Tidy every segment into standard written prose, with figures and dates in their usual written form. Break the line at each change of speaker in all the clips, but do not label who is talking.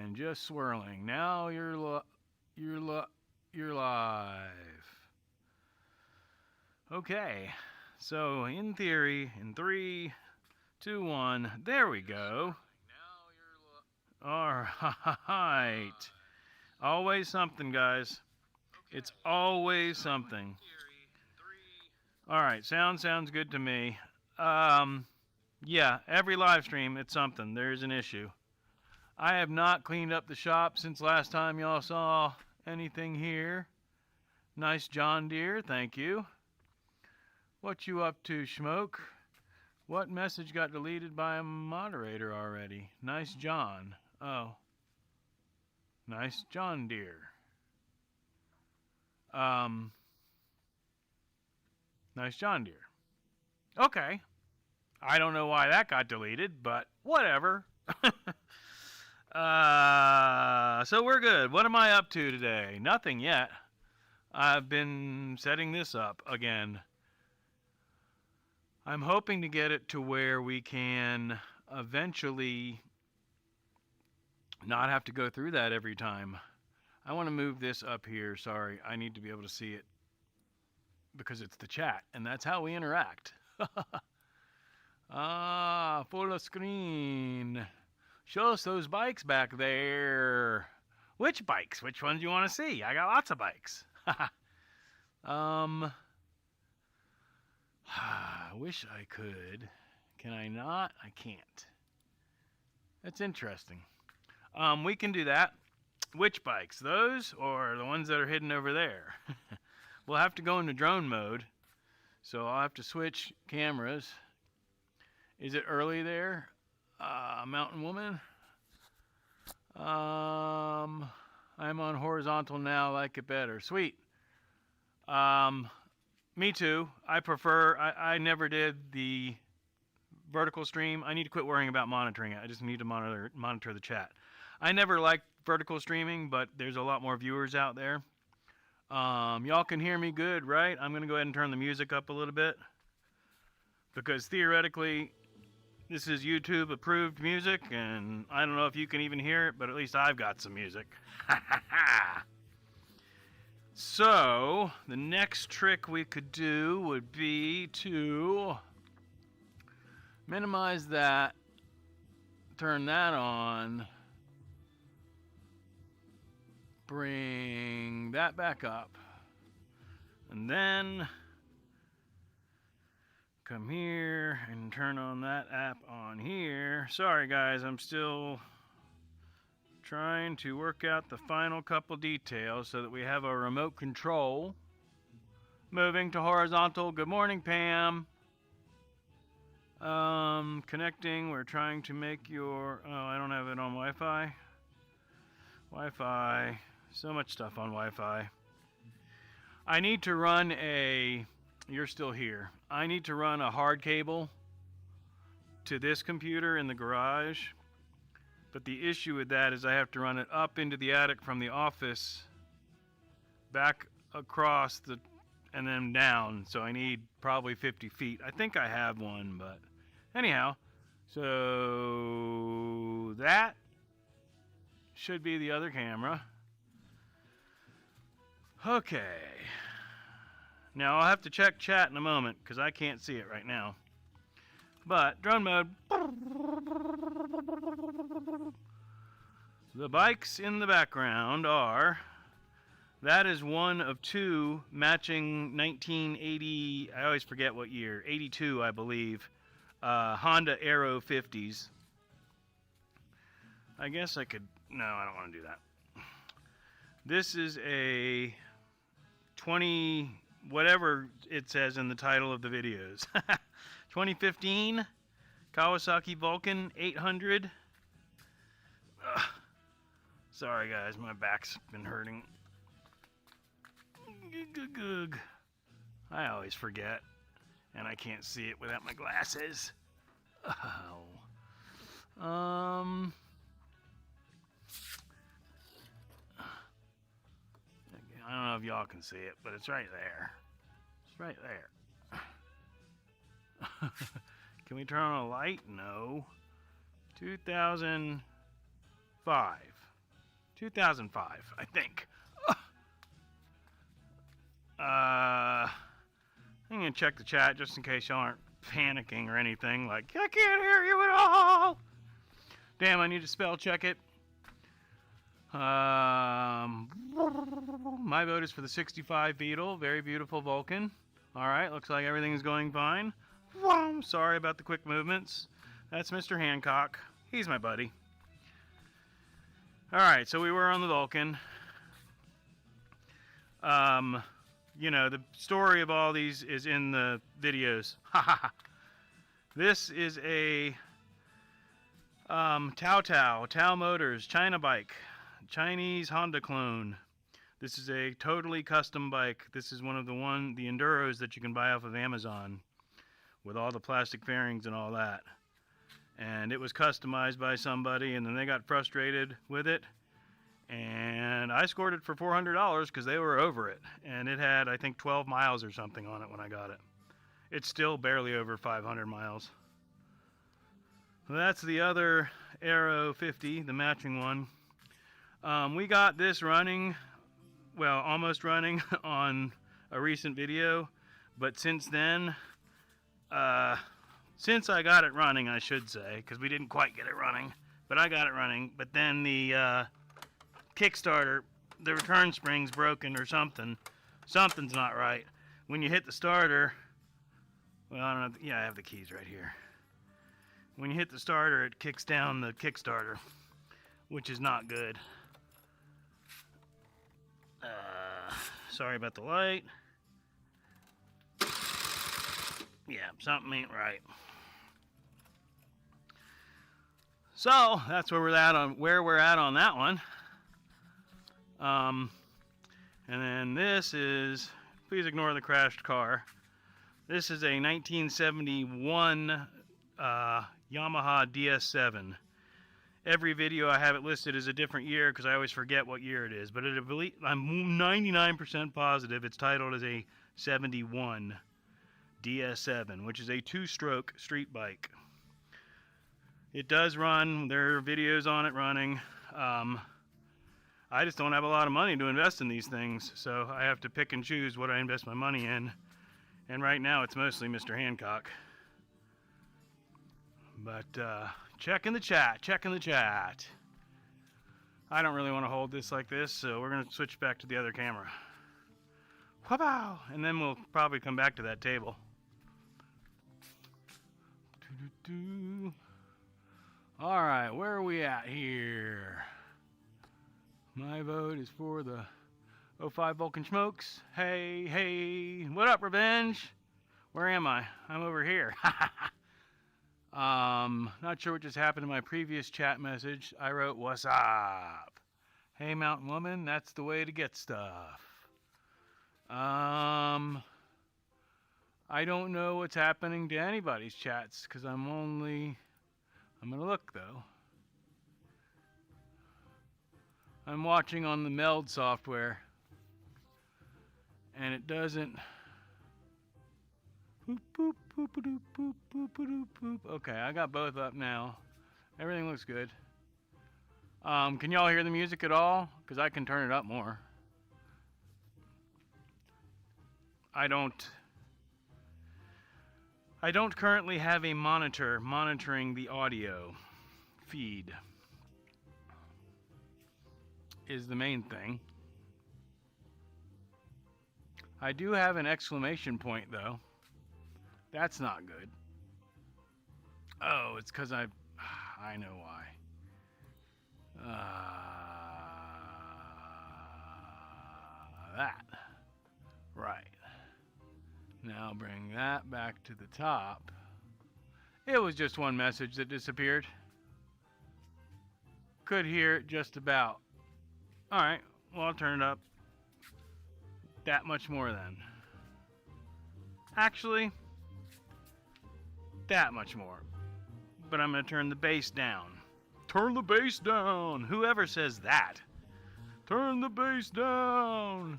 and just swirling. Now you're live. Okay, so in theory, in 3, 2, 1, there we go. All right. Always something, guys. It's always something. All right, sounds good to me. Yeah, every live stream, it's something. There's an issue. I have not cleaned up the shop since last time y'all saw anything here. Nice John Deere, thank you. What you up to, Schmoke? What message got deleted by a moderator already? Nice John. Oh. Nice John Deere. Nice John Deere. Okay. I don't know why that got deleted, but whatever. So we're good. What am I up to today? Nothing yet. I've been setting this up again. I'm hoping to get it to where we can eventually not have to go through that every time. I want to move this up here. Sorry, I need to be able to see it because it's the chat, and that's how we interact. Full screen. Show us those bikes back there. Which bikes? Which ones do you want to see? I got lots of bikes. I wish I could. Can I not? I can't. That's interesting. We can do that. Which bikes? Those or the ones that are hidden over there? We'll have to go into drone mode. So I'll have to switch cameras. Is it early there? Mountain Woman? I'm on horizontal now, like it better. Sweet. Me too. I never did the vertical stream. I need to quit worrying about monitoring it. I just need to monitor the chat. I never liked vertical streaming, but there's a lot more viewers out there. Y'all can hear me good, right? I'm going to go ahead and turn the music up a little bit. Because theoretically, this is YouTube approved music, and I don't know if you can even hear it, but at least I've got some music. So, the next trick we could do would be to minimize that, turn that on, bring that back up, and then come here and turn on that app on here. Sorry guys, I'm still trying to work out the final couple details so that we have a remote control. Moving to horizontal. Good morning, Pam. Connecting. We're trying to make your... Oh, I don't have it on Wi-Fi. Wi-Fi. So much stuff on Wi-Fi. I need to run a... You're still here. I need to run a hard cable to this computer in the garage. But the issue with that is I have to run it up into the attic from the office, back across the, and then down. So I need probably 50 feet. I think I have one, but anyhow. So that should be the other camera. Okay. Now I'll have to check chat in a moment because I can't see it right now. But drone mode. The bikes in the background are, that is one of two matching 1980, I always forget what year, 82 I believe, Honda Aero 50s. I guess I could, no, I don't want to do that. This is a 20, whatever it says in the title of the videos. 2015 Kawasaki Vulcan 800. Ugh. Sorry guys, my back's been hurting. I always forget, and I can't see it without my glasses. Oh. I don't know if y'all can see it, but it's right there. It's right there. Can we turn on a light? No. 2005. 2005, I think. I'm gonna check the chat just in case y'all aren't panicking or anything. Like, I can't hear you at all. Damn, I need to spell check it. My vote is for the 65 Beetle. Very beautiful Vulcan. Alright, looks like everything is going fine. Sorry about the quick movements. That's Mr. Hancock. He's my buddy. Alright, so we were on the Vulcan. You know, the story of all these is in the videos. This is a Tao Motors China bike. Chinese Honda clone. This is a totally custom bike. This is one of the Enduros that you can buy off of Amazon with all the plastic fairings and all that. And it was customized by somebody, and then they got frustrated with it. And I scored it for $400 because they were over it. And it had, I think, 12 miles or something on it when I got it. It's still barely over 500 miles. That's the other Aero 50, the matching one. We got this running, well, almost running on a recent video. But since then, since I got it running, I should say, because we didn't quite get it running, but I got it running. But then the Kickstarter, the return spring's broken or something. Something's not right. When you hit the starter, well, I don't know. Yeah, I have the keys right here. When you hit the starter, it kicks down the Kickstarter, which is not good. Sorry about the light. Yeah, something ain't right. So that's where we're at on that one. And then this is, please ignore the crashed car. This is a 1971 Yamaha DS7. Every video I have it listed as a different year because I always forget what year it is. But I'm 99% positive it's titled as a 71 DS7, which is a two-stroke street bike. It does run. There are videos on it running. I just don't have a lot of money to invest in these things, so I have to pick and choose what I invest my money in. And right now it's mostly Mr. Hancock. But check in the chat. I don't really want to hold this like this, so we're going to switch back to the other camera. Wow! And then we'll probably come back to that table. Alright, where are we at here? My vote is for the 05 Vulcan Schmokes. Hey, what up, Revenge? Where am I? I'm over here. Not sure what just happened to my previous chat message. I wrote, what's up? Hey, Mountain Woman, that's the way to get stuff. I don't know what's happening to anybody's chats, because I'm going to look, though. I'm watching on the Meld software, and it doesn't... Boop, boop, boop, boop, boop, boop, boop, boop. Okay, I got both up now. Everything looks good. Can y'all hear the music at all? Because I can turn it up more. I don't currently have a monitor monitoring the audio feed. Is the main thing. I do have an exclamation point though. That's not good. Oh, it's because I know why. That. Right. Now bring that back to the top. It was just one message that disappeared. Could hear it just about. Alright, well I'll turn it up that much more then. Actually, that much more. But I'm going to turn the bass down. Turn the bass down! Whoever says that. Turn the bass down!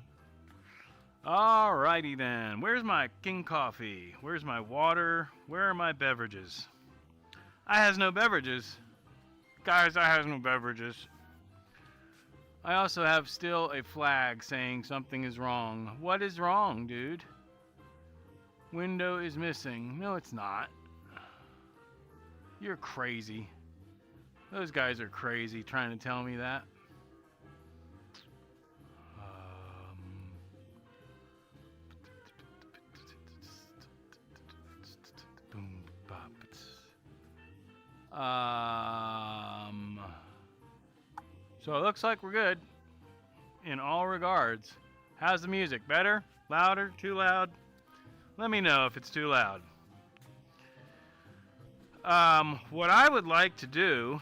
Alrighty then. Where's my King Coffee? Where's my water? Where are my beverages? I has no beverages. Guys, I has no beverages. I also have still a flag saying something is wrong. What is wrong, dude? Window is missing. No, it's not. You're crazy. Those guys are crazy trying to tell me that. So it looks like we're good in all regards. How's the music? Better? Louder? Too loud? Let me know if it's too loud. What I would like to do,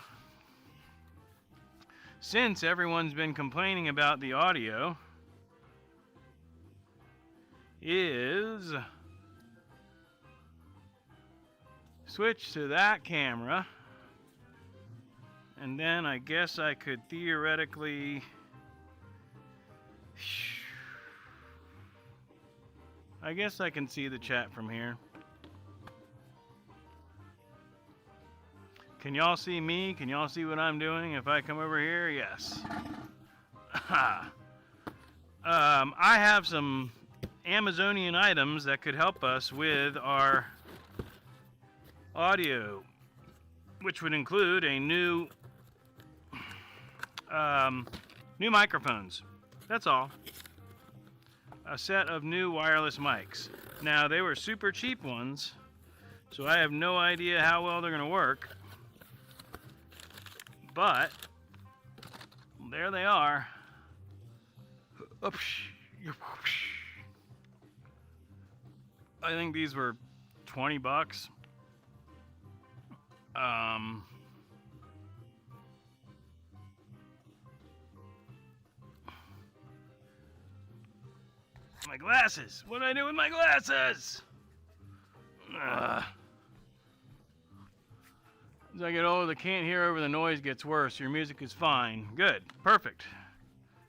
since everyone's been complaining about the audio, is switch to that camera, and then I guess I could theoretically I guess I can see the chat from here. Can y'all see me? Can y'all see what I'm doing if I come over here? Yes. I have some Amazonian items that could help us with our audio, which would include a new microphones. That's all. A set of new wireless mics. Now, they were super cheap ones, so I have no idea how well they're going to work. But there they are. I think these were $20. My glasses. What do I do with my glasses? As I get older, the can't hear over the noise gets worse. Your music is fine. Good. Perfect.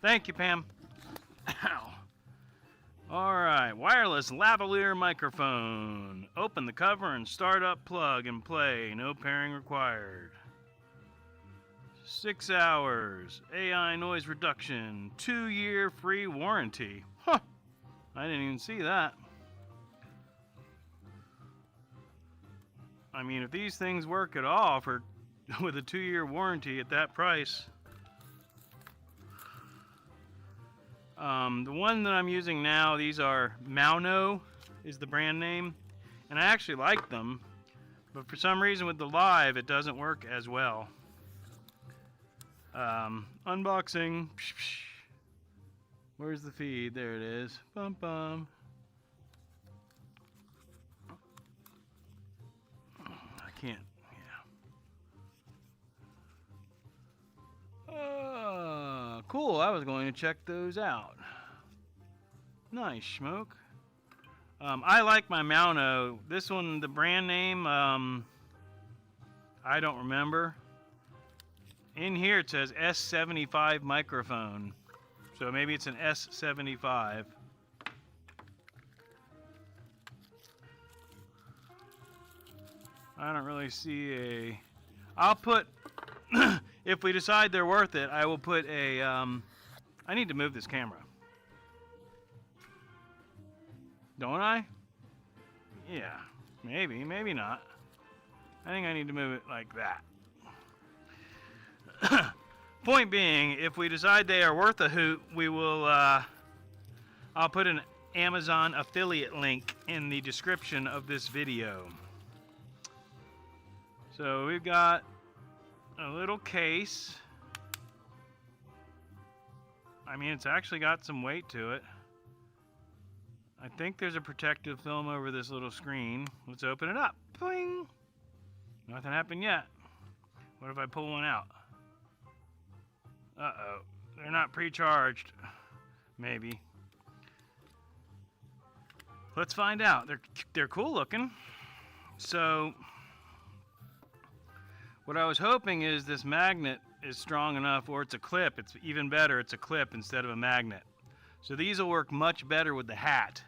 Thank you, Pam. Ow. Alright, wireless lavalier microphone. Open the cover and start up, plug and play. No pairing required. 6 hours. AI noise reduction. 2-year free warranty. Huh. I didn't even see that. I mean, if these things work at all for with a 2-year warranty at that price. The one that I'm using now, these are Dunno is the brand name, and I actually like them, but for some reason with the live it doesn't work as well. Unboxing. Where's the feed? There it is. Bum bum. I can't. Yeah. Cool. I was going to check those out. Nice, Schmoke. I like my Dunno. This one, the brand name, I don't remember. In here it says S75 microphone. So maybe it's an S75. I don't really see a... I'll put... if we decide they're worth it, I will put a... I need to move this camera. Don't I? Yeah. Maybe. Maybe not. I think I need to move it like that. Point being, if we decide they are worth a hoot, we will, I'll put an Amazon affiliate link in the description of this video. So we've got a little case. I mean, it's actually got some weight to it. I think there's a protective film over this little screen. Let's open it up. Boing! Nothing happened yet. What if I pull one out? Uh-oh. They're not pre-charged. Maybe. Let's find out. They're cool looking. So, what I was hoping is this magnet is strong enough, or it's a clip. It's even better, it's a clip instead of a magnet. So these will work much better with the hat,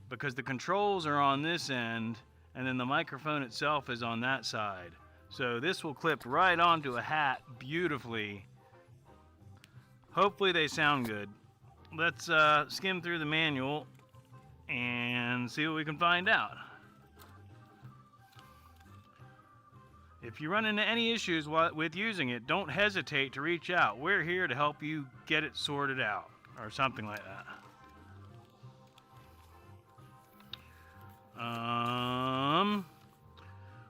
because the controls are on this end, and then the microphone itself is on that side. So this will clip right onto a hat beautifully. Hopefully they sound good. Let's skim through the manual and see what we can find out. If you run into any issues with using it, don't hesitate to reach out. We're here to help you get it sorted out, or something like that.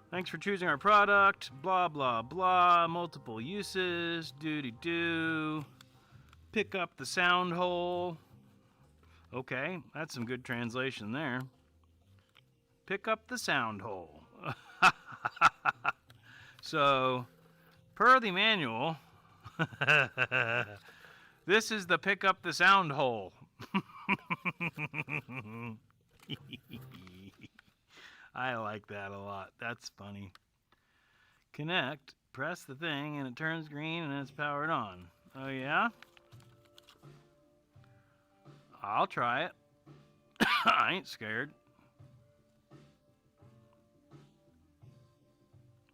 Thanks for choosing our product. Blah, blah, blah. Multiple uses. Doody-doo. Pick up the sound hole. Okay, that's some good translation there. Pick up the sound hole. So, per the manual, this is the pick up the sound hole. I like that a lot. That's funny. Connect, press the thing, and it turns green and it's powered on. Oh, yeah? I'll try it. I ain't scared.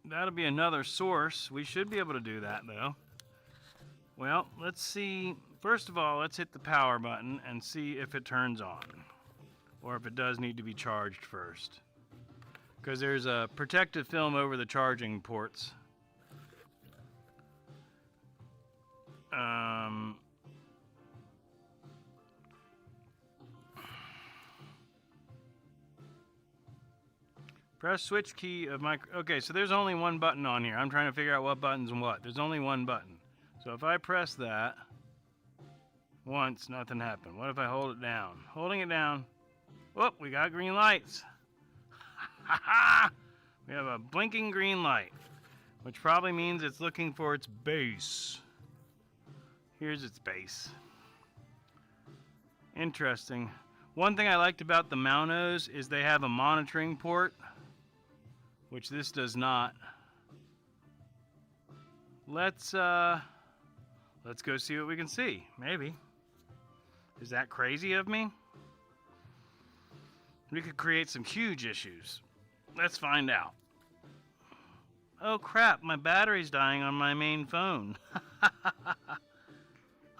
That'll be another source. We should be able to do that, though. Well, let's see. First of all, let's hit the power button and see if it turns on. Or if it does need to be charged first. Because there's a protective film over the charging ports. Press switch key of micro... Okay, so there's only one button on here. I'm trying to figure out what button's and what. There's only one button. So if I press that once, nothing happened. What if I hold it down? Holding it down. Whoop, we got green lights. We have a blinking green light, which probably means it's looking for its base. Here's its base. Interesting. One thing I liked about the Maunos is they have a monitoring port, which this does not. Let's go see what we can see. Maybe. Is that crazy of me? We could create some huge issues. Let's find out. Oh crap, my battery's dying on my main phone.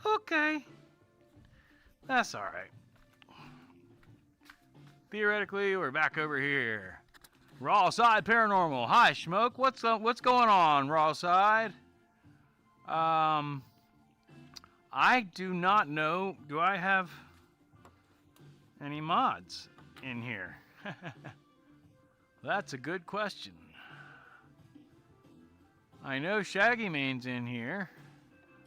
Okay. That's alright. Theoretically, we're back over here. Raw Side Paranormal. Hi, Schmoke. What's going on, Raw Side? I do not know. Do I have any mods in here? That's a good question. I know Shaggy Mane's in here.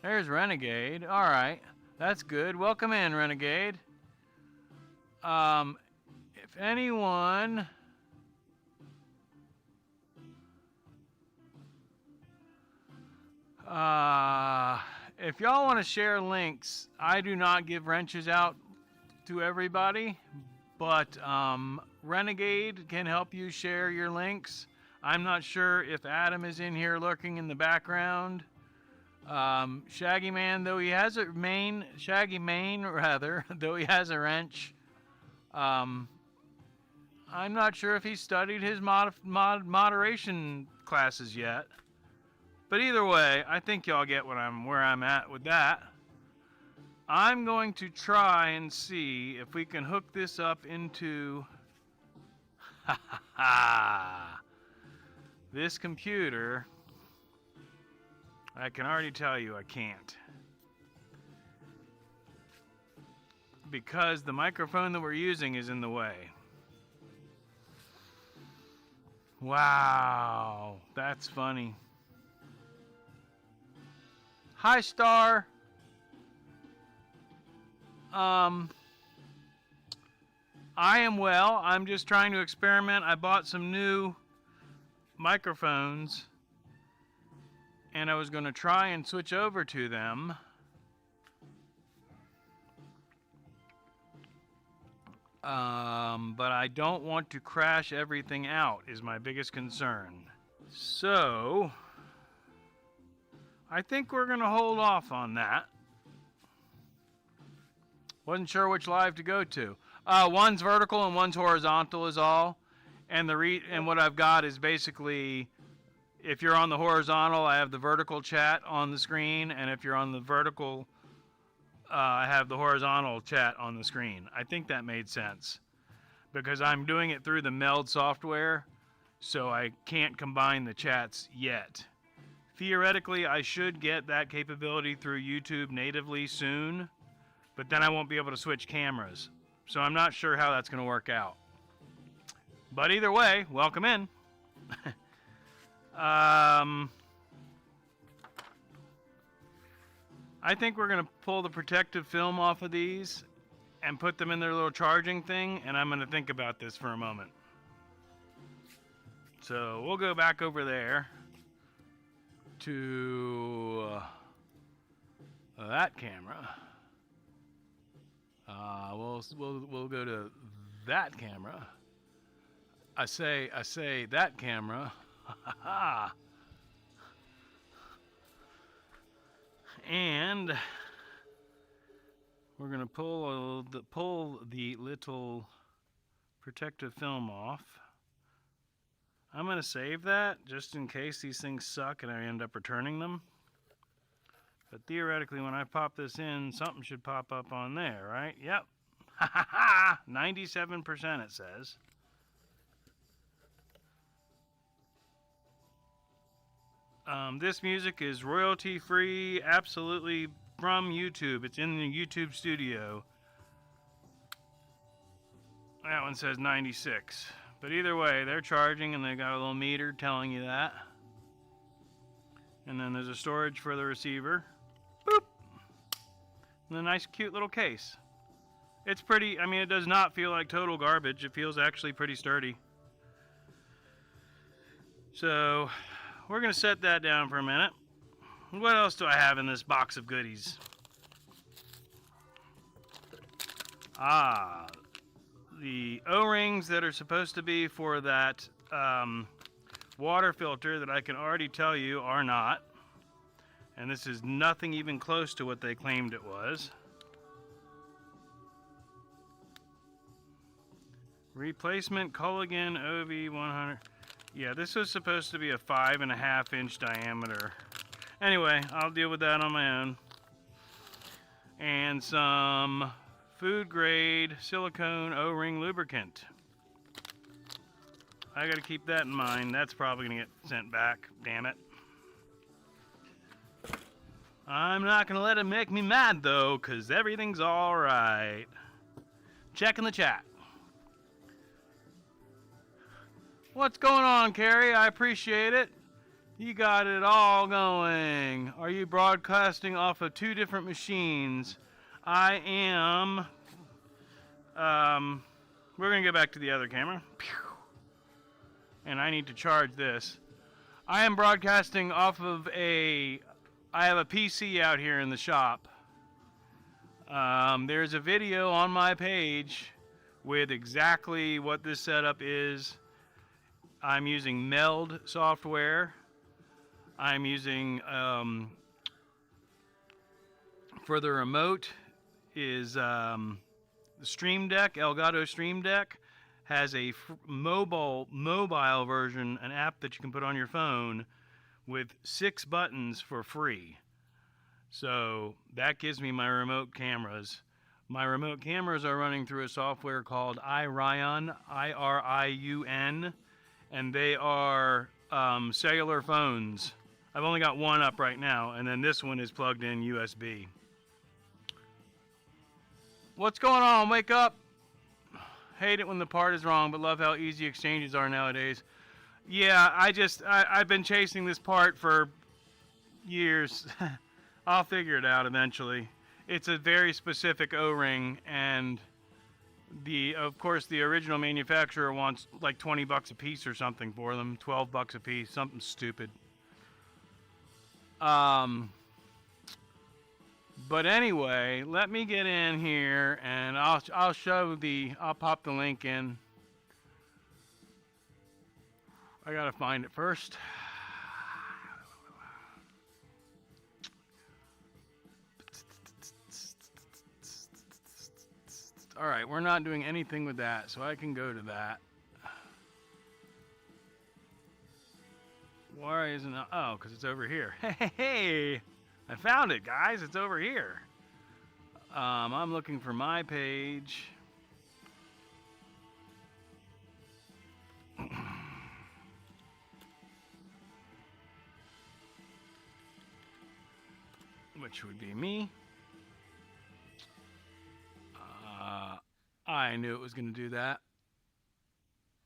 There's Renegade. All right, that's good. Welcome in, Renegade. If anyone... if y'all want to share links, I do not give wrenches out to everybody, but Renegade can help you share your links. I'm not sure if Adam is in here lurking in the background. Shaggy Man, though he has a Shaggy Mane rather, though he has a wrench. I'm not sure if he studied his moderation classes yet. But either way, I think y'all get where I'm at with that. I'm going to try and see if we can hook this up into this computer. I can already tell you I can't. Because the microphone that we're using is in the way. Wow, that's funny. Hi, Star. I am well. I'm just trying to experiment. I bought some new microphones, and I was going to try and switch over to them. But I don't want to crash everything out, is my biggest concern. So I think we're going to hold off on that. Wasn't sure which live to go to. One's vertical and one's horizontal is all. And and what I've got is basically, if you're on the horizontal, I have the vertical chat on the screen, and if you're on the vertical I have the horizontal chat on the screen. I think that made sense because I'm doing it through the Meld software, so I can't combine the chats yet. Theoretically, I should get that capability through YouTube natively soon, but then I won't be able to switch cameras. So I'm not sure how that's going to work out. But either way, welcome in. I think we're going to pull the protective film off of these and put them in their little charging thing, and I'm going to think about this for a moment. So we'll go back over there to that camera. We'll go to that camera. I say that camera. And we're gonna pull the little protective film off. I'm gonna save that just in case these things suck and I end up returning them. But theoretically, when I pop this in, something should pop up on there, right? Yep. 97% it says. This music is royalty free, absolutely from YouTube. It's in the YouTube studio. That one says 96. But either way, they're charging and they got a little meter telling you that. And then there's a storage for the receiver. Boop! And a nice cute little case. It's pretty, I mean, it does not feel like total garbage. It feels actually pretty sturdy. So we're going to set that down for a minute. What else do I have in this box of goodies? The O-rings that are supposed to be for that water filter that I can already tell you are not. And this is nothing even close to what they claimed it was. Replacement Culligan OV100. Yeah, this was supposed to be a 5.5 inch diameter. Anyway, I'll deal with that on my own. And some food grade silicone O-ring lubricant. I gotta keep that in mind. That's probably gonna get sent back, damn it. I'm not gonna let it make me mad though, cause everything's alright. Checking the chat. What's going on, Carrie? I appreciate it. You got it all going. Are you broadcasting off of 2 different machines? I am. We're going to go back to the other camera. And I need to charge this. I am broadcasting off of I have a PC out here in the shop. There's a video on my page with exactly what this setup is. I'm using Meld software. I'm using, for the remote is the Stream Deck. Elgato Stream Deck has a mobile version, an app that you can put on your phone with 6 buttons for free. So that gives me my remote cameras. My remote cameras are running through a software called iRion, I-R-I-U-N, and they are cellular phones. I've only got one up right now, and then this one is plugged in USB. What's going on? Wake up. Hate it when the part is wrong, but love how easy exchanges are nowadays. Yeah, I've been chasing this part for years. I'll figure it out eventually. It's a very specific O-ring, and of course the original manufacturer wants like 20 bucks a piece or something for them, 12 bucks a piece, something stupid. But anyway, let me get in here and I'll pop the link in. I gotta find it first. All right, we're not doing anything with that, so I can go to that. Why isn't it? Oh, because it's over here. Hey, I found it, guys. It's over here. I'm looking for my page. Which would be me. I knew it was going to do that.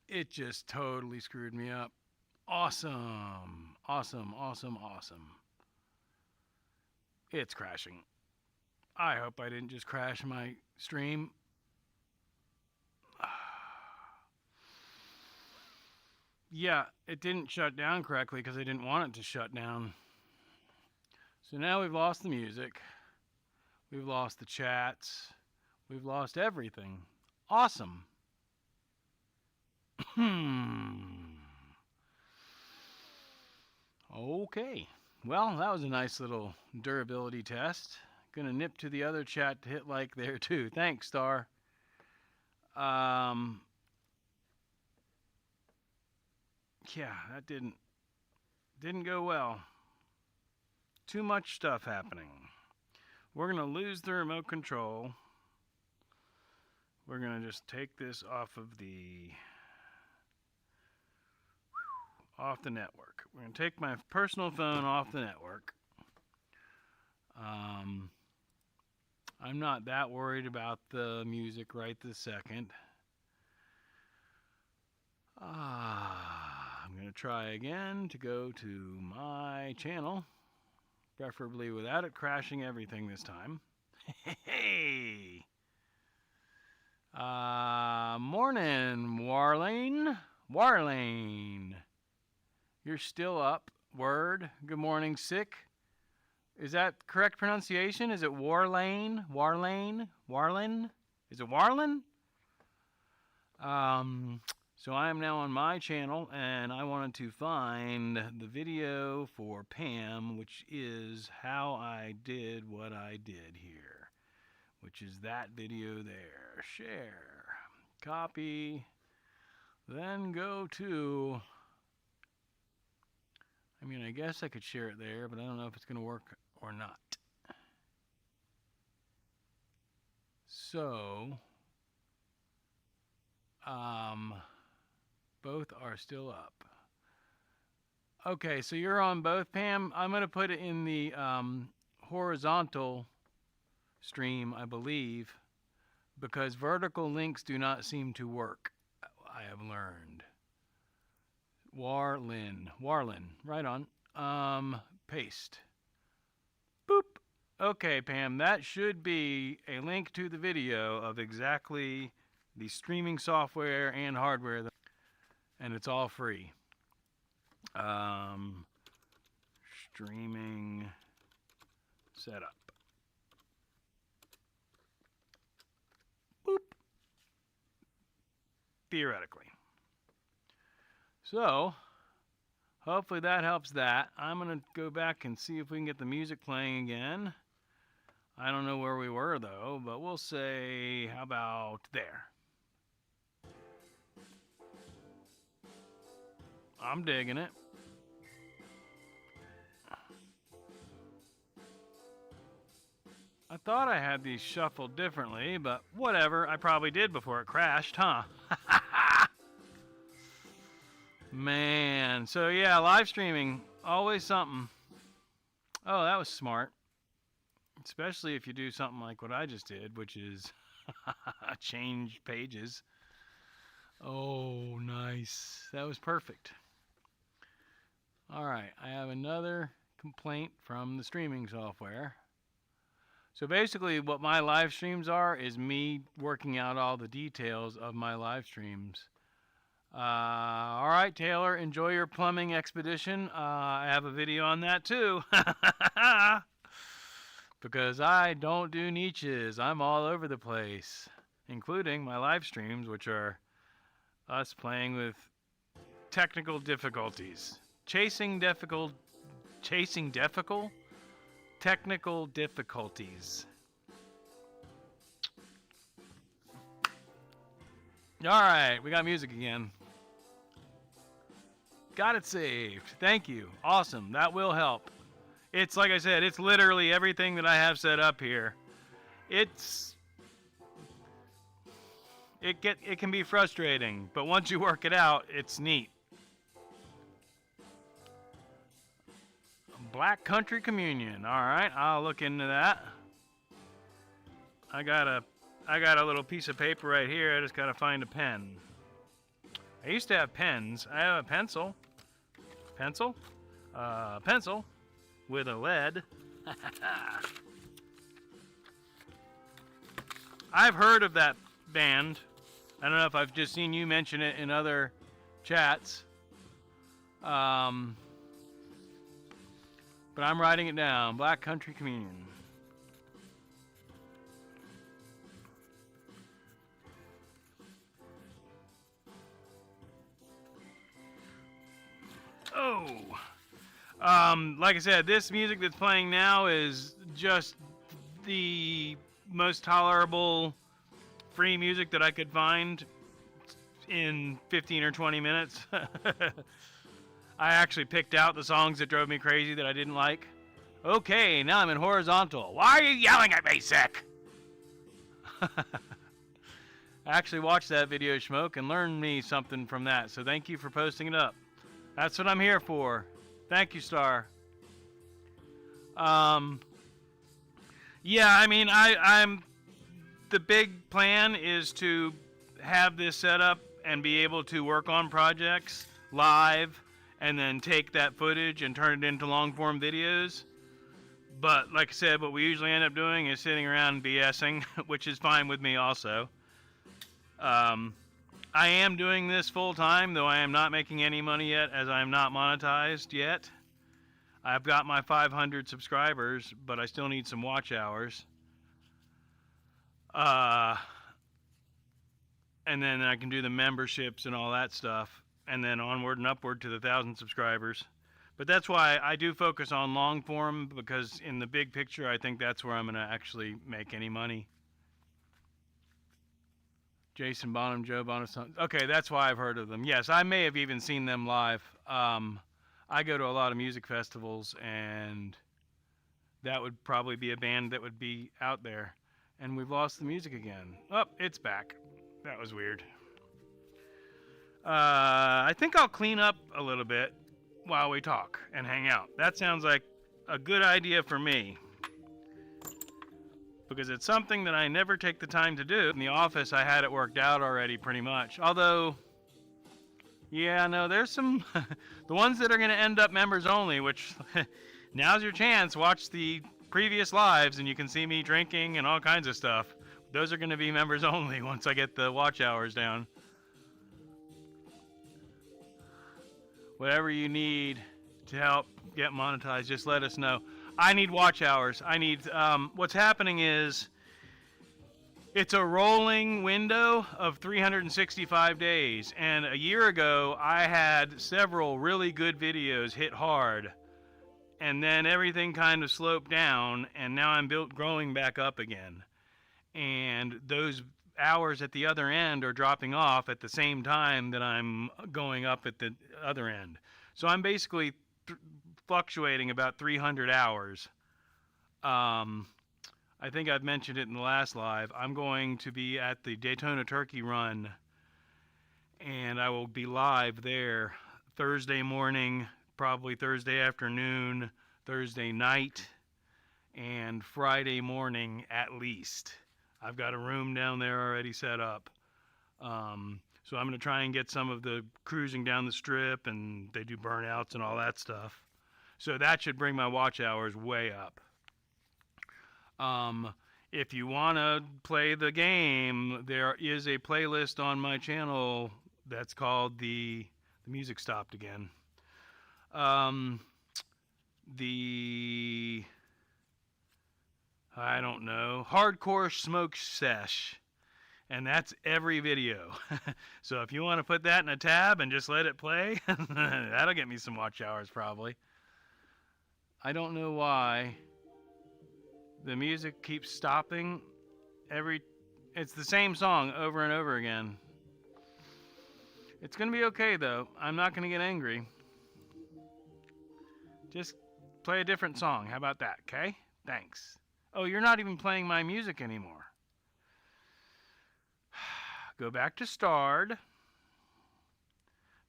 It just totally screwed me up. Awesome. Awesome, awesome, awesome. It's crashing. I hope I didn't just crash my stream. Yeah, it didn't shut down correctly because I didn't want it to shut down. So now we've lost the music. We've lost the chats. We've lost everything. Awesome. Okay. Well, that was a nice little durability test. Gonna nip to the other chat to hit like there too. Thanks, Star. Yeah, that didn't go well. Too much stuff happening. We're gonna lose the remote control. We're gonna just take this off the network. We're gonna take my personal phone off the network. I'm not that worried about the music right this second. I'm going to try again to go to my channel, preferably without it crashing everything this time. Hey! Morning, Warlane. Warlane. You're still up. Word. Good morning, Sick. Is that correct pronunciation? Is it Warlane? Warlane? Warlin? Is it Warlin? So I am now on my channel, and I wanted to find the video for Pam, which is how I did what I did here, which is that video there. Share. Copy. Then go to... I mean, I guess I could share it there, but I don't know if it's going to work or not. So, both are still up. Okay, so you're on both, Pam. I'm going to put it in the horizontal stream, I believe, because vertical links do not seem to work, I have learned. Warlin, right on. Paste. Boop. Okay, Pam, that should be a link to the video of exactly the streaming software and hardware, and it's all free. Streaming setup. Boop. Theoretically. So, hopefully that helps that. I'm going to go back and see if we can get the music playing again. I don't know where we were, though, but we'll say, how about there? I'm digging it. I thought I had these shuffled differently, but whatever. I probably did before it crashed, huh? Man, so yeah, live streaming, always something. Oh, that was smart. Especially if you do something like what I just did, which is change pages. Oh, nice. That was perfect. All right, I have another complaint from the streaming software. So basically what my live streams are is me working out all the details of my live streams. All right, Taylor, enjoy your plumbing expedition. I have a video on that too. Because I don't do niches. I'm all over the place, including my live streams, which are us playing with technical difficulties. Technical difficulties. All right, we got music again. Got it saved. Thank you. Awesome. That will help. It's like I said, it's literally everything that I have set up here. It's it can be frustrating, but once you work it out, it's neat. Black Country Communion. All right, I'll look into that. I got a little piece of paper right here. I just gotta find a pen. I used to have pens. I have a pencil. Pencil? Pencil with a lead. I've heard of that band. I don't know if I've just seen you mention it in other chats. But I'm writing it down. Black Country Communion. Oh. Like I said, this music that's playing now is just the most tolerable free music that I could find in 15 or 20 minutes. I actually picked out the songs that drove me crazy that I didn't like. Okay, now I'm in horizontal. Why are you yelling at me, sick? I actually watched that video, Schmoke, and learned me something from that, so thank you for posting it up. That's what I'm here for. Thank you, Star. Yeah, I mean, I'm the big plan is to have this set up and be able to work on projects live and then take that footage and turn it into long form videos. But like I said, what we usually end up doing is sitting around BSing, which is fine with me also. I am doing this full time, though I am not making any money yet, as I am not monetized yet. I've got my 500 subscribers, but I still need some watch hours. And then I can do the memberships and all that stuff, and then onward and upward to the 1,000 subscribers. But that's why I do focus on long form, because in the big picture, I think that's where I'm going to actually make any money. Jason Bonham, Joe Bonham. Okay, that's why I've heard of them. Yes, I may have even seen them live. I go to a lot of music festivals, and that would probably be a band that would be out there. And we've lost the music again. Oh, it's back. That was weird. I think I'll clean up a little bit while we talk and hang out. That sounds like a good idea for me, because it's something that I never take the time to do. In the office, I had it worked out already pretty much. Although, yeah, no, there's some, the ones that are going to end up members only, which now's your chance. Watch the previous lives and you can see me drinking and all kinds of stuff. Those are going to be members only once I get the watch hours down. Whatever you need to help get monetized, just let us know. I need watch hours. I need, what's happening is, it's a rolling window of 365 days. And a year ago, I had several really good videos hit hard. And then everything kind of sloped down, and now I'm growing back up again. And those hours at the other end are dropping off at the same time that I'm going up at the other end. So I'm basically fluctuating about 300 hours. I think I've mentioned it in the last live. I'm going to be at the Daytona Turkey Run, and I will be live there Thursday morning, probably Thursday afternoon, Thursday night, and Friday morning at least. I've got a room down there already set up. So I'm going to try and get some of the cruising down the strip, and they do burnouts and all that stuff. So that should bring my watch hours way up. If you want to play the game, there is a playlist on my channel that's called The Music Stopped Again. I don't know, Hardcore Smoke Sesh. And that's every video. So if you want to put that in a tab and just let it play, that'll get me some watch hours probably. I don't know why the music keeps stopping. It's the same song over and over again. It's gonna be okay though. I'm not gonna get angry. Just play a different song. How about that, okay? Thanks. Oh, you're not even playing my music anymore. Go back to starred.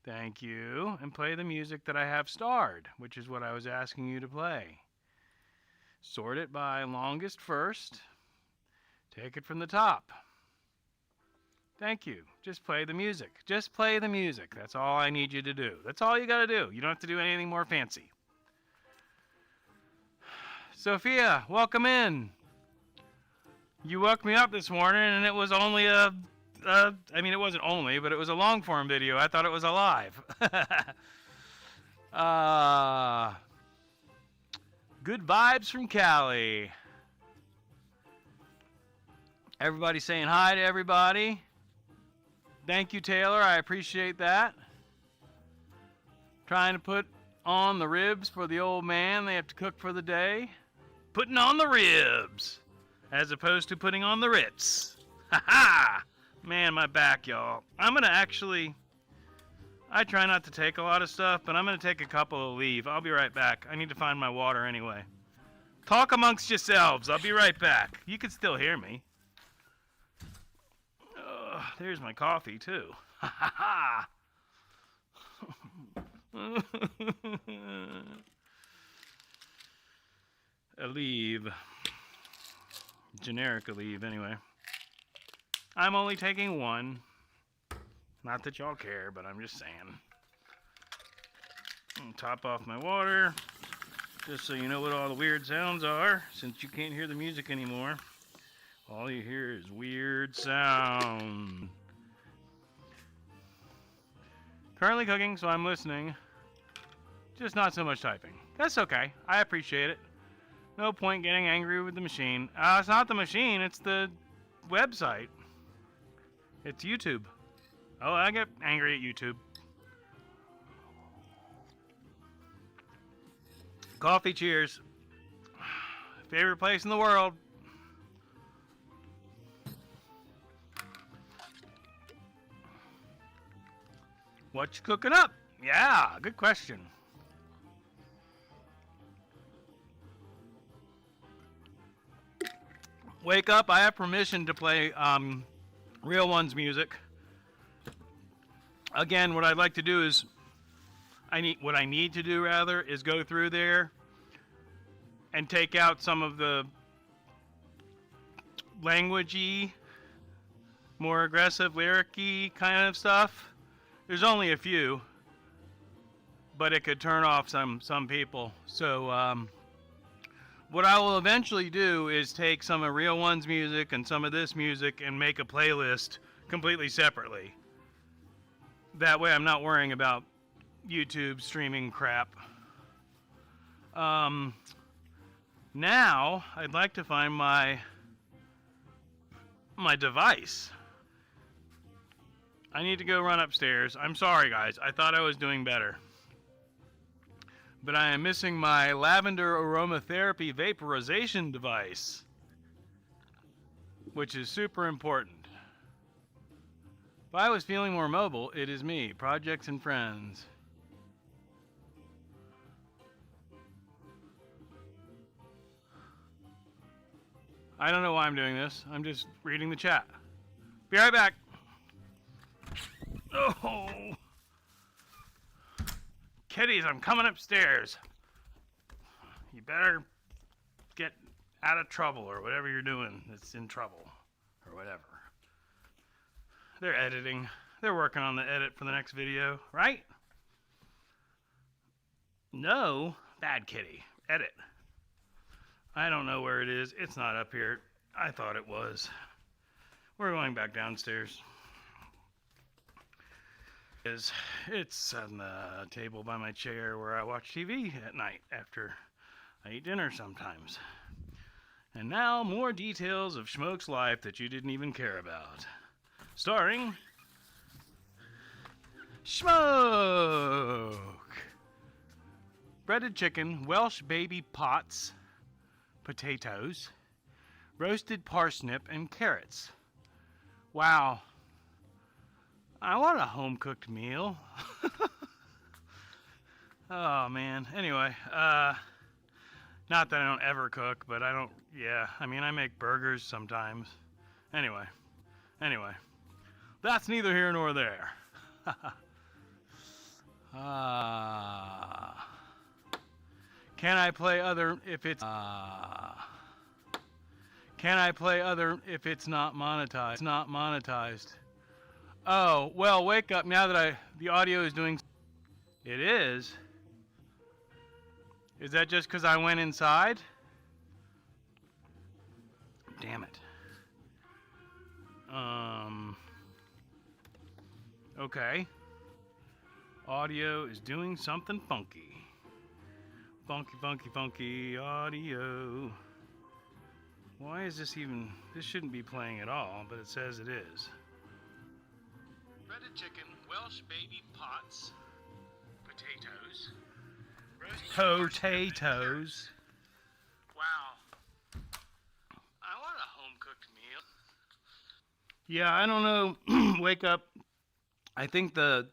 Thank you. And play the music that I have starred, which is what I was asking you to play. Sort it by longest first. Take it from the top. Thank you. Just play the music. Just play the music. That's all I need you to do. That's all you got to do. You don't have to do anything more fancy. Sophia, welcome in. You woke me up this morning and it was only it wasn't only, but it was a long form video. I thought it was alive. Good vibes from Cali. Everybody saying hi to everybody. Thank you, Taylor. I appreciate that. Trying to put on the ribs for the old man. They have to cook for the day. Putting on the ribs as opposed to putting on the Ritz. Ha ha! Man, my back, y'all. I'm going to actually... I try not to take a lot of stuff, but I'm going to take a couple of leave. I'll be right back. I need to find my water anyway. Talk amongst yourselves. I'll be right back. You can still hear me. There's my coffee, too. Ha ha ha! A leave. Generic leave, anyway. I'm only taking one. Not that y'all care, but I'm just saying. Top off my water. Just so you know what all the weird sounds are, since you can't hear the music anymore. All you hear is weird sound. Currently cooking, so I'm listening. Just not so much typing. That's okay. I appreciate it. No point getting angry with the machine. It's not the machine, it's the website. It's YouTube. Oh, I get angry at YouTube. Coffee, cheers. Favorite place in the world. What you cooking up? Yeah, good question. Wake up, I have permission to play Real One's music. Again, what I'd like to do is, what I need to do rather, is go through there and take out some of the languagey, more aggressive, lyric-y kind of stuff. There's only a few, but it could turn off some people. So what I will eventually do is take some of Real One's music and some of this music and make a playlist completely separately. That way I'm not worrying about YouTube streaming crap. Now I'd like to find my device. I need to go run upstairs. I'm sorry, guys. I thought I was doing better. But I am missing my lavender aromatherapy vaporization device, which is super important. If I was feeling more mobile, it is me, projects and friends. I don't know why I'm doing this. I'm just reading the chat. Be right back. Oh, kitties, I'm coming upstairs. You better get out of trouble or whatever you're doing that's in trouble or whatever. They're editing. They're working on the edit for the next video, right? No, bad kitty. Edit. I don't know where it is. It's not up here. I thought it was. We're going back downstairs. It's on the table by my chair where I watch TV at night after I eat dinner sometimes. And now more details of Schmoke's life that you didn't even care about. Starring Schmoke. Breaded chicken, Welsh baby pots, potatoes, roasted parsnip, and carrots. Wow. I want a home-cooked meal. Oh, man. Anyway, Not that I don't ever cook, but I don't, yeah, I mean, I make burgers sometimes. Anyway, that's neither here nor there. Can I play other if it's Can I play other if it's not monetized? It's not monetized. Oh, well, wake up now that the audio is doing. It is. Is that just because I went inside? Damn it. Okay. Audio is doing something funky. Funky audio. Why is this even... This shouldn't be playing at all, but it says it is. Breaded chicken, Welsh baby pots, potatoes. Potatoes. Wow. I want a home-cooked meal. Yeah, I don't know. Wake up. I think the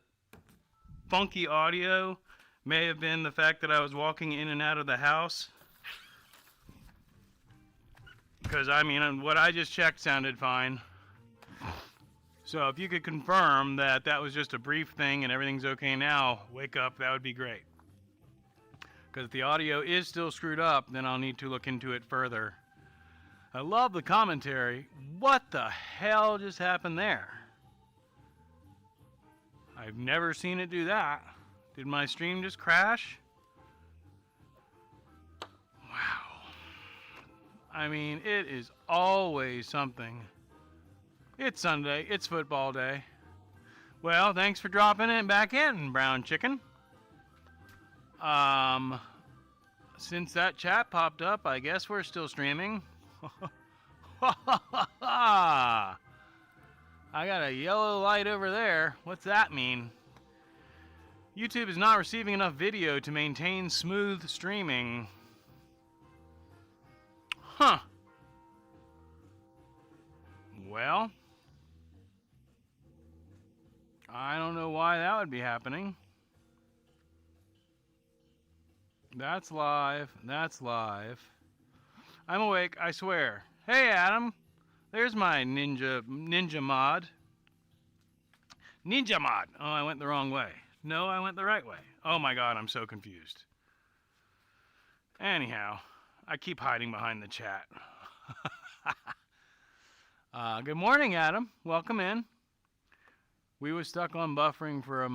funky audio may have been the fact that I was walking in and out of the house. Because, I mean, what I just checked sounded fine. So if you could confirm that that was just a brief thing and everything's okay now, wake up, that would be great. Because if the audio is still screwed up, then I'll need to look into it further. I love the commentary. What the hell just happened there? I've never seen it do that. Did my stream just crash? Wow. I mean, it is always something. It's Sunday. It's football day. Well, thanks for dropping it back in, Brown Chicken. Since that chat popped up, I guess we're still streaming. I got a yellow light over there. What's that mean? YouTube is not receiving enough video to maintain smooth streaming. Huh. Well, I don't know why that would be happening. That's live. That's live. I'm awake, I swear. Hey, Adam. There's my ninja mod. Ninja mod. Oh, I went the wrong way. No, I went the right way. Oh my god, I'm so confused. Anyhow, I keep hiding behind the chat. Good morning, Adam. Welcome in. We was stuck on buffering for a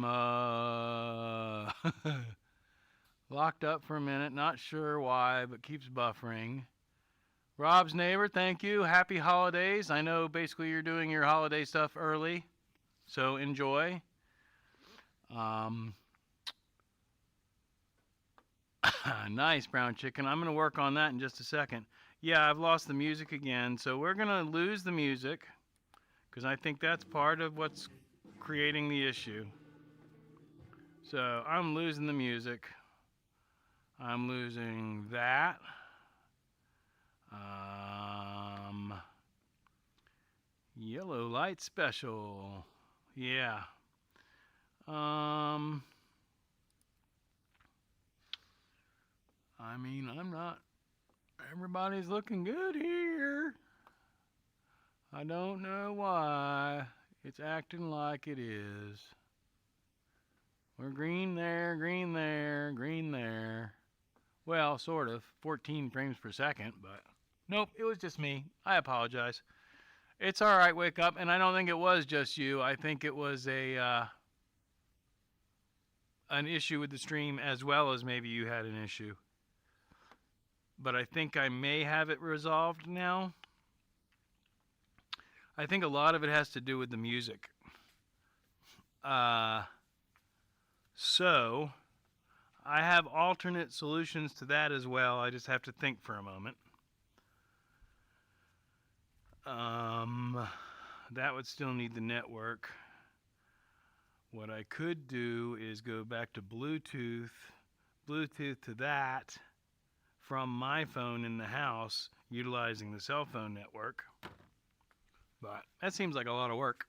locked up for a minute. Not sure why, but keeps buffering. Rob's neighbor, thank you. Happy holidays. I know basically you're doing your holiday stuff early, so enjoy. Nice, Brown Chicken. I'm going to work on that in just a second. Yeah, I've lost the music again, so we're going to lose the music because I think that's part of what's creating the issue. So I'm losing the music. I'm losing that. Yellow light special. Yeah. I mean, I'm not... Everybody's looking good here. I don't know why. It's acting like it is. We're green there, green there, green there. Well, sort of. 14 frames per second, but... Nope, it was just me. I apologize. It's alright, wake up. And I don't think it was just you. I think it was an issue with the stream as well as maybe you had an issue. But I think I may have it resolved now. I think a lot of it has to do with the music. So, I have alternate solutions to that as well. I just have to think for a moment. That would still need the network. What I could do is go back to Bluetooth to that from my phone in the house, utilizing the cell phone network. But that seems like a lot of work.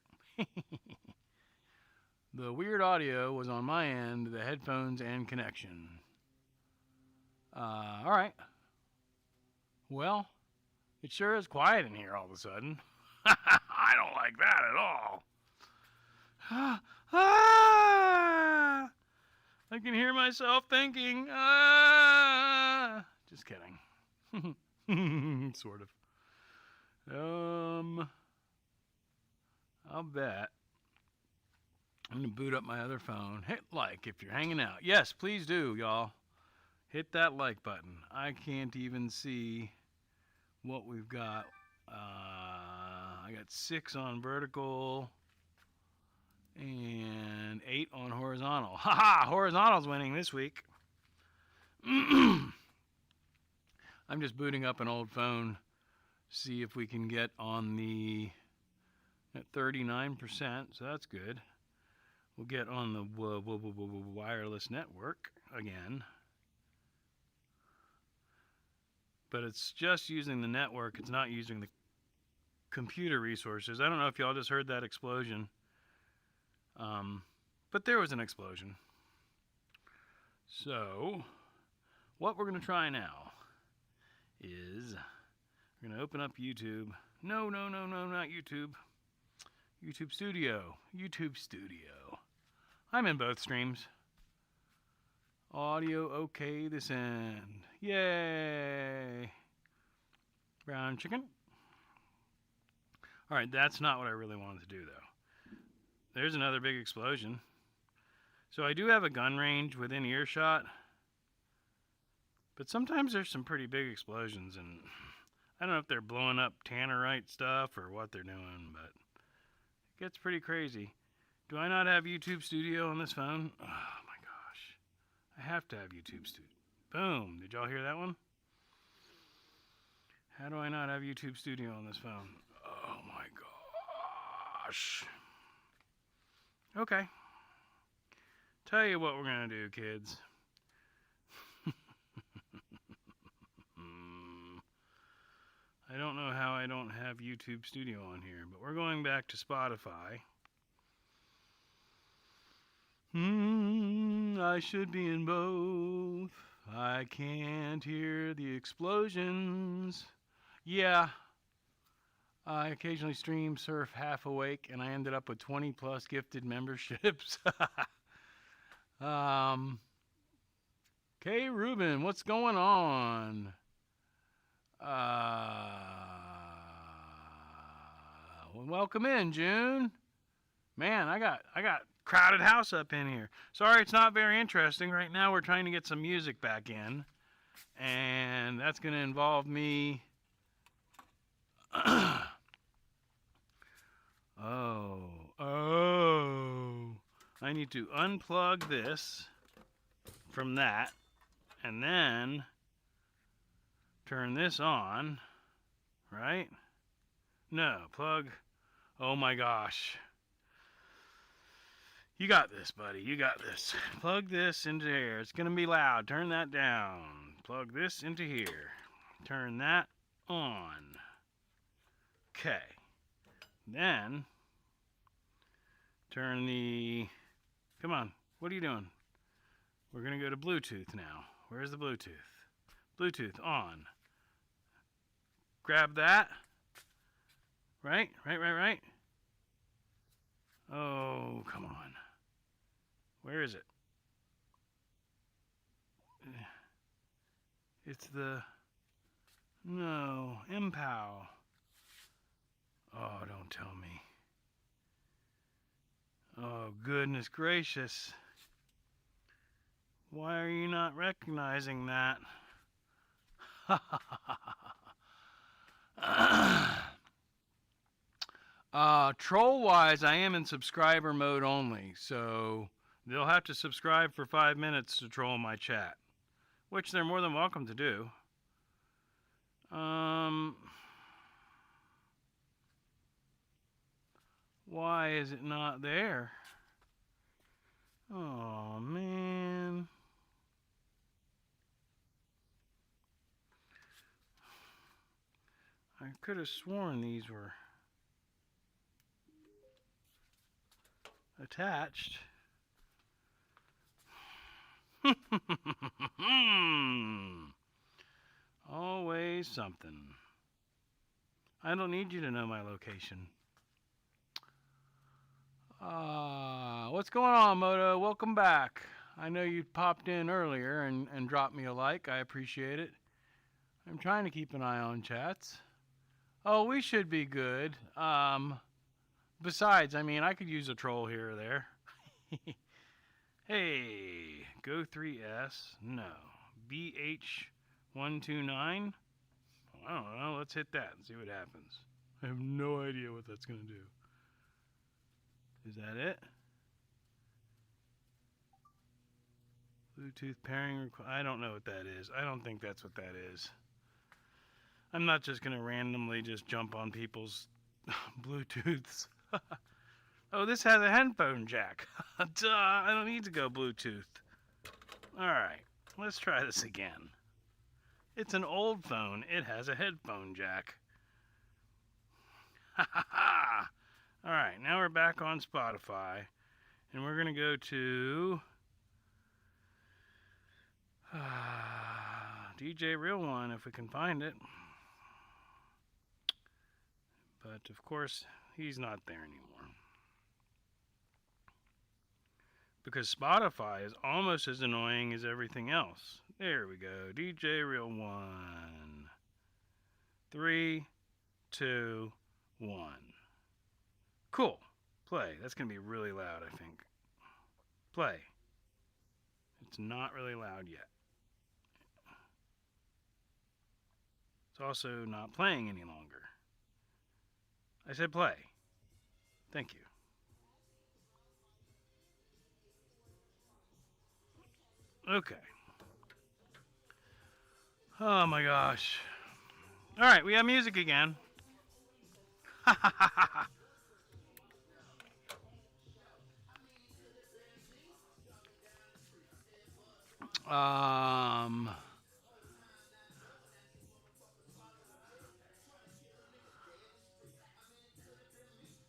The weird audio was on my end, the headphones and connection. Alright. Well, it sure is quiet in here all of a sudden. I don't like that at all. Ah! I can hear myself thinking. Ah! Just kidding. Sort of. I'll bet. I'm gonna boot up my other phone. Hit like if you're hanging out. Yes, please do, y'all. Hit that like button. I can't even see what we've got. I got 6 on vertical and 8 on horizontal. Haha! Horizontal's winning this week. I'm just booting up an old phone. See if we can get on the at 39%. So that's good. We'll get on the wireless network again. But it's just using the network. It's not using the computer resources. I don't know if y'all just heard that explosion. But there was an explosion. So, what we're going to try now is we're going to open up YouTube. No, not YouTube. YouTube Studio. YouTube Studio. I'm in both streams. Audio okay this end. Yay! Brown chicken. Alright, that's not what I really wanted to do, though. There's another big explosion. So I do have a gun range within earshot. But sometimes there's some pretty big explosions, and I don't know if they're blowing up tannerite stuff or what they're doing, but it gets pretty crazy. Do I not have YouTube Studio on this phone? Oh my gosh. I have to have YouTube Studio. Boom. Did y'all hear that one? How do I not have YouTube Studio on this phone? Oh my gosh. Okay. Tell you what we're going to do, kids. I don't know how I don't have YouTube Studio on here, but we're going back to Spotify. I should be in both. I can't hear the explosions. Yeah. I occasionally stream surf half awake, and I ended up with 20 plus gifted memberships. Kay Rubin, what's going on? Welcome in, June. Man, I got crowded house up in here. Sorry, it's not very interesting. Right now, we're trying to get some music back in, and that's going to involve me. I need to unplug this from that, and then turn this on, right? No, plug. Oh my gosh. You got this, buddy. You got this. Plug this into here. It's going to be loud. Turn that down. Plug this into here. Turn that on. Okay. Then, turn the... Come on. What are you doing? We're going to go to Bluetooth now. Where's the Bluetooth? Bluetooth on. Grab that. Right? Oh, come on. Where is it? It's the... No, MPOW. Oh, don't tell me. Oh, goodness gracious. Why are you not recognizing that? Troll-wise, I am in subscriber mode only, so they'll have to subscribe for 5 minutes to troll my chat, which they're more than welcome to do. Why is it not there? Oh, man. I could have sworn these were attached. Always something. I don't need you to know my location. What's going on, Moto? Welcome back. I know you popped in earlier and dropped me a like. I appreciate it. I'm trying to keep an eye on chats. Oh, we should be good. Besides, I mean, I could use a troll here or there. Hey, Go 3S. No. BH129. I don't know. Let's hit that and see what happens. I have no idea what that's going to do. Is that it? Bluetooth pairing. I don't know what that is. I don't think that's what that is. I'm not just going to randomly just jump on people's Bluetooths. Oh, this has a headphone jack. Duh, I don't need to go Bluetooth. Alright, let's try this again. It's an old phone. It has a headphone jack. Ha ha ha! Alright, now we're back on Spotify. And we're going to go to DJ Real One if we can find it. But of course, he's not there anymore. Because Spotify is almost as annoying as everything else. There we go. DJ Real One. 3, 2, 1. Cool. Play. That's going to be really loud, I think. Play. It's not really loud yet. It's also not playing any longer. I said play. Thank you. Okay. Oh my gosh. Alright, we have music again.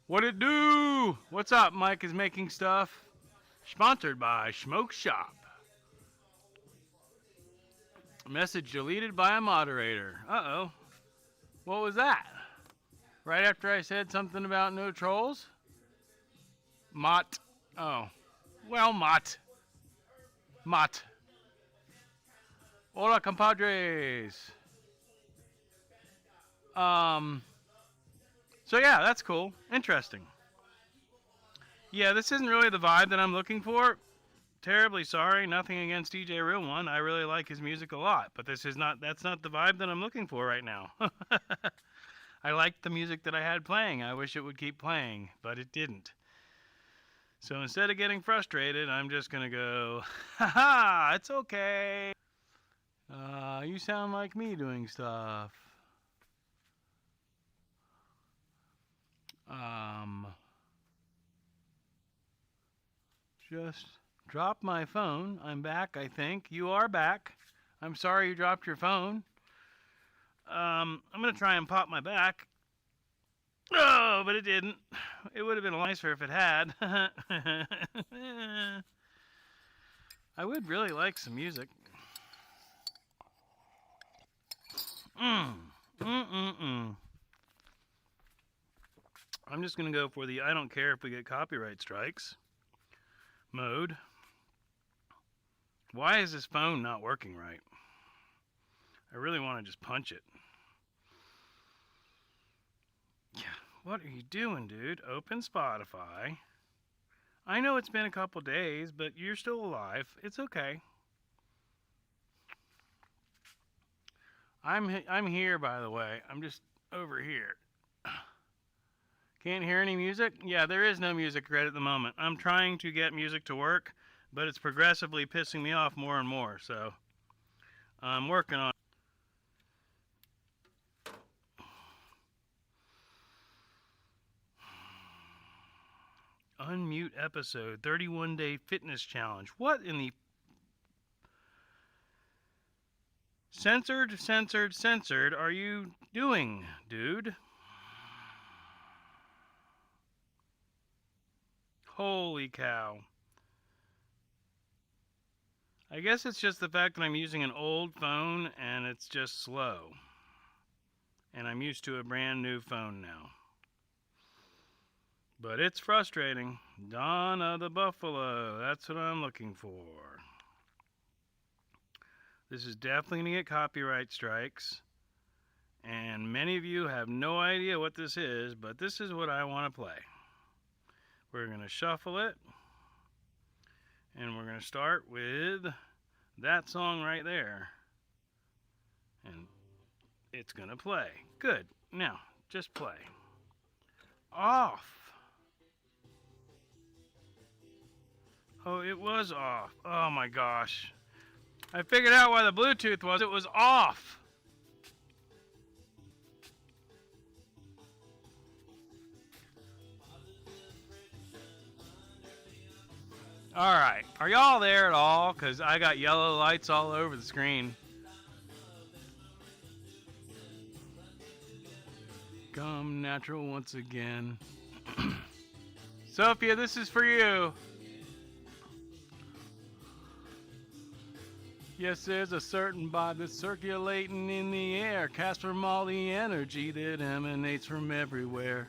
What it do? What's up? Mike is making stuff. Sponsored by Schmoke Shop. Message deleted by a moderator. Uh-oh. What was that? Right after I said something about no trolls? Mott. Oh. Well, Mott. Mott. Hola, compadres. So yeah, that's cool. Interesting. Yeah, this isn't really the vibe that I'm looking for. Terribly sorry, nothing against DJ Real One. I really like his music a lot, but that's not the vibe that I'm looking for right now. I liked the music that I had playing. I wish it would keep playing, but it didn't. So instead of getting frustrated, I'm just gonna go, haha, it's okay. You sound like me doing stuff. Just dropped my phone. I'm back, I think. You are back. I'm sorry you dropped your phone. I'm gonna try and pop my back. Oh, but it didn't. It would have been nicer if it had. I would really like some music. I'm just gonna go for the I don't care if we get copyright strikes mode. Why is this phone not working right? I really want to just punch it. Yeah, what are you doing, dude? Open Spotify. I know it's been a couple days, but you're still alive. It's okay. I'm here, by the way. I'm just over here. Can't hear any music? Yeah, there is no music right at the moment. I'm trying to get music to work, but it's progressively pissing me off more and more, so I'm working on it. Unmute episode, 31-day fitness challenge. What in the... Censored are you doing, dude? Holy cow. I guess it's just the fact that I'm using an old phone and it's just slow. And I'm used to a brand new phone now. But it's frustrating. Dawn of the Buffalo. That's what I'm looking for. This is definitely going to get copyright strikes. And many of you have no idea what this is, but this is what I want to play. We're going to shuffle it. And we're going to start with that song right there. And it's going to play. Good. Now, just play. Off. Oh, it was off. Oh my gosh. I figured out why the Bluetooth was. It was off. Alright. Are y'all there at all? Because I got yellow lights all over the screen. Come natural once again. Sophia, this is for you. Yes, there's a certain vibe that's circulating in the air, cast from all the energy that emanates from everywhere.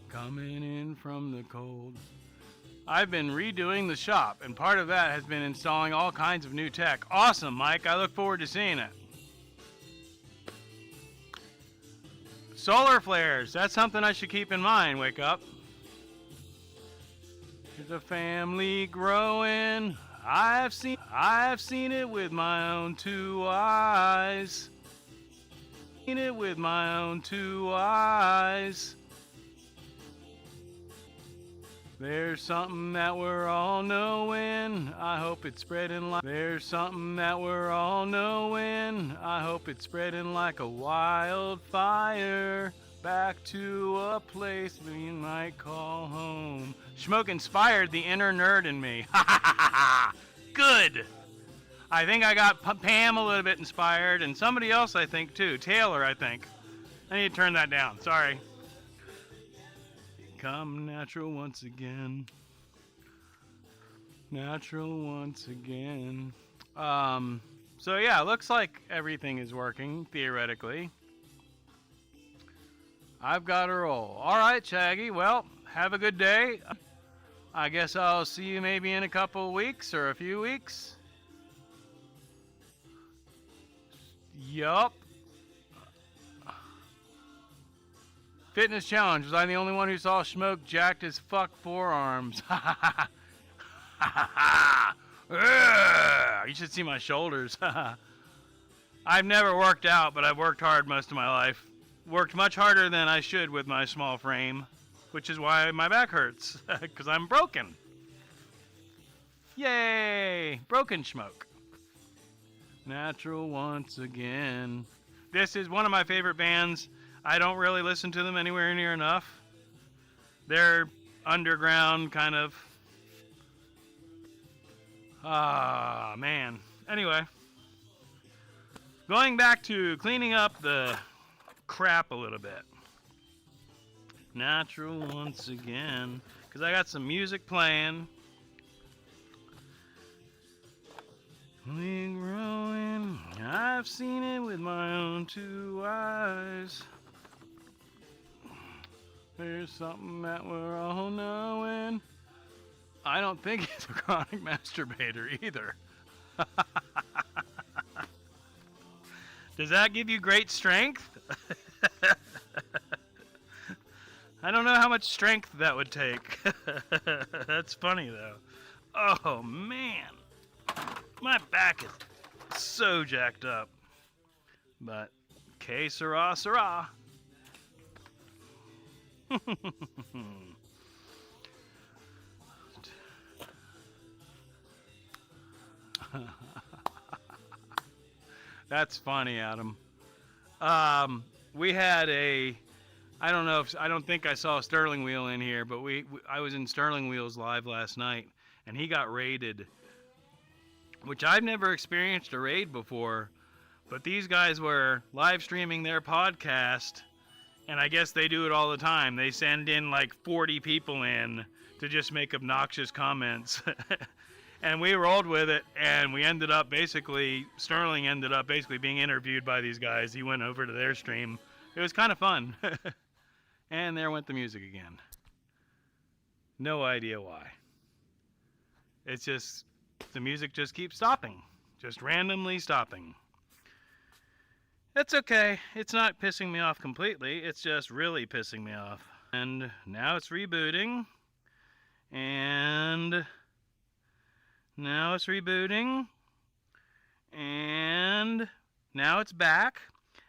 Coming in from the cold. I've been redoing the shop, and part of that has been installing all kinds of new tech. Awesome, Mike. I look forward to seeing it. Solar flares. That's something I should keep in mind. Wake up. There's a family growing. I've seen it with my own two eyes. Seen it with my own two eyes. There's something that we're all knowing. I hope it's spreading like. There's something that we're all knowing. I hope it's spreading like a wildfire. Back to a place we might call home. Schmoke inspired the inner nerd in me. Ha ha ha ha! Good! I think I got Pam a little bit inspired, and somebody else I think too. Taylor, I think. I need to turn that down. Sorry. Come natural once again. Natural once again. So yeah, looks like everything is working, theoretically. I've got a roll. Alright, Shaggy, well, have a good day. I guess I'll see you maybe in a couple of weeks or a few weeks. Yup. Fitness challenge. Was I the only one who saw Schmoke jacked his fuck forearms? You should see my shoulders. I've never worked out, but I've worked hard most of my life. Worked much harder than I should with my small frame, which is why my back hurts, because I'm broken. Yay! Broken Schmoke. Natural once again. This is one of my favorite bands. I don't really listen to them anywhere near enough. They're underground, kind of. Ah, man. Anyway. Going back to cleaning up the crap a little bit. Natural once again. Because I got some music playing. Growing. I've seen it with my own two eyes. There's something that we're all knowing. I don't think he's a chronic masturbator either. Does that give you great strength? I don't know how much strength that would take. That's funny though. Oh man. My back is so jacked up. But, que sera, sera. That's funny, Adam. We had a, I don't think I saw Sterling Wheel in here, but I was in Sterling Wheel's live last night, and he got raided, which I've never experienced a raid before, but these guys were live streaming their podcast, and I guess they do it all the time. They send in like 40 people in to just make obnoxious comments. And we rolled with it, and we ended up basically, Sterling ended up basically being interviewed by these guys. He went over to their stream. It was kind of fun. And there went the music again. No idea why. It's just, the music just keeps stopping. Just randomly stopping. It's okay. It's not pissing me off completely. It's just really pissing me off. And now it's rebooting. And now it's rebooting. And now it's back.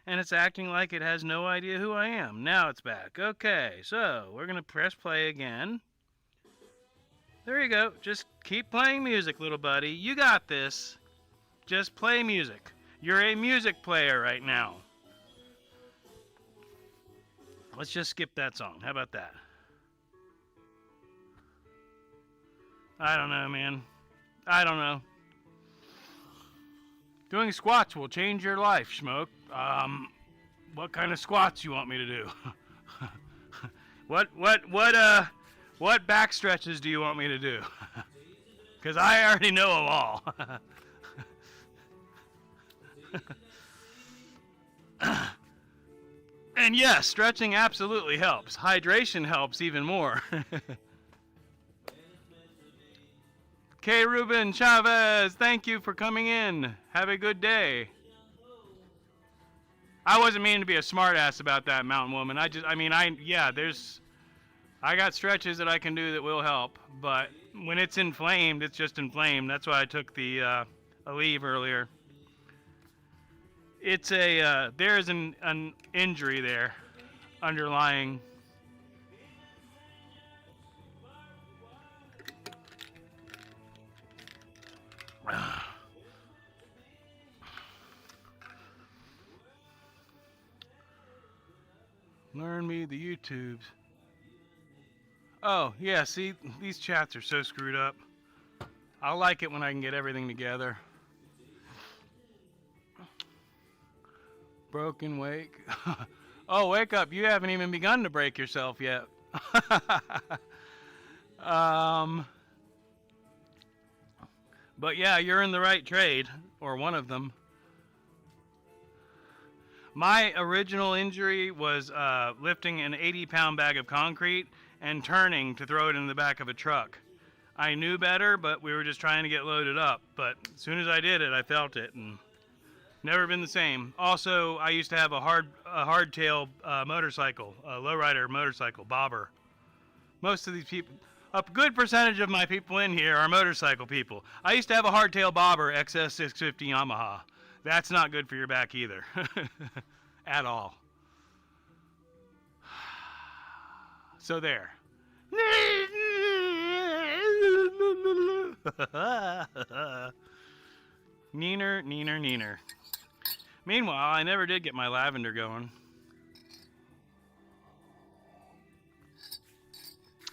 And it's acting like it has no idea who I am. Now it's back. Okay, so we're going to press play again. There you go. Just keep playing music, little buddy. You got this. Just play music. You're a music player right now. Let's just skip that song. How about that? I don't know, man. I don't know. Doing squats will change your life, Schmoke. What kind of squats you want me to do? What back stretches do you want me to do? Because I already know them all. And yes, stretching absolutely helps. Hydration helps even more. K. Ruben Chavez, thank you for coming in. Have a good day. I wasn't meaning to be a smartass about that, Mountain Woman. I got stretches that I can do that will help, but when it's inflamed, it's just inflamed. That's why I took the Aleve earlier. It's there's an injury there, underlying. Learn me the YouTubes. Oh, yeah, see, these chats are so screwed up. I like it when I can get everything together. Broken wake. Oh, wake up. You haven't even begun to break yourself yet. But yeah, you're in the right trade, or one of them. My original injury was lifting an 80-pound bag of concrete and turning to throw it in the back of a truck. I knew better, but we were just trying to get loaded up. But as soon as I did it, I felt it, and never been the same. Also, I used to have a hardtail motorcycle, a lowrider motorcycle, bobber. Most of these people, a good percentage of my people in here are motorcycle people. I used to have a hardtail bobber XS650 Yamaha. That's not good for your back either, at all. So there. Neener, neener, neener. Meanwhile, I never did get my lavender going.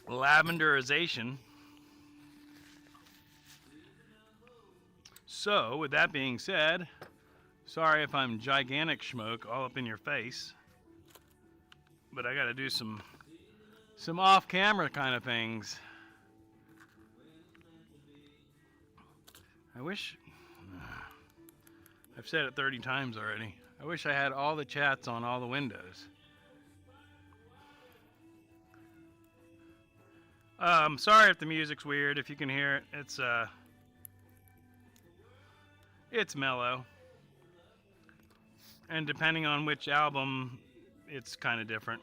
Lavenderization. So, with that being said, sorry if I'm gigantic Schmoke all up in your face, but I gotta do some off-camera kind of things. I wish, I've said it 30 times already, I wish I had all the chats on all the windows. Sorry if the music's weird, if you can hear it, it's mellow. And depending on which album, it's kind of different.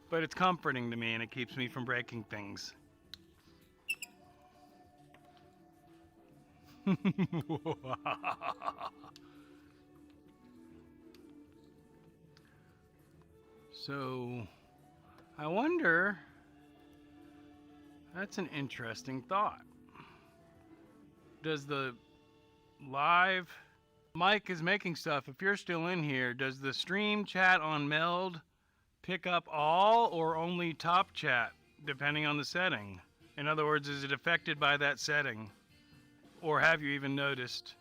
But it's comforting to me and it keeps me from breaking things. So, I wonder, that's an interesting thought. Does the live, Mike is making stuff, if you're still in here, does the stream chat on Meld pick up all or only top chat, depending on the setting? In other words, is it affected by that setting? Or have you even noticed?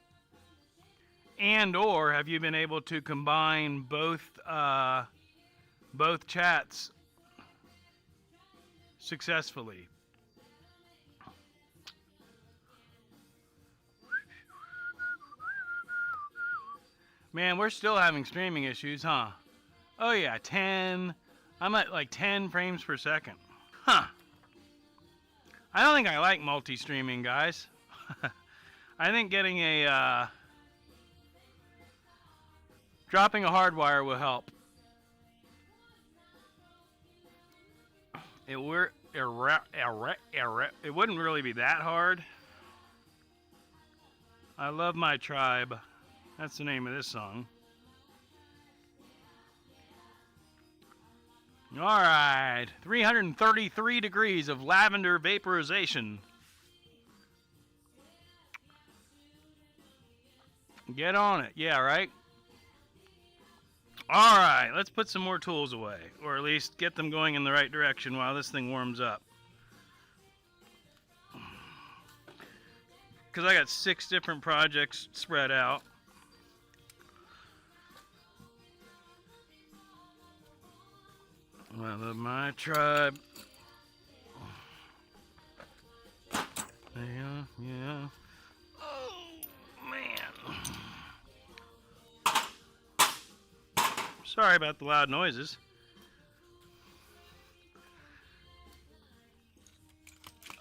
And or have you been able to combine both chats successfully? Man, we're still having streaming issues, huh? Oh yeah, 10. I'm at like 10 frames per second. Huh. I don't think I like multi-streaming, guys. I think getting a, dropping a hardwire will help. It wouldn't really be that hard. I love my tribe. That's the name of this song. All right, 333 degrees of lavender vaporization. Get on it. Yeah, right? All right, let's put some more tools away, or at least get them going in the right direction while this thing warms up. Because I got 6 different projects spread out. I love my tribe. Yeah, yeah. Oh, man. Sorry about the loud noises.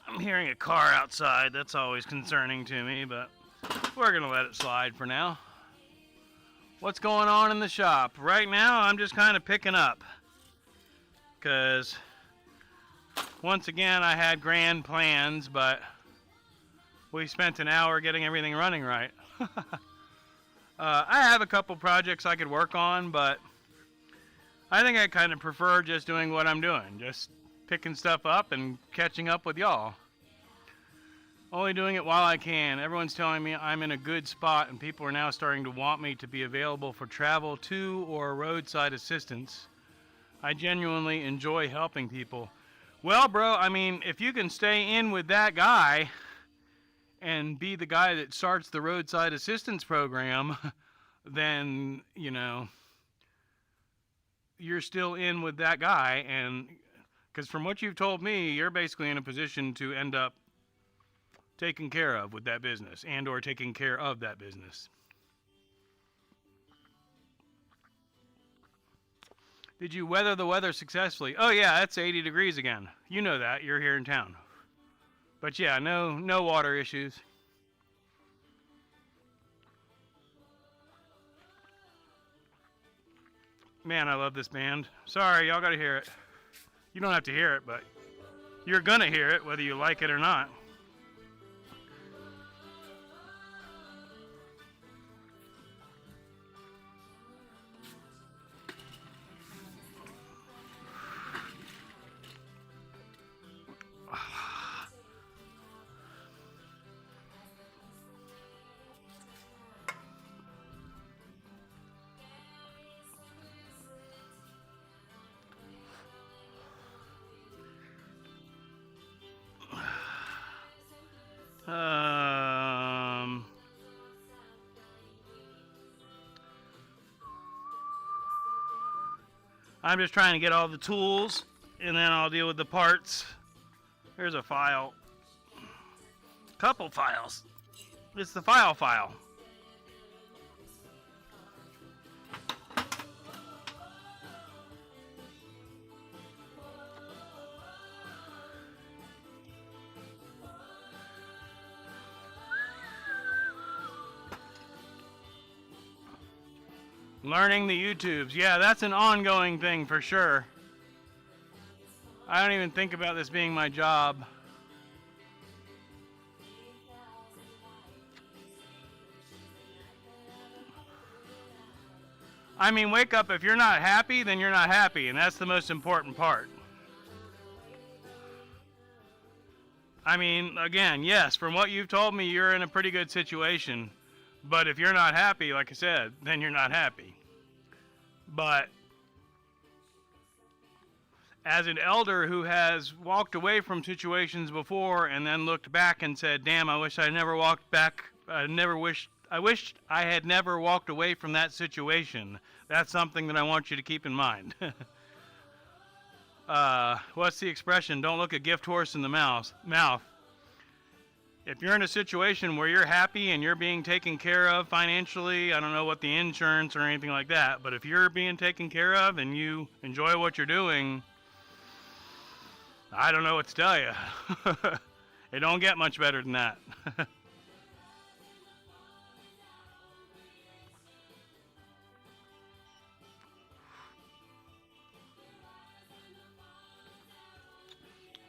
I'm hearing a car outside. That's always concerning to me, but we're going to let it slide for now. What's going on in the shop? Right now, I'm just kind of picking up. Because, once again, I had grand plans, but we spent an hour getting everything running right. I have a couple projects I could work on, but I think I kind of prefer just doing what I'm doing. Just picking stuff up and catching up with y'all. Only doing it while I can. Everyone's telling me I'm in a good spot, and people are now starting to want me to be available for travel to or roadside assistance. I genuinely enjoy helping people. Well, bro, I mean, if you can stay in with that guy and be the guy that starts the roadside assistance program, then, you know, you're still in with that guy. And because from what you've told me, you're basically in a position to end up taken care of with that business and or taking care of that business. Did you weather the weather successfully? Oh yeah, it's 80 degrees again. You know that, you're here in town. But yeah, no water issues. Man, I love this band. Sorry, y'all gotta hear it. You don't have to hear it, but you're gonna hear it whether you like it or not. I'm just trying to get all the tools, and then I'll deal with the parts. Here's a file. Couple files. It's the file. Learning the YouTubes. Yeah, that's an ongoing thing for sure. I don't even think about this being my job. I mean, wake up. If you're not happy, then you're not happy, and that's the most important part. I mean, again, yes, from what you've told me, you're in a pretty good situation. But if you're not happy, like I said, then you're not happy. But as an elder who has walked away from situations before and then looked back and said, damn, I wish I never walked back. I wished I had never walked away from that situation. That's something that I want you to keep in mind. What's the expression? Don't look a gift horse in the mouth. if you're in a situation where you're happy and you're being taken care of financially, I don't know what the insurance or anything like that, but if you're being taken care of and you enjoy what you're doing, I don't know what to tell you. It don't get much better than that.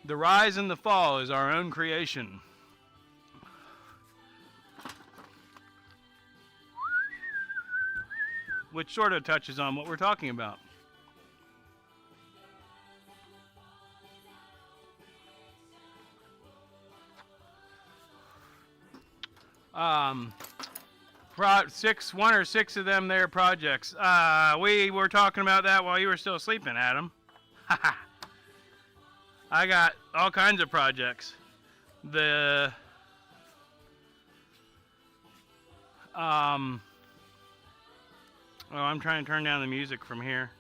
The rise and the fall is our own creation. Which sort of touches on what we're talking about. One or six of them there projects. We were talking about that while you were still sleeping, Adam. I got all kinds of projects. Oh, I'm trying to turn down the music from here.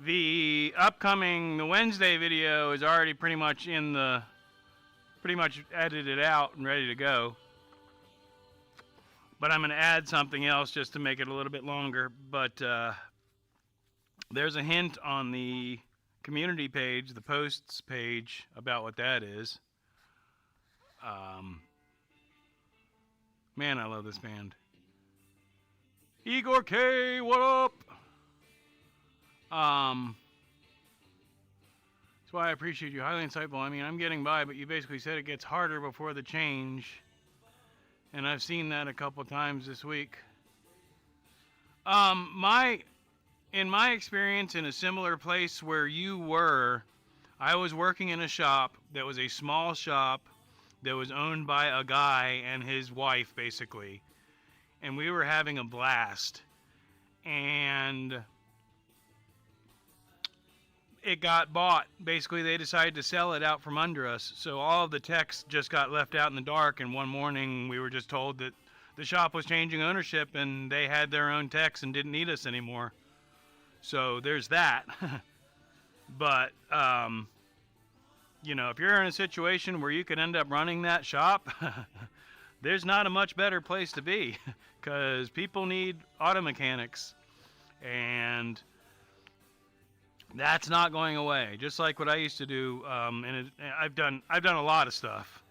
The Wednesday video is already pretty much edited out and ready to go. But I'm going to add something else just to make it a little bit longer. But there's a hint on the community page, the posts page, about what that is. Man, I love this band. Igor K, what up? That's why I appreciate you. Highly insightful. I mean, I'm getting by, but you basically said it gets harder before the change. And I've seen that a couple times this week. In my experience, in a similar place where you were, I was working in a shop that was a small shop that was owned by a guy and his wife, basically. And we were having a blast. And it got bought. Basically, they decided to sell it out from under us. So all of the techs just got left out in the dark. And one morning, we were just told that the shop was changing ownership and they had their own techs and didn't need us anymore. So there's that. But, you know, if you're in a situation where you could end up running that shop, there's not a much better place to be, because people need auto mechanics, and that's not going away. Just like what I used to do, and I've done a lot of stuff.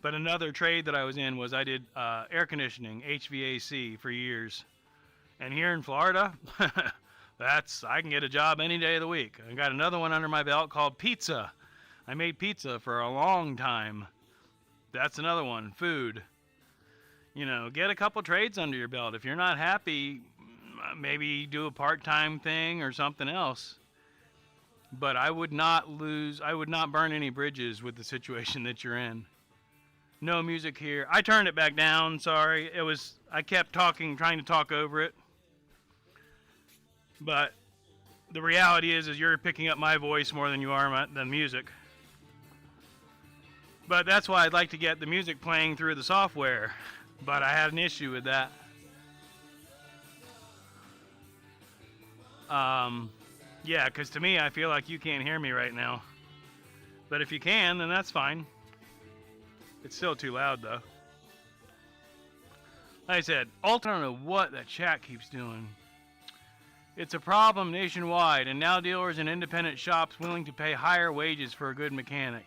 But another trade that I was in was I did air conditioning, HVAC, for years. And here in Florida, I can get a job any day of the week. I got another one under my belt called pizza. I made pizza for a long time. That's another one. Food. You know, get a couple trades under your belt. If you're not happy, maybe do a part-time thing or something else. But I would not burn any bridges with the situation that you're in. No music here. I turned it back down, sorry. I kept talking, trying to talk over it. But the reality is you're picking up my voice more than you are the music. But that's why I'd like to get the music playing through the software. But I had an issue with that. Yeah, because to me, I feel like you can't hear me right now. But if you can, then that's fine. It's still too loud, though. Like I said, I don't know what that chat keeps doing. It's a problem nationwide, and now dealers and independent shops willing to pay higher wages for a good mechanic.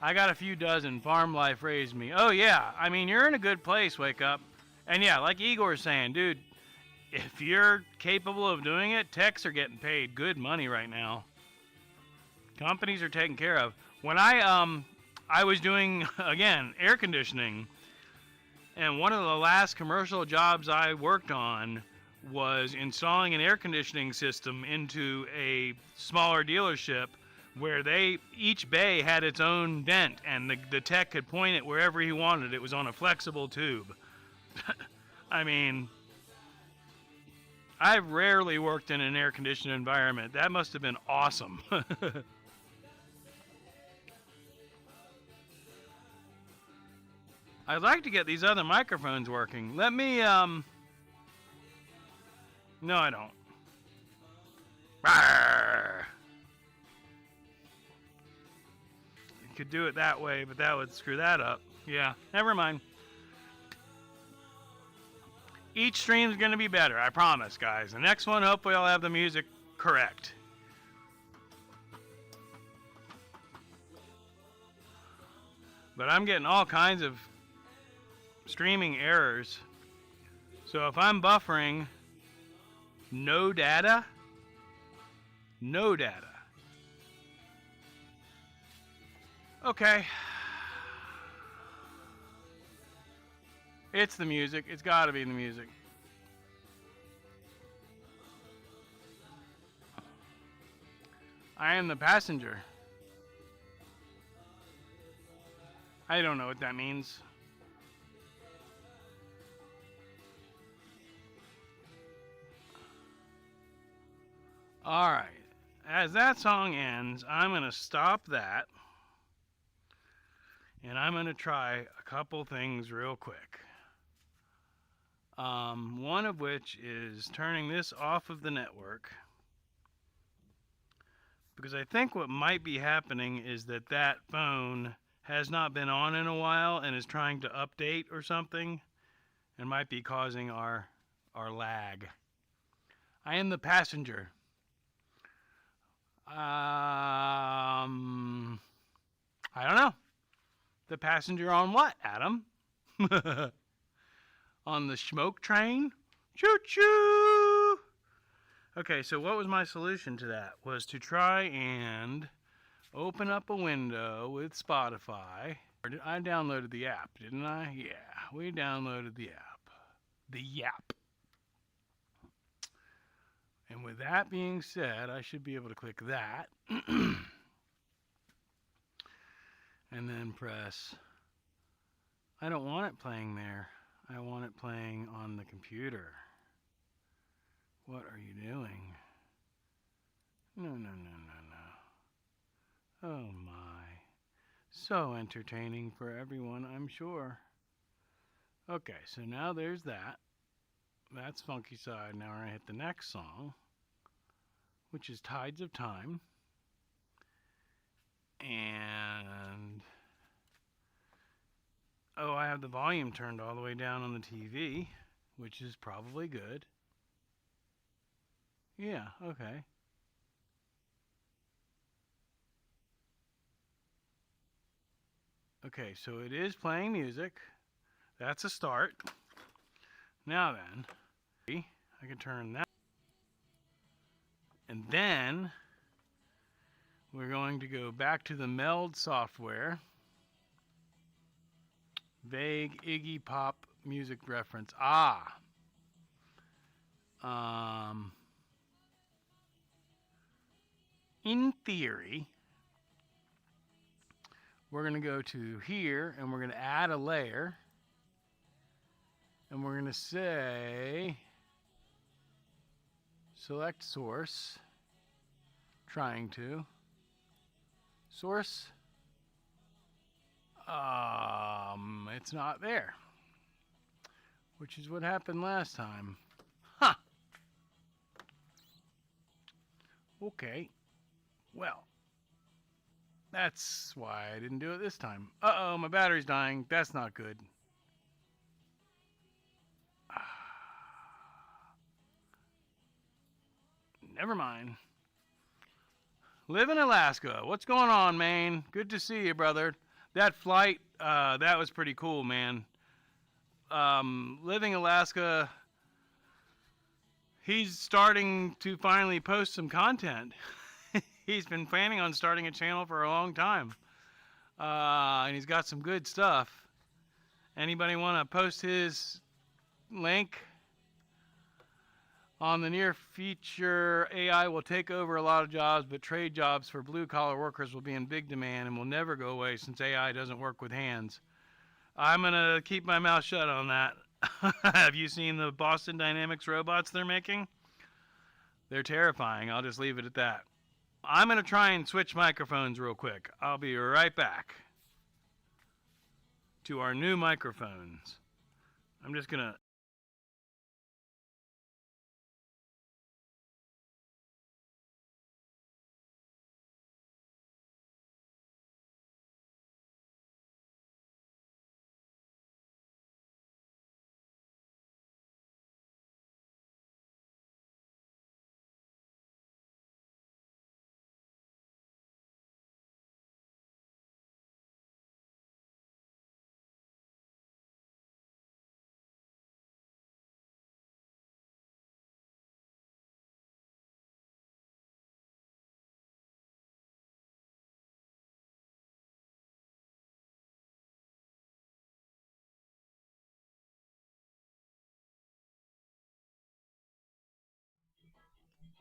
I got a few dozen. Farm life raised me. Oh, yeah. I mean, you're in a good place, Wake Up. And, yeah, like Igor's saying, dude, if you're capable of doing it, techs are getting paid good money right now. Companies are taken care of. When I was doing, again, air conditioning, and one of the last commercial jobs I worked on was installing an air conditioning system into a smaller dealership where each bay had its own vent, and the tech could point it wherever he wanted. It was on a flexible tube. I mean, I've rarely worked in an air-conditioned environment. That must have been awesome. I'd like to get these other microphones working. Let me, no, I don't. Rawr. could do it that way, but that would screw that up. Yeah, never mind. Each stream's going to be better, I promise, guys. The next one, hopefully I'll have the music correct. But I'm getting all kinds of streaming errors. So if I'm buffering, no data, no data. Okay. It's the music. It's got to be the music. I am the passenger. I don't know what that means. Alright. As that song ends, I'm going to stop that. And I'm going to try a couple things real quick. One of which is turning this off of the network. Because I think what might be happening is that that phone has not been on in a while and is trying to update or something, and might be causing our lag. I am the passenger. I don't know. The passenger on what, Adam? On the Schmoke train? Choo-choo! Okay, so what was my solution to that? Was to try and open up a window with Spotify. I downloaded the app, didn't I? Yeah, we downloaded the app. The Yap. And with that being said, I should be able to click that. And then press... I don't want it playing there. I want it playing on the computer. What are you doing? No, no, no, no, no. Oh my. So entertaining for everyone, I'm sure. Okay, so now there's that. That's Funky Side. Now we're going to hit the next song, which is Tides of Time. And... oh, I have the volume turned all the way down on the TV, which is probably good. Yeah, okay. Okay, so it is playing music. That's a start. Now then, I can turn that. And then we're going to go back to the Meld software. Vague Iggy Pop music reference. In theory, we're going to go to here and we're going to add a layer. And we're going to say select source. Trying to. Source. It's not there. Which is what happened last time. Huh. Okay. Well. That's why I didn't do it this time. Uh-oh, my battery's dying. That's not good. Never mind. Live in Alaska. What's going on, Maine? Good to see you, brother. That flight, that was pretty cool, man. Living Alaska, he's starting to finally post some content. He's been planning on starting a channel for a long time. And he's got some good stuff. Anybody want to post his link? On the near future, AI will take over a lot of jobs, but trade jobs for blue-collar workers will be in big demand and will never go away since AI doesn't work with hands. I'm going to keep my mouth shut on that. Have you seen the Boston Dynamics robots they're making? They're terrifying. I'll just leave it at that. I'm going to try and switch microphones real quick. I'll be right back to our new microphones. I'm just going to...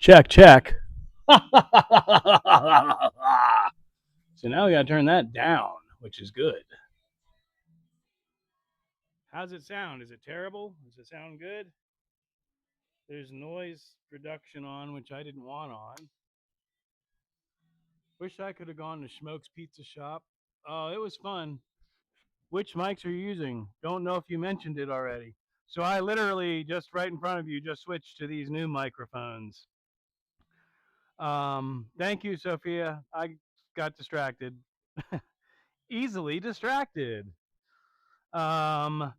Check, check. So now we gotta turn that down, which is good. How's it sound? Is it terrible? Does it sound good? There's noise reduction on, which I didn't want on. Wish I could have gone to Schmoke's Pizza Shop. Oh, it was fun. Which mics are you using? Don't know if you mentioned it already. So I literally just right in front of you just switched to these new microphones. Thank you, Sophia. I got distracted. Easily distracted. Um,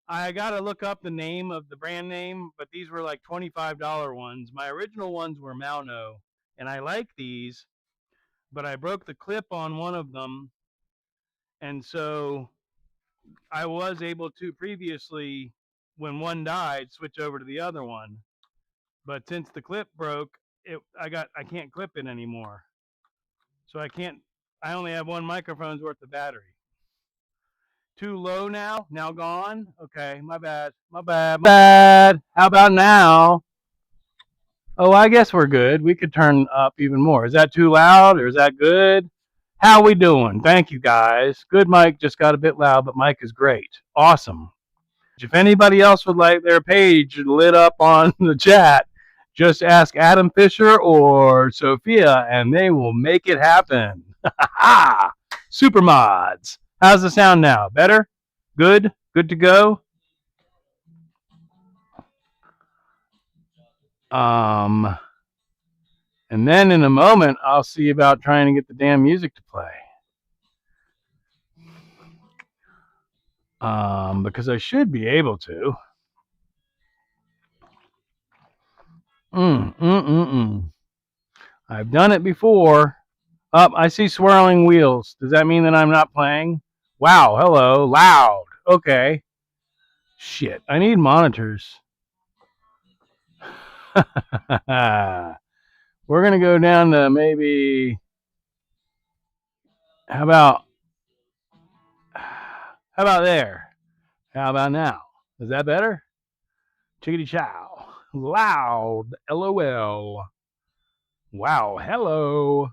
I got to look up the name of the brand name, but these were like $25 ones. My original ones were Mauno, and I like these, but I broke the clip on one of them, and so I was able to previously, when one died, switch over to the other one. But since the clip broke, I can't clip it anymore. So I can't. I only have one microphone's worth of battery. Too low now? Now gone? Okay, my bad. My bad. My bad. How about now? Oh, I guess we're good. We could turn up even more. Is that too loud or is that good? How we doing? Thank you guys. Good mic, just got a bit loud, but mic is great. Awesome. If anybody else would like their page lit up on the chat, just ask Adam Fisher or Sophia and they will make it happen. Super mods. How's the sound now? Better? Good? Good to go? And then in a moment, I'll see about trying to get the damn music to play. Because I should be able to. I've done it before. Up, I see swirling wheels. Does that mean that I'm not playing? Wow, hello, loud. Okay. Shit, I need monitors. We're gonna go down to maybe. How about there? How about now? Is that better? Chickadee chow. Loud. LOL. Wow. Hello.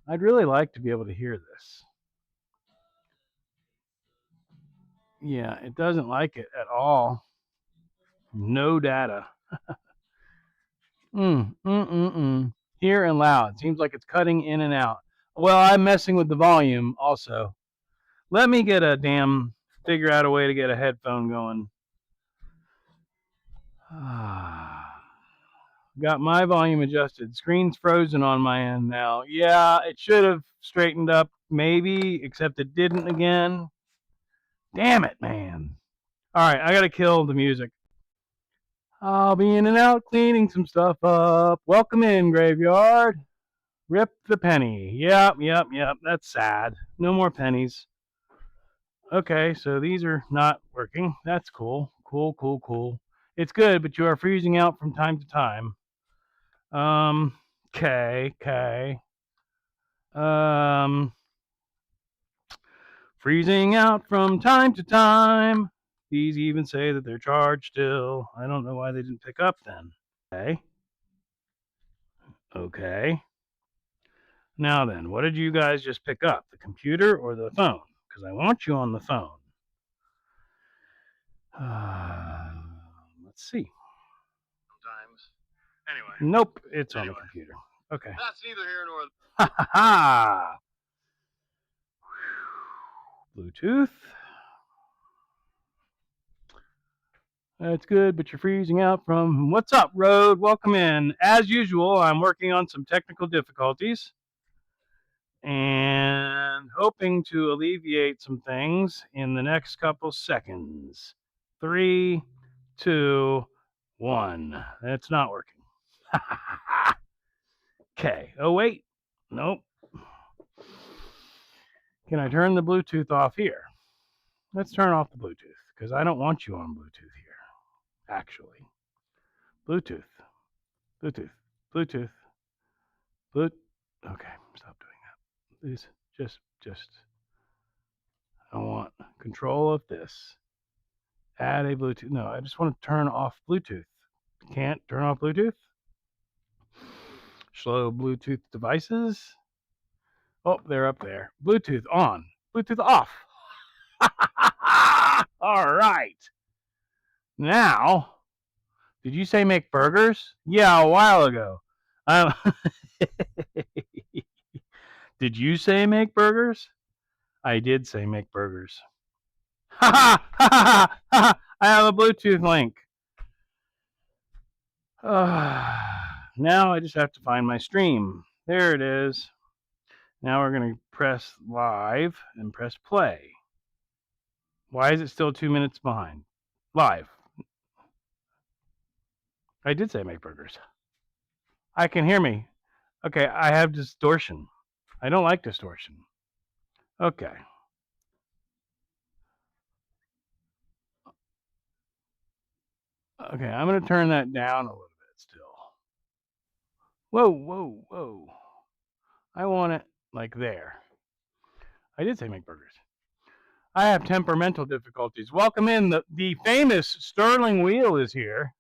I'd really like to be able to hear this. Yeah, it doesn't like it at all. No data. Here and loud. Seems like it's cutting in and out. Well, I'm messing with the volume also. Let me figure out a way to get a headphone going. Got my volume adjusted. Screen's frozen on my end now. Yeah, it should have straightened up maybe, except it didn't again. Damn it, man. All right, I got to kill the music. I'll be in and out cleaning some stuff up. Welcome in, graveyard. Rip the penny. Yep. That's sad. No more pennies. Okay, so these are not working. That's cool. Cool. It's good, but you are freezing out from time to time. Okay. Freezing out from time to time. These even say that they're charged still. I don't know why they didn't pick up then. Okay. Now then, what did you guys just pick up? The computer or the phone? Because I want you on the phone. Let's see. Sometimes. Anyway. Nope, it's on the computer. Okay. That's neither here nor there. Ha ha! Bluetooth. That's good, but you're freezing out from. What's up, Road? Welcome in. As usual, I'm working on some technical difficulties and hoping to alleviate some things in the next couple seconds. 3, 2, 1. That's not working. Okay. Oh, wait. Nope. Can I turn the Bluetooth off here? Let's turn off the Bluetooth because I don't want you on Bluetooth here, actually. Bluetooth. Bluetooth. Bluetooth. Bluetooth. Okay, stop doing that. Please, just. I want control of this Add a Bluetooth. No, I just want to turn off Bluetooth. Can't turn off Bluetooth? Slow Bluetooth devices. Oh, they're up there. Bluetooth on. Bluetooth off. All right. Now, did you say make burgers? Yeah, a while ago. Did you say make burgers? I did say make burgers. Ha ha ha ha ha! I have a Bluetooth link. Now I just have to find my stream. There it is. Now we're going to press live and press play. Why is it still 2 minutes behind? Live. I did say make burgers. I can hear me. Okay, I have distortion. I don't like distortion. Okay. Okay, I'm going to turn that down a little bit still. Whoa, whoa, whoa. I want it like there. I did say make burgers. I have temperamental difficulties. Welcome in. The famous Sterling Wheel is here.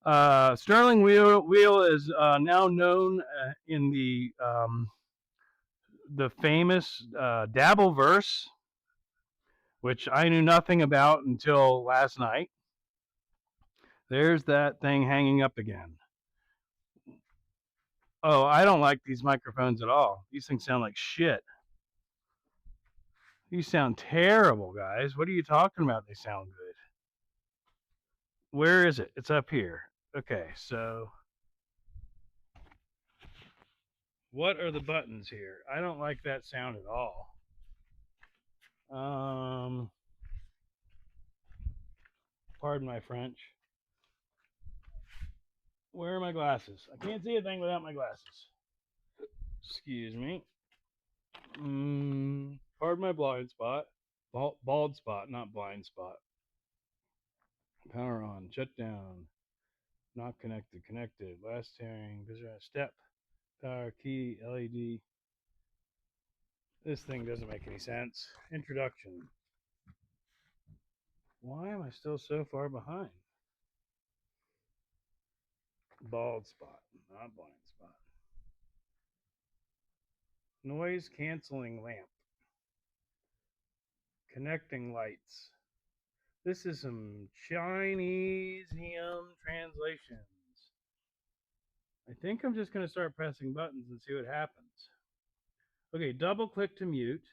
Sterling Wheel is now known in the famous Dabbleverse, which I knew nothing about until last night. There's that thing hanging up again. Oh, I don't like these microphones at all. These things sound like shit. These sound terrible, guys. What are you talking about? They sound good. Where is it? It's up here. Okay, so what are the buttons here? I don't like that sound at all. Pardon my French. Where are my glasses? I can't see a thing without my glasses. Excuse me. Pardon my blind spot. Bald spot, not blind spot. Power on. Shut down. Not connected. Connected. Last hearing. Step. Power key. LED. This thing doesn't make any sense. Introduction. Why am I still so far behind? Bald spot, not blind spot. Noise canceling lamp. Connecting lights. This is some Chinesium translations. I think I'm just going to start pressing buttons and see what happens. Okay, double click to mute.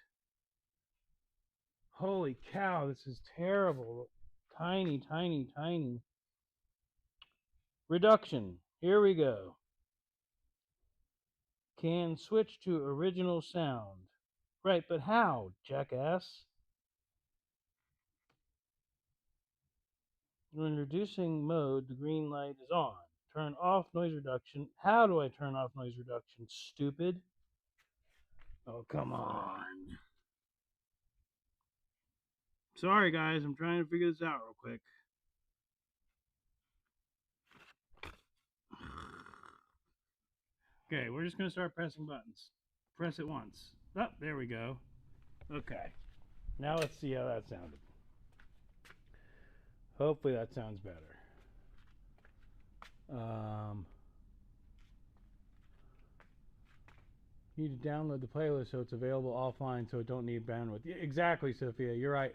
Holy cow, this is terrible. Tiny, tiny, tiny. Reduction. Here we go. Can switch to original sound. Right, but how, jackass? When reducing mode, the green light is on. Turn off noise reduction. How do I turn off noise reduction, stupid? Oh, come on. Sorry, guys. I'm trying to figure this out real quick. Okay, we're just going to start pressing buttons. Press it once. Oh, there we go. Okay. Now let's see how that sounded. Hopefully that sounds better. You need to download the playlist so it's available offline so it don't need bandwidth. Yeah, exactly, Sophia. You're right.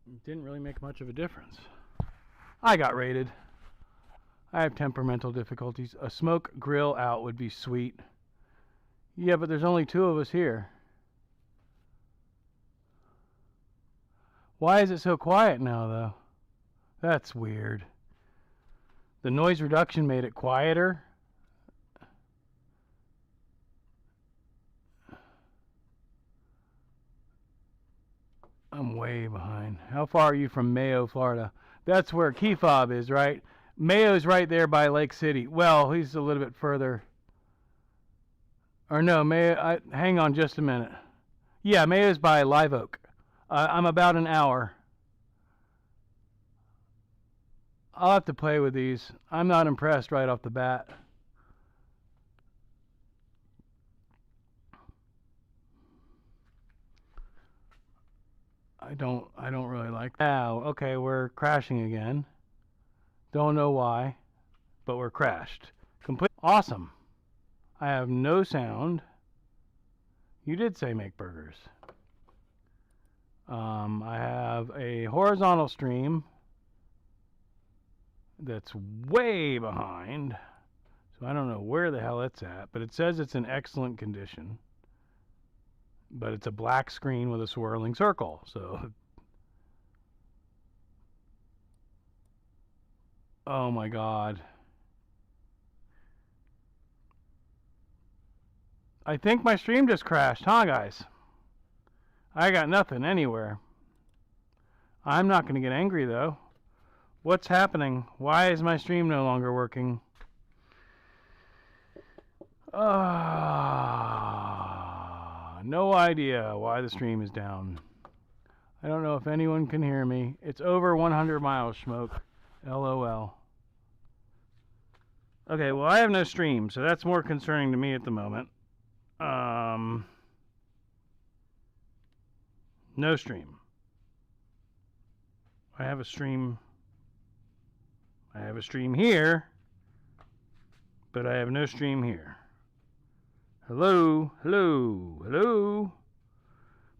It didn't really make much of a difference. I got rated. I have temperamental difficulties. A smoke grill out would be sweet. Yeah, but there's only 2 of us here. Why is it so quiet now, though? That's weird. The noise reduction made it quieter. I'm way behind. How far are you from Mayo, Florida? That's where Key Fob is, right? Mayo's right there by Lake City. Well, he's a little bit further. Or no, Mayo. Hang on just a minute. Yeah, Mayo's by Live Oak. I'm about an hour. I'll have to play with these. I'm not impressed right off the bat. I don't really like that. Now, okay, we're crashing again. Don't know why, but we're crashed. Complete. Awesome. I have no sound. You did say make burgers. I have a horizontal stream that's way behind. So I don't know where the hell it's at, but it says it's in excellent condition. But it's a black screen with a swirling circle. So, oh my God. I think my stream just crashed, huh, guys? I got nothing anywhere. I'm not going to get angry, though. What's happening? Why is my stream no longer working? No idea why the stream is down. I don't know if anyone can hear me. It's over 100 miles, Schmoke. LOL. Okay, well, I have no stream, so that's more concerning to me at the moment. No stream. I have a stream here, but I have no stream here. Hello, hello, hello.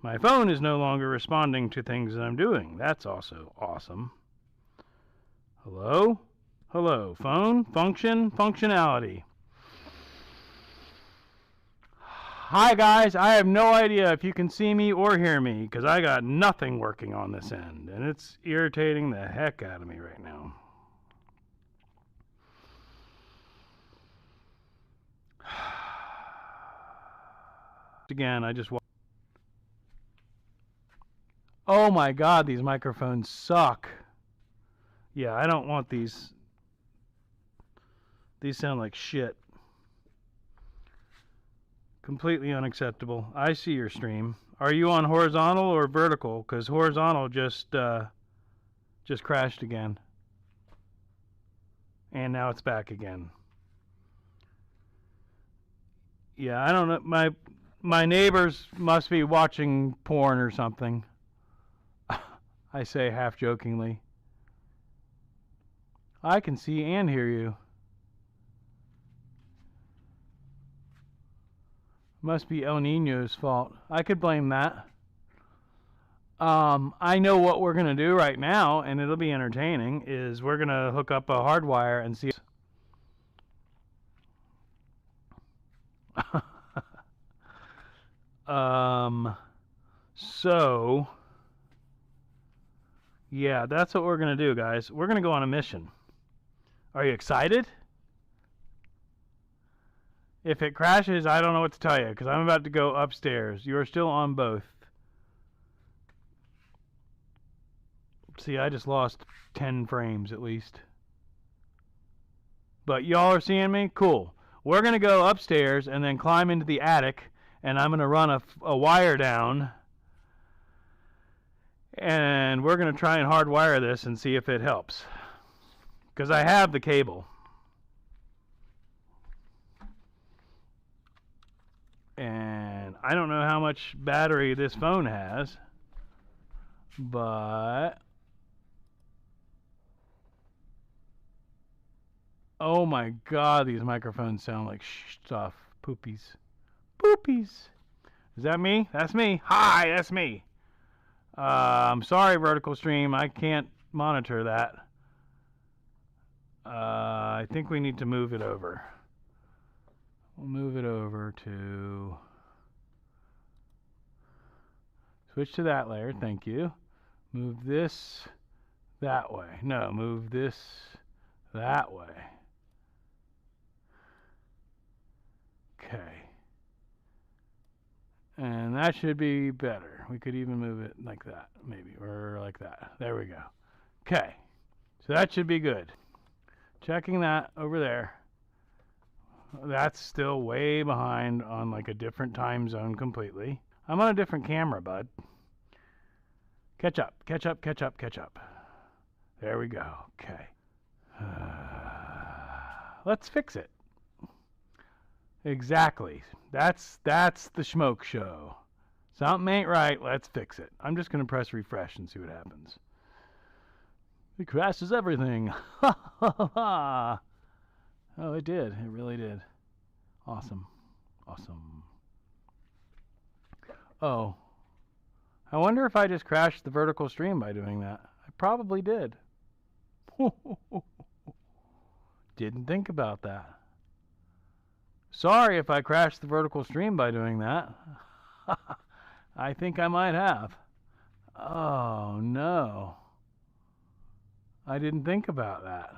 My phone is no longer responding to things that I'm doing. That's also awesome. Hello? Hello, phone, functionality. Hi guys, I have no idea if you can see me or hear me because I got nothing working on this end and it's irritating the heck out of me right now. Again, I just oh my God, these microphones suck. Yeah, I don't want these. These sound like shit. Completely unacceptable. I see your stream. Are you on horizontal or vertical? Because horizontal just crashed again. And now it's back again. Yeah, I don't know. My neighbors must be watching porn or something. I say half jokingly. I can see and hear you. Must be El Nino's fault. I could blame that. I know what we're going to do right now, and it'll be entertaining, is we're going to hook up a hard wire and see. So, yeah, that's what we're going to do, guys. We're going to go on a mission. Are you excited? If it crashes, I don't know what to tell you, because I'm about to go upstairs. You are still on both. See, I just lost 10 frames at least. But y'all are seeing me? Cool. We're going to go upstairs and then climb into the attic, and I'm going to run a wire down. And we're going to try and hardwire this and see if it helps. Because I have the cable. And I don't know how much battery this phone has. But oh my God, these microphones sound like stuff. Poopies. Poopies. Is that me? That's me. Hi, that's me. I'm sorry, vertical stream. I can't monitor that. I think we need to move it over. We'll move it over to... Switch to that layer. Thank you. Move this that way. No, move this that way. Okay. And that should be better. We could even move it like that, maybe, or like that. There we go. Okay. So that should be good. Checking that over there. That's still way behind on like a different time zone completely. I'm on a different camera, bud. Catch up, catch up, catch up, catch up. There we go. Okay. Let's fix it. Exactly. That's the Schmoke show. Something ain't right. Let's fix it. I'm just going to press refresh and see what happens. It crashes everything. Ha ha ha. Oh, it did. It really did. Awesome. Awesome. Oh. I wonder if I just crashed the vertical stream by doing that. I probably did. Didn't think about that. Sorry if I crashed the vertical stream by doing that. I think I might have. Oh, no. I didn't think about that.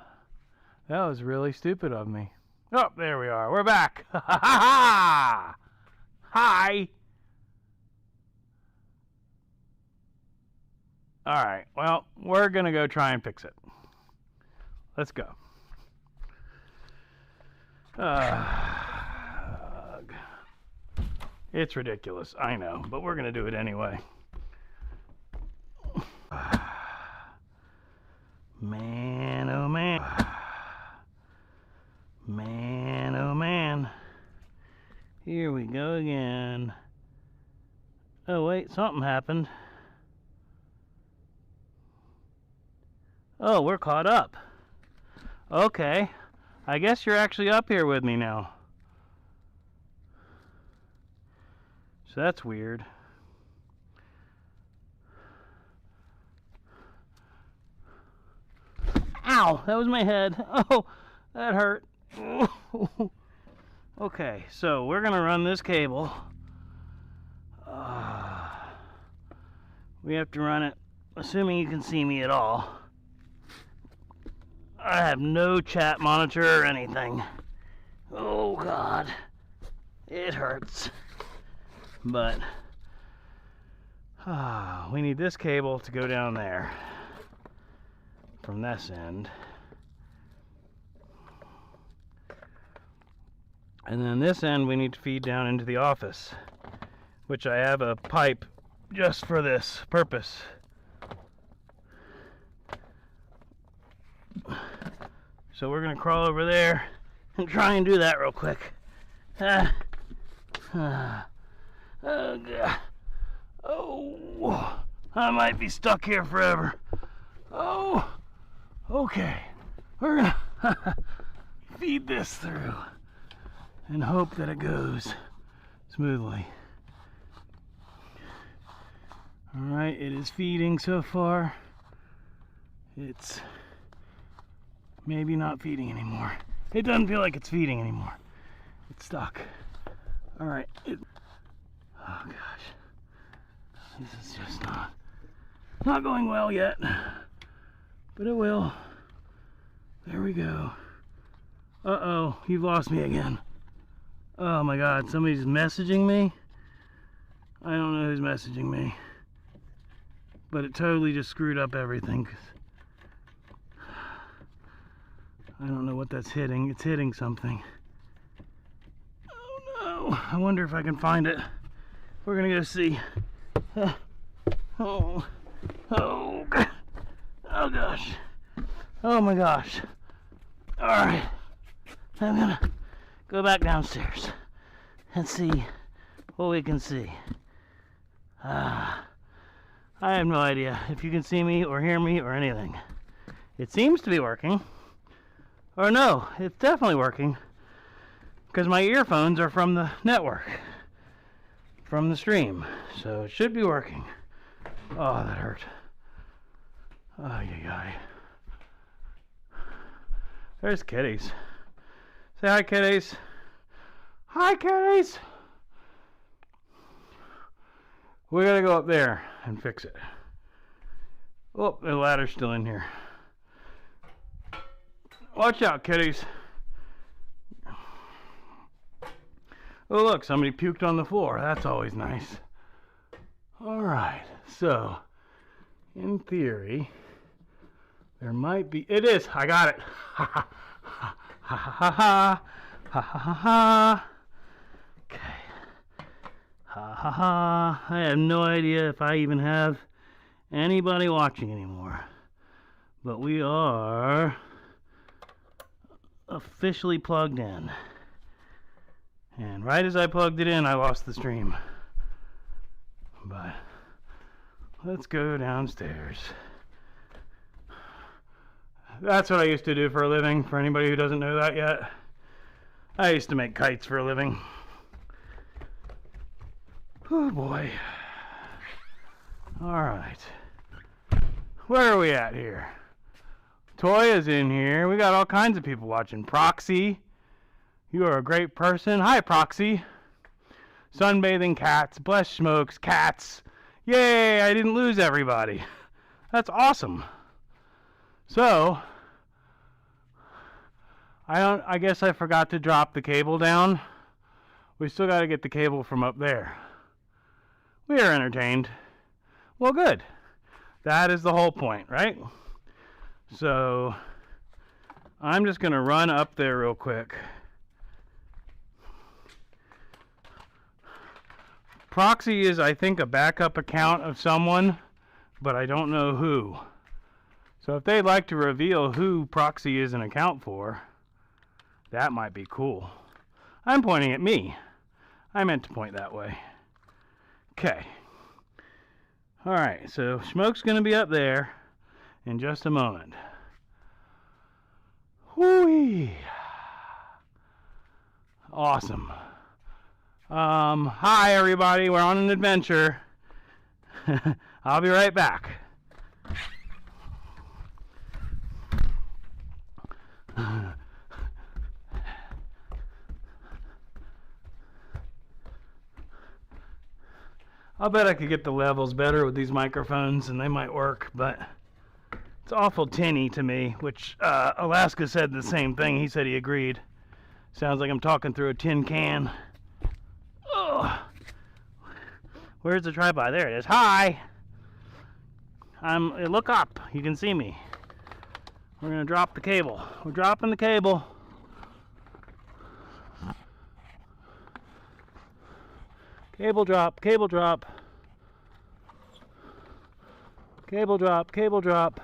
That was really stupid of me. Oh, there we are. We're back. Hi. All right. Well, we're going to go try and fix it. Let's go. It's ridiculous, I know, but we're going to do it anyway. Man, oh man. Man, oh man. Here we go again. Oh wait, something happened. Oh, we're caught up. Okay. I guess you're actually up here with me now. So that's weird. Ow! That was my head. Oh, that hurt. Okay, so we're gonna run this cable. We have to run it, assuming you can see me at all. I have no chat monitor or anything. Oh God, it hurts. But we need this cable to go down there from this end. And then this end we need to feed down into the office, which I have a pipe just for this purpose. So we're gonna crawl over there and try and do that real quick. Oh God. Oh, I might be stuck here forever. Oh, okay. We're gonna feed this through and hope that it goes smoothly. All right, it is feeding so far. It's maybe not feeding anymore. It doesn't feel like it's feeding anymore. It's stuck. All right. Oh gosh, this is just not going well yet, but it will. There we go. Uh-oh, you've lost me again. Oh my God, somebody's messaging me. I don't know who's messaging me, but it totally just screwed up everything. I don't know what that's hitting. It's hitting something. Oh no, I wonder if I can find it. We're gonna go see. Oh gosh. Oh my gosh. All right, I'm gonna go back downstairs and see what we can see. I have no idea if you can see me or hear me or anything. It seems to be working. Or no, it's definitely working, because my earphones are from the network, from the stream, so it should be working. Oh, that hurt. Ay, ay, ay. There's kitties. Say hi, kitties. Hi, kitties. We gotta go up there and fix it. Oh, the ladder's still in here. Watch out, kitties. Oh, look, somebody puked on the floor. That's always nice. All right, so in theory, there might be. It is. I got it. Ha ha ha ha ha ha ha ha ha. Okay. Ha ha ha. I have no idea if I even have anybody watching anymore, but we are officially plugged in. And right as I plugged it in, I lost the stream. But let's go downstairs. That's what I used to do for a living, for anybody who doesn't know that yet. I used to make kites for a living. Oh boy. Alright. Where are we at here? Toya's in here. We got all kinds of people watching. Proxy. You are a great person. Hi, Proxy. Sunbathing cats. Bless Schmoke's cats. Yay, I didn't lose everybody. That's awesome. So, I guess I forgot to drop the cable down. We still got to get the cable from up there. We are entertained. Well, good. That is the whole point, right? So, I'm just going to run up there real quick. Proxy is, I think, a backup account of someone, but I don't know who. So if they'd like to reveal who Proxy is an account for, that might be cool. I'm pointing at me. I meant to point that way. Okay. Alright, so Schmoke's going to be up there in just a moment. Whoo-wee. Awesome. Hi everybody, we're on an adventure. I'll be right back. I'll bet I could get the levels better with these microphones and they might work, but it's awful tinny to me, which Alaska said the same thing. He said he agreed. Sounds like I'm talking through a tin can. Oh. Where's the tripod? There it is. Hi! Look up. You can see me. We're going to drop the cable. We're dropping the cable. Cable drop, cable drop. Cable drop, cable drop.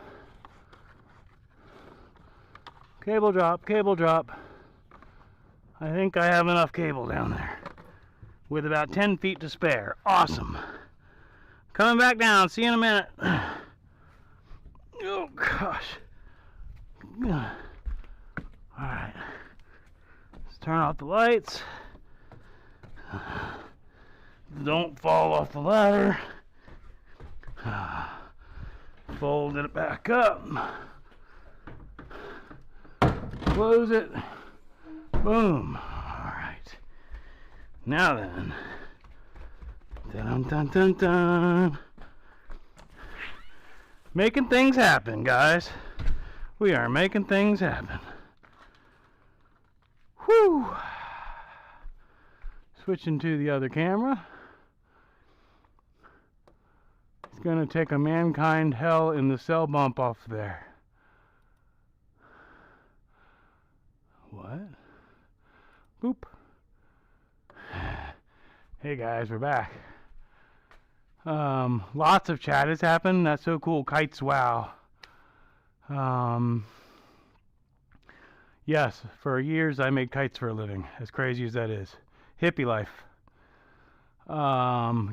Cable drop, cable drop. I think I have enough cable down there. With about 10 feet to spare. Awesome. Coming back down. See you in a minute. Oh, gosh. Alright. Let's turn off the lights. Don't fall off the ladder. Fold it back up. Close it. Boom. Alright. Now then. Dun dun dun dun. Making things happen, guys. We are making things happen. Whew. Switching to the other camera. It's going to take a mankind hell in the cell bump off there. What? Boop. Hey guys, we're back. Lots of chat has happened. That's so cool. Kites, wow. Yes, for years I made kites for a living. As crazy as that is. Hippie life.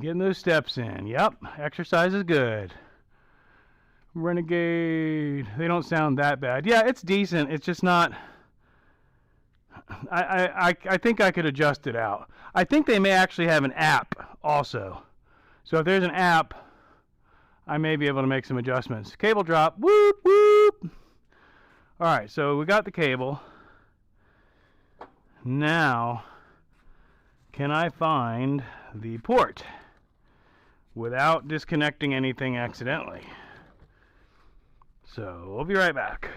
Getting those steps in. Yep, exercise is good. Renegade. They don't sound that bad. Yeah, it's decent. It's just not. I think I could adjust it out. I think they may actually have an app also. So if there's an app, I may be able to make some adjustments. Cable drop. Whoop, whoop. Alright, so we got the cable. Now, can I find the port without disconnecting anything accidentally? So, we'll be right back.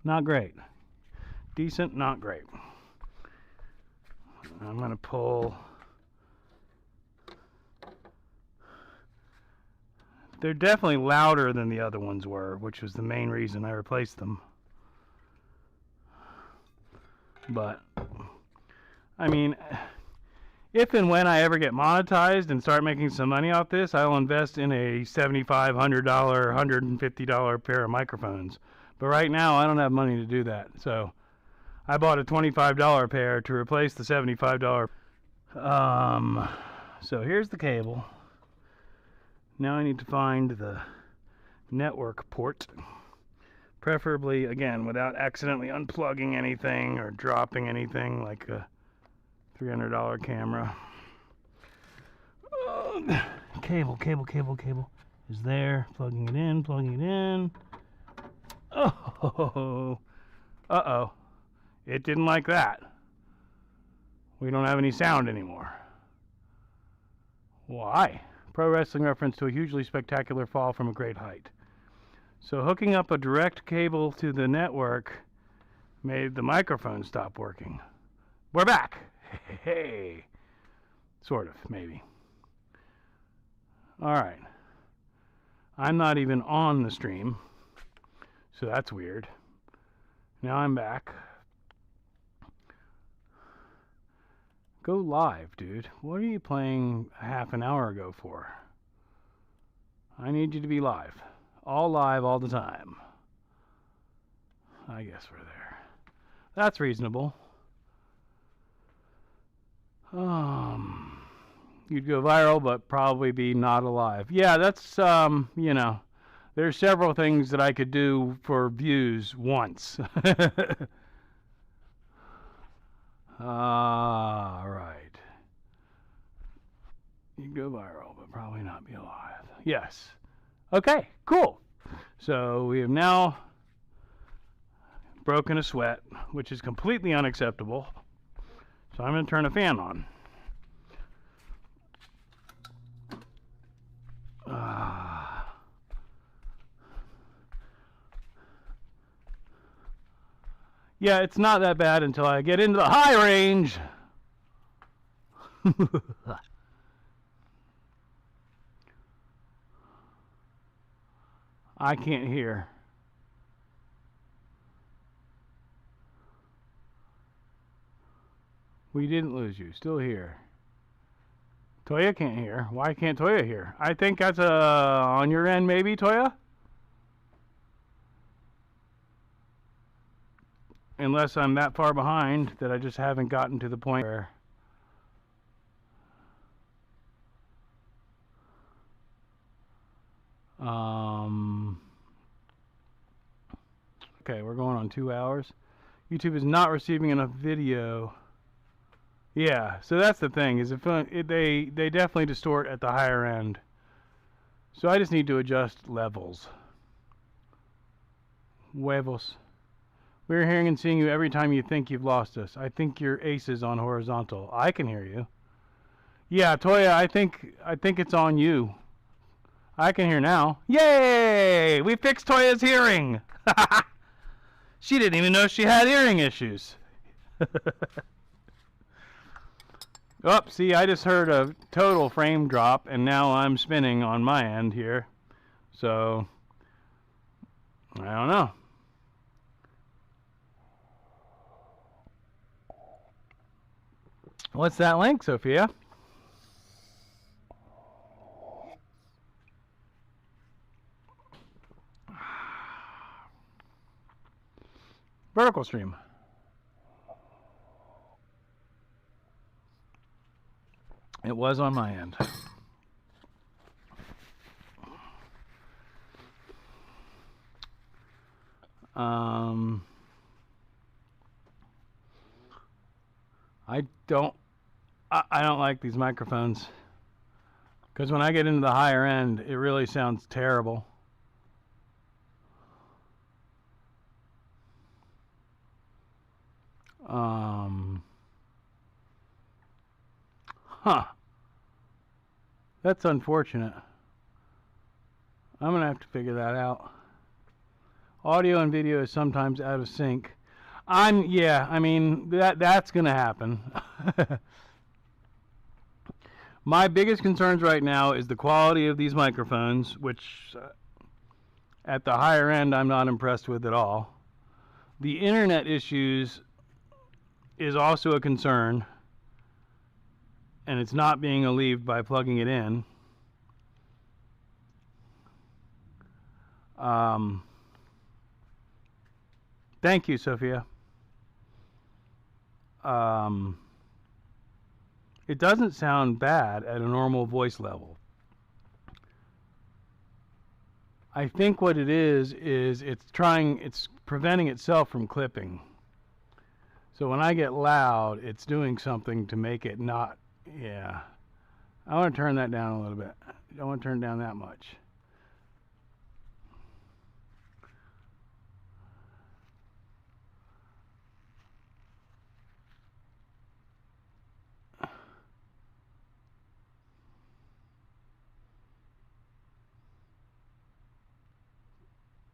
Not great. Decent, not great. I'm going to pull. They're definitely louder than the other ones were, which was the main reason I replaced them. But, I mean, if and when I ever get monetized and start making some money off this, I will invest in a $75, $100, $150 pair of microphones. But right now, I don't have money to do that. So, I bought a $25 pair to replace the $75. So here's the cable. Now I need to find the network port. Preferably, again, without accidentally unplugging anything or dropping anything like a $300 camera. Cable is there. Plugging it in. Oh, uh-oh. It didn't like that. We don't have any sound anymore. Why? Pro wrestling reference to a hugely spectacular fall from a great height. So hooking up a direct cable to the network made the microphone stop working. We're back. Hey. Sort of, maybe. All right. I'm not even on the stream, so that's weird. Now I'm back. Go live, dude. What are you playing a half an hour ago for? I need you to be live. All live all the time. I guess we're there. That's reasonable. You'd go viral, but probably be not alive. Yeah, that's, you know, there's several things that I could do for views once. Right. You'd go viral, but probably not be alive. Yes. Okay, cool. So we have now broken a sweat, which is completely unacceptable. So I'm going to turn a fan on. Yeah, it's not that bad until I get into the high range. I can't hear. We didn't lose you. Still here. Toya can't hear. Why can't Toya hear? I think that's on your end, maybe, Toya? Unless I'm that far behind that I just haven't gotten to the point where... Okay, we're going on 2 hours. YouTube is not receiving enough video. Yeah, so that's the thing, is they definitely distort at the higher end. So I just need to adjust levels. Huevos. We're hearing and seeing you every time you think you've lost us. I think your ace is on horizontal. I can hear you. Yeah, Toya, I think it's on you. I can hear now. Yay! We fixed Toya's hearing! She didn't even know she had hearing issues. Oh, see, I just heard a total frame drop, and now I'm spinning on my end here. So, I don't know. What's that link, Sophia? Vertical stream. It was on my end. I don't like these microphones, because when I get into the higher end, it really sounds terrible. That's unfortunate. I'm gonna have to figure that out. Audio and video is sometimes out of sync. Yeah, I mean, that's gonna happen. My biggest concerns right now is the quality of these microphones, which at the higher end I'm not impressed with at all. The internet issues is also a concern, and it's not being alleviated by plugging it in. Thank you, Sophia. It doesn't sound bad at a normal voice level. I think what it is it's preventing itself from clipping. So when I get loud, it's doing something to make it not, yeah. I want to turn that down a little bit. I don't want to turn it down that much.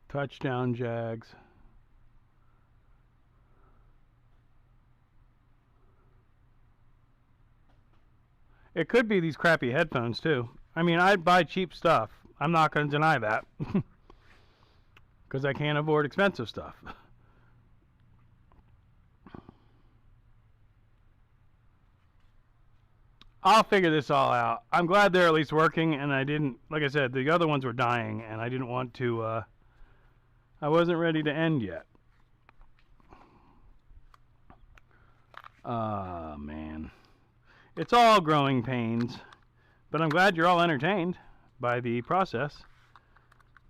Touchdown, Jags. It could be these crappy headphones, too. I mean, I'd buy cheap stuff. I'm not going to deny that. Because I can't afford expensive stuff. I'll figure this all out. I'm glad they're at least working, and I didn't, like I said, the other ones were dying, and I didn't want to, I wasn't ready to end yet. Man. It's all growing pains, but I'm glad you're all entertained by the process,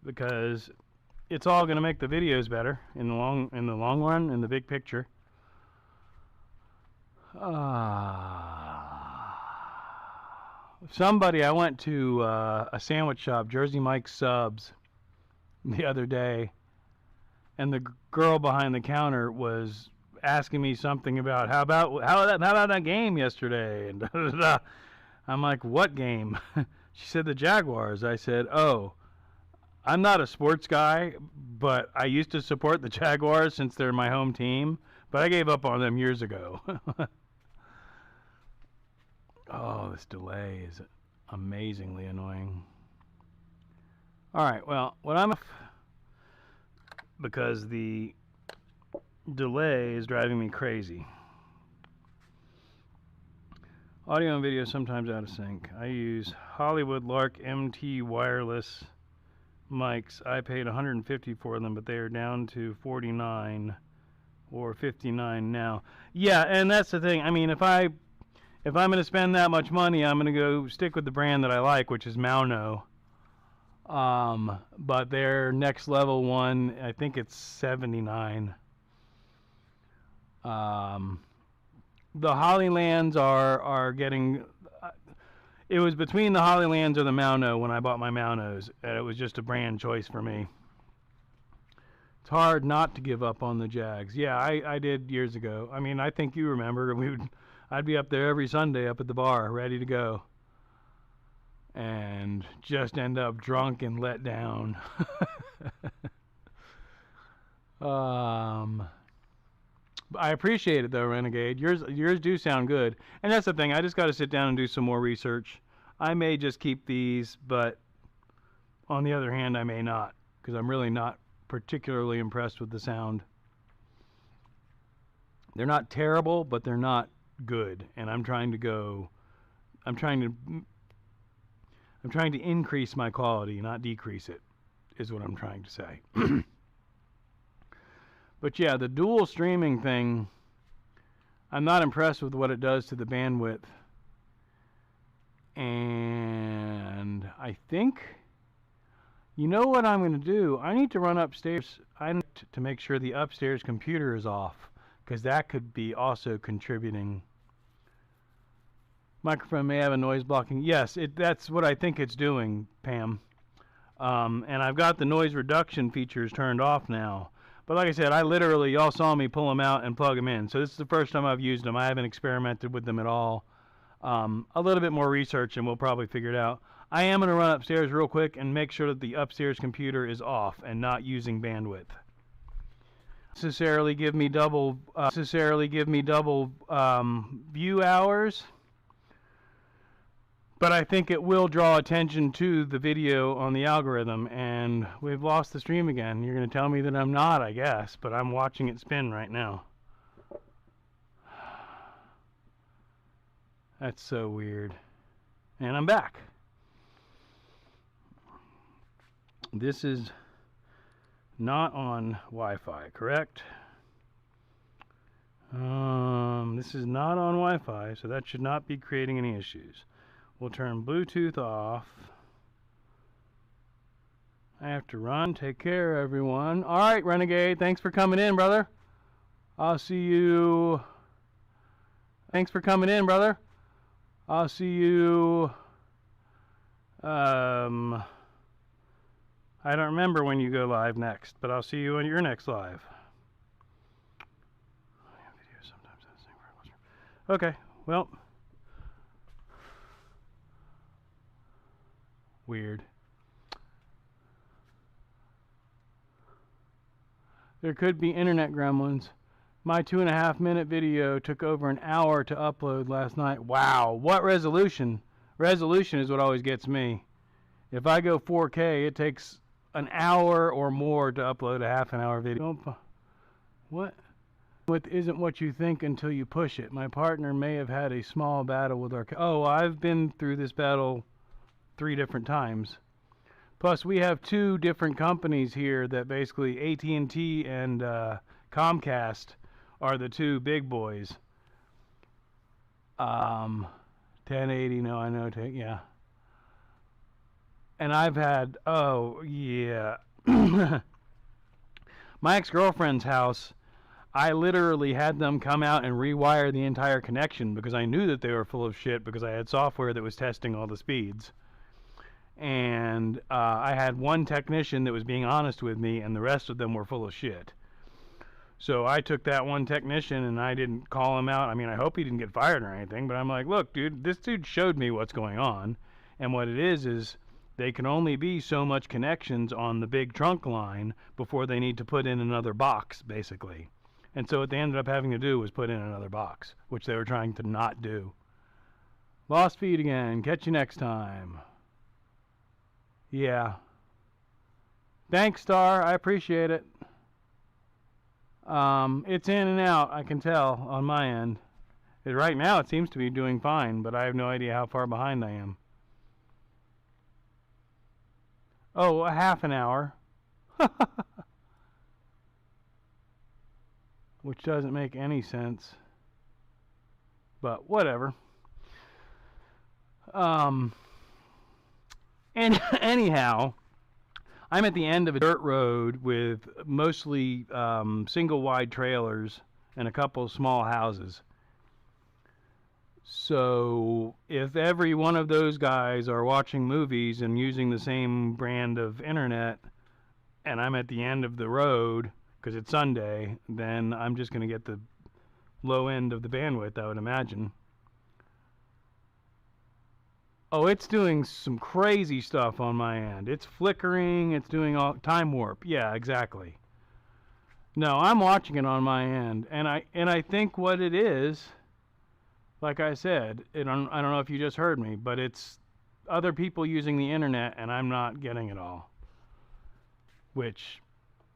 because it's all going to make the videos better in the long run, in the big picture. Somebody, I went to a sandwich shop, Jersey Mike's Subs, the other day, and the girl behind the counter was asking me something about how about that game yesterday, and I'm like, what game? She said the Jaguars. I said, oh, I'm not a sports guy, but I used to support the Jaguars since they're my home team, but I gave up on them years ago. Oh, this delay is amazingly annoying. All right, well, because the delay is driving me crazy. Audio and video sometimes out of sync. I use Hollywood Lark MT wireless mics. I paid $150 for them, but they are down to $49 or $59 now. Yeah, and that's the thing. I mean, if I'm going to spend that much money, I'm going to go stick with the brand that I like, which is Mauno. But their next level one, I think it's $79. The Hollylands are getting. It was between the Hollylands or the Mauno when I bought my Maunos, and it was just a brand choice for me. It's hard not to give up on the Jags. Yeah, I did years ago. I mean, I think you remember. I'd be up there every Sunday up at the bar, ready to go, and just end up drunk and let down. I appreciate it though, Renegade. Yours do sound good, and that's the thing. I just got to sit down and do some more research. I may just keep these, but on the other hand, I may not, because I'm really not particularly impressed with the sound. They're not terrible, but they're not good, and I'm trying to increase my quality, not decrease it, is what I'm trying to say. But yeah, the dual streaming thing, I'm not impressed with what it does to the bandwidth. And I think, you know what I'm going to do? I need to run upstairs to make sure the upstairs computer is off, because that could be also contributing. Microphone may have a noise blocking. Yes, that's what I think it's doing, Pam. And I've got the noise reduction features turned off now. But like I said, y'all saw me pull them out and plug them in. So this is the first time I've used them. I haven't experimented with them at all. A little bit more research and we'll probably figure it out. I am going to run upstairs real quick and make sure that the upstairs computer is off and not using bandwidth. Necessarily give me double view hours. But I think it will draw attention to the video on the algorithm, and we've lost the stream again. You're going to tell me that I'm not, I guess, but I'm watching it spin right now. That's so weird. And I'm back. This is not on Wi-Fi, correct? This is not on Wi-Fi, so that should not be creating any issues. We'll turn Bluetooth off. I have to run. Take care, everyone. All right, Renegade. Thanks for coming in, brother. I'll see you. Thanks for coming in, brother. I'll see you. I don't remember when you go live next, but I'll see you on your next live. Okay, well. Weird. There could be internet gremlins. My 2.5-minute video took over an hour to upload last night. Wow, what resolution? Resolution is what always gets me. If I go 4K, it takes an hour or more to upload a half-an-hour video. What? What isn't what you think until you push it. My partner may have had a small battle with our... Oh, I've been through this battle 3 different times. Plus, we have 2 different companies here that basically AT&T and Comcast are the 2 big boys. 1080, no, I know, yeah. And I've had, oh, yeah. My ex-girlfriend's house, I literally had them come out and rewire the entire connection because I knew that they were full of shit because I had software that was testing all the speeds. And I had one technician that was being honest with me, and the rest of them were full of shit. So I took that one technician, and I didn't call him out. I mean, I hope he didn't get fired or anything, but I'm like, look, dude, this dude showed me what's going on. And what it is they can only be so much connections on the big trunk line before they need to put in another box, basically. And so what they ended up having to do was put in another box, which they were trying to not do. Lost feed again. Catch you next time. Yeah. Thanks, Star. I appreciate it. It's in and out, I can tell, on my end. Right now, it seems to be doing fine, but I have no idea how far behind I am. Oh, a half an hour. Which doesn't make any sense. But whatever. And anyhow, I'm at the end of a dirt road with mostly single-wide trailers and a couple of small houses. So if every one of those guys are watching movies and using the same brand of internet, and I'm at the end of the road because it's Sunday, then I'm just going to get the low end of the bandwidth, I would imagine. Oh, it's doing some crazy stuff on my end. It's flickering, it's doing all time warp. Yeah, exactly. No, I'm watching it on my end, and I think what it is, like I said, I don't know if you just heard me, but it's other people using the internet, and I'm not getting it all. Which,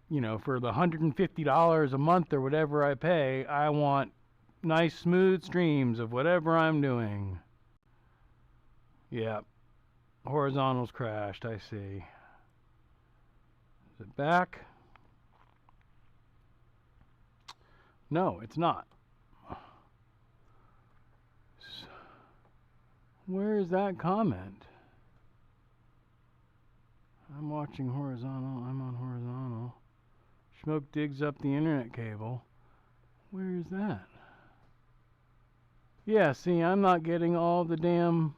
you know, for the $150 a month or whatever I pay, I want nice smooth streams of whatever I'm doing. Yeah. Horizontals crashed, I see. Is it back? No, it's not. Where is that comment? I'm watching horizontal. I'm on horizontal. Schmoke digs up the internet cable. Where is that? Yeah, see, I'm not getting all the damn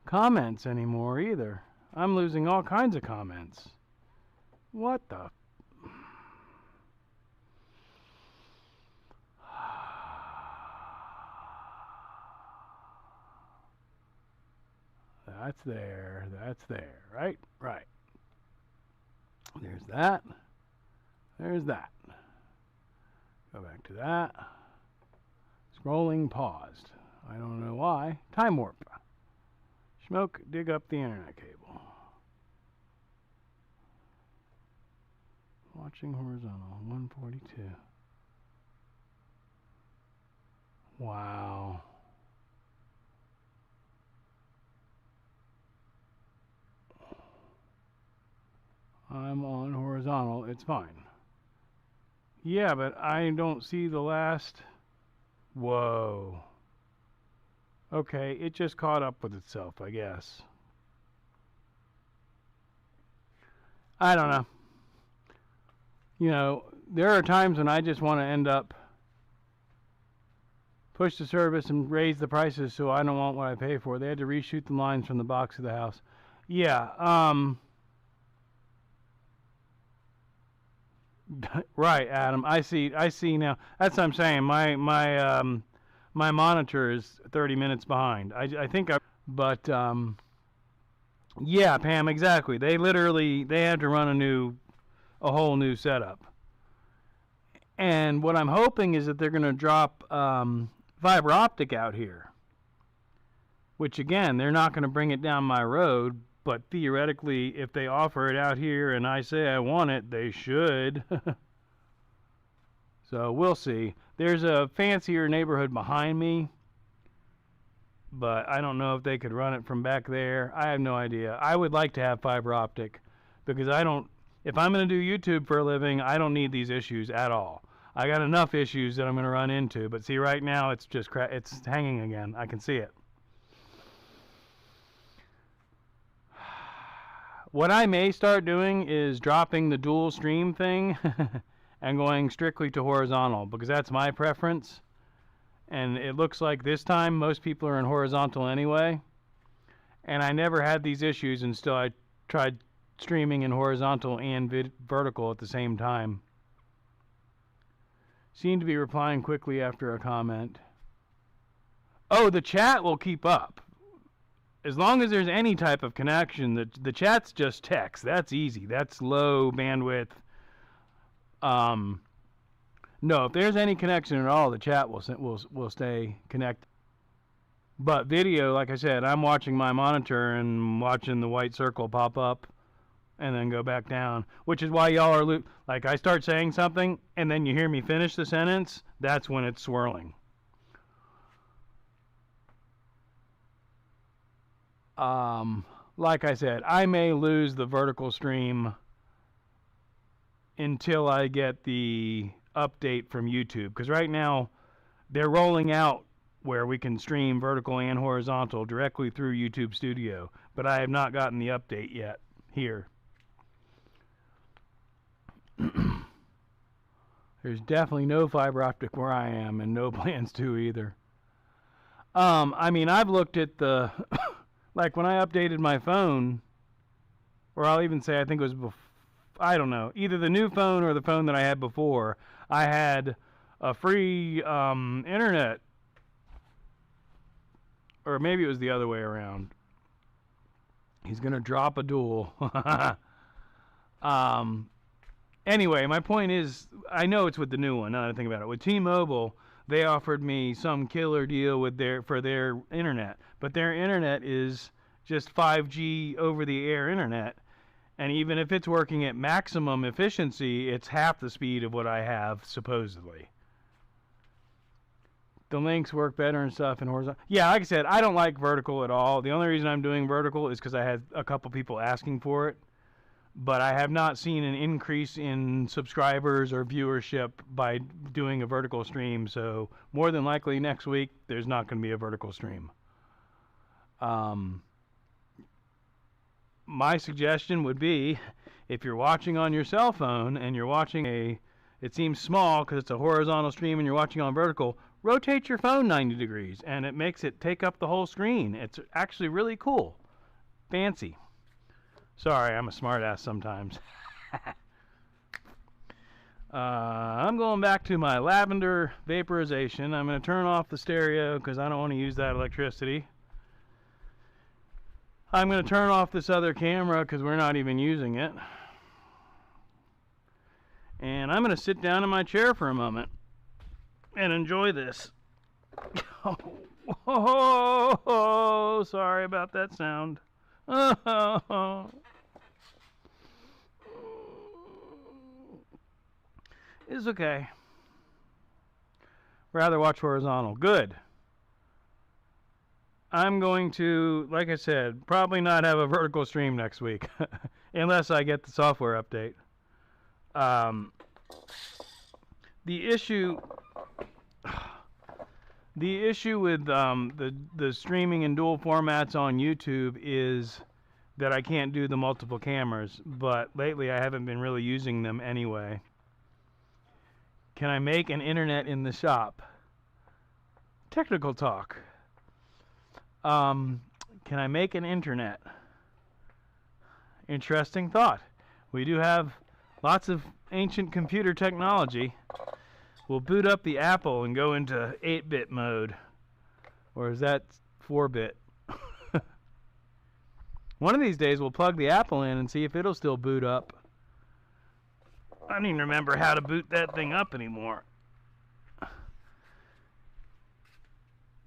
comments anymore either. I'm losing all kinds of comments. What the? That's there. That's there. Right? Right. There's that. There's that. Go back to that. Scrolling paused. I don't know why. Time warp. Schmoke, dig up the internet cable. Watching horizontal. 142. Wow. I'm on horizontal. It's fine. Yeah, but I don't see the last. Whoa. Okay, it just caught up with itself, I guess. I don't know. You know, there are times when I just want to end up push the service and raise the prices so I don't want what I pay for. They had to reshoot the lines from the box of the house. Yeah, right, Adam. I see now. That's what I'm saying. My monitor is 30 minutes behind. I think but yeah, Pam, exactly. They had to run a whole new setup. And what I'm hoping is that they're going to drop fiber optic out here, which again, they're not going to bring it down my road, but theoretically, if they offer it out here and I say I want it, they should. So we'll see. There's a fancier neighborhood behind me, but I don't know if they could run it from back there. I have no idea. I would like to have fiber optic because if I'm going to do YouTube for a living, I don't need these issues at all. I got enough issues that I'm going to run into, but see right now it's just it's hanging again. I can see it. What I may start doing is dropping the dual stream thing and going strictly to horizontal because that's my preference. And it looks like this time most people are in horizontal anyway. And I never had these issues until I tried streaming in horizontal and vertical at the same time. Seem to be replying quickly after a comment. Oh, the chat will keep up. As long as there's any type of connection, the chat's just text. That's easy. That's low bandwidth. No, if there's any connection at all, the chat will stay connected. But video, like I said, I'm watching my monitor and watching the white circle pop up and then go back down, which is why y'all are like I start saying something and then you hear me finish the sentence, that's when it's swirling. Like I said, I may lose the vertical stream until I get the update from YouTube, because right now they're rolling out where we can stream vertical and horizontal directly through YouTube Studio, but I have not gotten the update yet here. There's definitely no fiber optic where I am and no plans to either. I mean, I've looked at the like when I updated my phone, or I'll even say I think it was I don't know, either the new phone or the phone that I had before, I had a free internet, or maybe it was the other way around. He's gonna drop a duel. Anyway, my point is, I know it's with the new one. Now that I think about it, with T-Mobile, they offered me some killer deal for their internet, but their internet is just 5G over-the-air internet, and even if it's working at maximum efficiency, it's half the speed of what I have supposedly. The links work better and stuff in horizontal. Yeah, like I said, I don't like vertical at all. The only reason I'm doing vertical is because I had a couple people asking for it. But I have not seen an increase in subscribers or viewership by doing a vertical stream. So more than likely next week, there's not going to be a vertical stream. My suggestion would be, if you're watching on your cell phone and you're watching it seems small because it's a horizontal stream and you're watching on vertical, rotate your phone 90 degrees and it makes it take up the whole screen. It's actually really cool. Fancy. Sorry, I'm a smartass sometimes. I'm going back to my lavender vaporization. I'm going to turn off the stereo because I don't want to use that electricity. I'm going to turn off this other camera because we're not even using it. And I'm going to sit down in my chair for a moment and enjoy this. Oh, sorry about that sound. Oh. It's okay. Rather watch horizontal. Good. I'm going to, like I said, probably not have a vertical stream next week. Unless I get the software update. The issue with the streaming in dual formats on YouTube is that I can't do the multiple cameras, but lately I haven't been really using them anyway. Can I make an internet in the shop? Technical talk. Can I make an internet? Interesting thought. We do have lots of ancient computer technology. We'll boot up the Apple and go into 8-bit mode. Or is that 4-bit? One of these days we'll plug the Apple in and see if it'll still boot up. I don't even remember how to boot that thing up anymore.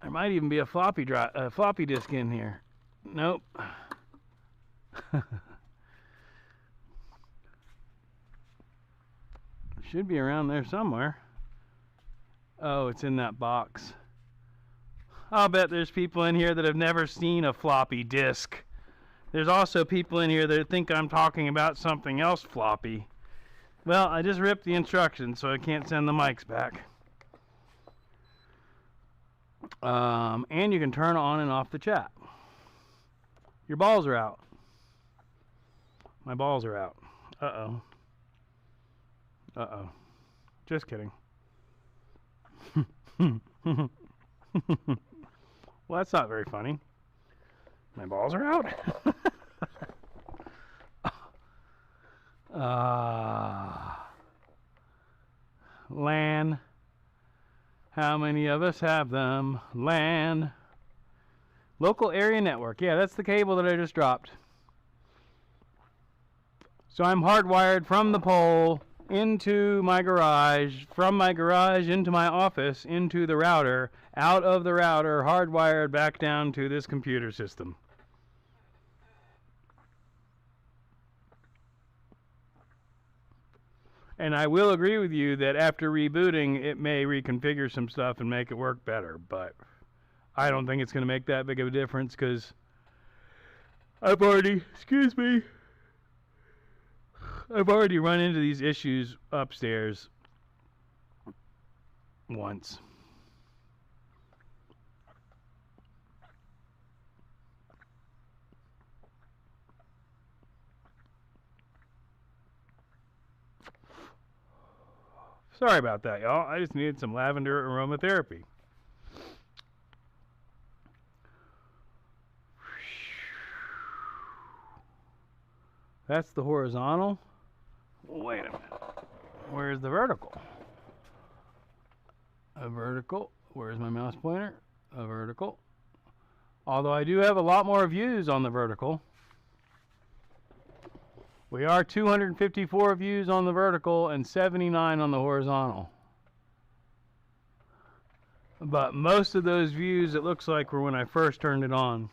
There might even be a floppy disk in here. Nope. Should be around there somewhere. Oh, it's in that box. I'll bet there's people in here that have never seen a floppy disk. There's also people in here that think I'm talking about something else floppy. Well, I just ripped the instructions, so I can't send the mics back. And you can turn on and off the chat. Your balls are out. My balls are out. Uh-oh. Uh-oh. Just kidding. Well, that's not very funny. My balls are out? LAN. How many of us have them? LAN. Local area network. Yeah, that's the cable that I just dropped. So I'm hardwired from the pole into my garage, from my garage into my office, into the router, out of the router, hardwired back down to this computer system. And I will agree with you that after rebooting, it may reconfigure some stuff and make it work better, but I don't think it's going to make that big of a difference because I've already, I've already run into these issues upstairs once. Sorry about that, y'all. I just needed some lavender aromatherapy. That's the horizontal. Wait a minute. Where's the vertical? A vertical. Where's my mouse pointer? A vertical. Although I do have a lot more views on the vertical. We are 254 views on the vertical and 79 on the horizontal. But most of those views, it looks like, were when I first turned it on.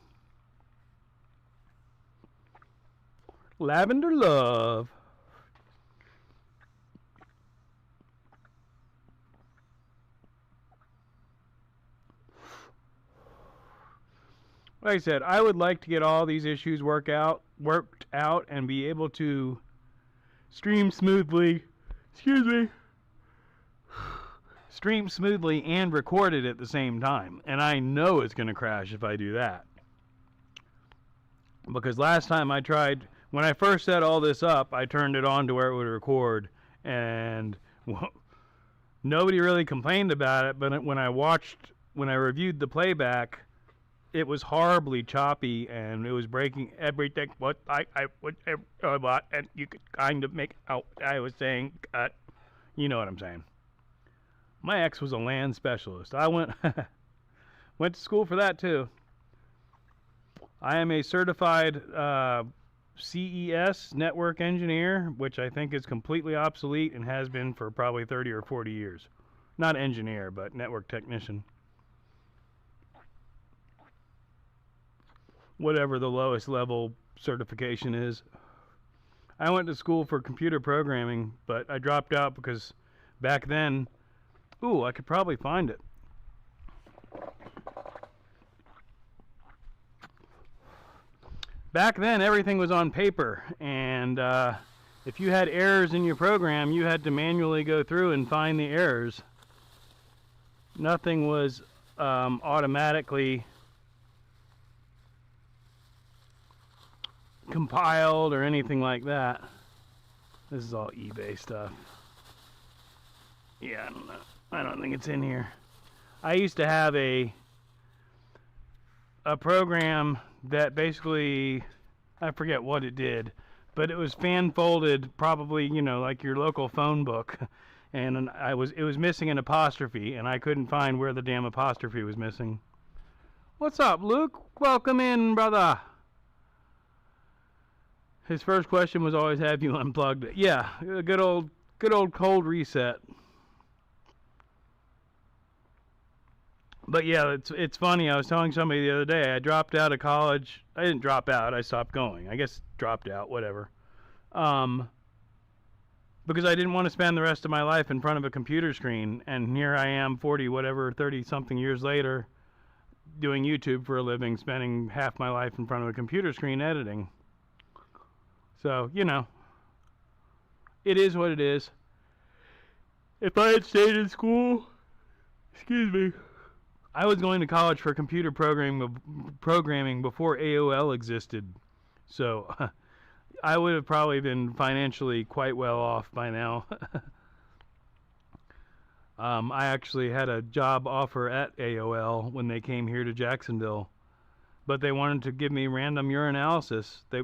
Lavender love. Like I said, I would like to get all these issues worked out and be able to stream smoothly. Stream smoothly and record it at the same time. And I know it's going to crash if I do that. Because last time I tried, when I first set all this up, I turned it on to where it would record, and well, nobody really complained about it, but when I reviewed the playback, it was horribly choppy, and it was breaking everything what I would and you could kind of make out what I was saying. You know what I'm saying. My ex was a LAN specialist. I went to school for that too. I am a certified CES network engineer, which I think is completely obsolete and has been for probably 30 or 40 years. Not engineer, but network technician. Whatever the lowest level certification is. I went to school for computer programming, but I dropped out because back then, I could probably find it. Back then, everything was on paper, and If you had errors in your program, you had to manually go through and find the errors. Nothing was automatically compiled or anything like that. This is all eBay stuff. Yeah, I don't know. I don't think it's in here. I used to have a program that basically, I forget what it did, but it was fan folded, probably, you know, like your local phone book. And it was missing an apostrophe, and I couldn't find where the damn apostrophe was missing. What's up, Luke? Welcome in, brother. His first question was always, have you unplugged it? Yeah, a good old cold reset. But yeah, it's funny. I was telling somebody the other day, I dropped out of college. I didn't drop out. I stopped going. I guess dropped out, whatever. Because I didn't want to spend the rest of my life in front of a computer screen. And here I am, 40, whatever, 30-something years later, doing YouTube for a living, spending half my life in front of a computer screen editing. So, you know, it is what it is. If I had stayed in school, excuse me, I was going to college for computer programming before AOL existed. So I would have probably been financially quite well off by now. I actually had a job offer at AOL when they came here to Jacksonville, but they wanted to give me random urinalysis. They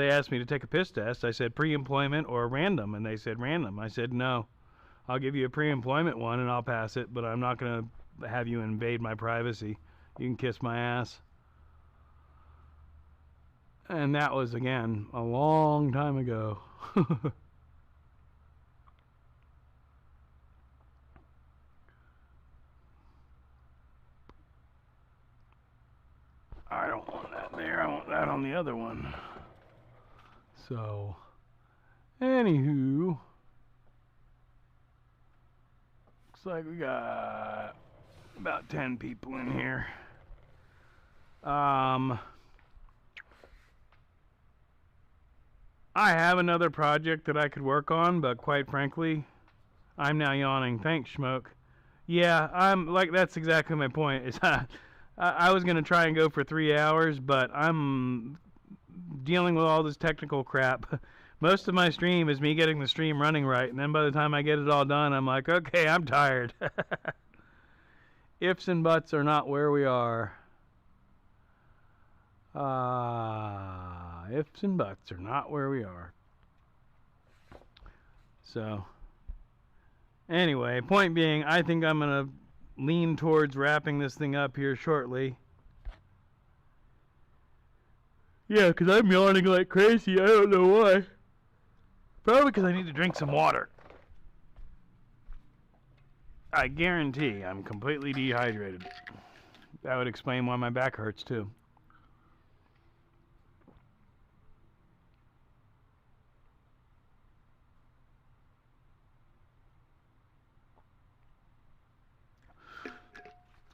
asked me to take a piss test. I said pre-employment or random, and they said random. I said no. I'll give you a pre-employment one and I'll pass it, but I'm not going to have you invade my privacy. You can kiss my ass. And that was, again, a long time ago. I don't want that there. I want that on the other one. So, anywho, looks like we got about 10 people in here. I have another project that I could work on, but quite frankly, I'm now yawning. Thanks, Schmoke. Yeah, that's exactly my point. Is I was going to try and go for 3 hours, but I'm dealing with all this technical crap. Most of my stream is me getting the stream running right, and then by the time I get it all done, I'm like, okay, I'm tired. Ifs and buts are not where we are. Ifs and buts are not where we are. So, anyway, point being, I think I'm going to lean towards wrapping this thing up here shortly. Yeah, because I'm yawning like crazy. I don't know why. Probably because I need to drink some water. I guarantee I'm completely dehydrated. That would explain why my back hurts, too.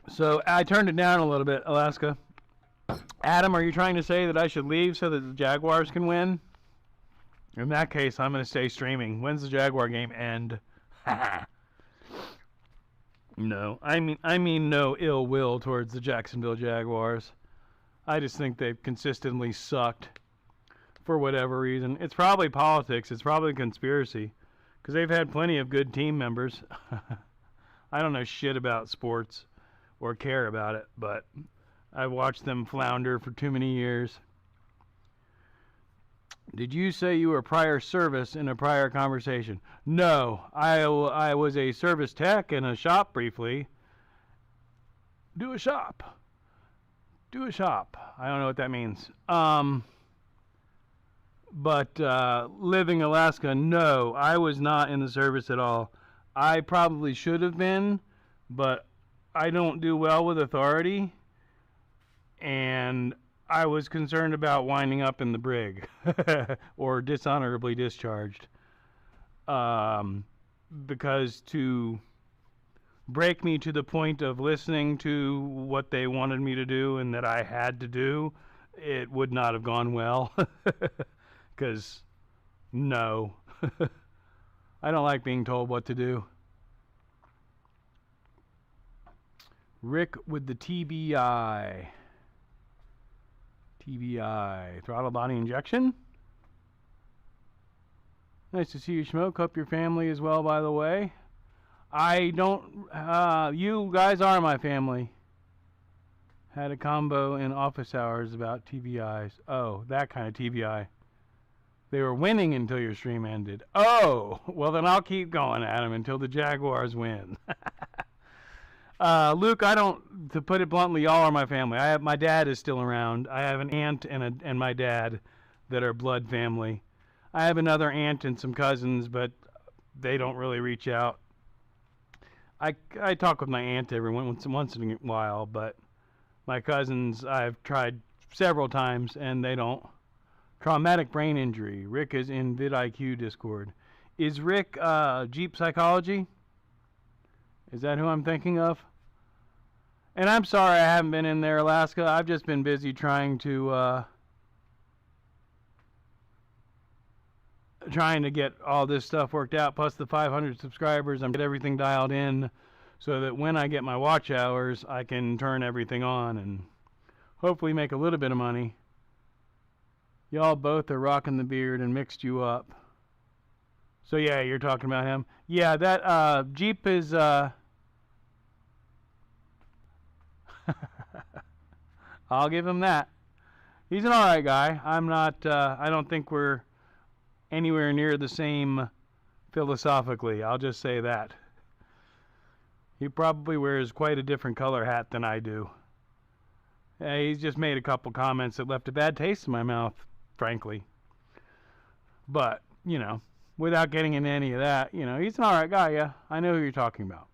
So I turned it down a little bit, Alaska. Adam, are you trying to say that I should leave so that the Jaguars can win? In that case, I'm going to stay streaming. When's the Jaguar game end? No, I mean no ill will towards the Jacksonville Jaguars. I just think they've consistently sucked for whatever reason. It's probably politics. It's probably conspiracy, because they've had plenty of good team members. I don't know shit about sports or care about it, but I've watched them flounder for too many years. Did you say you were prior service in a prior conversation? No, I was a service tech in a shop briefly. Do a shop. I don't know what that means. But living Alaska, no, I was not in the service at all. I probably should have been, but I don't do well with authority, and I was concerned about winding up in the brig or dishonorably discharged, because to break me to the point of listening to what they wanted me to do and that I had to do, it would not have gone well, because no. I don't like being told what to do. Rick with the TBI. TBI. Throttle body injection. Nice to see you, Schmoke. Hope your family is well, by the way. I don't... you guys are my family. Had a combo in office hours about TBIs. Oh, that kind of TBI. They were winning until your stream ended. Oh, well then I'll keep going, Adam, until the Jaguars win. Luke, to put it bluntly, y'all are my family. My dad is still around. I have an aunt and my dad that are blood family. I have another aunt and some cousins, but they don't really reach out. I talk with my aunt every once in a while, but my cousins I've tried several times and they don't. Traumatic brain injury. Rick is in vidIQ Discord. Is Rick Jeep Psychology? Is that who I'm thinking of? And I'm sorry I haven't been in there, Alaska. I've just been busy trying to get all this stuff worked out, plus the 500 subscribers. I'm get everything dialed in so that when I get my watch hours, I can turn everything on and hopefully make a little bit of money. Y'all both are rocking the beard and mixed you up. So yeah, you're talking about him. Yeah, that Jeep is I'll give him that. He's an alright guy. I'm not I don't think we're anywhere near the same philosophically. I'll just say that. He probably wears quite a different color hat than I do. He's just made a couple comments that left a bad taste in my mouth, frankly. But, you know, without getting into any of that, you know, he's an alright guy, yeah. I know who you're talking about.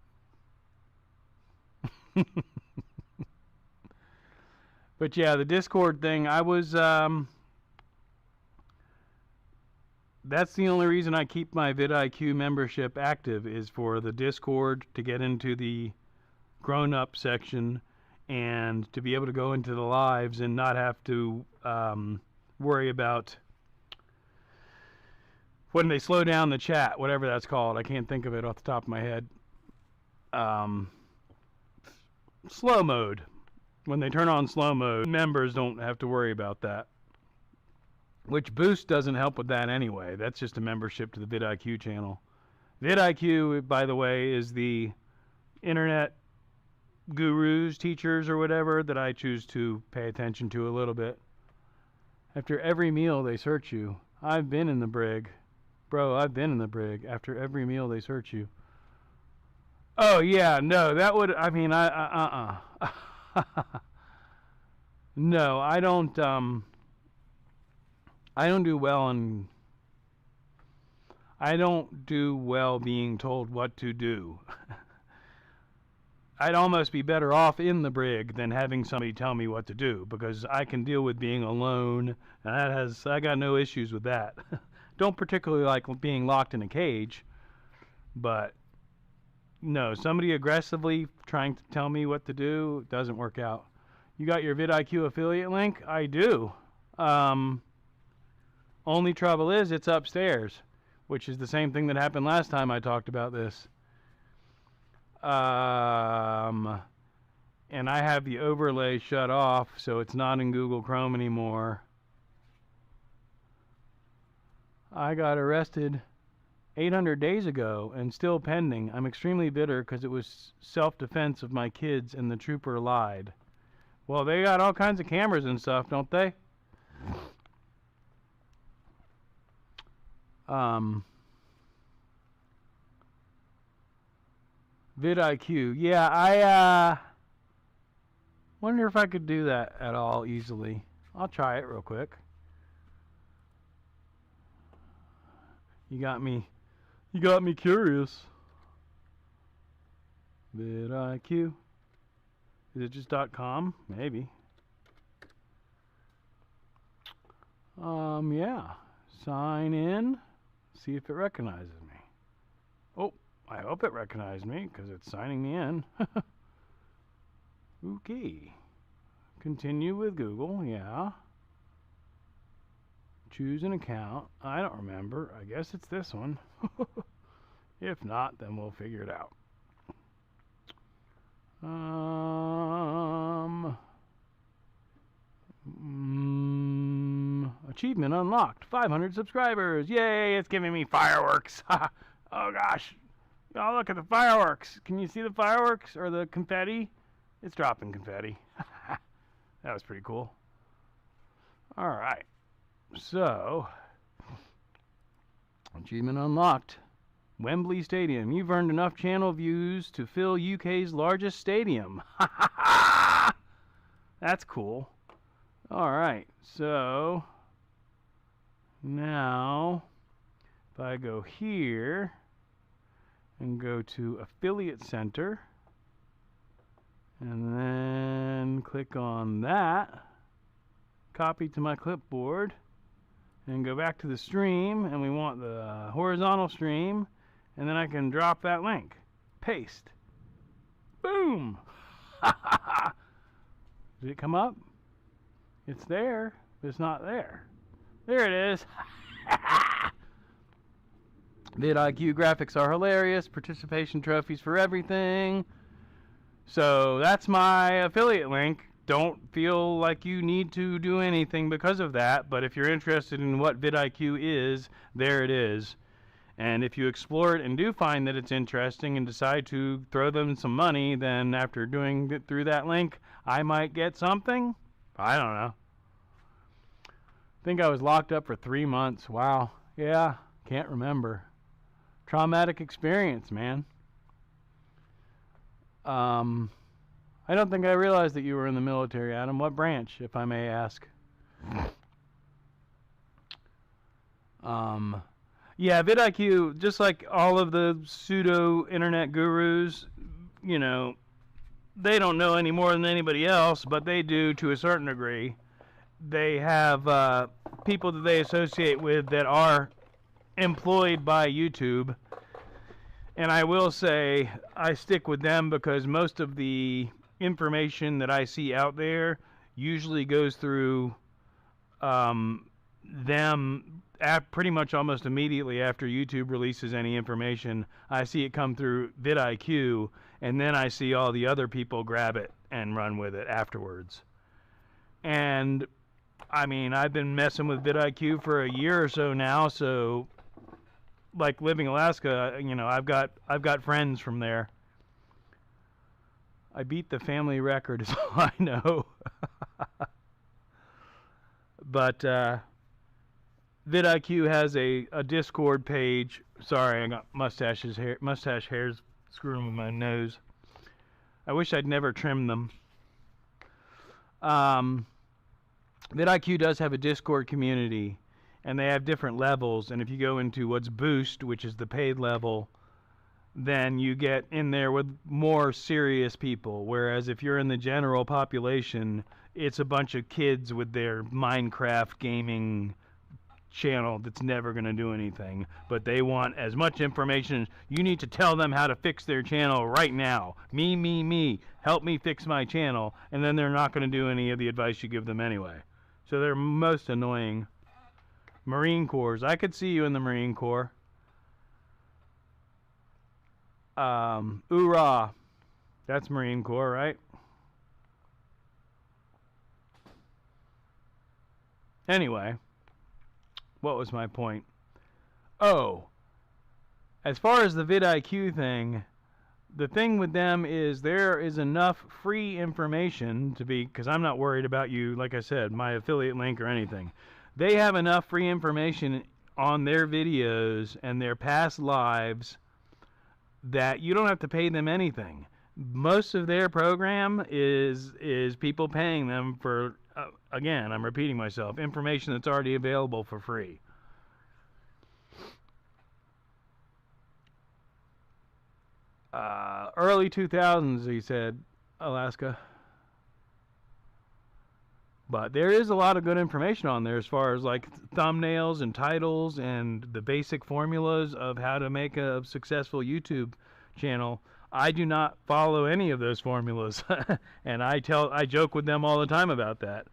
But yeah, the Discord thing, I was, that's the only reason I keep my vidIQ membership active is for the Discord to get into the grown-up section and to be able to go into the lives and not have to worry about when they slow down the chat, whatever that's called. I can't think of it off the top of my head. Slow mode. When they turn on slow mode, members don't have to worry about that. Which Boost doesn't help with that anyway. That's just a membership to the vidIQ channel. vidIQ, by the way, is the internet gurus, teachers, or whatever that I choose to pay attention to a little bit. After every meal, they search you. I've been in the brig. Bro, I've been in the brig. After every meal, they search you. Oh, yeah, no, that would, I mean, no, I don't do well I don't do well being told what to do. I'd almost be better off in the brig than having somebody tell me what to do, because I can deal with being alone, and I got no issues with that. Don't particularly like being locked in a cage, but no, somebody aggressively trying to tell me what to do doesn't work out. You got your vidIQ affiliate link? I do. Only trouble is it's upstairs, which is the same thing that happened last time I talked about this. And I have the overlay shut off, so it's not in Google Chrome anymore. I got arrested 800 days ago and still pending. I'm extremely bitter because it was self-defense of my kids and the trooper lied. Well, they got all kinds of cameras and stuff, don't they? vidIQ. Yeah, I wonder if I could do that at all easily. I'll try it real quick. You got me curious. vidIQ. Is it just .com? Maybe. Yeah. Sign in. See if it recognizes me. Oh, I hope it recognized me because it's signing me in. Okay. Continue with Google. Yeah. Choose an account. I don't remember. I guess it's this one. If not, then we'll figure it out. Achievement unlocked. 500 subscribers. Yay, it's giving me fireworks. Oh gosh. Oh, look at the fireworks. Can you see the fireworks or the confetti? It's dropping confetti. That was pretty cool. All right. So, achievement unlocked. Wembley Stadium. You've earned enough channel views to fill UK's largest stadium. That's cool. All right. So, now, if I go here and go to Affiliate Center, and then click on that, copy to my clipboard, and go back to the stream, and we want the horizontal stream, and then I can drop that link. Paste. Boom! Did it come up? It's there, but it's not there. There it is. vidIQ graphics are hilarious. Participation trophies for everything. So that's my affiliate link. Don't feel like you need to do anything because of that, but if you're interested in what vidIQ is, there it is. And if you explore it and do find that it's interesting and decide to throw them some money, then after doing it through that link, I might get something. I don't know. I think I was locked up for 3 months. Wow. Yeah, can't remember. Traumatic experience, man. I don't think I realized that you were in the military, Adam. What branch, if I may ask? Yeah, vidIQ, just like all of the pseudo-internet gurus, you know, they don't know any more than anybody else, but they do to a certain degree. They have people that they associate with that are employed by YouTube. And I will say I stick with them because most of the information that I see out there usually goes through them pretty much almost immediately after YouTube releases any information. I see it come through vidIQ, and then I see all the other people grab it and run with it afterwards. And I mean, I've been messing with vidIQ for a year or so now, so like Living Alaska, you know, I've got friends from there. I beat the family record is all I know. But vidIQ has a Discord page. Sorry, I got mustache hairs screwing with my nose. I wish I'd never trimmed them. vidIQ does have a Discord community, and they have different levels. And if you go into what's Boost, which is the paid level, then you get in there with more serious people. Whereas if you're in the general population, it's a bunch of kids with their Minecraft gaming channel that's never going to do anything. But they want as much information. You need to tell them how to fix their channel right now. Me. Help me fix my channel. And then they're not going to do any of the advice you give them anyway. So they're most annoying. Marine Corps. I could see you in the Marine Corps. Hoorah. That's Marine Corps, right? Anyway, what was my point? Oh, as far as the vidIQ thing, the thing with them is there is enough free information to be, because I'm not worried about you, like I said, my affiliate link or anything. They have enough free information on their videos and their past lives that you don't have to pay them anything. Most of their program is people paying them for, again, I'm repeating myself, information that's already available for free. Early 2000s, he said, Alaska. But there is a lot of good information on there as far as like thumbnails and titles and the basic formulas of how to make a successful YouTube channel. I do not follow any of those formulas, and I joke with them all the time about that.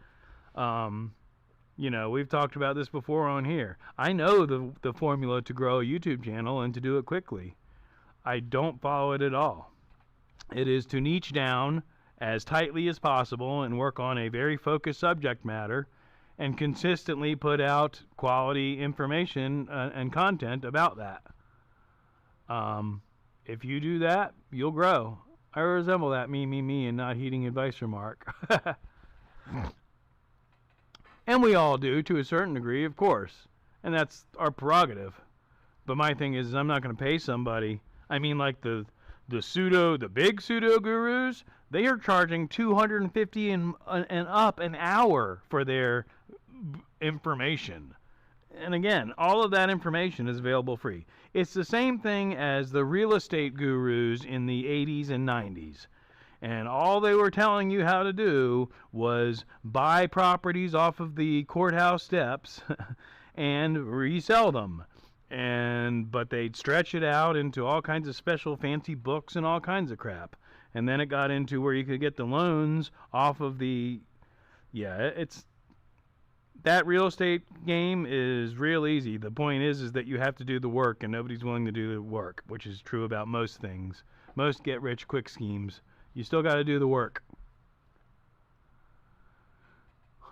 You know, we've talked about this before on here. I know the formula to grow a YouTube channel and to do it quickly. I don't follow it at all. It is to niche down as tightly as possible and work on a very focused subject matter and consistently put out quality information and content about that. If you do that, you'll grow. I resemble that me, and not heeding advice from Mark. And we all do, to a certain degree, of course. And that's our prerogative. But my thing is, I'm not going to pay somebody. I mean, like the big pseudo gurus, they are charging $250 and up an hour for their information. And again, all of that information is available free. It's the same thing as the real estate gurus in the 80s and 90s. And all they were telling you how to do was buy properties off of the courthouse steps and resell them. But they'd stretch it out into all kinds of special fancy books and all kinds of crap. And then it got into where you could get the loans off of the... Yeah, that real estate game is real easy. The point is that you have to do the work, and nobody's willing to do the work, which is true about most things. Most get-rich-quick schemes. You still got to do the work.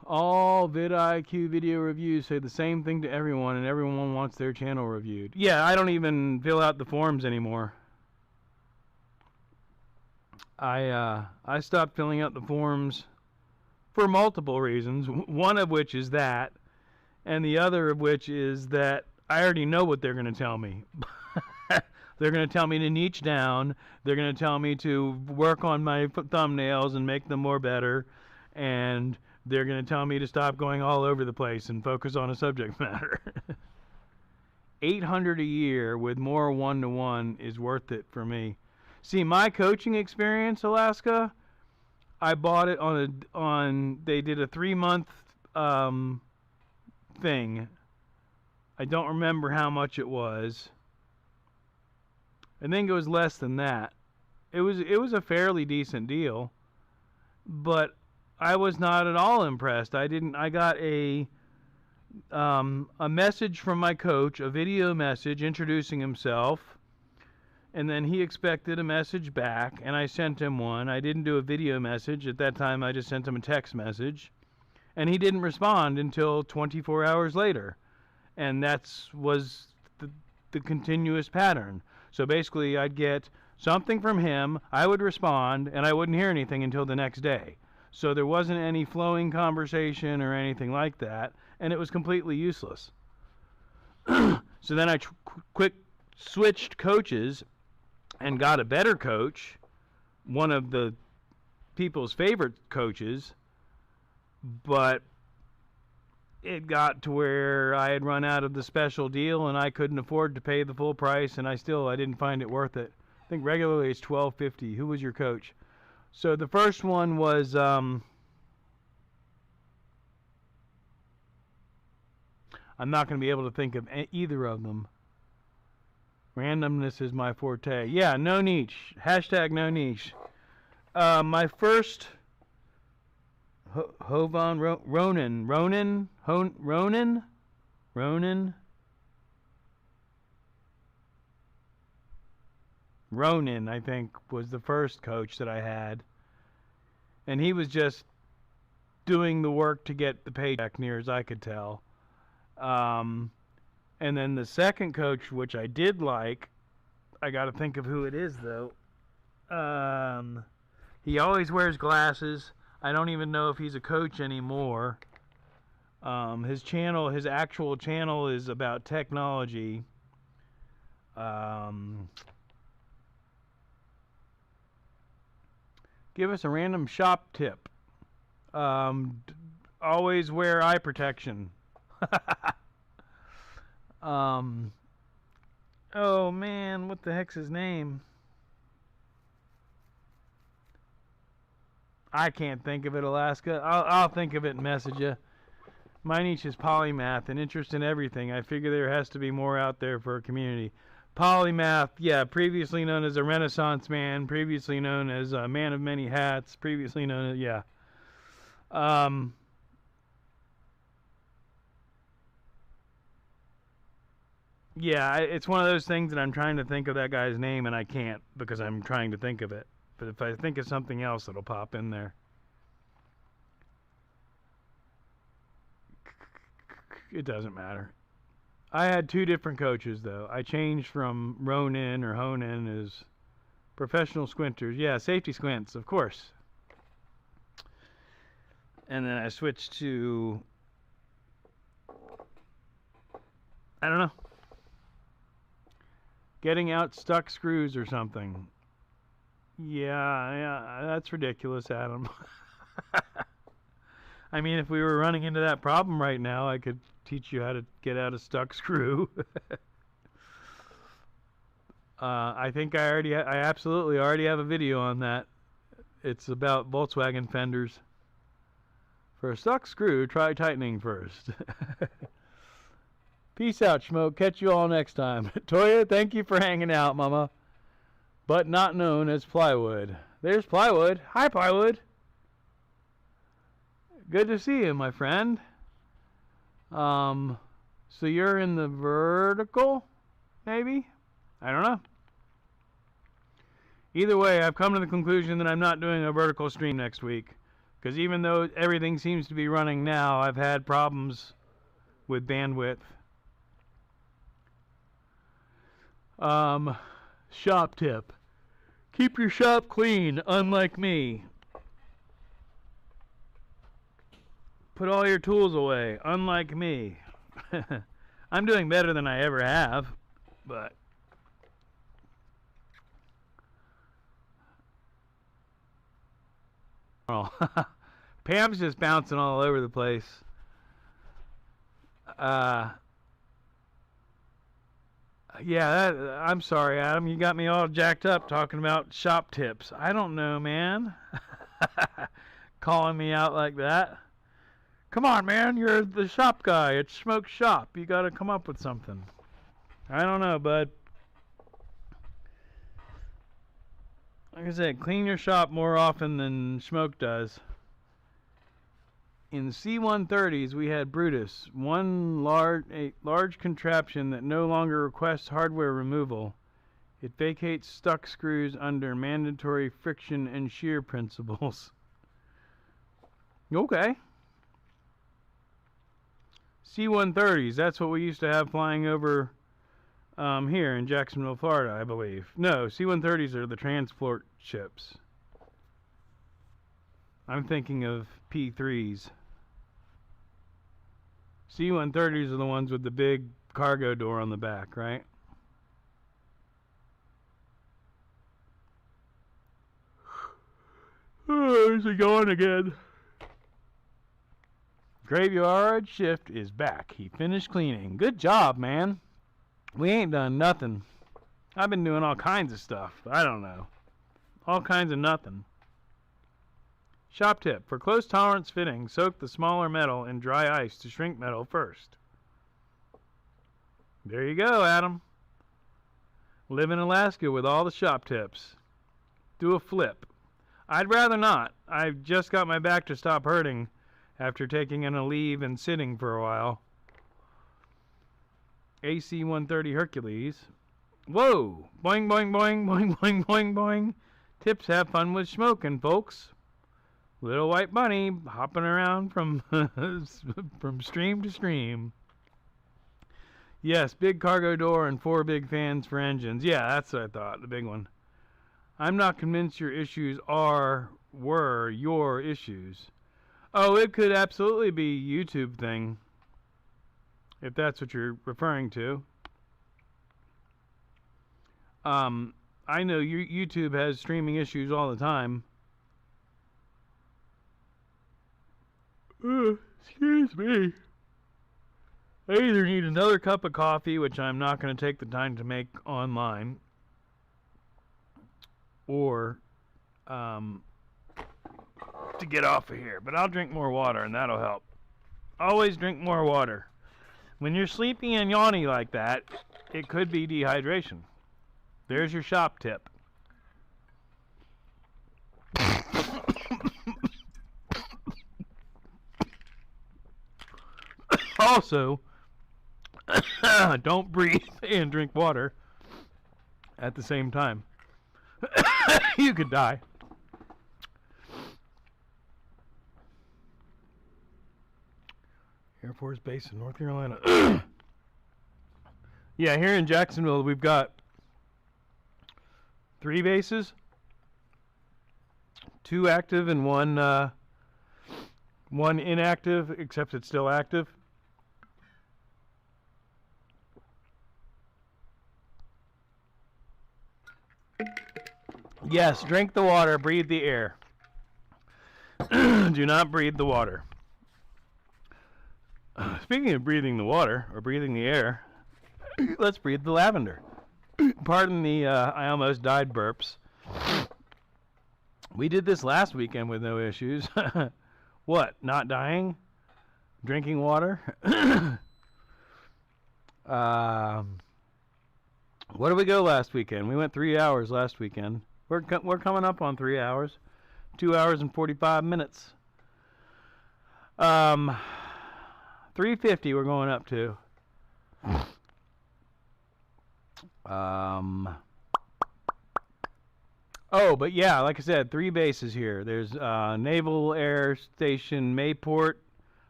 All vidIQ video reviews say the same thing to everyone, and everyone wants their channel reviewed. Yeah, I don't even fill out the forms anymore. I stopped filling out the forms for multiple reasons. One of which is that, and the other of which is that I already know what they're going to tell me. They're going to tell me to niche down. They're going to tell me to work on my thumbnails and make them more better. And they're going to tell me to stop going all over the place and focus on a subject matter. $800 a year with more one-to-one is worth it for me. See, my coaching experience, Alaska, I bought it they did a 3-month thing. I don't remember how much it was. I think it was less than that. It was a fairly decent deal, but I was not at all impressed. I got a message from my coach, a video message introducing himself, and then he expected a message back, and I sent him one. I didn't do a video message. At that time, I just sent him a text message, and he didn't respond until 24 hours later, and that was the continuous pattern. So basically, I'd get something from him, I would respond, and I wouldn't hear anything until the next day. So there wasn't any flowing conversation or anything like that, and it was completely useless. So then I quick switched coaches and got a better coach, one of the people's favorite coaches, but it got to where I had run out of the special deal and I couldn't afford to pay the full price, and I didn't find it worth it. I think regularly it's $12.50. Who was your coach? So the first one was I'm not going to be able to think of either of them. Randomness is my forte. Yeah, no niche. Hashtag no niche. My first Ronan, I think, was the first coach that I had. And he was just doing the work to get the paycheck, near as I could tell. And then the second coach, which I did like, I got to think of who it is, though. He always wears glasses. I don't even know if he's a coach anymore. His actual channel is about technology. Give us a random shop tip. Always wear eye protection. Oh man, what the heck's his name? I can't think of it, Alaska. I'll think of it and message you. My niche is polymath, an interest in everything. I figure there has to be more out there for a community. Polymath, yeah, previously known as a Renaissance man, previously known as a man of many hats, previously known as, yeah. Yeah, it's one of those things that I'm trying to think of that guy's name and I can't because I'm trying to think of it. But if I think of something else, it'll pop in there. It doesn't matter. I had 2 different coaches though. I changed from Ronin or Honin as professional squinters. Yeah, safety squints, of course. And then I switched to, I don't know, getting out stuck screws or something. Yeah, that's ridiculous, Adam. I mean, if we were running into that problem right now, I could teach you how to get out a stuck screw. I think I absolutely already have a video on that. It's about Volkswagen fenders. For a stuck screw, try tightening first. Peace out, Schmoke. Catch you all next time. Toya, thank you for hanging out, Mama. But not known as Plywood. There's Plywood. Hi, Plywood. Good to see you, my friend. So you're in the vertical, maybe? I don't know. Either way, I've come to the conclusion that I'm not doing a vertical stream next week. Because even though everything seems to be running now, I've had problems with bandwidth. Shop tip. Keep your shop clean, unlike me. Put all your tools away, unlike me. I'm doing better than I ever have, but... Oh, Pam's just bouncing all over the place. Yeah, I'm sorry, Adam. You got me all jacked up talking about shop tips. I don't know, man. Calling me out like that. Come on, man. You're the shop guy. It's Schmoke's shop. You got to come up with something. I don't know, bud. Like I said, clean your shop more often than Schmoke does. In C-130s, we had Brutus, a large contraption that no longer requests hardware removal. It vacates stuck screws under mandatory friction and shear principles. Okay. C-130s, that's what we used to have flying over here in Jacksonville, Florida, I believe. No, C-130s are the transport ships. I'm thinking of P-3s. C-130s are the ones with the big cargo door on the back, right? Oh, there's it going again. Graveyard shift is back. He finished cleaning. Good job, man. We ain't done nothing. I've been doing all kinds of stuff. I don't know. All kinds of nothing. Shop tip. For close tolerance fitting, soak the smaller metal in dry ice to shrink metal first. There you go, Adam. Live in Alaska with all the shop tips. Do a flip. I'd rather not. I've just got my back to stop hurting after taking a leave and sitting for a while. AC-130 Hercules. Whoa! Boing, boing, boing, boing, boing, boing, boing. Tips have fun with smoking, folks. Little white bunny hopping around from stream to stream. Yes, big cargo door and 4 big fans for engines. Yeah, that's what I thought, the big one. I'm not convinced your issues were your issues. Oh, it could absolutely be a YouTube thing, if that's what you're referring to. I know YouTube has streaming issues all the time. Excuse me. I either need another cup of coffee, which I'm not going to take the time to make online, or to get off of here. But I'll drink more water, and that'll help. Always drink more water. When you're sleepy and yawny like that, it could be dehydration. There's your shop tip. Also, Don't breathe and drink water at the same time. You could die. Air Force Base in North Carolina. Yeah, here in Jacksonville, we've got 3 bases, 2 active and one inactive, except it's still active. Yes, drink the water, breathe the air. Do not breathe the water. Speaking of breathing the water, or breathing the air, let's breathe the lavender. Pardon the I almost died burps. We did this last weekend with no issues. What, not dying? Drinking water? What did we go last weekend? We went 3 hours last weekend. We're coming up on 3 hours. 2 hours and 45 minutes. 350 we're going up to. Oh, but yeah, like I said, 3 bases here. There's Naval Air Station Mayport,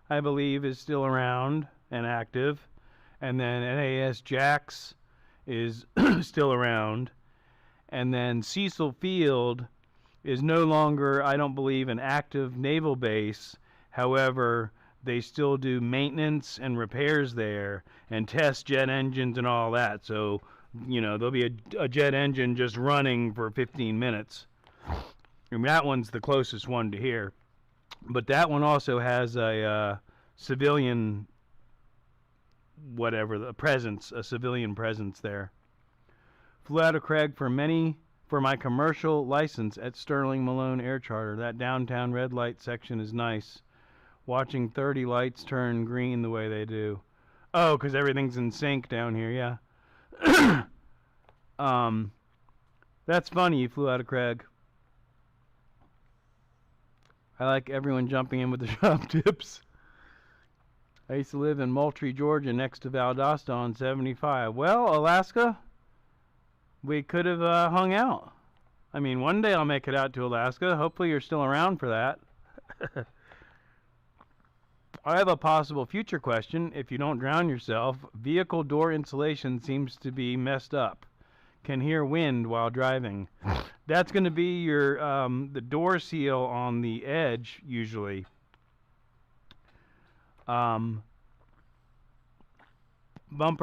I believe, is still around and active. And then NAS Jax is still around. And then Cecil Field is no longer, I don't believe, an active naval base. However, they still do maintenance and repairs there and test jet engines and all that. So, you know, there'll be a jet engine just running for 15 minutes. And that one's the closest one to here. But that one also has a civilian, whatever, a civilian presence there. Flew out of Craig for my commercial license at Sterling Malone Air Charter. That downtown red light section is nice. Watching 30 lights turn green the way they do. Oh, because everything's in sync down here, yeah. That's funny, you flew out of Craig. I like everyone jumping in with the shop tips. I used to live in Moultrie, Georgia, next to Valdosta on 75. Well, Alaska, we could have hung out. I mean, one day I'll make it out to Alaska. Hopefully you're still around for that. I have a possible future question. If you don't drown yourself, vehicle door insulation seems to be messed up. Can hear wind while driving. That's going to be your the door seal on the edge, usually. Bumper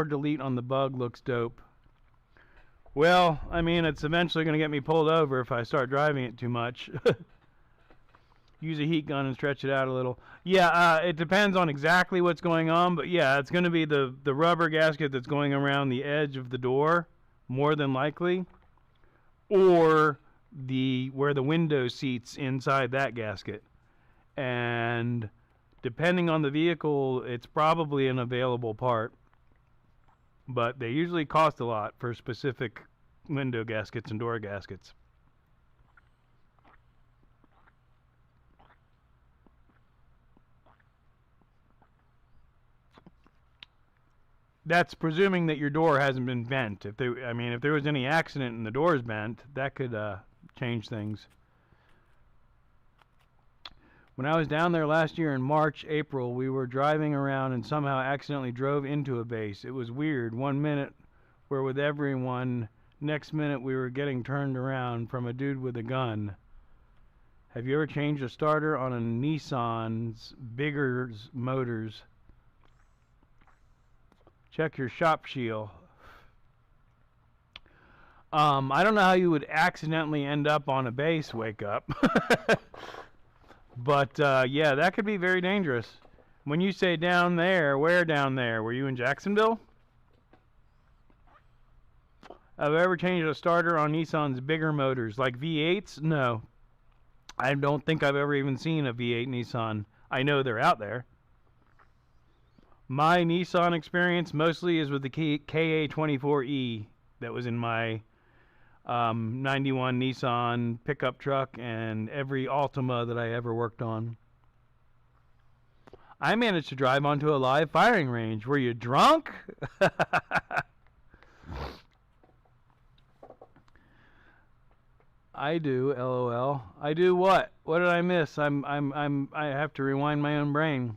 delete on the Bug looks dope. Well, I mean, it's eventually going to get me pulled over if I start driving it too much. Use a heat gun and stretch it out a little. Yeah, it depends on exactly what's going on, but yeah, it's going to be the rubber gasket that's going around the edge of the door, more than likely, or where the window seats inside that gasket. And depending on the vehicle, it's probably an available part, but they usually cost a lot for specific window gaskets and door gaskets. That's presuming that your door hasn't been bent. If there was any accident and the door is bent, that could change things. When I was down there last year in March, April, we were driving around and somehow accidentally drove into a base. It was weird. 1 minute we're with everyone. Next minute we were getting turned around from a dude with a gun. Have you ever changed a starter on a Nissan's bigger motors? Check your shop shield. I don't know how you would accidentally end up on a base wake up. But, yeah, that could be very dangerous. When you say down there, where down there? Were you in Jacksonville? Have I ever changed a starter on Nissan's bigger motors? Like V8s? No. I don't think I've ever even seen a V8 Nissan. I know they're out there. My Nissan experience mostly is with the KA24E that was in my 91 Nissan pickup truck and every Altima that I ever worked on. I managed to drive onto a live firing range. Were you drunk? I do, LOL. I do what? What did I miss? I have to rewind my own brain.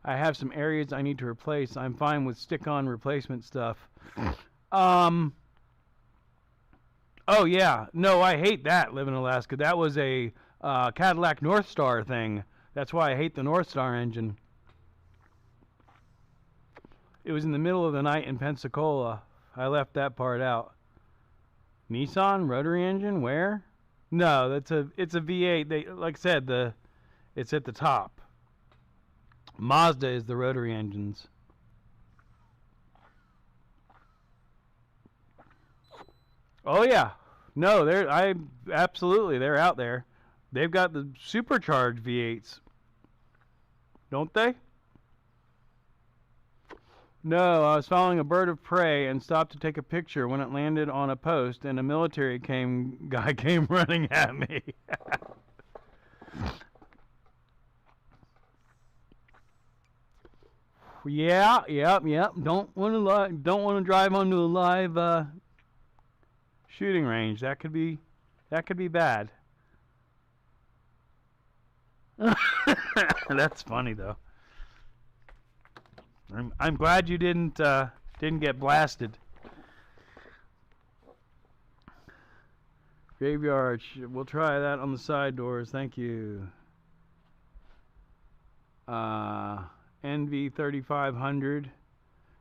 I have some areas I need to replace. I'm fine with stick-on replacement stuff. Oh yeah, no, I hate that. Live in Alaska. That was a Cadillac North Star thing. That's why I hate the North Star engine. It was in the middle of the night in Pensacola. I left that part out. Nissan rotary engine? Where? No, it's a V8. They, like I said, it's at the top. Mazda is the rotary engines. Oh yeah, no, they're absolutely they're out there. They've got the supercharged V8s, don't they? No, I was following a bird of prey and stopped to take a picture when it landed on a post, and a military guy came running at me. Yeah, yep. Don't want to drive onto a live shooting range. That could be bad. That's funny though. I'm glad you didn't get blasted. Graveyard. We'll try that on the side doors. Thank you. NV 3500,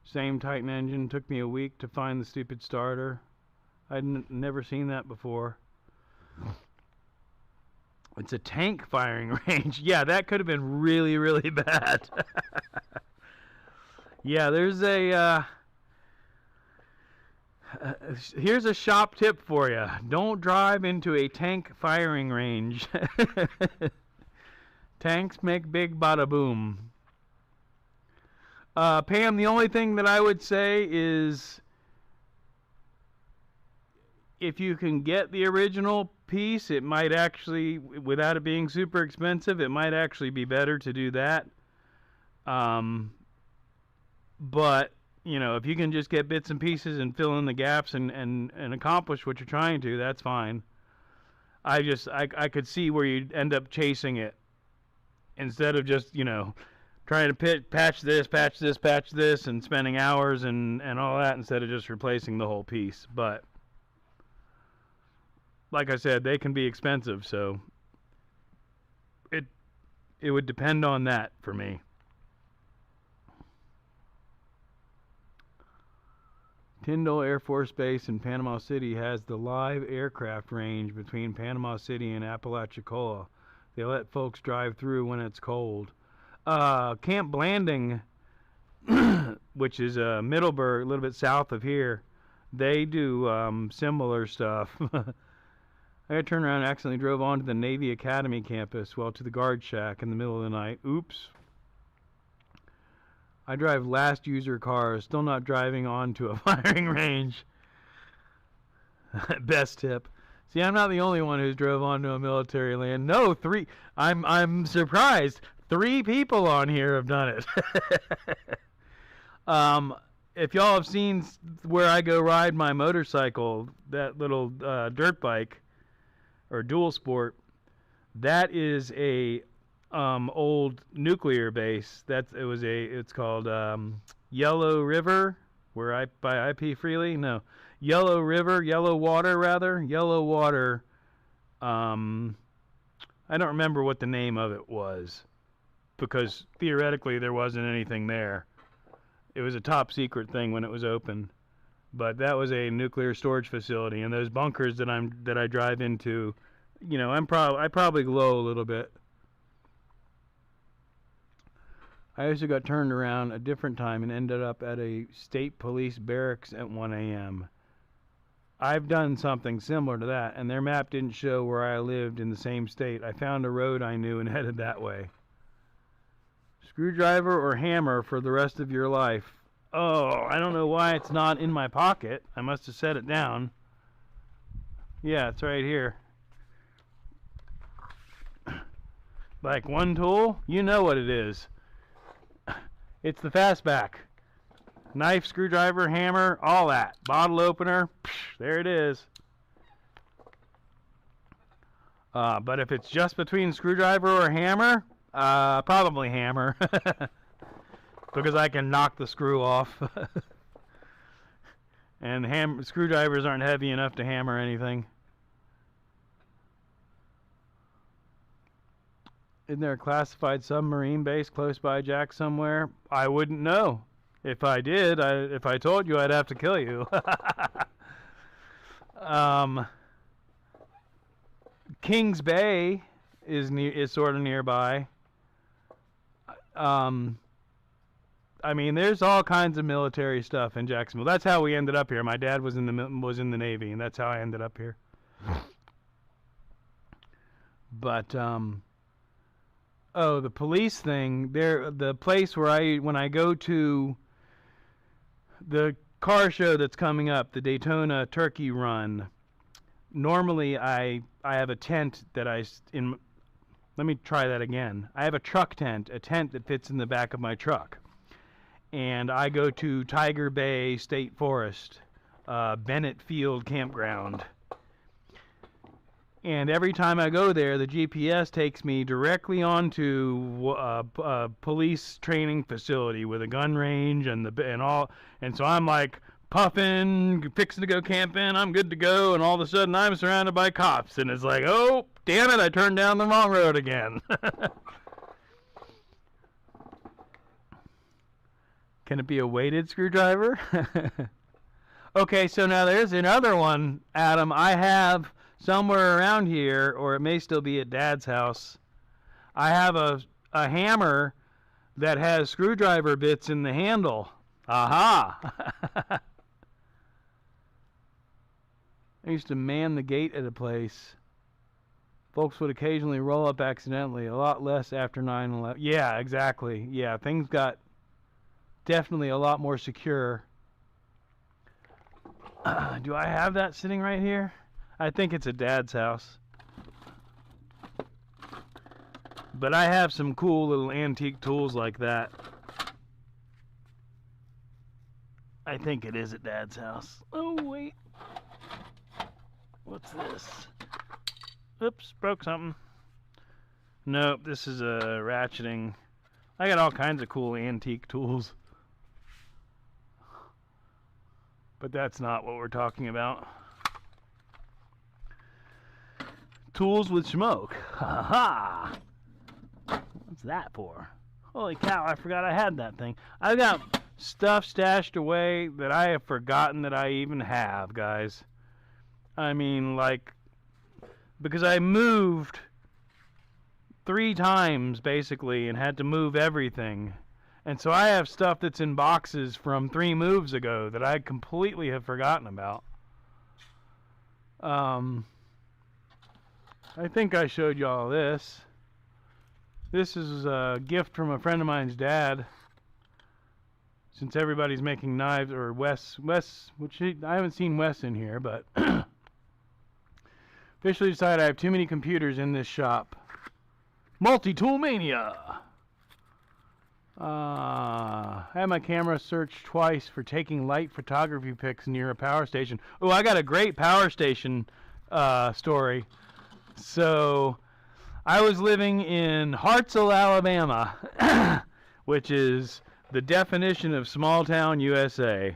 same Titan engine. Took me a week to find the stupid starter. I'd never seen that before. It's a tank firing range. Yeah, that could have been really, really bad. Yeah, there's a here's a shop tip for you. Don't drive into a tank firing range. Tanks make big bada boom. Pam, the only thing that I would say is if you can get the original piece, it might actually, without it being super expensive, it might actually be better to do that. But, you know, if you can just get bits and pieces and fill in the gaps and accomplish what you're trying to, that's fine. I could see where you'd end up chasing it instead of just, you know, trying to patch this, and spending hours and all that instead of just replacing the whole piece. But like I said, they can be expensive, so it would depend on that for me. Tyndall Air Force Base in Panama City has the live aircraft range between Panama City and Apalachicola. They let folks drive through when it's cold. Camp Blanding, which is Middleburg, a little bit south of here, they do similar stuff. I turned around and accidentally drove onto the Navy Academy campus, well, to the guard shack in the middle of the night. Oops. I drive last user cars, still not driving onto a firing range. Best tip. See, I'm not the only one who's drove onto a military land. No, 3. I'm surprised. 3 people on here have done it. If y'all have seen where I go ride my motorcycle, that little dirt bike or dual sport, that is a old nuclear base. It's called Yellow River, where by IP Freely. No, Yellow Water rather. Yellow Water. I don't remember what the name of it was, because theoretically there wasn't anything there. It was a top secret thing when it was open, but that was a nuclear storage facility. And those bunkers that I drive into, you know, I probably glow a little bit. I also got turned around a different time and ended up at a state police barracks at 1 a.m. I've done something similar to that, and their map didn't show where I lived in the same state. I found a road I knew and headed that way. Screwdriver or hammer for the rest of your life? Oh, I don't know why it's not in my pocket. I must have set it down. Yeah, it's right here. Like one tool, you know what it is. It's the fastback. Knife, screwdriver, hammer, all that. Bottle opener, there it is. But if it's just between screwdriver or hammer, probably hammer. Because I can knock the screw off. And screwdrivers aren't heavy enough to hammer anything. Isn't there a classified submarine base close by, Jack, somewhere? I wouldn't know. If I did, if I told you, I'd have to kill you. Kings Bay is sort of nearby. I mean, there's all kinds of military stuff in Jacksonville. That's how we ended up here. My dad was in the Navy, and that's how I ended up here. But oh, the police thing. The place where when I go to the car show that's coming up, the Daytona Turkey Run. Normally, I have a tent that let me try that again. I have a truck tent, a tent that fits in the back of my truck. And I go to Tiger Bay State Forest, Bennett Field Campground. And every time I go there, the GPS takes me directly onto a police training facility with a gun range and all. And so I'm like puffing, fixing to go camping. I'm good to go. And all of a sudden, I'm surrounded by cops. And it's like, oh, damn it! I turned down the wrong road again. Can it be a weighted screwdriver? Okay, so now there's another one, Adam. I have somewhere around here, or it may still be at Dad's house. I have a hammer that has screwdriver bits in the handle. Aha! I used to man the gate at a place. Folks would occasionally roll up accidentally, a lot less after 9/11. Yeah, exactly. Yeah, things got definitely a lot more secure. Do I have that sitting right here? I think it's at Dad's house. But I have some cool little antique tools like that. I think it is at Dad's house. Oh, wait. What's this? Oops, broke something. Nope, this is a ratcheting. I got all kinds of cool antique tools. But that's not what we're talking about. Tools with Schmoke. Ha ha! What's that for? Holy cow, I forgot I had that thing. I've got stuff stashed away that I have forgotten that I even have, guys. I mean, like, because I moved 3 times, basically, and had to move everything. And so I have stuff that's in boxes from 3 moves ago that I completely have forgotten about. I think I showed you all this. This is a gift from a friend of mine's dad. Since everybody's making knives, or Wes, which I haven't seen Wes in here, but officially decided I have too many computers in this shop. Multi-tool mania! I had my camera searched twice for taking light photography pics near a power station. Oh, I got a great power station story. So, I was living in Hartselle, Alabama, which is the definition of small town USA.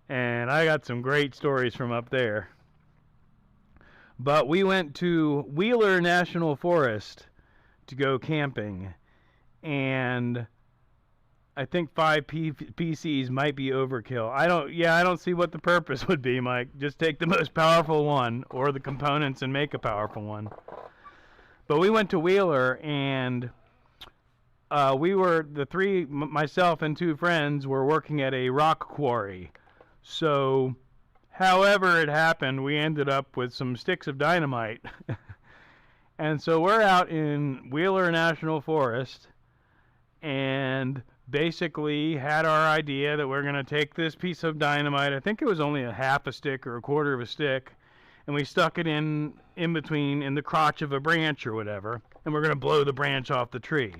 And I got some great stories from up there. But we went to Wheeler National Forest to go camping. And I think 5 PCs might be overkill. I don't see what the purpose would be, Mike. Just take the most powerful one, or the components, and make a powerful one. But we went to Wheeler, and myself and 2 friends were working at a rock quarry. So, however it happened, we ended up with some sticks of dynamite. And so we're out in Wheeler National Forest, and basically had our idea that we're going to take this piece of dynamite. I think it was only a half a stick or a quarter of a stick, and we stuck it in between in the crotch of a branch or whatever, and we're going to blow the branch off the tree.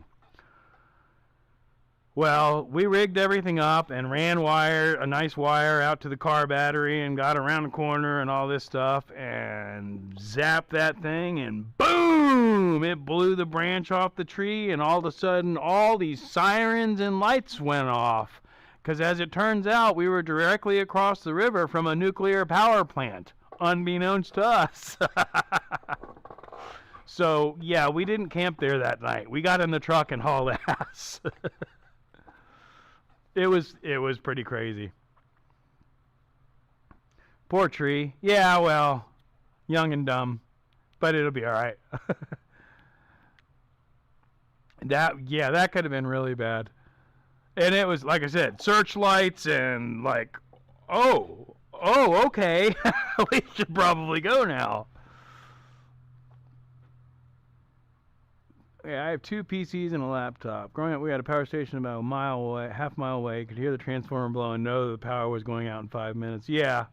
Well, we rigged everything up and ran a nice wire out to the car battery and got around the corner and all this stuff and zapped that thing and boom! It blew the branch off the tree, and all of a sudden all these sirens and lights went off. Because as it turns out, we were directly across the river from a nuclear power plant, unbeknownst to us. So, yeah, we didn't camp there that night. We got in the truck and hauled ass. It was pretty crazy. Poor tree. Yeah, well, young and dumb, but it'll be all right. That could have been really bad. And it was, like I said, searchlights and like, oh, okay, we should probably go now. Yeah, I have 2 PCs and a laptop. Growing up, we had a power station about half mile away. Could hear the transformer blow and know the power was going out in 5 minutes. Yeah,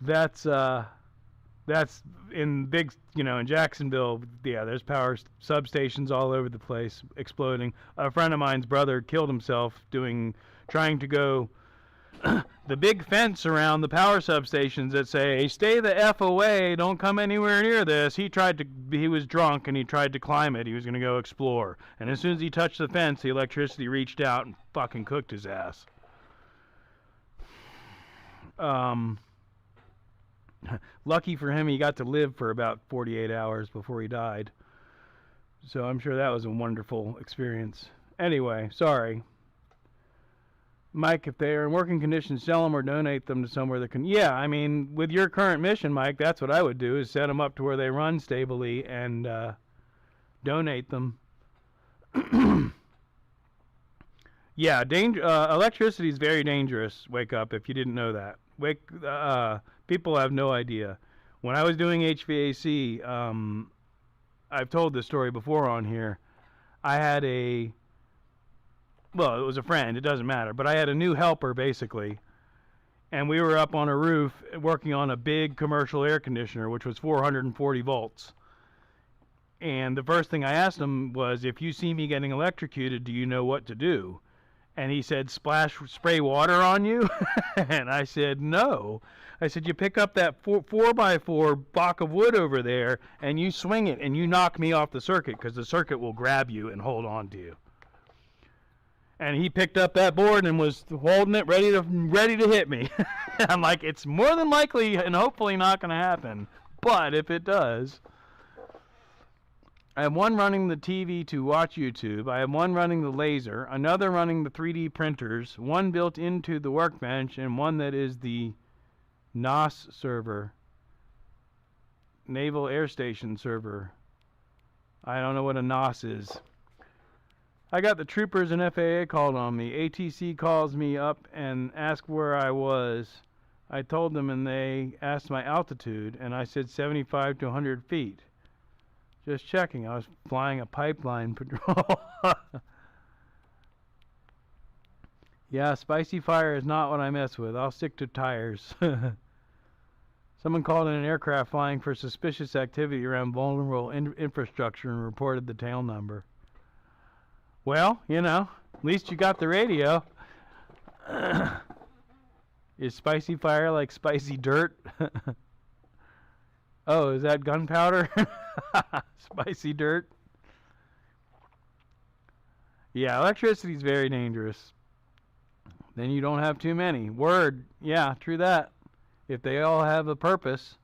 that's in in Jacksonville. Yeah, there's power substations all over the place, exploding. A friend of mine's brother killed himself trying to go the big fence around the power substations that say, stay the F away, don't come anywhere near this. He was drunk and he tried to climb it. He was going to go explore. And as soon as he touched the fence, the electricity reached out and fucking cooked his ass. Lucky for him, he got to live for about 48 hours before he died. So I'm sure that was a wonderful experience. Anyway, sorry. Mike, if they are in working condition, sell them or donate them to somewhere that can... Yeah, I mean, with your current mission, Mike, that's what I would do, is set them up to where they run stably and donate them. Yeah, electricity is very dangerous, Wake Up, if you didn't know that. People have no idea. When I was doing HVAC, I've told this story before on here, I had well, it was a friend, it doesn't matter, but I had a new helper, basically, and we were up on a roof working on a big commercial air conditioner, which was 440 volts. And the first thing I asked him was, if you see me getting electrocuted, do you know what to do? And he said, spray water on you? And I said, no. I said, you pick up that 4x4 block of wood over there, and you swing it, and you knock me off the circuit, because the circuit will grab you and hold on to you. And he picked up that board and was holding it, ready to hit me. I'm like, it's more than likely and hopefully not going to happen. But if it does, I have one running the TV to watch YouTube. I have one running the laser, another running the 3D printers, one built into the workbench, and one that is the NOS server, Naval Air Station server. I don't know what a NOS is. I got the troopers and FAA called on me. ATC calls me up and asked where I was. I told them, and they asked my altitude, and I said 75 to 100 feet. Just checking. I was flying a pipeline patrol. Yeah, spicy fire is not what I mess with. I'll stick to tires. Someone called in an aircraft flying for suspicious activity around vulnerable infrastructure and reported the tail number. Well, at least you got the radio. Is spicy fire like spicy dirt? Oh, is that gunpowder? Spicy dirt? Yeah, electricity is very dangerous. Then you don't have too many. Word. Yeah, true that. If they all have a purpose.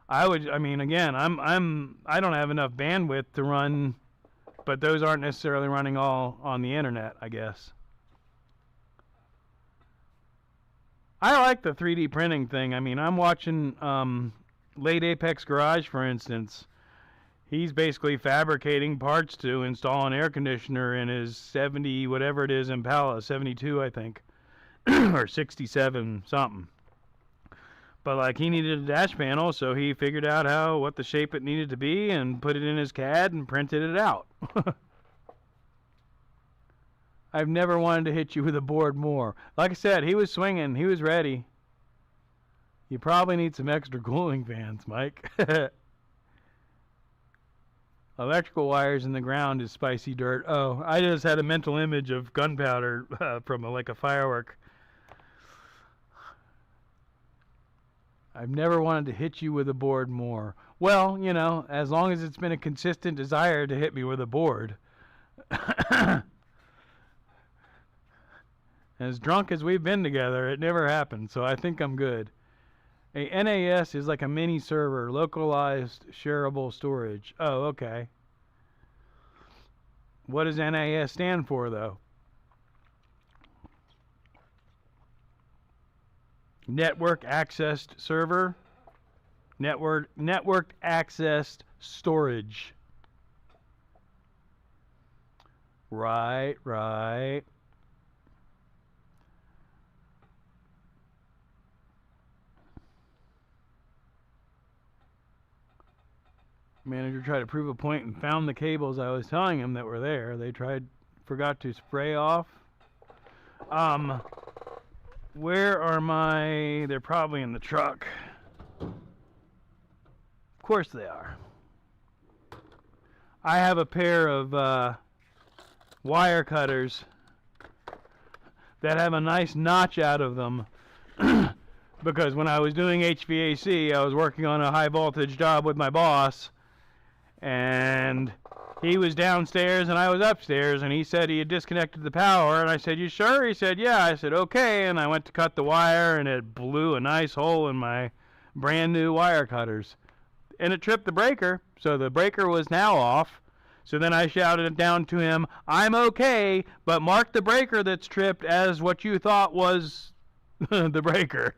I don't have enough bandwidth to run, but those aren't necessarily running all on the internet, I guess. I like the 3D printing thing. I'm watching Late Apex Garage, for instance. He's basically fabricating parts to install an air conditioner in his 70, whatever it is, Impala, 72, I think, or 67, something. But he needed a dash panel, so he figured out what the shape it needed to be and put it in his CAD and printed it out. I've never wanted to hit you with a board more. Like I said, he was swinging. He was ready. You probably need some extra cooling fans, Mike. Electrical wires in the ground is spicy dirt. Oh, I just had a mental image of gunpowder from like a firework. I've never wanted to hit you with a board more. Well, you know, as long as it's been a consistent desire to hit me with a board. As drunk as we've been together, it never happened, so I think I'm good. A NAS is like a mini server, localized shareable storage. Oh, okay. What does NAS stand for, though? Network accessed server. Network accessed storage. Right. Manager tried to prove a point and found the cables I was telling him that were there. They forgot to spray off. Where are my... They're probably in the truck. Of course they are. I have a pair of wire cutters that have a nice notch out of them because when I was doing HVAC, I was working on a high voltage job with my boss, and he was downstairs and I was upstairs, and he said he had disconnected the power, and I said, "You sure?" He said, "Yeah." I said, "Okay," and I went to cut the wire, and it blew a nice hole in my brand new wire cutters, and it tripped the breaker, so the breaker was now off. So then I shouted it down to him, "I'm okay, but mark the breaker that's tripped as what you thought was the breaker."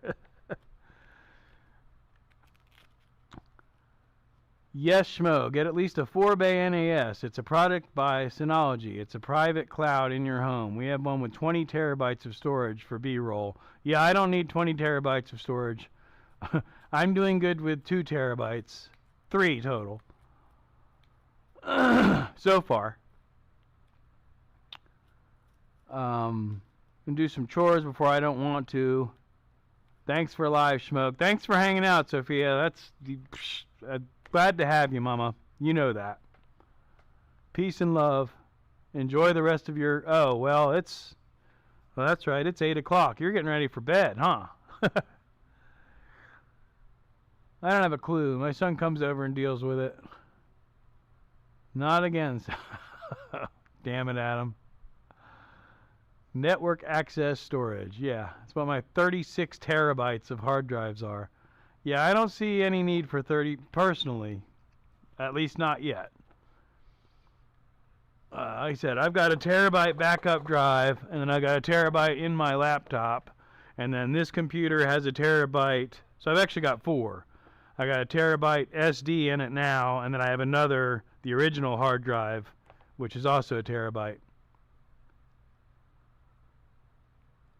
Yes, Schmo, get at least a 4-bay NAS. It's a product by Synology. It's a private cloud in your home. We have one with 20 terabytes of storage for B-roll. Yeah, I don't need 20 terabytes of storage. I'm doing good with 2 terabytes. 3 total. So far. And do some chores before I don't want to. Thanks for live, Schmoke. Thanks for hanging out, Sophia. Glad to have you, Mama. You know that. Peace and love. Enjoy the rest of your... Oh, well, that's right. It's 8 o'clock. You're getting ready for bed, huh? I don't have a clue. My son comes over and deals with it. Not again. Damn it, Adam. Network access storage. Yeah, that's what my 36 terabytes of hard drives are. Yeah, I don't see any need for 30 personally. At least not yet. Like I said, I've got a terabyte backup drive, and then I got a terabyte in my laptop, and then this computer has a terabyte. So I've actually got 4. I got a terabyte SD in it now, and then I have another, the original hard drive, which is also a terabyte.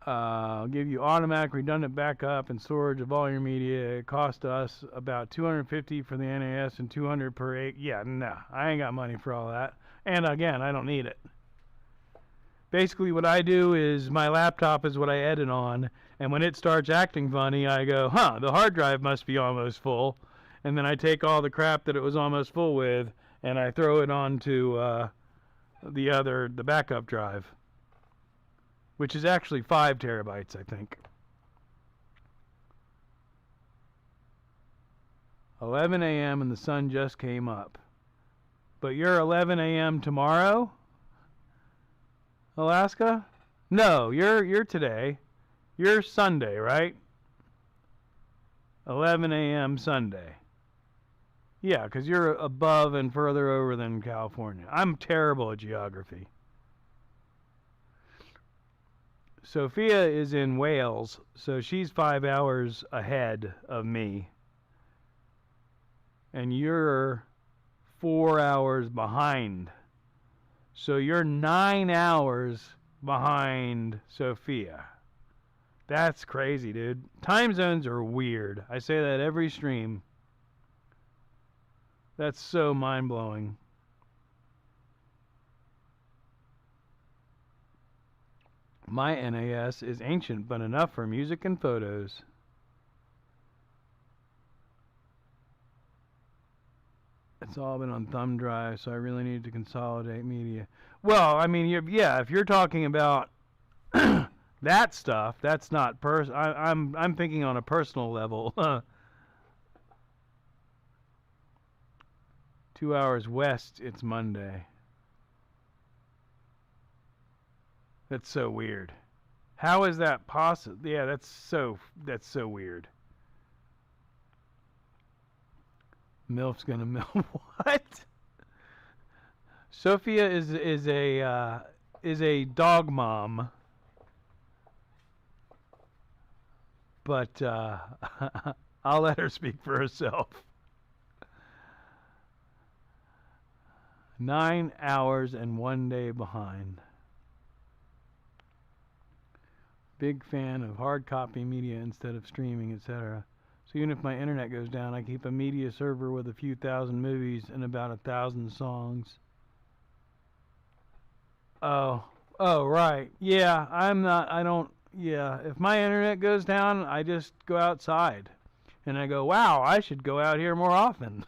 I'll give you automatic redundant backup and storage of all your media. It cost us about $250 for the NAS and $200 per 8. Yeah, no, I ain't got money for all that. And again, I don't need it. Basically, what I do is my laptop is what I edit on, and when it starts acting funny, I go, the hard drive must be almost full. And then I take all the crap that it was almost full with, and I throw it onto the backup drive, which is actually 5 terabytes, I think. 11 a.m. and the sun just came up. But you're 11 a.m. tomorrow, Alaska? No, you're today. You're Sunday, right? 11 a.m. Sunday. Yeah, because you're above and further over than California. I'm terrible at geography. Sophia is in Wales, so she's 5 hours ahead of me. And you're 4 hours behind. So you're 9 hours behind Sophia. That's crazy, dude. Time zones are weird. I say that every stream. That's so mind-blowing. My NAS is ancient, but enough for music and photos. It's all been on thumb drive, so I really need to consolidate media. Well, I mean, yeah, if you're talking about that stuff, that's not I'm thinking on a personal level. 2 hours west, it's Monday. That's so weird. How is that possible? Yeah, that's so weird. MILF's gonna MILF what? Sophia is a dog mom, but I'll let her speak for herself. 9 hours and 1 day behind. Big fan of hard copy media instead of streaming, etc. So even if my internet goes down, I keep a media server with a few thousand movies and about 1,000 songs. Oh, right. Yeah, yeah, if my internet goes down, I just go outside. And I go, wow, I should go out here more often.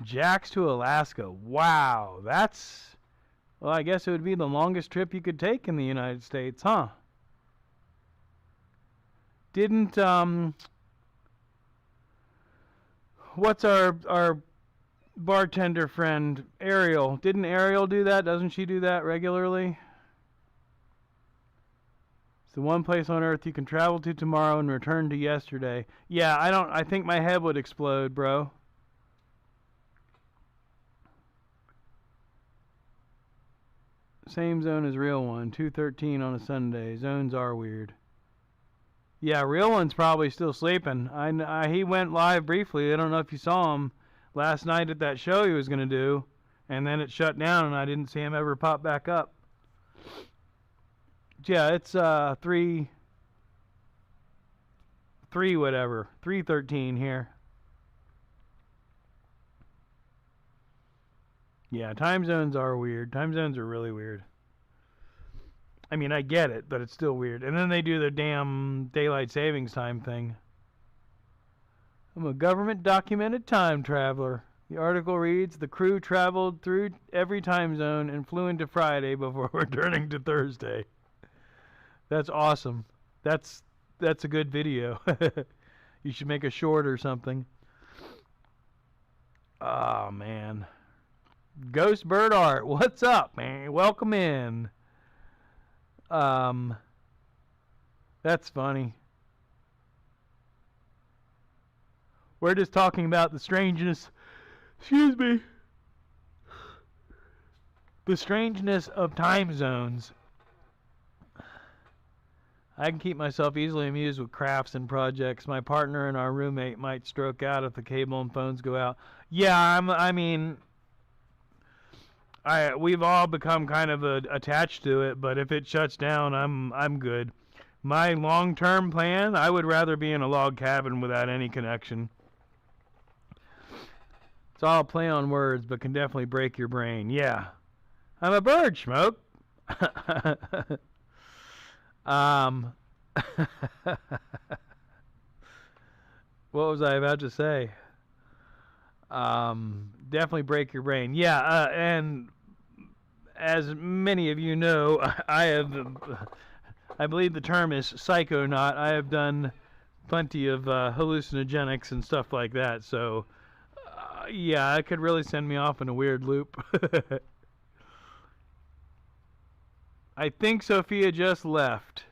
Jax to Alaska. Wow, well, I guess it would be the longest trip you could take in the United States, huh? Didn't, what's our bartender friend, Ariel? Didn't Ariel do that? Doesn't she do that regularly? It's the one place on Earth you can travel to tomorrow and return to yesterday. Yeah, I think my head would explode, bro. Same zone as real one, 2:13 on a Sunday. Zones are weird. Yeah, real one's probably still sleeping. He went live briefly. I don't know if you saw him last night at that show he was going to do, and then it shut down, and I didn't see him ever pop back up. Yeah, it's 3:13 here. Yeah, time zones are weird. Time zones are really weird. I mean, I get it, but it's still weird. And then they do the damn daylight savings time thing. I'm a government documented time traveler. The article reads, the crew traveled through every time zone and flew into Friday before returning to Thursday. That's awesome. That's a good video. You should make a short or something. Oh, man. Ghost Bird Art, what's up, man? Welcome in. That's funny. We're just talking about the strangeness, excuse me, the strangeness of time zones. I can keep myself easily amused with crafts and projects. My partner and our roommate might stroke out if the cable and phones go out. Yeah, we've all become kind of attached to it, but if it shuts down, I'm good. My long-term plan, I would rather be in a log cabin without any connection. It's all play on words, but can definitely break your brain. Yeah. I'm a bird, Schmoke. What was I about to say? Definitely break your brain. Yeah, and as many of you know, I believe the term is psychonaut. I have done plenty of hallucinogenics and stuff like that, so yeah, it could really send me off in a weird loop. I think Sophia just left.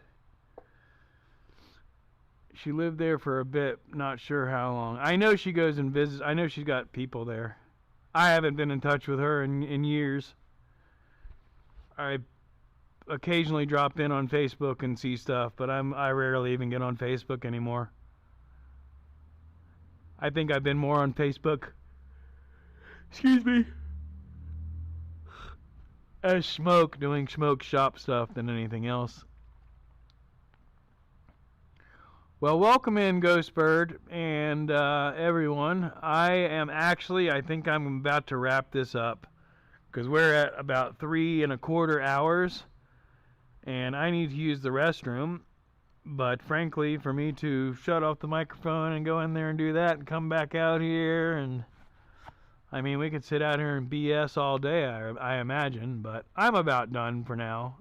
She lived there for a bit, not sure how long. I know she goes and visits. I know she's got people there. I haven't been in touch with her in years. I occasionally drop in on Facebook and see stuff, but I rarely even get on Facebook anymore. I think I've been more on Facebook, excuse me, as Schmoke, doing Schmoke shop stuff than anything else. Well, welcome in, Ghostbird, and everyone. I think I'm about to wrap this up, because we're at about 3 1/4 hours, and I need to use the restroom. But frankly, for me to shut off the microphone and go in there and do that and come back out here, and I mean, we could sit out here and BS all day, I imagine, but I'm about done for now.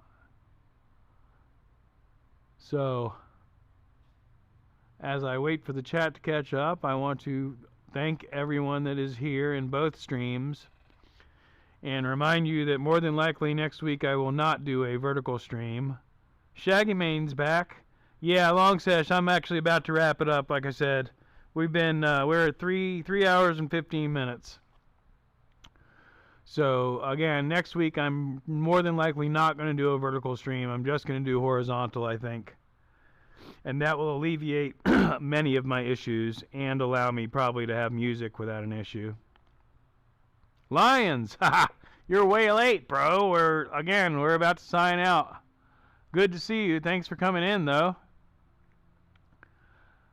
So, as I wait for the chat to catch up, I want to thank everyone that is here in both streams and remind you that more than likely next week I will not do a vertical stream. Shaggy Main's back. Yeah, long sesh. I'm actually about to wrap it up. Like I said, we're at 3 hours and 15 minutes. So again, next week I'm more than likely not going to do a vertical stream. I'm just going to do horizontal, I think, and that will alleviate many of my issues and allow me probably to have music without an issue. Lions, you're way late, bro. We're about to sign out. Good to see you. Thanks for coming in, though.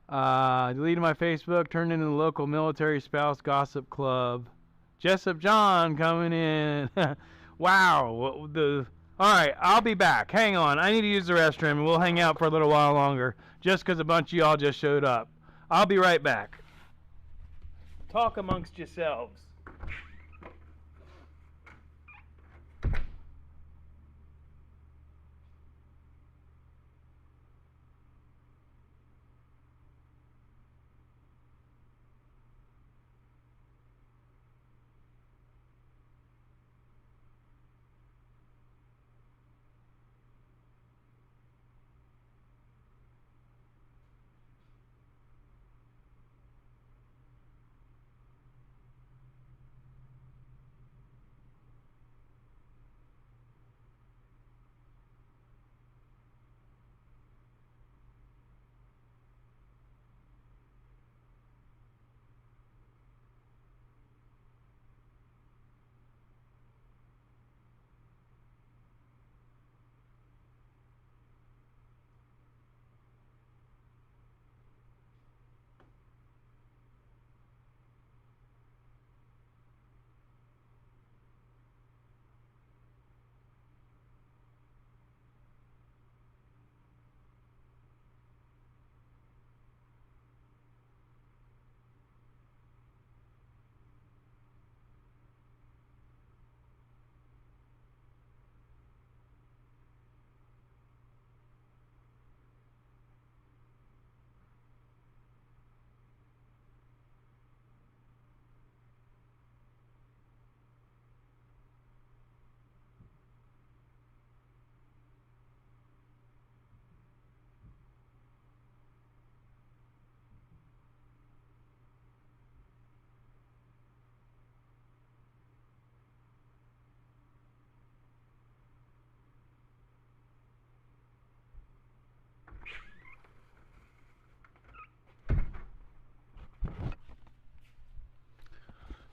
Deleted my Facebook, turned into the local military spouse gossip club. Jessup John coming in. Wow. All right, I'll be back. Hang on. I need to use the restroom, and we'll hang out for a little while longer just because a bunch of y'all just showed up. I'll be right back. Talk amongst yourselves.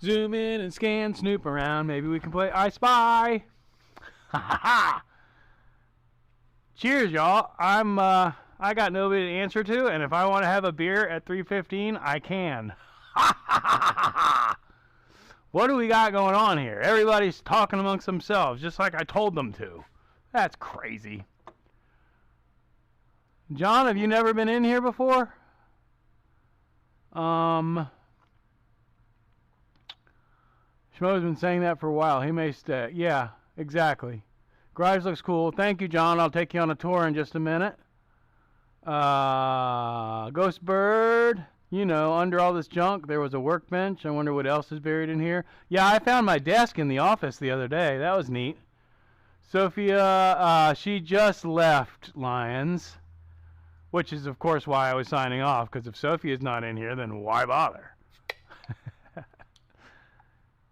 Zoom in and scan, snoop around. Maybe we can play I Spy. Ha ha ha. Cheers, y'all. I got nobody to answer to, and if I want to have a beer at 3:15, I can. Ha ha ha ha. What do we got going on here? Everybody's talking amongst themselves, just like I told them to. That's crazy. John, have you never been in here before? Schmo's been saying that for a while. He may stay. Yeah, exactly. Grimes looks cool. Thank you, John. I'll take you on a tour in just a minute. Ghost Bird. You know, under all this junk, there was a workbench. I wonder what else is buried in here. Yeah, I found my desk in the office the other day. That was neat. Sophia, she just left Lions, which is, of course, why I was signing off, because if Sophia's not in here, then why bother?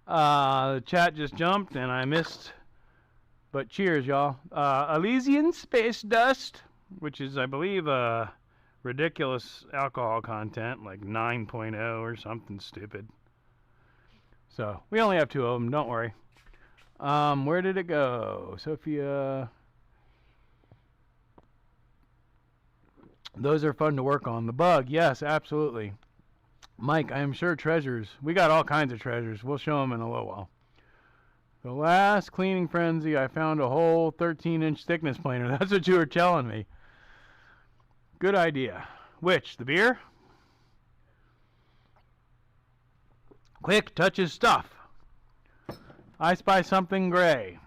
The chat just jumped, and I missed, but cheers, y'all. Elysian Space Dust, which is, I believe, ridiculous alcohol content, like 9.0 or something stupid. So, we only have 2 of them, don't worry. Where did it go? Sophia. Those are fun to work on. The bug, yes, absolutely. Mike, I am sure treasures. We got all kinds of treasures. We'll show them in a little while. The last cleaning frenzy, I found a whole 13-inch thickness planer. That's what you were telling me. Good idea. Which? The beer? Quick, touch his stuff. I spy something gray.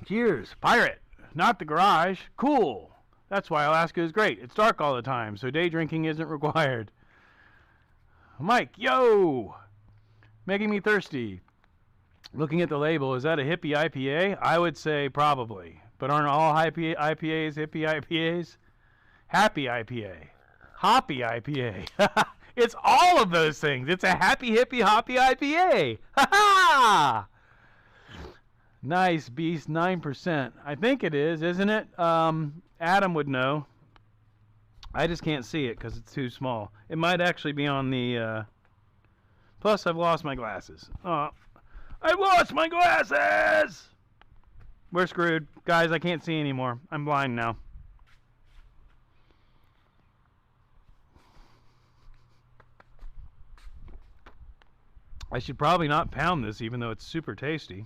Cheers. Pirate. Not the garage. Cool. That's why Alaska is great. It's dark all the time, so day drinking isn't required. Mike, yo! Making me thirsty. Looking at the label, is that a hippie IPA? I would say probably. But aren't all IPAs hippie IPAs? Happy IPA. Hoppy IPA. It's all of those things. It's a happy, hippie, hoppy IPA. Ha ha! Nice beast, 9%. I think it is, isn't it? Adam would know. I just can't see it because it's too small. It might actually be on the... Plus, I've lost my glasses. Oh, I've lost my glasses! We're screwed. Guys, I can't see anymore. I'm blind now. I should probably not pound this, even though it's super tasty.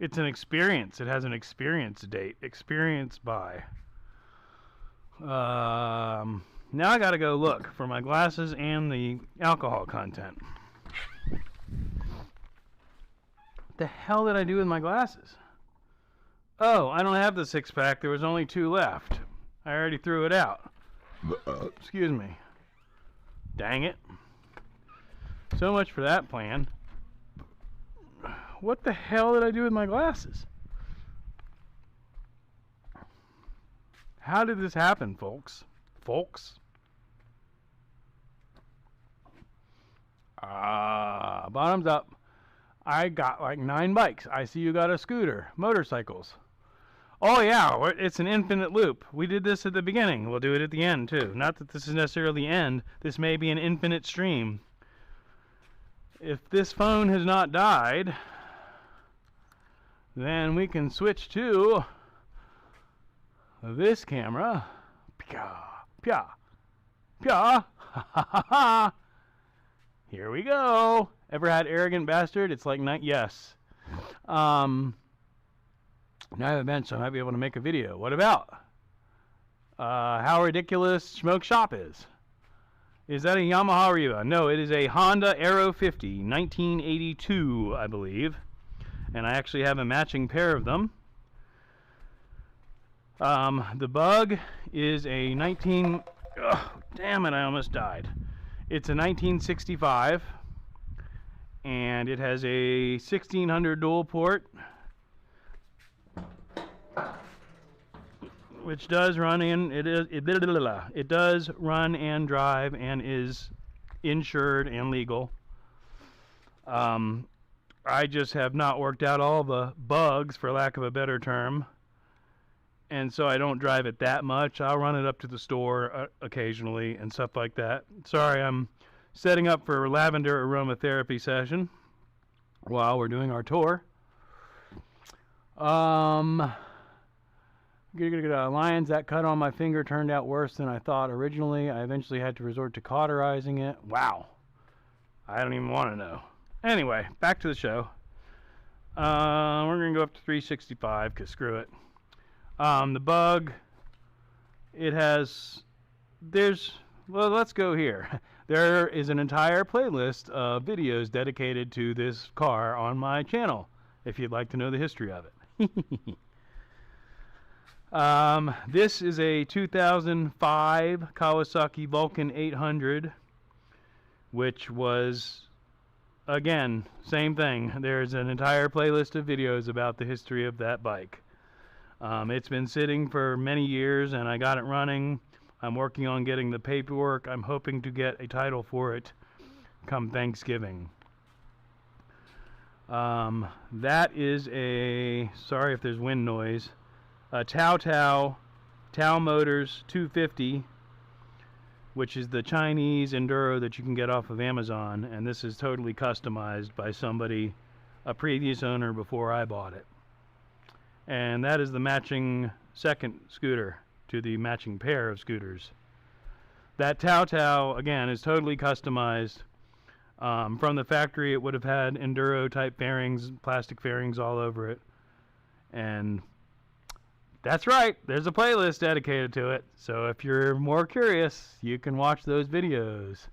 It's an experience. It has an experience date. Experience by. Now I gotta go look for my glasses and the alcohol content. What the hell did I do with my glasses? Oh, I don't have the 6-pack. There was only 2 left. I already threw it out. Excuse me. Dang it. So much for that plan. What the hell did I do with my glasses? How did this happen, folks? Bottoms up. I got like 9 bikes. I see you got a scooter. Motorcycles. Oh yeah, it's an infinite loop. We did this at the beginning. We'll do it at the end too. Not that this is necessarily the end. This may be an infinite stream. If this phone has not died, then we can switch to this camera. Pya, pya, pya. Ha ha ha ha. Here we go. Ever had arrogant bastard? It's like night. Yes. Now I have a bench, so I might be able to make a video. What about how ridiculous Schmoke shop is? Is that a Yamaha Riva? No, it is a Honda Aero 50, 1982, I believe. And I actually have a matching pair of them. The bug is a damn it, I almost died. It's a 1965, and it has a 1600 dual port, which does run in, it does run and drive and is insured and legal. I just have not worked out all the bugs, for lack of a better term, and so I don't drive it that much. I'll run it up to the store occasionally and stuff like that. Sorry, I'm setting up for a lavender aromatherapy session while we're doing our tour. Lions, that cut on my finger turned out worse than I thought originally. I eventually had to resort to cauterizing it. Wow. I don't even want to know. Anyway, back to the show. We're going to go up to 365 because screw it. The bug, let's go here. There is an entire playlist of videos dedicated to this car on my channel, if you'd like to know the history of it. This is a 2005 Kawasaki Vulcan 800, which was, again, same thing. There's an entire playlist of videos about the history of that bike. It's been sitting for many years, and I got it running. I'm working on getting the paperwork. I'm hoping to get a title for it come Thanksgiving. That is a, sorry if there's wind noise, a Tao Motors 250, which is the Chinese Enduro that you can get off of Amazon, and this is totally customized by somebody, a previous owner before I bought it. And that is the matching second scooter to the matching pair of scooters. That Tao again is totally customized. From the factory, it would have had enduro type fairings, plastic fairings all over it. And that's right, there's a playlist dedicated to it. So if you're more curious, you can watch those videos.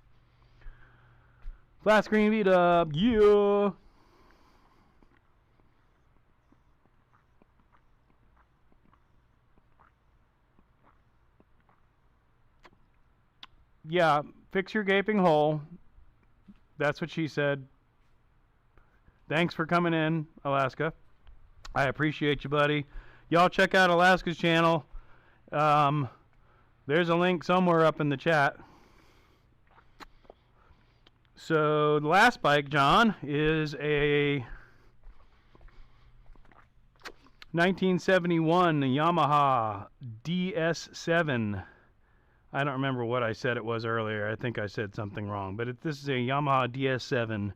Flat screen beat up, yeah! Yeah, fix your gaping hole. That's what she said. Thanks for coming in, Alaska. I appreciate you, buddy. Y'all check out Alaska's channel. There's a link somewhere up in the chat. So the last bike, John, is a 1971 Yamaha DS7. I don't remember what I said it was earlier. I think I said something wrong. But this is a Yamaha DS7,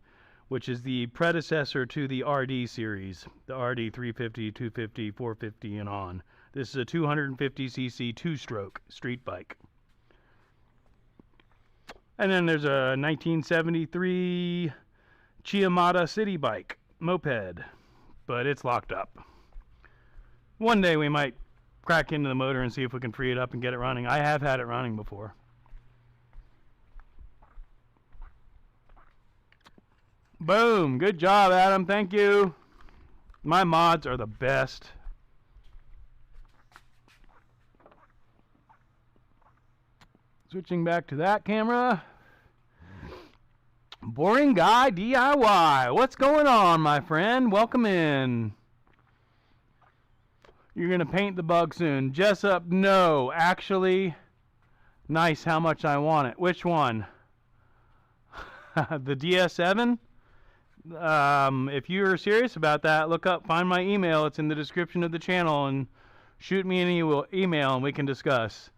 which is the predecessor to the RD series. The RD 350, 250, 450, and on. This is a 250cc two-stroke street bike. And then there's a 1973 Chiamata city bike, moped. But it's locked up. One day we might crack into the motor and see if we can free it up and get it running. I have had it running before. Boom. Good job, Adam. Thank you. My mods are the best. Switching back to that camera. Boring Guy DIY. What's going on, my friend? Welcome in. You're going to paint the bug soon. Jessup, no. Actually, nice how much I want it. Which one? The DS7? If you're serious about that, find my email. It's in the description of the channel, and shoot me an email and we can discuss.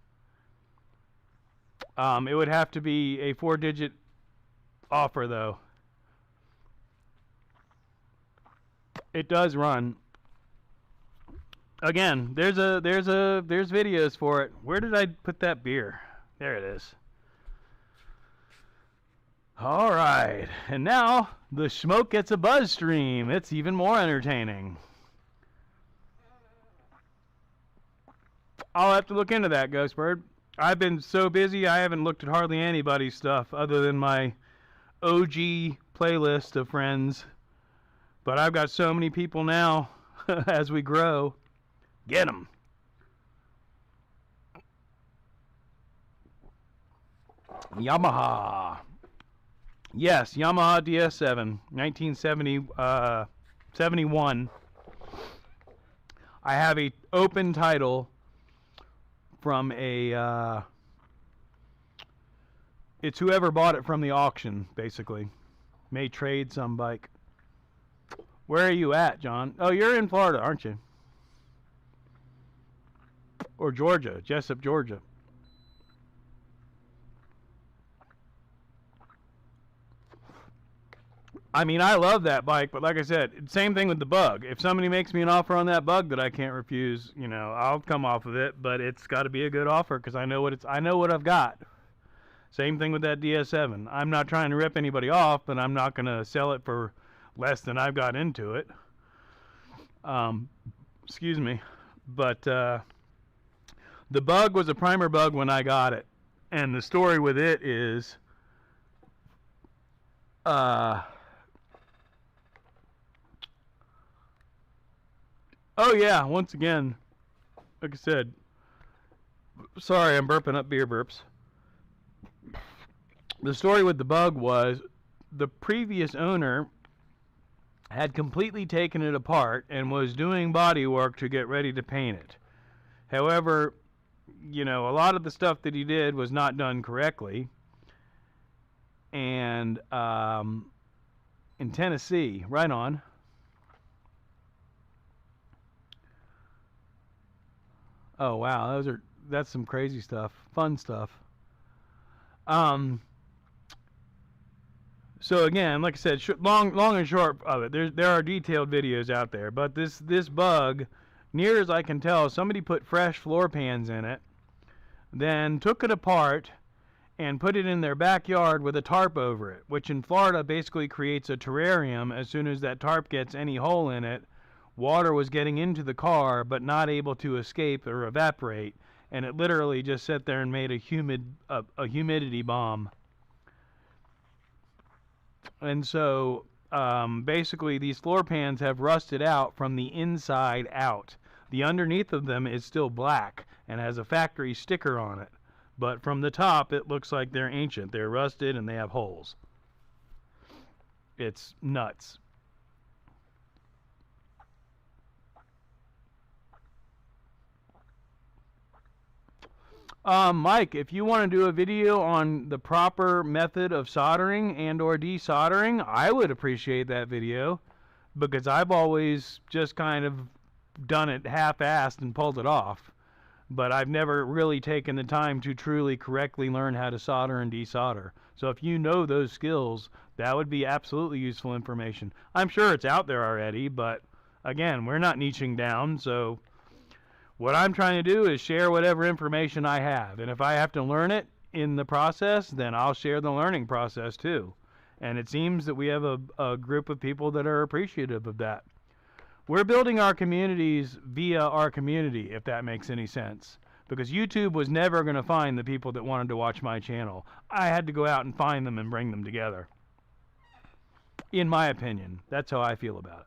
It would have to be a 4-digit offer, though. It does run. Again, there's videos for it. Where did I put that beer? There it is. All right, and now the Schmoke gets a buzz stream. It's even more entertaining. I'll have to look into that, Ghostbird. I've been so busy, I haven't looked at hardly anybody's stuff other than my OG playlist of friends. But I've got so many people now as we grow. Get 'em. Yamaha. Yes, Yamaha DS7, 1971. I have a open title from a, it's whoever bought it from the auction, basically. May trade some bike. Where are you at, John? Oh, you're in Florida, aren't you? Or Georgia, Jessup, Georgia. I mean, I love that bike, but like I said, same thing with the bug. If somebody makes me an offer on that bug that I can't refuse, you know, I'll come off of it, but it's got to be a good offer because I know what I've got. Same thing with that DS7. I'm not trying to rip anybody off, but I'm not going to sell it for less than I've got into it. Excuse me. But the bug was a primer bug when I got it. And the story with it is oh yeah, once again, like I said, sorry, I'm burping up beer burps. The story with the bug was the previous owner had completely taken it apart and was doing body work to get ready to paint it. However, you know, a lot of the stuff that he did was not done correctly. And in Tennessee, right on. Oh wow, that's some crazy stuff, fun stuff. So again, like I said, long and short of it, there are detailed videos out there. But this bug, near as I can tell, somebody put fresh floor pans in it, then took it apart and put it in their backyard with a tarp over it, which in Florida basically creates a terrarium. As soon as that tarp gets any hole in it, water was getting into the car but not able to escape or evaporate, and it literally just sat there and made a humidity bomb. And so basically these floor pans have rusted out from the inside out. The underneath of them is still black and has a factory sticker on it. But from the top, it looks like they're ancient. They're rusted and they have holes. It's nuts. Mike, if you want to do a video on the proper method of soldering and or desoldering, I would appreciate that video, because I've always just kind of done it half-assed and pulled it off. But I've never really taken the time to truly correctly learn how to solder and desolder. So if you know those skills, that would be absolutely useful information. I'm sure it's out there already, but again, we're not niching down, so what I'm trying to do is share whatever information I have. And if I have to learn it in the process, then I'll share the learning process too. And it seems that we have a group of people that are appreciative of that. We're building our communities via our community, if that makes any sense. Because YouTube was never going to find the people that wanted to watch my channel. I had to go out and find them and bring them together. In my opinion, that's how I feel about it.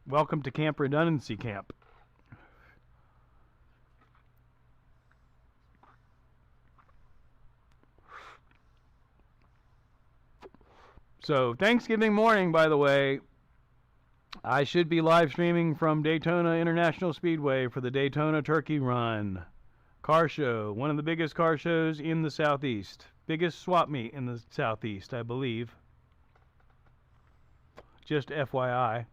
Welcome to Camp Redundancy Camp. So, Thanksgiving morning, by the way, I should be live streaming from Daytona International Speedway for the Daytona Turkey Run car show, one of the biggest car shows in the Southeast. Biggest swap meet in the Southeast, I believe. Just FYI.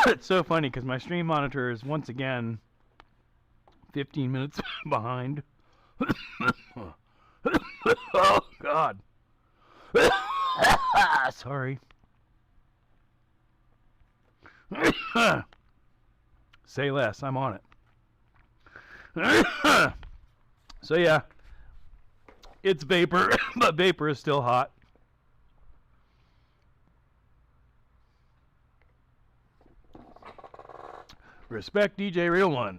It's so funny because my stream monitor is once again 15 minutes behind. Oh, God. Sorry. Say less. I'm on it. So, yeah. It's vapor, but vapor is still hot. Respect DJ Real One.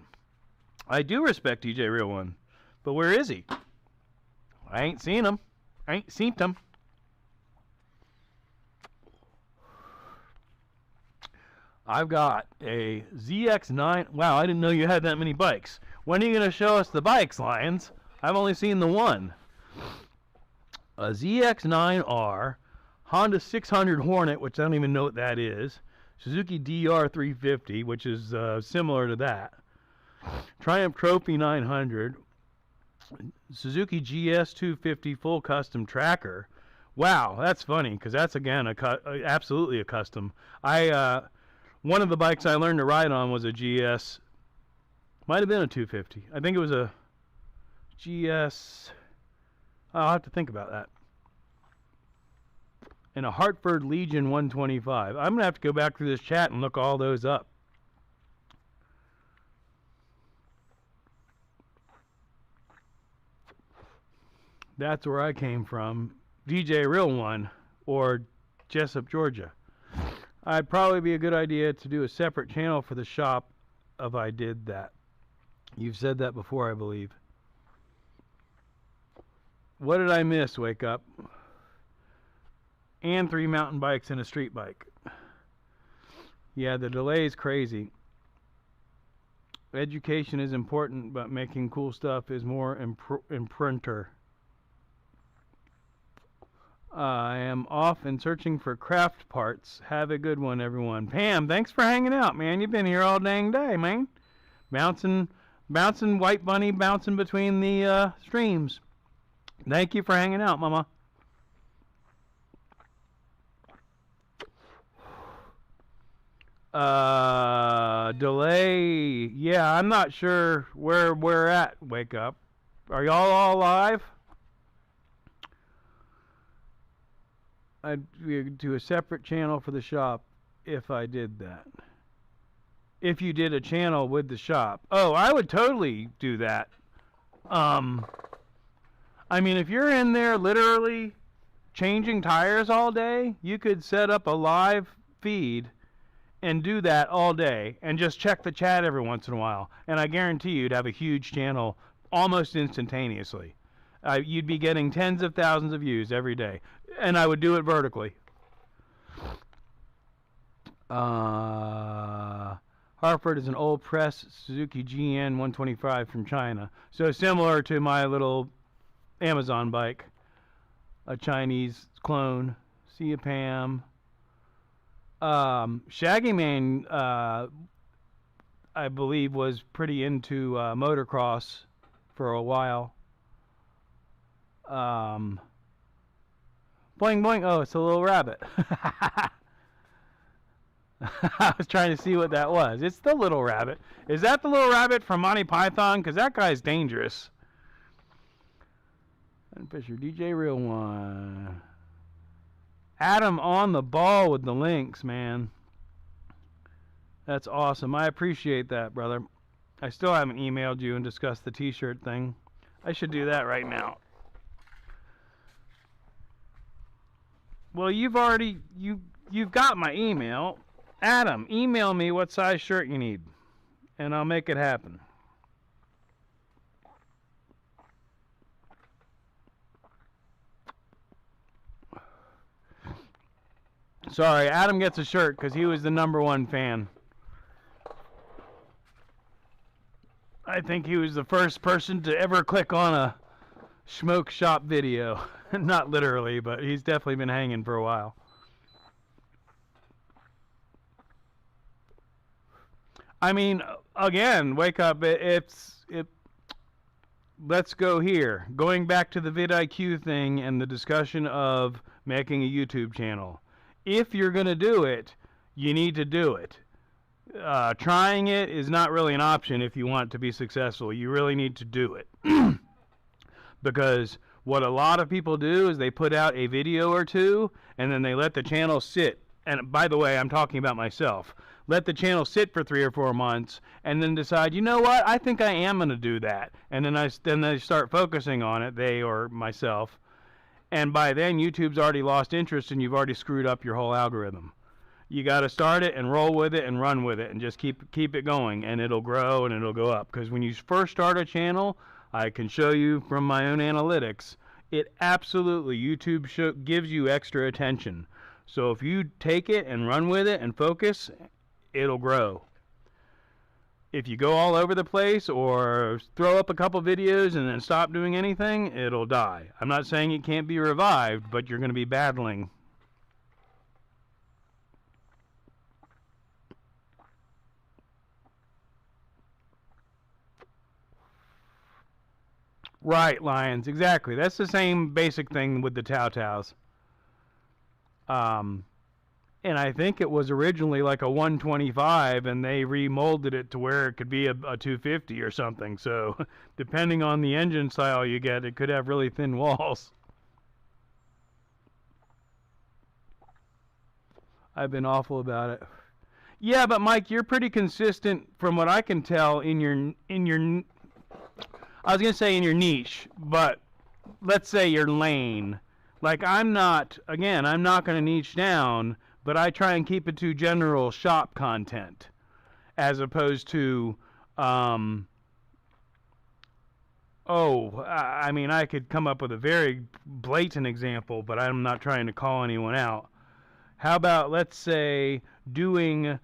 I do respect DJ Real One. But where is he? I ain't seen him. I ain't seen him. I've got a ZX9. Wow, I didn't know you had that many bikes. When are you going to show us the bikes, Lions? I've only seen the one. A ZX9R, Honda 600 Hornet, which I don't even know what that is. Suzuki DR350, which is similar to that. Triumph Trophy 900. Suzuki GS250 full custom tracker. Wow, that's funny because that's again absolutely a custom. One of the bikes I learned to ride on was a GS. Might have been a 250. I think it was a GS. I'll have to think about that. And a Hartford Legion 125. I'm gonna have to go back through this chat and look all those up. That's where I came from. DJ Real One or Jessup, Georgia. I'd probably be a good idea to do a separate channel for the shop if I did that. You've said that before, I believe. What did I miss? Wake up. And 3 mountain bikes and a street bike. Yeah, the delay is crazy. Education is important, but making cool stuff is more imprinter. I am off and searching for craft parts. Have a good one, everyone. Pam, thanks for hanging out, man. You've been here all dang day, man. Bouncing, White Bunny, bouncing between the streams. Thank you for hanging out, Mama. Delay. Yeah, I'm not sure where we're at. Wake up. Are y'all all live? I'd do a separate channel for the shop. if I did that. If you did a channel with the shop. Oh, I would totally do that. I mean, if you're in there literally changing tires all day, you could set up a live feed and do that all day and just check the chat every once in a while. And I guarantee you'd have a huge channel almost instantaneously. You'd be getting tens of thousands of views every day. And I would do it vertically. Hartford is an old press Suzuki GN 125 from China. So similar to my little Amazon bike. A Chinese clone. See you, Pam. Shaggy Man, I believe, was pretty into motocross for a while. Boing boing. Oh, it's a little rabbit. I was trying to see what that was. It's the little rabbit. Is that the little rabbit from Monty Python? Because that guy's dangerous. And Fisher, DJ Real One. Adam on the ball with the links, man. That's awesome. I appreciate that, brother. I still haven't emailed you and discussed the t-shirt thing. I should do that right now. Well, you've got my email. Adam, email me what size shirt you need, and I'll make it happen. Sorry, Adam gets a shirt because he was the #1 fan. I think he was the first person to ever click on a Schmoke shop video. Not literally, but he's definitely been hanging for a while. I mean, again, wake up. Let's go here. Going back to the vidIQ thing and the discussion of making a YouTube channel. If you're going to do it, you need to do it. Trying it is not really an option if you want to be successful. You really need to do it. Because what a lot of people do is they put out a video or two, and then they let the channel sit. And by the way, I'm talking about myself. Let the channel sit for 3 or 4 months, and then decide, you know what, I think I am going to do that. And then they start focusing on it, they or myself. And by then, YouTube's already lost interest, and you've already screwed up your whole algorithm. You got to start it and roll with it and run with it and just keep it going, and it'll grow and it'll go up. Because when you first start a channel, I can show you from my own analytics, it absolutely, YouTube gives you extra attention. So if you take it and run with it and focus, it'll grow. If you go all over the place or throw up a couple videos and then stop doing anything, it'll die. I'm not saying it can't be revived, but you're going to be battling. Right, Lions, exactly. That's the same basic thing with the Tao Taos. And I think it was originally like a 125, and they remolded it to where it could be a 250 or something. So depending on the engine style you get, it could have really thin walls. I've been awful about it. Yeah, but Mike, you're pretty consistent from what I can tell in your I was going to say in your niche, but let's say your lane. Like I'm not going to niche down, but I try and keep it to general shop content as opposed to, I mean, I could come up with a very blatant example, but I'm not trying to call anyone out. How about, let's say, doing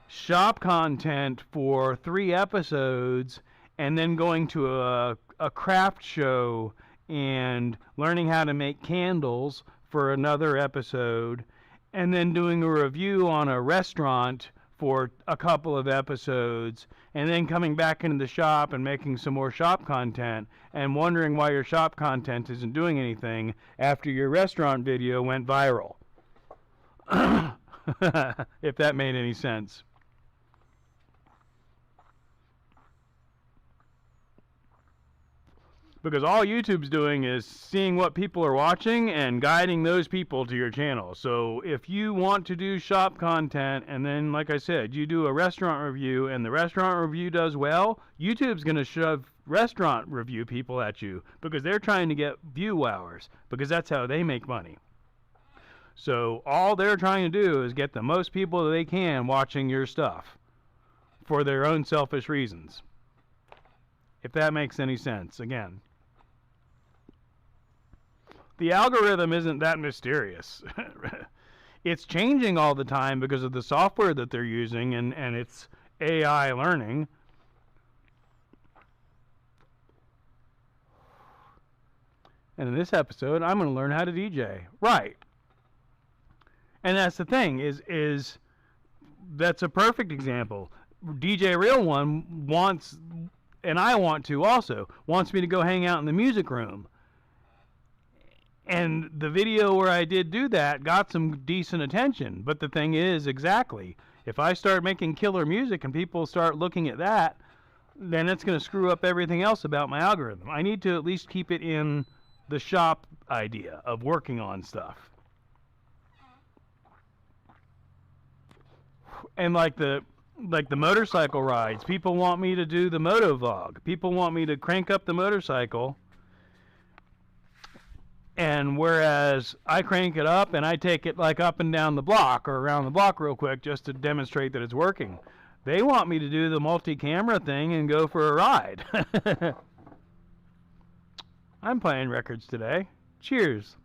shop content for 3 episodes and then going to a craft show and learning how to make candles for another episode, and then doing a review on a restaurant for a couple of episodes, and then coming back into the shop and making some more shop content, and wondering why your shop content isn't doing anything after your restaurant video went viral. If that made any sense. Because all YouTube's doing is seeing what people are watching and guiding those people to your channel. So if you want to do shop content and then, like I said, you do a restaurant review and the restaurant review does well, YouTube's going to shove restaurant review people at you because they're trying to get view hours because that's how they make money. So all they're trying to do is get the most people that they can watching your stuff for their own selfish reasons. If that makes any sense, again. The algorithm isn't that mysterious. It's changing all the time because of the software that they're using and it's AI learning. And in this episode, I'm going to learn how to DJ. Right. And that's the thing, is that's a perfect example. DJ Real One wants, and I want to also, wants me to go hang out in the music room. And the video where I did do that got some decent attention. But the thing is, exactly, if I start making killer music and people start looking at that, then it's going to screw up everything else about my algorithm. I need to at least keep it in the shop idea of working on stuff. And like the motorcycle rides, people want me to do the moto vlog. People want me to crank up the motorcycle. And whereas I crank it up and I take it like up and down the block or around the block real quick just to demonstrate that it's working, they want me to do the multi-camera thing and go for a ride. I'm playing records today. Cheers.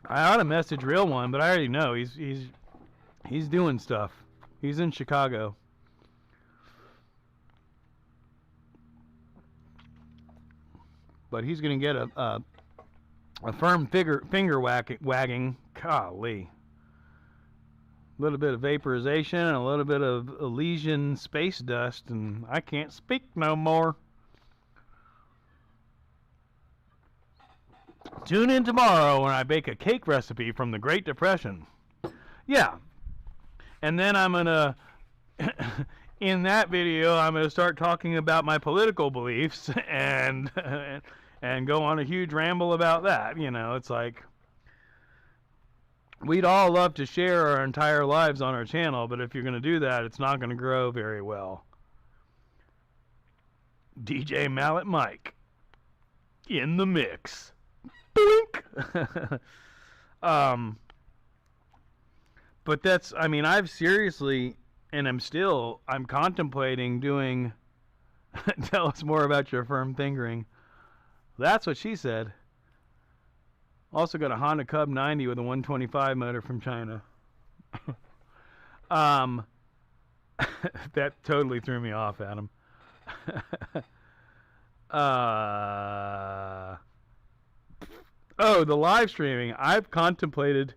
I ought to message Real One, but I already know he's doing stuff. He's in Chicago. But he's going to get a firm finger wagging. Golly. A little bit of vaporization and a little bit of Elysian space dust, and I can't speak no more. Tune in tomorrow when I bake a cake recipe from the Great Depression. Yeah. And then I'm going to, in that video, I'm going to start talking about my political beliefs and go on a huge ramble about that. You know, it's like, we'd all love to share our entire lives on our channel, but if you're going to do that, it's not going to grow very well. DJ Mallet Mike in the mix. Boink! But that's, I mean, I've seriously, and I'm contemplating doing, tell us more about your firm fingering. That's what she said. Also got a Honda Cub 90 with a 125 motor from China. That totally threw me off, Adam. Oh, the live streaming. I've contemplated,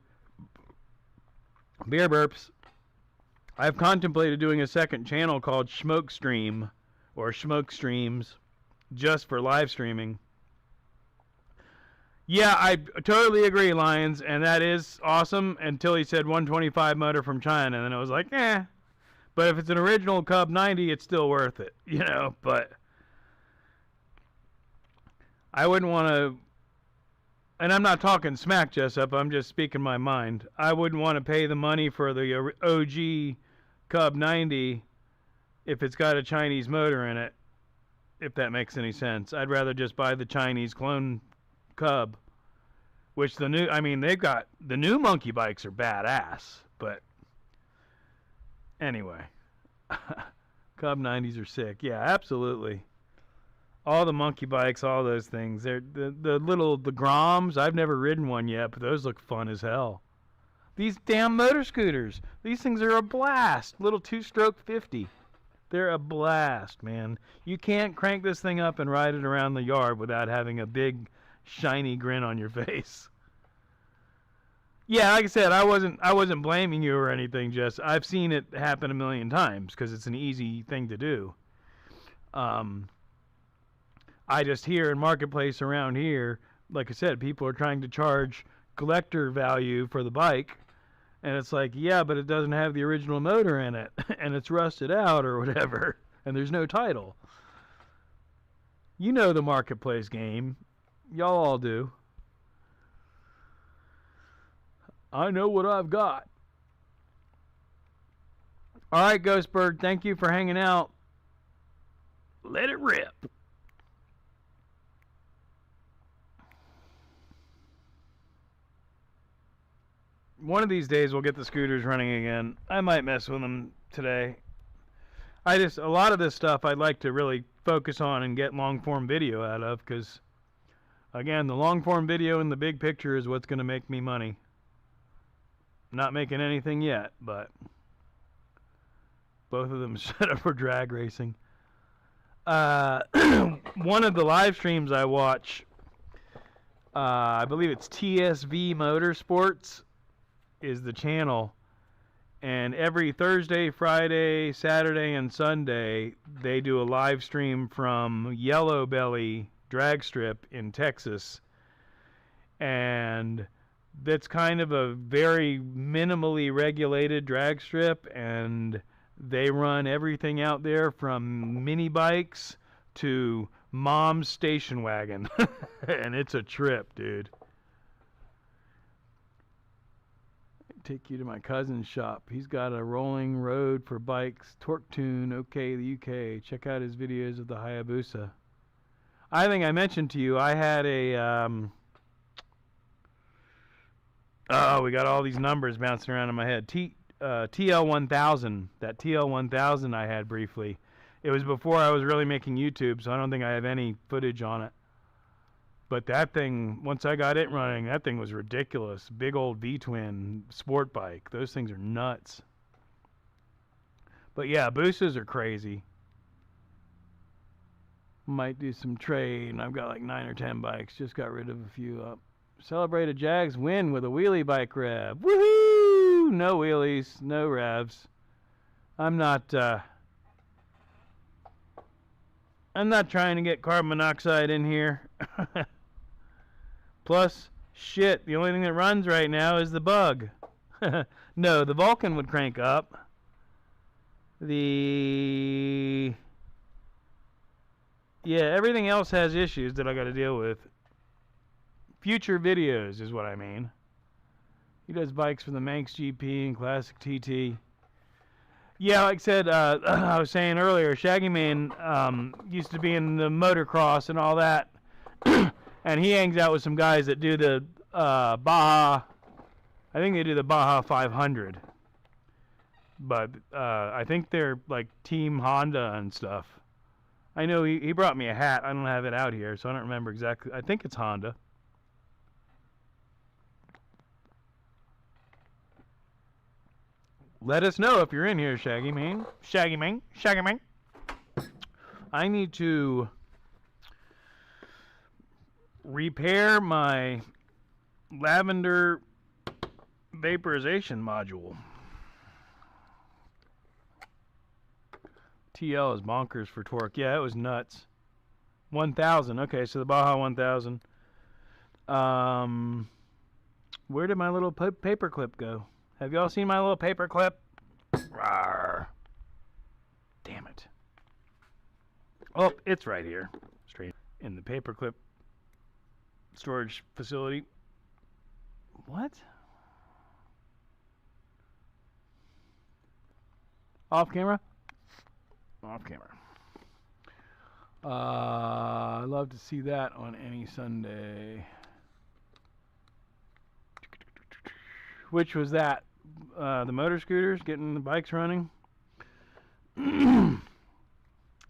beer burps, I've contemplated doing a second channel called Schmoke Stream, or Schmoke Streams, just for live streaming. Yeah, I totally agree, Lions, and that is awesome until he said 125 motor from China, and then it was like, eh. But if it's an original Cub 90, it's still worth it, you know, but I wouldn't want to, and I'm not talking smack, Jessup, I'm just speaking my mind. I wouldn't want to pay the money for the OG Cub 90 if it's got a Chinese motor in it, if that makes any sense. I'd rather just buy the Chinese clone Cub, which the new, I mean, they've got, the new monkey bikes are badass, but anyway, Cub 90s are sick. Yeah, absolutely. All the monkey bikes, all those things. They're the Groms. I've never ridden one yet, but those look fun as hell. These damn motor scooters. These things are a blast. Little 2-stroke 50. They're a blast, man. You can't crank this thing up and ride it around the yard without having a big, shiny grin on your face. Yeah, like I said, I wasn't blaming you or anything. Just I've seen it happen a million times because it's an easy thing to do. I just hear in marketplace around here, like I said, people are trying to charge collector value for the bike, and it's like, yeah, but it doesn't have the original motor in it, and it's rusted out or whatever. and there's no title. You know the marketplace game. Y'all all do. I know what I've got. All right, Ghostbird, thank you for hanging out. Let it rip. One of these days we'll get the scooters running again. I might mess with them today. A lot of this stuff I'd like to really focus on and get long form video out of, because again, the long form video and the big picture is what's going to make me money. I'm not making anything yet, but both of them set up for drag racing. One of the live streams I watch, I believe it's TSV Motorsports, is the channel, and every Thursday, Friday, Saturday, and Sunday they do a live stream from Yellow Belly drag strip in Texas, and that's kind of a very minimally regulated drag strip, and they run everything out there from mini bikes to mom's station wagon. And it's a trip, dude. Take you to my cousin's shop. He's got a rolling road for bikes, Torque Tune, OK, the UK. Check out his videos of the Hayabusa. I think I mentioned to you, I had a, oh, we got all these numbers bouncing around in my head. TL1000, that TL1000 I had briefly. It was before I was really making YouTube, so I don't think I have any footage on it. But that thing, once I got it running, that thing was ridiculous. Big old V-twin sport bike. Those things are nuts. But yeah, boosters are crazy. Might do some trade, and I've got like 9 or 10 bikes. Just got rid of a few up. Celebrate a Jags win with a wheelie bike rev. Woohoo! No wheelies, no revs. I'm not trying to get carbon monoxide in here. Plus, shit, the only thing that runs right now is the bug. No, the Vulcan would crank up. Yeah, everything else has issues that I got to deal with. Future videos is what I mean. He does bikes for the Manx GP and Classic TT. Yeah, like I said, I was saying earlier, Shaggy Man used to be in the motocross and all that. And he hangs out with some guys that do the Baja. I think they do the Baja 500. But I think they're like Team Honda and stuff. I know he brought me a hat. I don't have it out here, so I don't remember exactly. I think it's Honda. Let us know if you're in here, Shaggy Man. Shaggy Man. Shaggy Man. I need to repair my lavender vaporization module. TL is bonkers for torque. Yeah, it was nuts. 1000. Okay, so the Baja 1000. Where did my little paper clip go? Have y'all seen my little paper clip? Rawr. Damn it. Oh, it's right here. Straight in the paperclip storage facility. What? Off camera? Off camera. I'd love to see that on any Sunday. Which was that? The motor scooters, getting the bikes running. The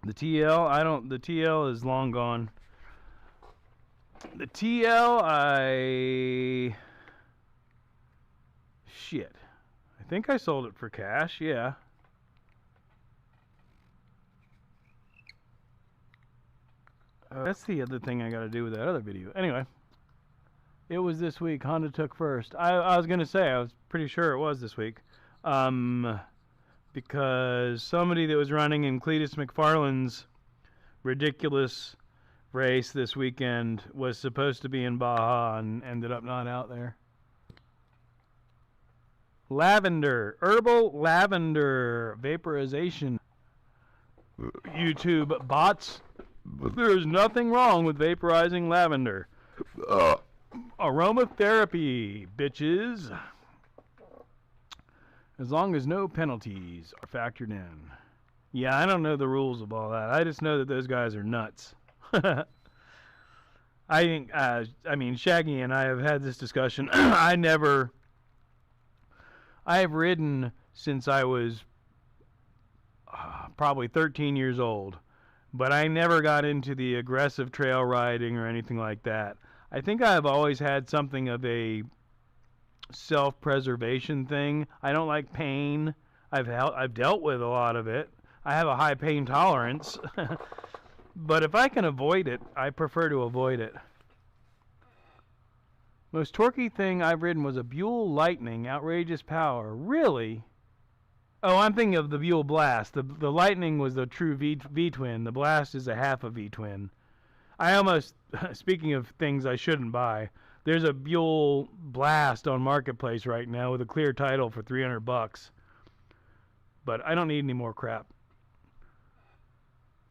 TL, the TL is long gone. The TL, shit. I think I sold it for cash, yeah. That's the other thing I gotta do with that other video. Anyway. It was this week. Honda took first. I was going to say, I was pretty sure it was this week. Because somebody that was running in Cletus McFarland's ridiculous race this weekend was supposed to be in Baja and ended up not out there. Lavender. Herbal lavender vaporization. YouTube bots. There's nothing wrong with vaporizing lavender. Aromatherapy, bitches. As long as no penalties are factored in. Yeah, I don't know the rules of all that. I just know that those guys are nuts. I think, Shaggy and I have had this discussion. I have ridden since I was probably 13 years old, but I never got into the aggressive trail riding or anything like that. I think I've always had something of a self-preservation thing. I don't like pain. I've dealt with a lot of it. I have a high pain tolerance. But if I can avoid it, I prefer to avoid it. Most torquey thing I've ridden was a Buell Lightning, outrageous power. Really? Oh, I'm thinking of the Buell Blast. The Lightning was the true V-twin. The Blast is a half a V-twin. I almost, speaking of things I shouldn't buy, there's a Buell Blast on Marketplace right now with a clear title for $300. But I don't need any more crap.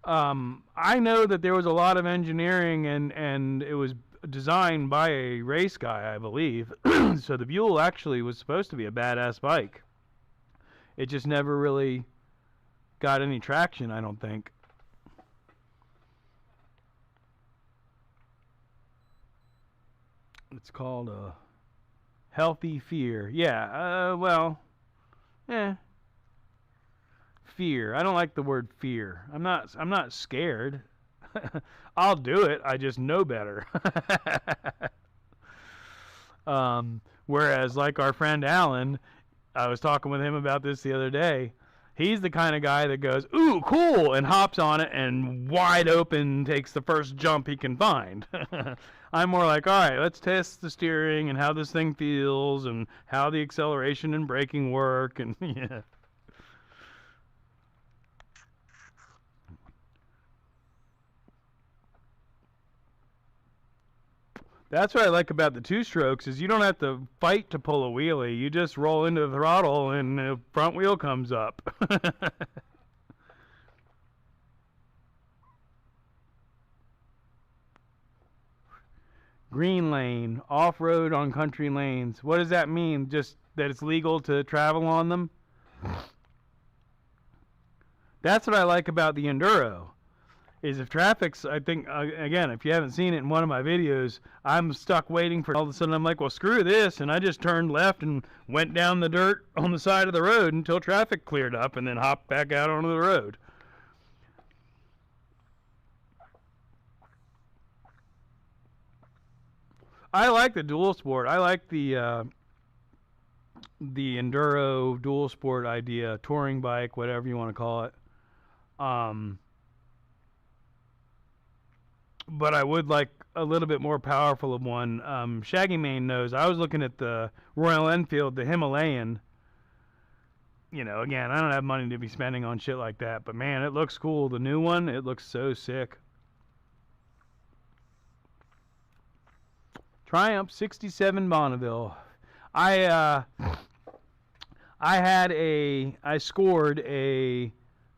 I know that there was a lot of engineering and it was designed by a race guy, I believe. So the Buell actually was supposed to be a badass bike. It just never really got any traction, I don't think. It's called a healthy fear. Yeah, fear. I don't like the word fear. I'm not scared. I'll do it. I just know better. Whereas like our friend Alan, I was talking with him about this the other day. He's the kind of guy that goes, "Ooh, cool," and hops on it and wide open takes the first jump he can find. I'm more like, all right, let's test the steering and how this thing feels and how the acceleration and braking work and yeah. That's what I like about the two-strokes is you don't have to fight to pull a wheelie. You just roll into the throttle and the front wheel comes up. Green lane, off-road on country lanes. What does that mean? Just that it's legal to travel on them? That's what I like about the Enduro. Is if traffic's, I think, again, if you haven't seen it in one of my videos, I'm stuck waiting for, all of a sudden I'm like, well, screw this, and I just turned left and went down the dirt on the side of the road until traffic cleared up and then hopped back out onto the road. I like the dual sport. I like the Enduro dual sport idea, touring bike, whatever you want to call it. But I would like a little bit more powerful of one. Shaggy Mane knows. I was looking at the Royal Enfield, the Himalayan. You know, again, I don't have money to be spending on shit like that, but man, it looks cool. The new one, it looks so sick. Triumph 67 Bonneville. I scored a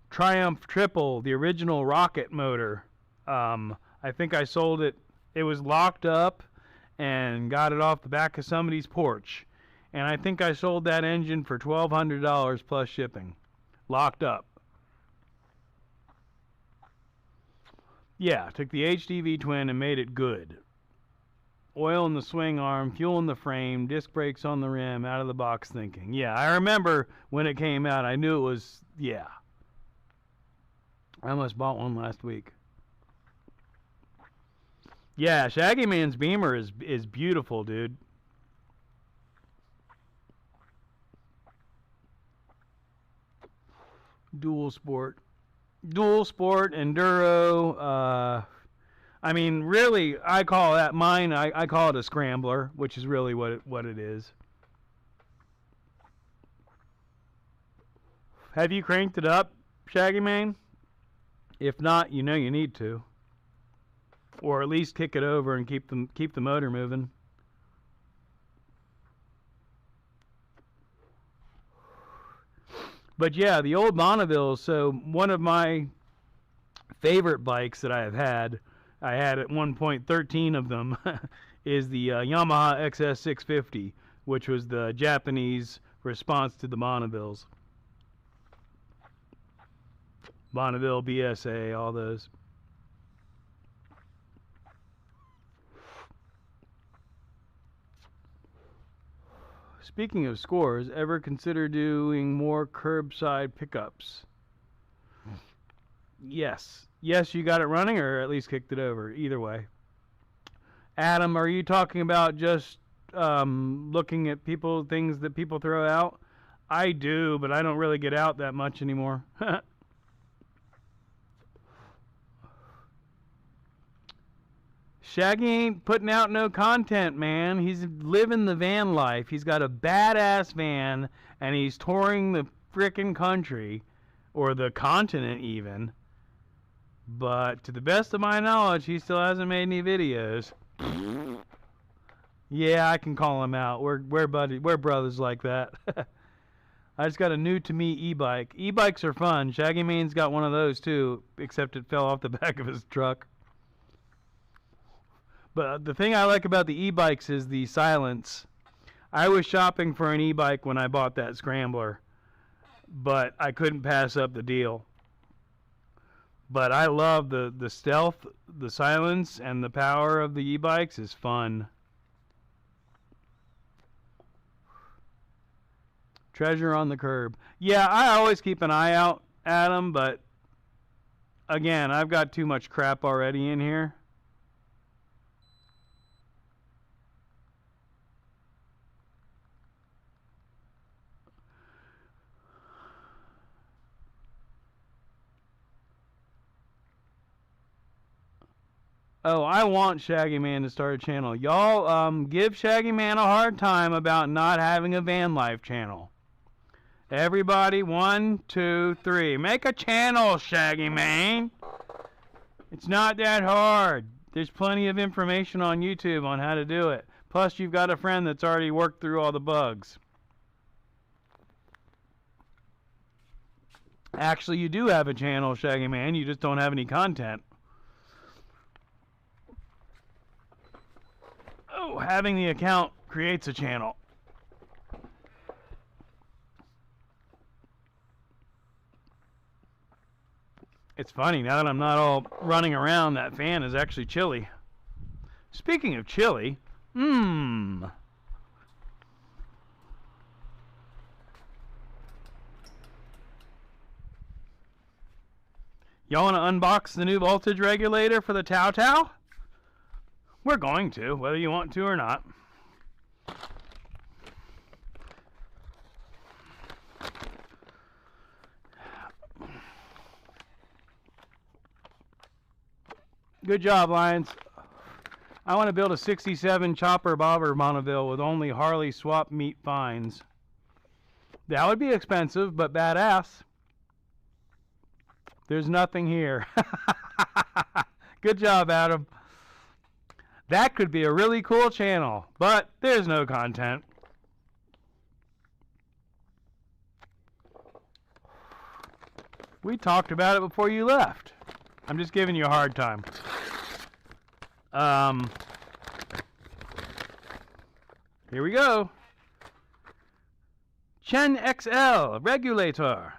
Triumph Triple, the original rocket motor. I think I sold it. It was locked up and got it off the back of somebody's porch. And I think I sold that engine for $1,200 plus shipping. Locked up. Yeah, took the HDV twin and made it good. Oil in the swing arm, fuel in the frame, disc brakes on the rim, out of the box thinking. Yeah, I remember when it came out, I knew it was, yeah. I almost bought one last week. Yeah, Shaggy Man's Beamer is beautiful, dude. Dual sport, enduro. I mean, really, I call that mine. I call it a scrambler, which is really what it is. Have you cranked it up, Shaggy Man? If not, you know you need to. Or at least kick it over and keep the motor moving. But yeah, the old Bonneville. So one of my favorite bikes that I have had, I had at one point 13 of them, is the Yamaha XS650, which was the Japanese response to the Bonnevilles. Bonneville, BSA, all those. Speaking of scores, ever consider doing more curbside pickups? Yes. Yes, you got it running, or at least kicked it over. Either way. Adam, are you talking about just looking at things that people throw out? I do, but I don't really get out that much anymore. Shaggy ain't putting out no content, man. He's living the van life. He's got a badass van, and he's touring the frickin' country, or the continent even. But to the best of my knowledge, he still hasn't made any videos. Yeah, I can call him out. We're brothers like that. I just got a new to me e-bike. E-bikes are fun. Shaggy Man's got one of those too, except it fell off the back of his truck. But the thing I like about the e-bikes is the silence. I was shopping for an e-bike when I bought that Scrambler, but I couldn't pass up the deal. But I love the stealth, the silence, and the power of the e-bikes is fun. Treasure on the curb. Yeah, I always keep an eye out, Adam, but again, I've got too much crap already in here. Oh, I want Shaggy Man to start a channel. Y'all, give Shaggy Man a hard time about not having a van life channel. Everybody, 1, 2, 3. Make a channel, Shaggy Man. It's not that hard. There's plenty of information on YouTube on how to do it. Plus, you've got a friend that's already worked through all the bugs. Actually, you do have a channel, Shaggy Man. You just don't have any content. Oh, having the account creates a channel. It's funny, now that I'm not all running around, that fan is actually chilly. Speaking of chilly, Y'all want to unbox the new voltage regulator for the Tao Tao? We're going to, whether you want to or not. Good job, Lions. I want to build a 67 chopper bobber Bonneville with only Harley swap meet fines. That would be expensive, but badass. There's nothing here. Good job, Adam. That could be a really cool channel, but there's no content. We talked about it before you left. I'm just giving you a hard time. Here we go. Chen XL Regulator.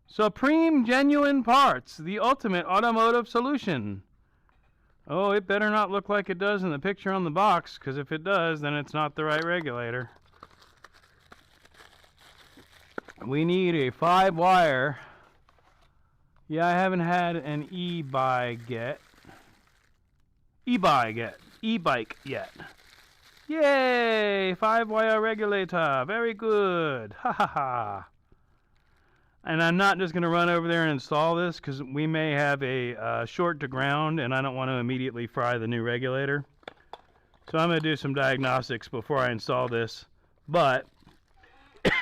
Supreme Genuine Parts, the ultimate automotive solution. Oh, it better not look like it does in the picture on the box, because if it does, then it's not the right regulator. We need a 5-wire. Yeah, I haven't had an e-bike yet. E-bike yet. Yay! 5-wire regulator. Very good. Ha ha ha. And I'm not just going to run over there and install this, because we may have a short to ground, and I don't want to immediately fry the new regulator. So I'm going to do some diagnostics before I install this. But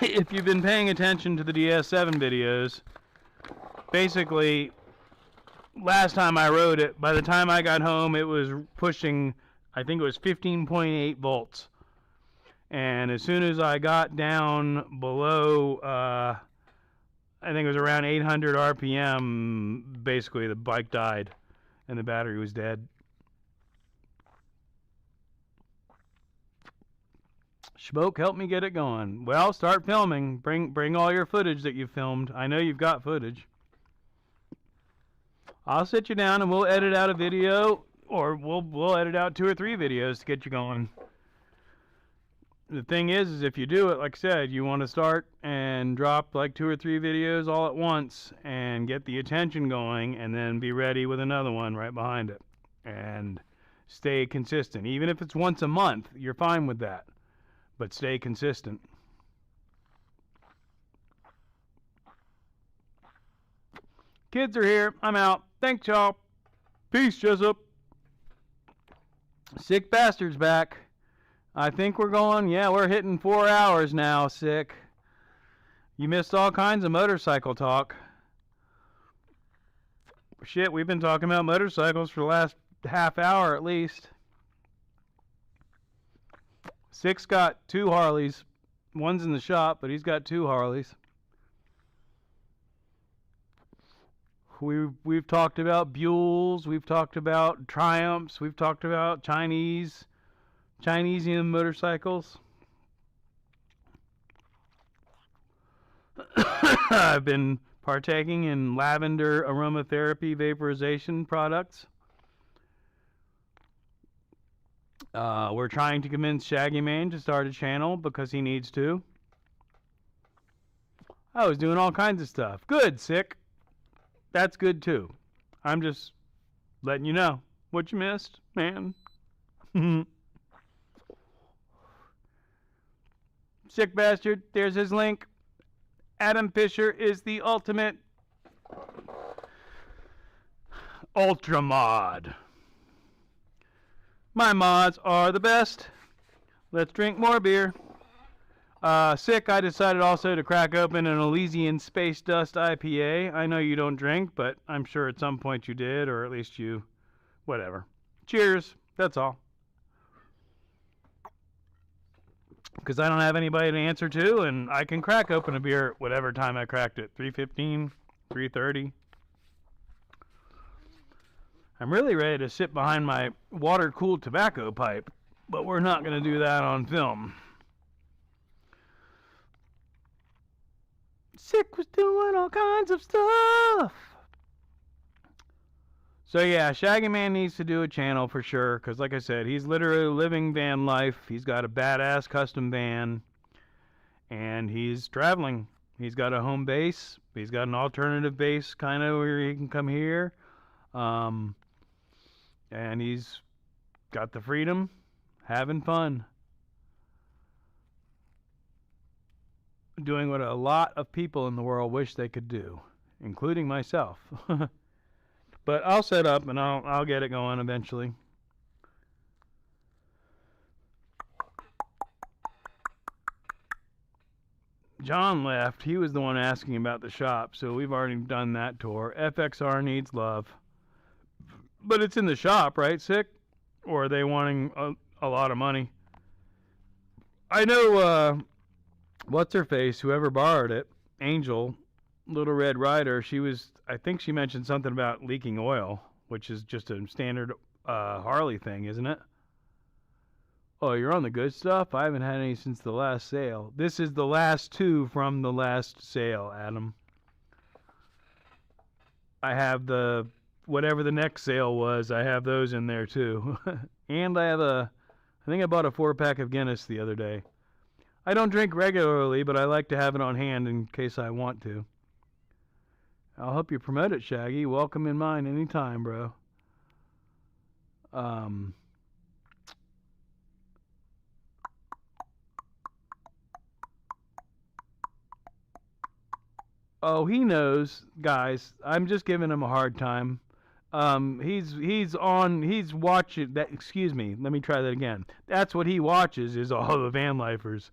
if you've been paying attention to the DS7 videos, basically, last time I rode it, by the time I got home, it was pushing, I think it was 15.8 volts. And as soon as I got down below I think it was around 800 RPM. Basically, the bike died, and the battery was dead. Schmoke, help me get it going. Well, start filming. Bring all your footage that you filmed. I know you've got footage. I'll sit you down and we'll edit out a video, or we'll edit out 2 or 3 videos to get you going. The thing is if you do it, like I said, you want to start and drop like 2 or 3 videos all at once and get the attention going, and then be ready with another one right behind it. And stay consistent. Even if it's once a month, you're fine with that. But stay consistent. Kids are here. I'm out. Thanks, y'all. Peace, Jessup. Sick Bastard's back. I think we're going, yeah, we're hitting 4 hours now, Sick. You missed all kinds of motorcycle talk. Shit, we've been talking about motorcycles for the last half hour at least. Sick's got 2 Harleys. One's in the shop, but he's got 2 Harleys. We've talked about Buells. We've talked about Triumphs. We've talked about Chinesian motorcycles. I've been partaking in lavender aromatherapy vaporization products. We're trying to convince Shaggy Man to start a channel because he needs to. I was doing all kinds of stuff. Good, Sick. That's good too. I'm just letting you know what you missed, man. Sick Bastard, there's his link. Adam Fisher is the ultimate ultra mod. My mods are the best. Let's drink more beer. Sick, I decided also to crack open an Elysian Space Dust IPA. I know you don't drink, but I'm sure at some point you did, or at least you, whatever. Cheers, that's all. Because I don't have anybody to answer to, and I can crack open a beer at whatever time I cracked it. 3:15, 3:30. I'm really ready to sit behind my water-cooled tobacco pipe, but we're not going to do that on film. Sick was doing all kinds of stuff. So yeah, Shaggy Man needs to do a channel for sure, because like I said, he's literally living van life. He's got a badass custom van, and he's traveling. He's got a home base. He's got an alternative base, kind of, where he can come here. And he's got the freedom, having fun. Doing what a lot of people in the world wish they could do, including myself. But I'll set up and I'll get it going eventually. John left. He was the one asking about the shop, so we've already done that tour. FXR needs love. But it's in the shop, right, Sick? Or are they wanting a lot of money? I know, what's her face, whoever borrowed it, Angel, Little Red Rider, I think she mentioned something about leaking oil, which is just a standard Harley thing, isn't it? Oh, you're on the good stuff? I haven't had any since the last sale. This is the last 2 from the last sale, Adam. I have whatever the next sale was, I have those in there too. And I think I bought a 4-pack of Guinness the other day. I don't drink regularly, but I like to have it on hand in case I want to. I'll help you promote it, Shaggy. Welcome in mine anytime, bro. Oh, he knows, guys. I'm just giving him a hard time. He's watching that. Excuse me. Let me try that again. That's what he watches, is all the van lifers.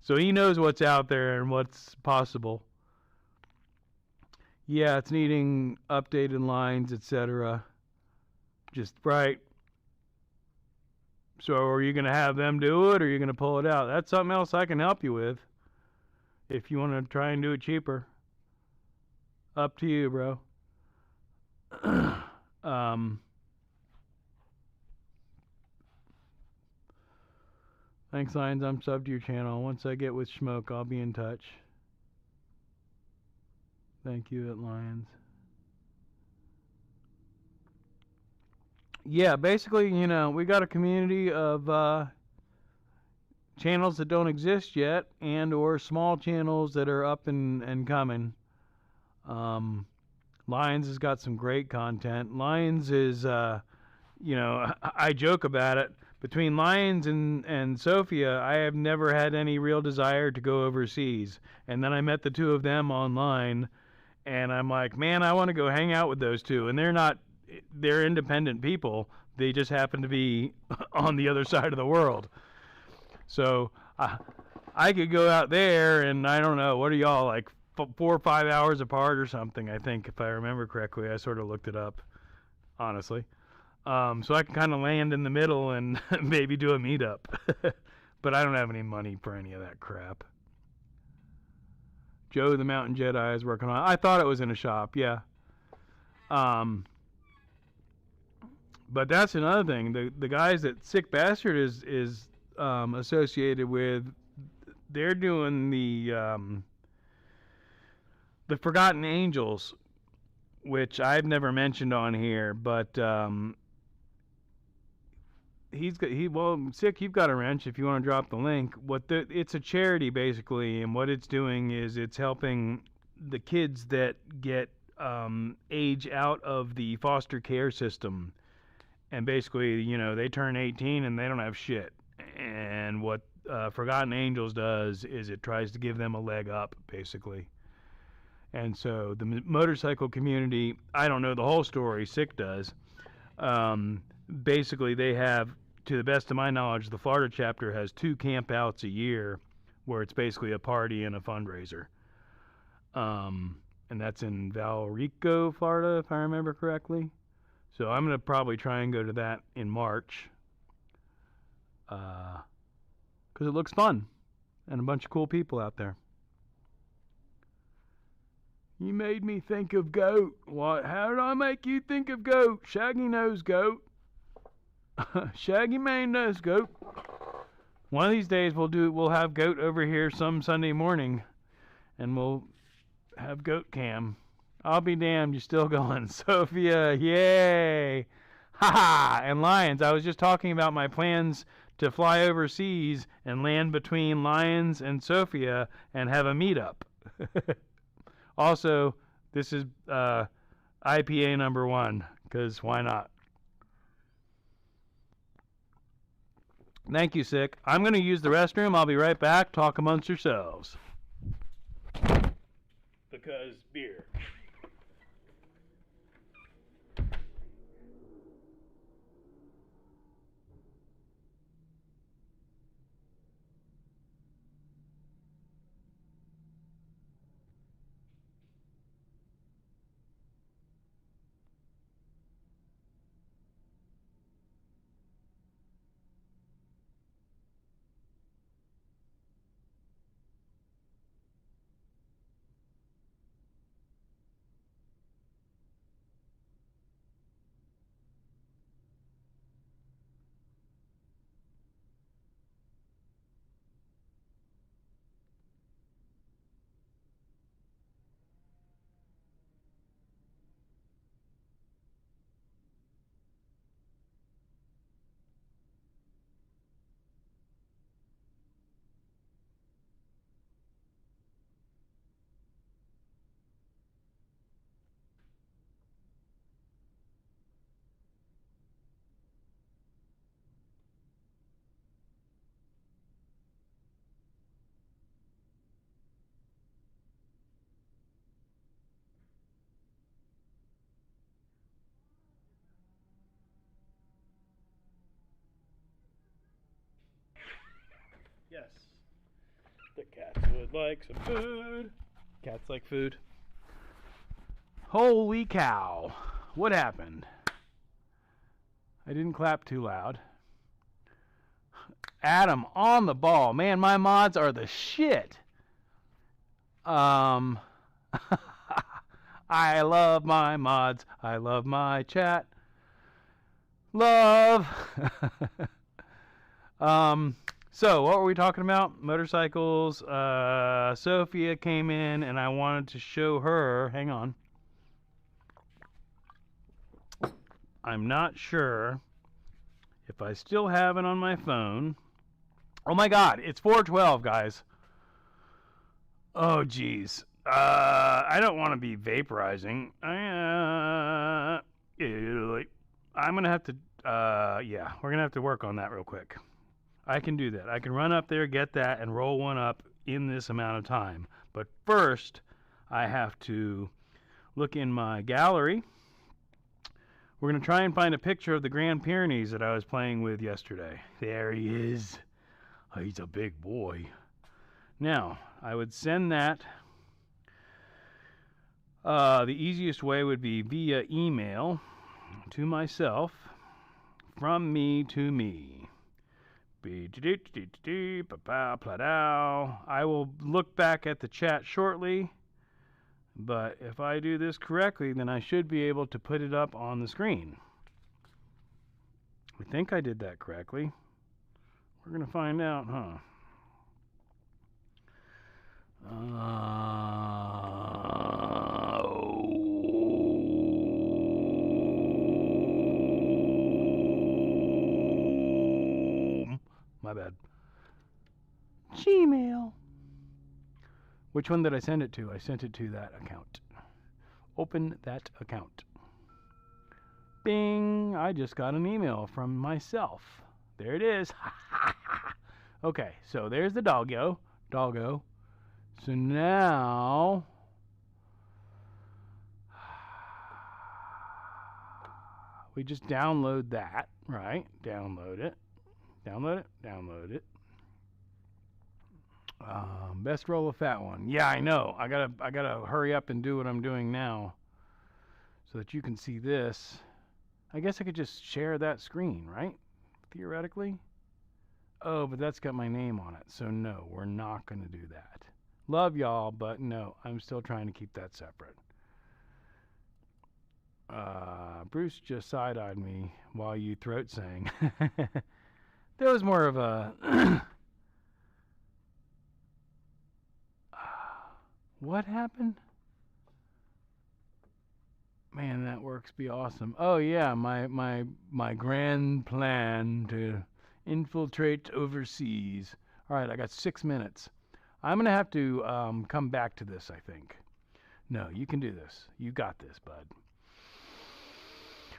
So he knows what's out there and what's possible. Yeah, it's needing updated lines, etc. Just right. So are you going to have them do it, or are you going to pull it out? That's something else I can help you with if you want to try and do it cheaper. Up to you, bro. um, Thanks, Lions. I'm subbed to your channel. Once I get with Schmoke, I'll be in touch. Thank you, at Lions. Yeah, basically, we got a community of channels that don't exist yet, and or small channels that are up and coming. Lions has got some great content. Lions is, I joke about it. Between Lions and Sophia, I have never had any real desire to go overseas. And then I met the two of them online, and I'm like, man, I want to go hang out with those two. And they're independent people. They just happen to be on the other side of the world. So I could go out there, and I don't know, what are y'all, like 4 or 5 hours apart or something, I think, if I remember correctly. I sort of looked it up, honestly. So I can kind of land in the middle and maybe do a meetup. But I don't have any money for any of that crap. Joe the Mountain Jedi is working on it. I thought it was in a shop, yeah. But that's another thing. The guys that Sick Bastard is associated with, they're doing the Forgotten Angels, which I've never mentioned on here, but Sick, you've got a wrench if you want to drop the link. It's a charity basically, and what it's doing is it's helping the kids that get age out of the foster care system, and basically, they turn 18 and they don't have shit. And what Forgotten Angels does is it tries to give them a leg up, basically. And so the motorcycle community, I don't know the whole story, Sick does. Basically, they have, to the best of my knowledge, the Florida chapter has 2 campouts a year where it's basically a party and a fundraiser. And that's in Valrico, Florida, if I remember correctly. So I'm going to probably try and go to that in March. Because it looks fun. And a bunch of cool people out there. You made me think of goat. What? How did I make you think of goat? Shaggy knows goat. Shaggy Mane knows goat. One of these days we'll have goat over here some Sunday morning, and we'll have goat cam. I'll be damned, you're still going. Sophia, yay! Ha! And Lions, I was just talking about my plans to fly overseas and land between Lions and Sophia and have a meetup. Also, this is IPA number 1, because why not? Thank you, Sick. I'm going to use the restroom. I'll be right back. Talk amongst yourselves. Because beer. Yes. The cats would like some food. Cats like food. Holy cow. What happened? I didn't clap too loud. Adam on the ball. Man, my mods are the shit. I I love my mods. I love my chat. Love. So what were we talking about? Motorcycles. Sophia came in and I wanted to show her. Hang on. I'm not sure if I still have it on my phone. Oh my God, it's 4:12, guys. Oh geez. I don't want to be vaporizing. I'm gonna have to. Yeah, we're gonna have to work on that real quick. I can do that. I can run up there, get that, and roll one up in this amount of time. But first, I have to look in my gallery. We're going to try and find a picture of the Grand Pyrenees that I was playing with yesterday. There he is. Oh, he's a big boy. Now, I would send that. The easiest way would be via email to myself, from me to me. I will look back at the chat shortly, but if I do this correctly, then I should be able to put it up on the screen. I think I did that correctly. We're going to find out, huh? My bad. Gmail. Which one did I send it to? I sent it to that account. Open that account. Bing! I just got an email from myself. There it is. Okay, so there's the doggo. So now we just download that, right? Download it. Best roll a fat one. Yeah, I know. I gotta hurry up and do what I'm doing now so that you can see this. I guess I could just share that screen, right? Theoretically. Oh, but that's got my name on it. So no, we're not gonna do that. Love y'all, but no, I'm still trying to keep that separate. Bruce just side-eyed me while you throat sang. There was more of a... What happened? Man, that works be awesome. Oh yeah, my grand plan to infiltrate overseas. All right, I got 6 minutes. I'm gonna have to come back to this, I think. No, you can do this. You got this, bud.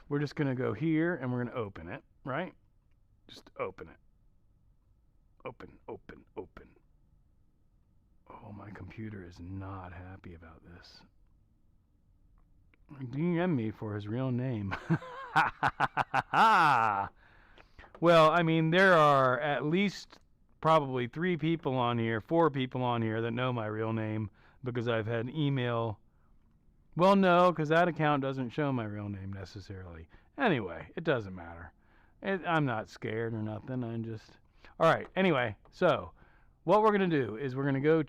We're just gonna go here and we're gonna open it, right? Just open it. Open. Oh, my computer is not happy about this. DM me for his real name. Well, I mean, there are at least probably 4 people on here that know my real name because I've had email. Well, no, because that account doesn't show my real name necessarily. Anyway, it doesn't matter. I'm not scared or nothing. I'm just... All right, anyway, so what we're going to do is we're going to go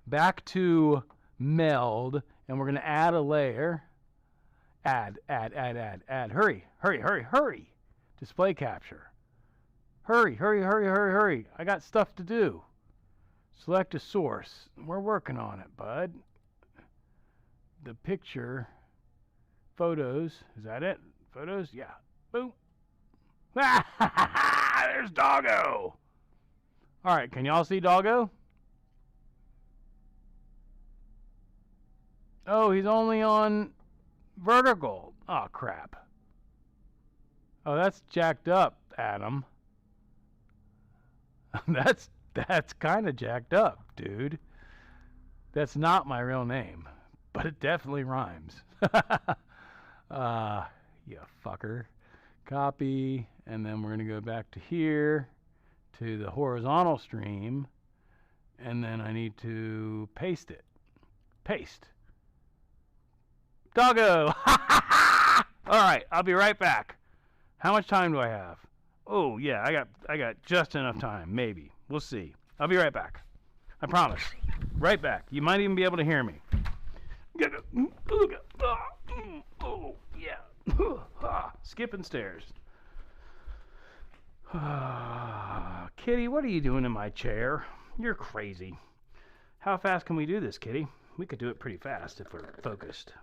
back to meld, and we're going to add a layer. Add. Hurry. Display capture. Hurry. I got stuff to do. Select a source. We're working on it, bud. The picture. Photos. Is that it? Photos? Yeah. Boom. There's Doggo. All right, can y'all see Doggo? Oh, he's only on vertical. Oh, crap. Oh, that's jacked up, Adam. That's kind of jacked up, dude. That's not my real name, but it definitely rhymes. You fucker. Copy, and then we're going to go back to here, to the horizontal stream, and then I need to paste it. Paste. Doggo! Alright, I'll be right back. How much time do I have? Oh, yeah, I got just enough time, maybe. We'll see. I'll be right back. I promise. Right back. You might even be able to hear me. Oh, yeah. Skipping stairs. Kitty, what are you doing in my chair? You're crazy. How fast can we do this, Kitty? We could do it pretty fast if we're focused.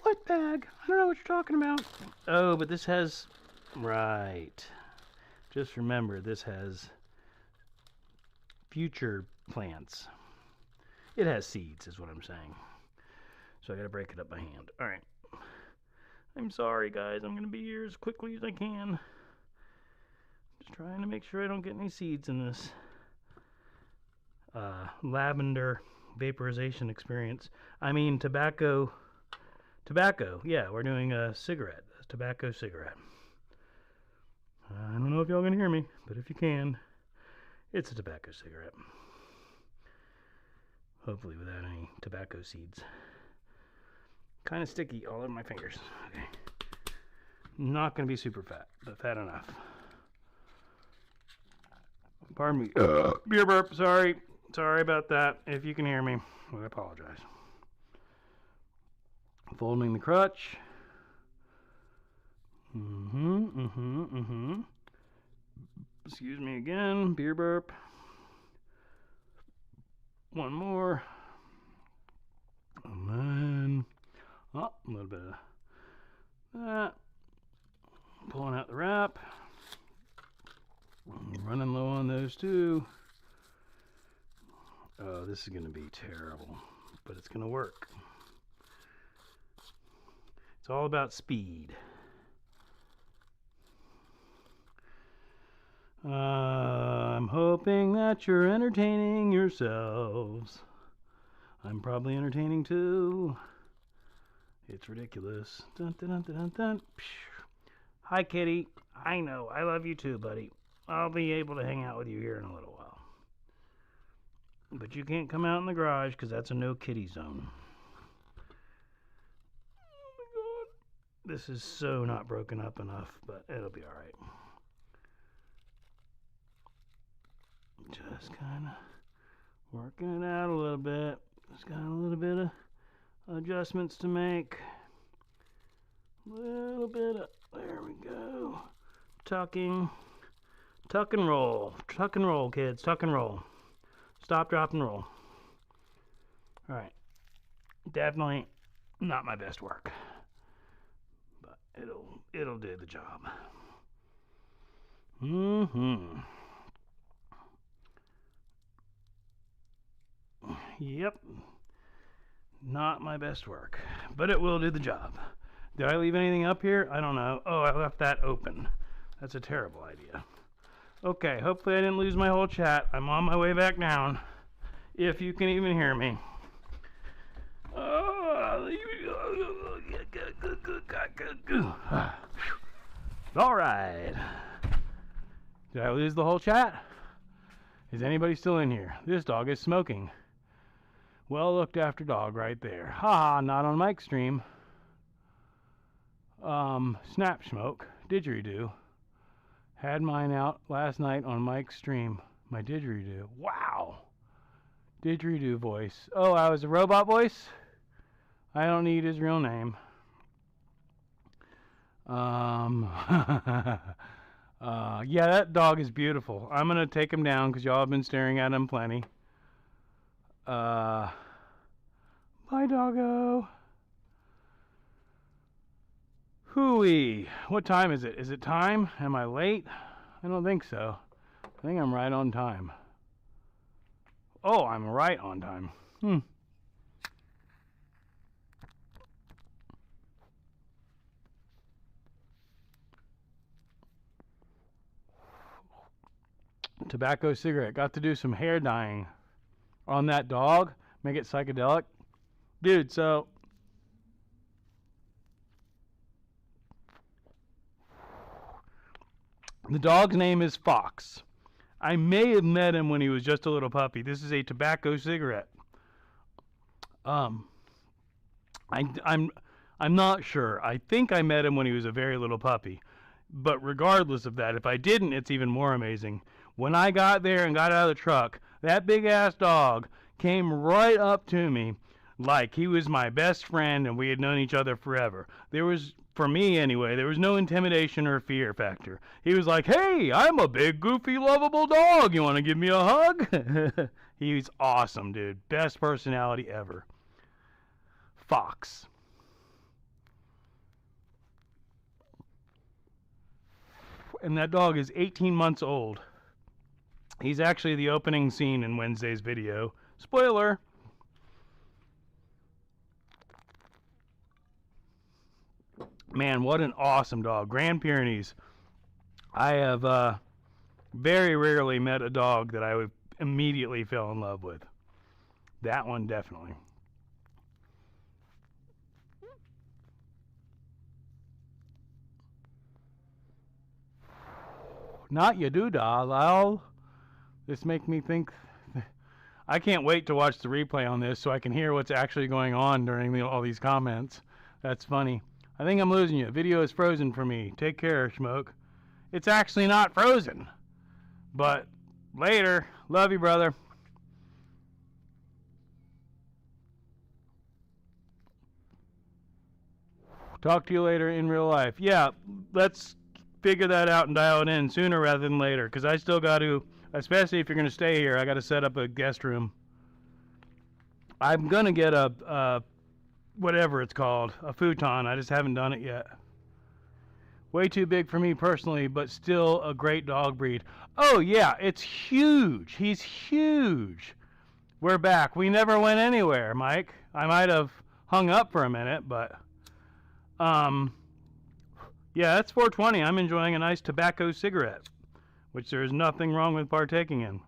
What bag? I don't know what you're talking about. Oh, but this has... Right. Just remember, this has future plants. It has seeds, is what I'm saying. So I gotta break it up by hand. Alright. I'm sorry, guys. I'm gonna be here as quickly as I can. Just trying to make sure I don't get any seeds in this lavender vaporization experience. I mean, tobacco. Yeah, we're doing a cigarette. A tobacco cigarette. I don't know if y'all can hear me, but if you can, it's a tobacco cigarette. Hopefully without any tobacco seeds. Kind of sticky all over my fingers. Okay. Not going to be super fat, but fat enough. Pardon me. Beer burp. Sorry. Sorry about that. If you can hear me, I apologize. Folding the crutch. Excuse me again. Beer burp. One more. And then, a little bit of that. Pulling out the wrap. Running low on those too. Oh, this is going to be terrible, but it's going to work. It's all about speed. I'm hoping that you're entertaining yourselves. I'm probably entertaining too. It's ridiculous. Dun, dun, dun, dun, dun. Hi, Kitty. I know. I love you too, buddy. I'll be able to hang out with you here in a little while. But you can't come out in the garage because that's a no kitty zone. Oh my God. This is so not broken up enough, but it'll be alright. Just kind of working it out a little bit. Just got a little bit of adjustments to make. A little bit of, there we go. Tucking. Tuck and roll. Tuck and roll, kids. Tuck and roll. Stop, drop, and roll. Alright. Definitely not my best work. But it'll do the job. Yep. Not my best work. But it will do the job. Did I leave anything up here? I don't know. Oh, I left that open. That's a terrible idea. Okay, hopefully I didn't lose my whole chat. I'm on my way back down. If you can even hear me. Alright. Did I lose the whole chat? Is anybody still in here? This dog is smoking. Well looked after dog right there. Haha, not on Mike's stream. Snap Schmoke, didgeridoo. Had mine out last night on Mike's stream. My didgeridoo. Wow. Didgeridoo voice. Oh, I was a robot voice? I don't need his real name. Yeah, that dog is beautiful. I'm going to take him down because y'all have been staring at him plenty. Bye, doggo. Hooey. What time is it? Is it time? Am I late? I don't think so. I think I'm right on time. Oh, I'm right on time. Tobacco cigarette. Got to do some hair dyeing on that dog. Make it psychedelic. Dude, so the dog's name is Fox. I may have met him when he was just a little puppy. This is a tobacco cigarette. I'm not sure. I think I met him when he was a very little puppy. But regardless of that, if I didn't, it's even more amazing. When I got there and got out of the truck, that big ass dog came right up to me like he was my best friend and we had known each other forever. There was, for me anyway, there was no intimidation or fear factor. He was like, "Hey, I'm a big, goofy, lovable dog. You want to give me a hug?" He's awesome, dude. Best personality ever. Fox. And that dog is 18 months old. He's actually the opening scene in Wednesday's video. Spoiler! Man, what an awesome dog. Grand Pyrenees. I have very rarely met a dog that I would immediately fell in love with. That one definitely. Not you do, lol. This makes me think. I can't wait to watch the replay on this so I can hear what's actually going on during all these comments. That's funny. I think I'm losing you. Video is frozen for me. Take care, Schmoke. It's actually not frozen. But later. Love you, brother. Talk to you later in real life. Yeah, let's figure that out and dial it in sooner rather than later. Because I still got to, especially if you're going to stay here, I got to set up a guest room. I'm going to get a whatever it's called, a futon. I just haven't done it yet. Way too big for me personally, but still a great dog breed. Oh yeah, it's huge. He's huge. We're back. We never went anywhere, Mike. I might have hung up for a minute, but yeah, that's 420. I'm enjoying a nice tobacco cigarette, which there is nothing wrong with partaking in.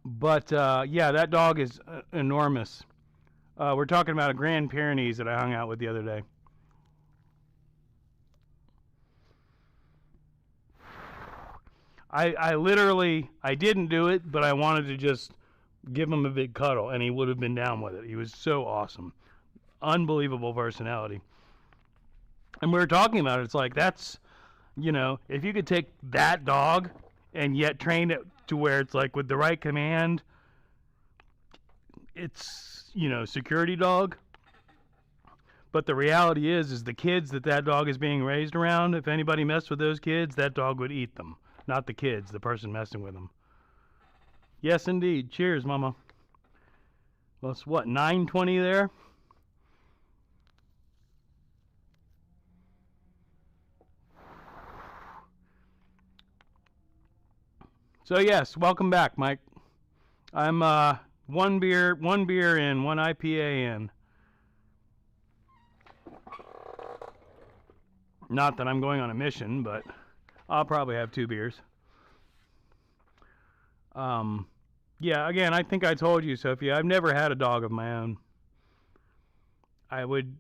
But yeah, that dog is enormous. We're talking about a Grand Pyrenees that I hung out with the other day. I literally, I didn't do it, but I wanted to just give him a big cuddle, and he would have been down with it. He was so awesome. Unbelievable personality. And we were talking about it. It's like, that's, you know, if you could take that dog and yet train it to where it's like with the right command, it's, you know, security dog. But the reality is the kids that dog is being raised around, if anybody messed with those kids, that dog would eat them. Not the kids, the person messing with them. Yes, indeed. Cheers, Mama. Well, it's what, 9:20 there? So yes, welcome back, Mike. I'm one beer in, one IPA in. Not that I'm going on a mission, but I'll probably have 2 beers. Yeah, again, I think I told you, Sophia, I've never had a dog of my own. I would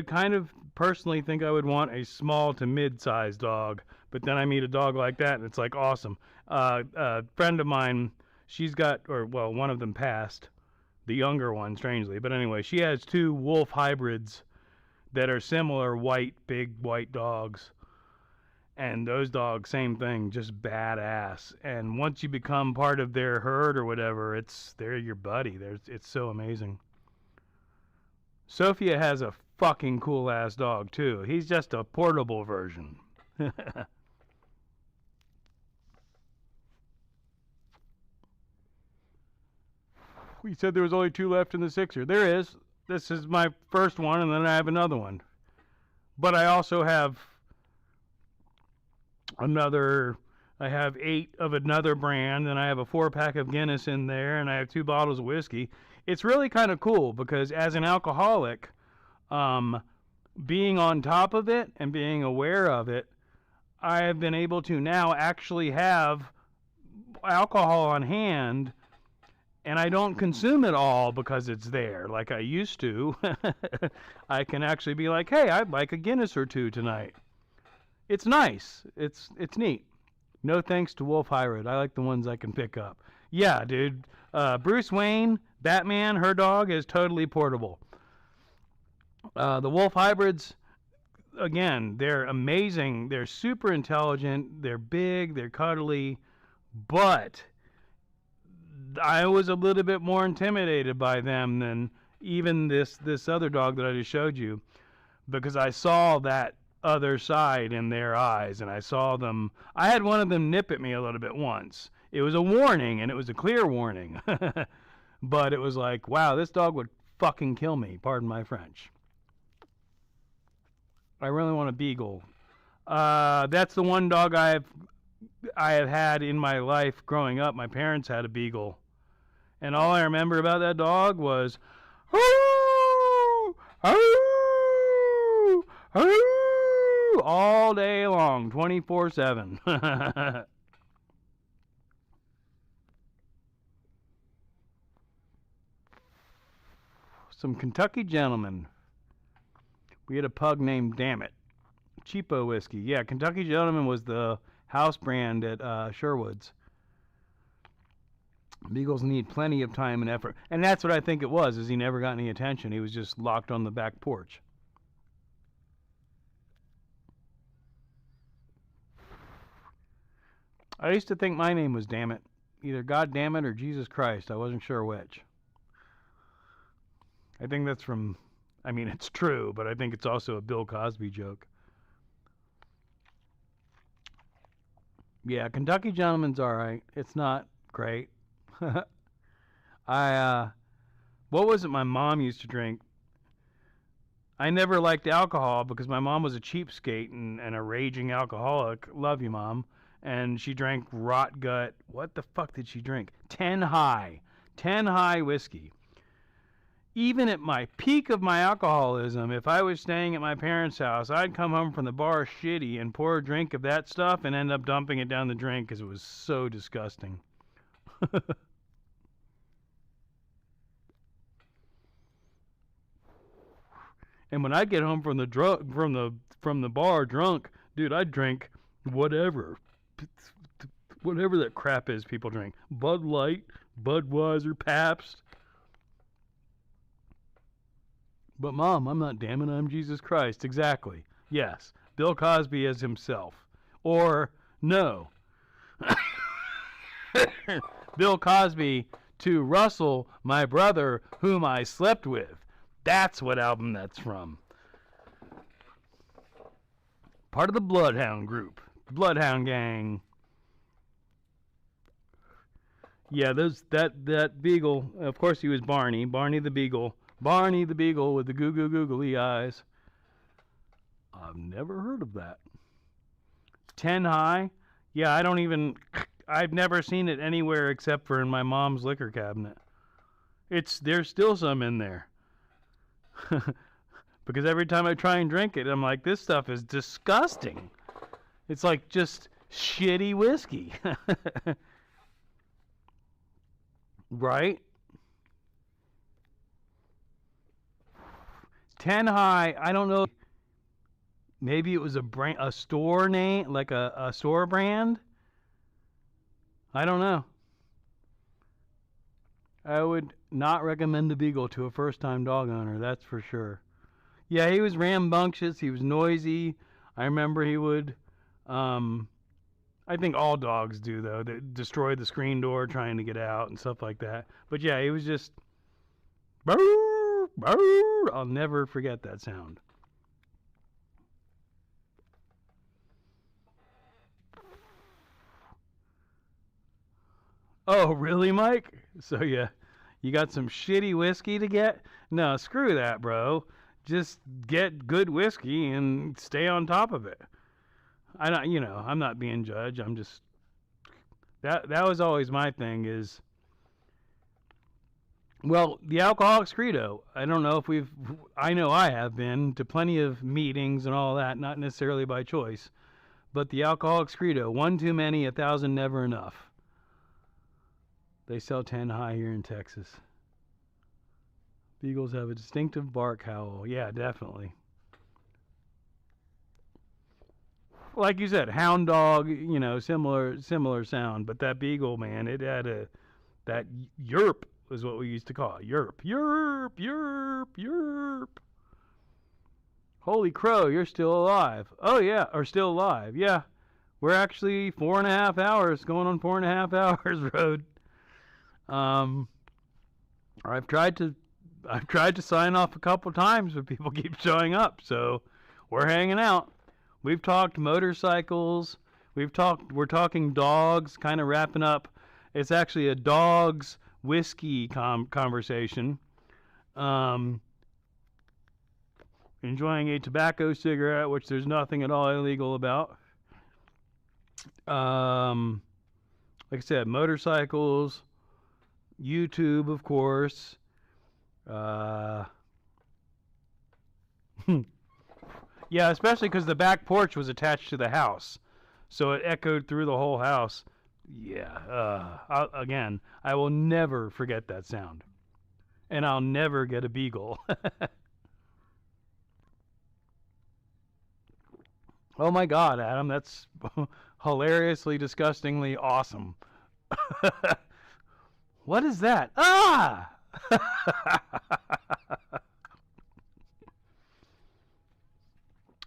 kind of personally think I would want a small to mid-sized dog, but then I meet a dog like that and it's like awesome. A friend of mine, she's got, or well, one of them passed, the younger one, strangely, but anyway, she has 2 wolf hybrids that are similar big white dogs. And those dogs, same thing, just badass. And once you become part of their herd or whatever, they're your buddy. It's so amazing. Sophia has a fucking cool ass dog too. He's just a portable version. We said there was only 2 left in the 6er. There is. This is my first one, and then I have another one. But I also have I have 8 of another brand, and I have a 4-pack of Guinness in there, and I have 2 bottles of whiskey. It's really kind of cool because as an alcoholic, being on top of it and being aware of it, I have been able to now actually have alcohol on hand, and I don't consume it all because it's there like I used to. I can actually be like, hey, I'd like a Guinness or 2 tonight. It's nice. It's neat. No thanks to Wolf Hybrid. I like the ones I can pick up. Yeah, dude. Bruce Wayne, Batman, her dog is totally portable. The Wolf Hybrids, again, they're amazing. They're super intelligent. They're big. They're cuddly. But I was a little bit more intimidated by them than even this other dog that I just showed you, because I saw that other side in their eyes, and I saw them. I had one of them nip at me a little bit once. It was a warning, and it was a clear warning. But it was like, wow, this dog would fucking kill me. Pardon my French. I really want a beagle. That's the one dog I have had in my life growing up. My parents had a beagle, and all I remember about that dog was, all day long, 24/7. Some Kentucky gentlemen. We had a pug named Dammit. Cheapo whiskey. Yeah, Kentucky Gentleman was the house brand at Sherwood's. Beagles need plenty of time and effort. And that's what I think it was, is he never got any attention. He was just locked on the back porch. I used to think my name was Dammit. Either God damn it or Jesus Christ. I wasn't sure which. I think that's from, I mean, it's true, but I think it's also a Bill Cosby joke. Yeah, Kentucky Gentleman's all right. It's not great. What was it my mom used to drink? I never liked alcohol because my mom was a cheapskate and a raging alcoholic. Love you, Mom. And she drank rot gut. What the fuck did she drink? 10 High. 10 High whiskey. Even at my peak of my alcoholism, if I was staying at my parents' house, I'd come home from the bar shitty and pour a drink of that stuff and end up dumping it down the drain because it was so disgusting. And when I get home from the bar drunk, dude, I'd drink whatever that crap is people drink. Bud Light, Budweiser, Pabst. But Mom, I'm not Dammit, I'm Jesus Christ. Exactly. Yes. Bill Cosby as himself. Or no. Bill Cosby to Russell, my brother, whom I slept with. That's what album that's from. Part of the Bloodhound group. Bloodhound gang. Yeah, that beagle, of course he was Barney. Barney the Beagle. Barney the Beagle with the googly eyes. I've never heard of that. 10 High? Yeah, I've never seen it anywhere except for in my mom's liquor cabinet. There's still some in there. Because every time I try and drink it, I'm like, this stuff is disgusting. It's like just shitty whiskey. Right? 10 High, I don't know. Maybe it was a store name, like a store brand. I don't know. I would not recommend the Beagle to a first-time dog owner, that's for sure. Yeah, he was rambunctious. He was noisy. I remember he would, I think all dogs do, though. They destroy the screen door trying to get out and stuff like that. But yeah, he was just, I'll never forget that sound. Oh, really, Mike? So yeah, you got some shitty whiskey to get? No, screw that, bro. Just get good whiskey and stay on top of it. I'm not being judged. I'm just that was always my thing is, well, the Alcoholics Credo. I don't know if I know I have been to plenty of meetings and all that, not necessarily by choice, but the Alcoholics Credo, one too many, 1,000 never enough. They sell 10 High here in Texas. Beagles have a distinctive bark howl. Yeah, definitely. Like you said, hound dog, similar sound. But that beagle, man, it had that yerp was what we used to call it. Yerp, yerp, yerp, yerp. Holy crow, you're still alive. Oh, yeah, or still alive. Yeah, we're actually 4.5 hours, going on 4.5 hours road. I've tried to sign off a couple times, but people keep showing up. So we're hanging out. We've talked motorcycles. We're talking dogs. Kind of wrapping up. It's actually a dogs whiskey conversation. Enjoying a tobacco cigarette, which there's nothing at all illegal about. Like I said, motorcycles, YouTube, of course. Yeah, especially because the back porch was attached to the house, so it echoed through the whole house. Yeah. Again, I will never forget that sound, and I'll never get a beagle. Oh my God, Adam, that's hilariously, disgustingly awesome. What is that? Ah!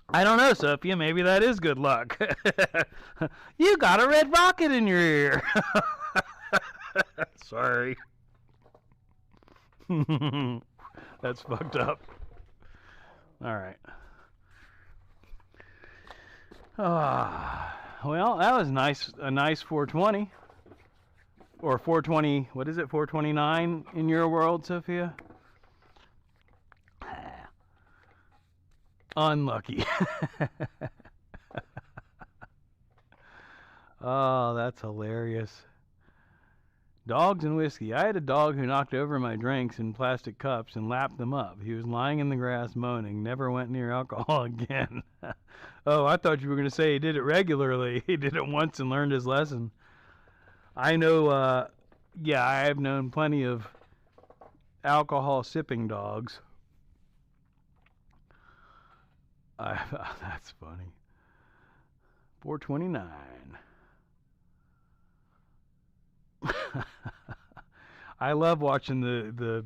I don't know, Sophia. Maybe that is good luck. You got a red rocket in your ear. Sorry. That's fucked up. All right. Well, that was nice. A nice 420. Or 420. What is it? 429 in your world, Sophia? Unlucky. Oh, that's hilarious. Dogs and whiskey. I had a dog who knocked over my drinks in plastic cups and lapped them up. He was lying in the grass moaning, never went near alcohol again. Oh, I thought you were going to say he did it regularly. He did it once and learned his lesson. I know, yeah, I have known plenty of alcohol sipping dogs. That's funny. 429. I love watching the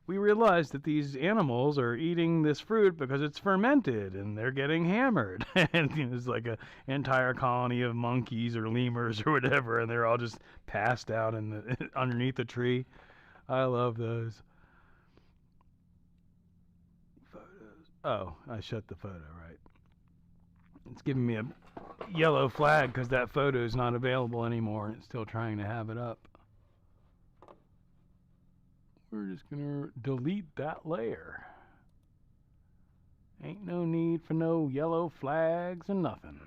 we realized that these animals are eating this fruit because it's fermented and they're getting hammered. And there's like an entire colony of monkeys or lemurs or whatever, and they're all just passed out underneath a tree. I love those. Oh, I shut the photo, right. It's giving me a yellow flag because that photo is not available anymore and it's still trying to have it up. We're just going to delete that layer. Ain't no need for no yellow flags and nothing.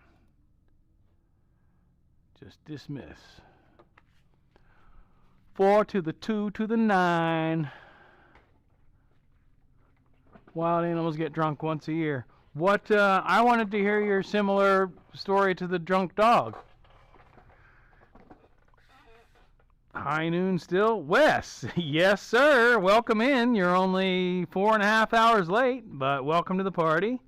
Just dismiss. 4 to the 2 to the 9. Wild animals get drunk once a year. What, I wanted to hear your similar story to the drunk dog. High noon still? Wes, yes sir, welcome in. You're only 4.5 hours late, but welcome to the party.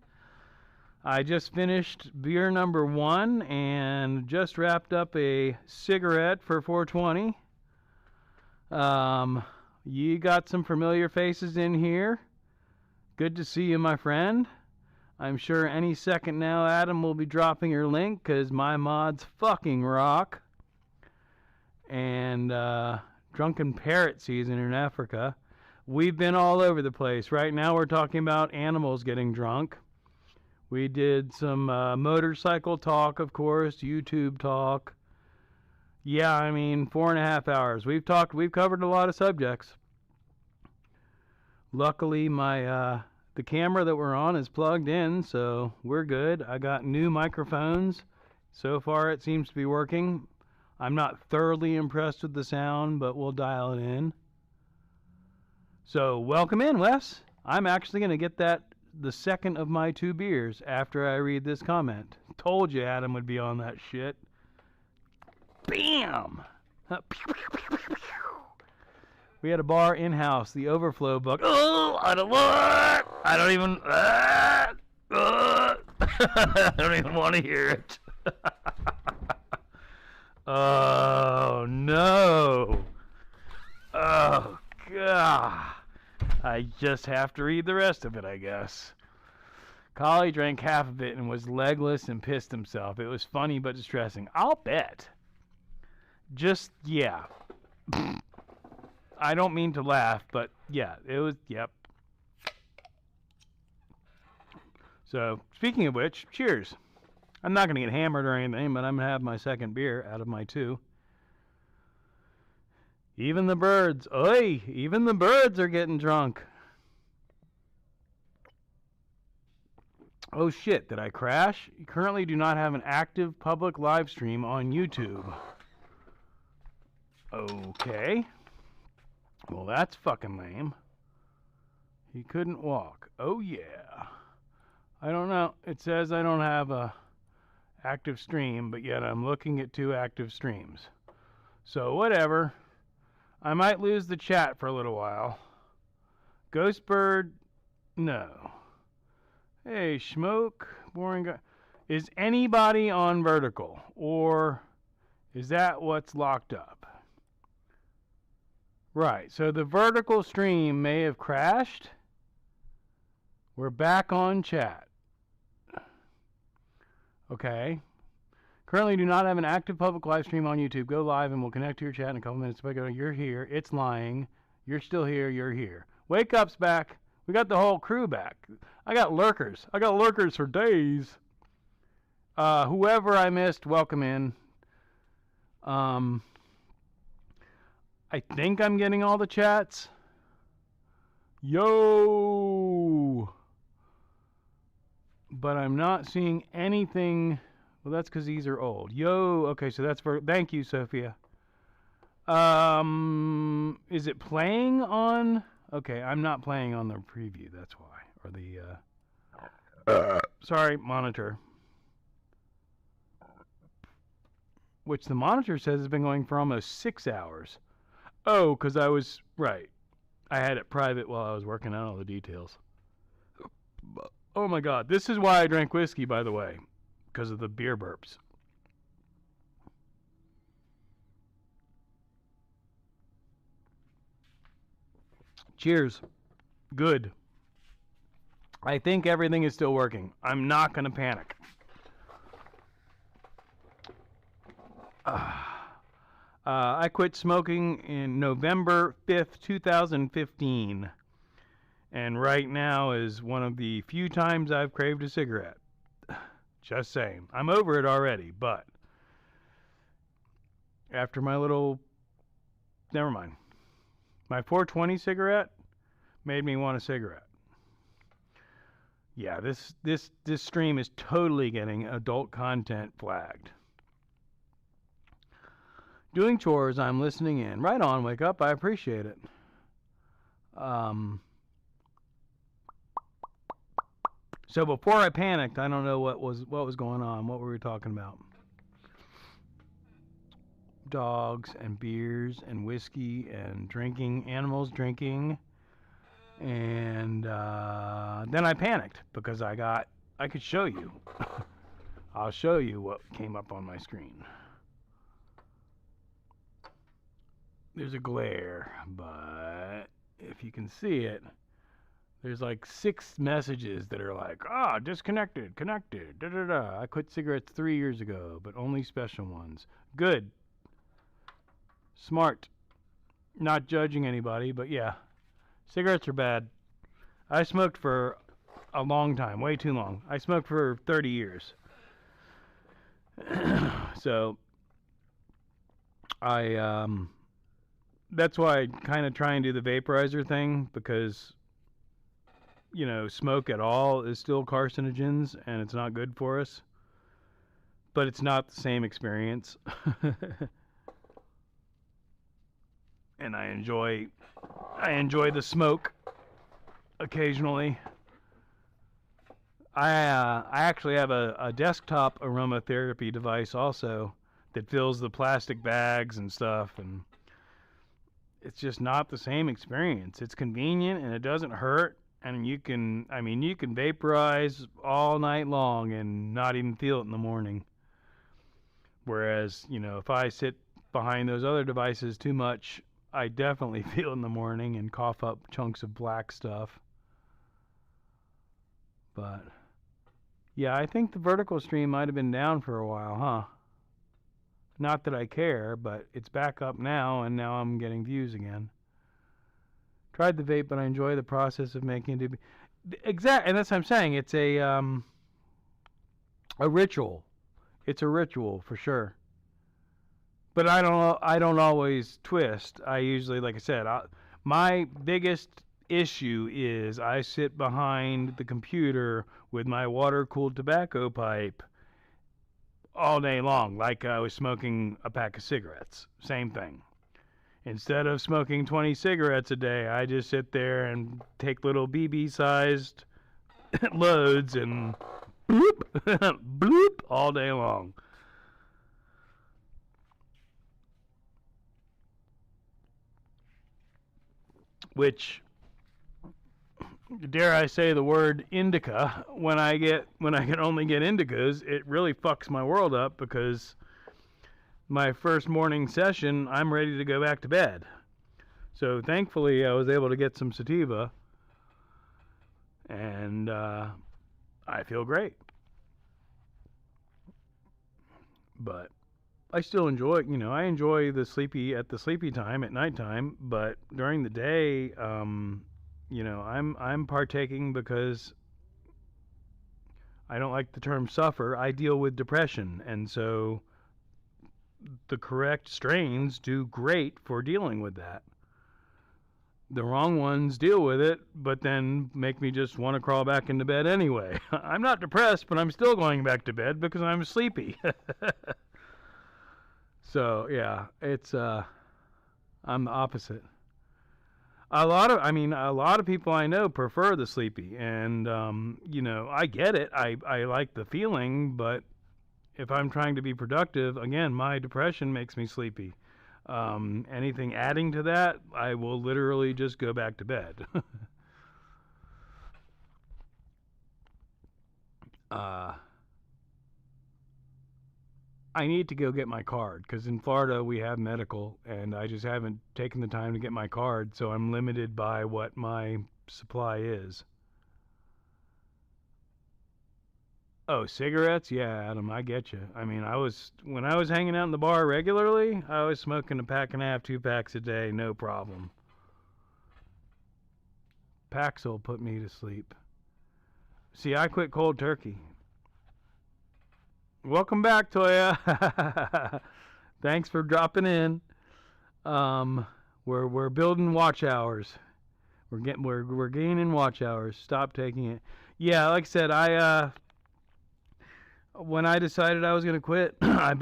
I just finished beer number 1 and just wrapped up a cigarette for 420. You got some familiar faces in here. Good to see you, my friend. I'm sure any second now Adam will be dropping your link because my mods fucking rock. And drunken parrot season in Africa. We've been all over the place. Right now we're talking about animals getting drunk. We did some motorcycle talk, of course, YouTube talk. Yeah, I mean, 4.5 hours. We've covered a lot of subjects. Luckily, the camera that we're on is plugged in, so we're good. I got new microphones. So far, it seems to be working. I'm not thoroughly impressed with the sound, but we'll dial it in. So, welcome in, Wes. I'm actually going to get the second of my 2 beers after I read this comment. Told you Adam would be on that shit. Bam! We had a bar in-house, the Overflow book. Oh, I don't want. I don't even. I don't even want to hear it. Oh no! Oh god! I just have to read the rest of it, I guess. Collie drank half of it and was legless and pissed himself. It was funny but distressing. I'll bet. Yeah. I don't mean to laugh, but yeah, it was, yep. So, speaking of which, cheers. I'm not going to get hammered or anything, but I'm going to have my second beer out of my two. Even the birds, oi, even the birds are getting drunk. Oh shit, did I crash? You currently do not have an active public live stream on YouTube. Okay. Well, that's fucking lame. He couldn't walk. Oh yeah. I don't know. It says I don't have a active stream, but yet I'm looking at 2 active streams. So whatever. I might lose the chat for a little while. Ghostbird, no. Hey, Schmoke, boring guy. Is anybody on vertical, or is that what's locked up? Right, so the vertical stream may have crashed. We're back on chat. Okay. Currently do not have an active public live stream on YouTube. Go live and we'll connect to your chat in a couple minutes. You're here. It's lying. You're still here. You're here. Wake Up's back. We got the whole crew back. I got lurkers. I got lurkers for days. Whoever I missed, welcome in. I think I'm getting all the chats. Yo! But I'm not seeing anything. Well, that's because these are old. Yo, okay, so that's for. Thank you, Sophia. Is it playing on? Okay, I'm not playing on the preview. That's why, or the. Sorry, monitor. Which the monitor says has been going for almost 6 hours. Oh, because I was right. I had it private while I was working out all the details. Oh my God, this is why I drank whiskey, by the way. Because of the beer burps. Cheers. Good. I think everything is still working. I'm not going to panic. I quit smoking in November 5th, 2015. And right now is one of the few times I've craved a cigarette. Just saying. I'm over it already, but after my little, never mind. My 420 cigarette made me want a cigarette. Yeah, this stream is totally getting adult content flagged. Doing chores, I'm listening in. Right on, Wake Up. I appreciate it. So before I panicked, I don't know what was going on. What were we talking about? Dogs and beers and whiskey and drinking, animals drinking. And then I panicked because I could show you. I'll show you what came up on my screen. There's a glare, but if you can see it, there's like 6 messages that are like, disconnected, connected, da-da-da. I quit cigarettes 3 years ago, but only special ones. Good. Smart. Not judging anybody, but yeah. Cigarettes are bad. I smoked for a long time, way too long. I smoked for 30 years. So, that's why I kind of try and do the vaporizer thing, because smoke at all is still carcinogens and it's not good for us. But it's not the same experience. And I enjoy the smoke occasionally. I actually have a desktop aromatherapy device also that fills the plastic bags and stuff, and it's just not the same experience. It's convenient and it doesn't hurt, and you can vaporize all night long and not even feel it in the morning. Whereas, if I sit behind those other devices too much, I definitely feel it in the morning and cough up chunks of black stuff. But yeah, I think the vertical stream might have been down for a while, huh? Not that I care, but it's back up now, and now I'm getting views again. Tried the vape, but I enjoy the process of making it. Exact, and that's what I'm saying. It's a ritual. It's a ritual for sure. But I don't always twist. I usually, like I said, my biggest issue is I sit behind the computer with my water-cooled tobacco pipe all day long, like I was smoking a pack of cigarettes. Same thing. Instead of smoking 20 cigarettes a day, I just sit there and take little BB-sized loads and bloop, bloop all day long. Which, dare I say the word indica, when I can only get indicas, it really fucks my world up, because my first morning session, I'm ready to go back to bed. So thankfully I was able to get some sativa, and I feel great. But I still enjoy, I enjoy the sleepy time at nighttime, but during the day, I'm partaking because I don't like the term suffer. I deal with depression, and so the correct strains do great for dealing with that. The wrong ones deal with it, but then make me just want to crawl back into bed anyway. I'm not depressed, but I'm still going back to bed because I'm sleepy. So yeah, it's I'm the opposite. A lot of people I know prefer the sleepy, and I get it. I like the feeling, but if I'm trying to be productive, again, my depression makes me sleepy. Anything adding to that, I will literally just go back to bed. I need to go get my card, because in Florida we have medical, and I just haven't taken the time to get my card, so I'm limited by what my supply is. Oh, cigarettes? Yeah, Adam, I get you. I mean, when I was hanging out in the bar regularly, I was smoking a pack and a half, 2 packs a day, no problem. Packs will put me to sleep. See, I quit cold turkey. Welcome back, Toya. Thanks for dropping in. We're building watch hours. We're gaining watch hours. Stop taking it. Yeah, like I said, when I decided I was gonna quit, I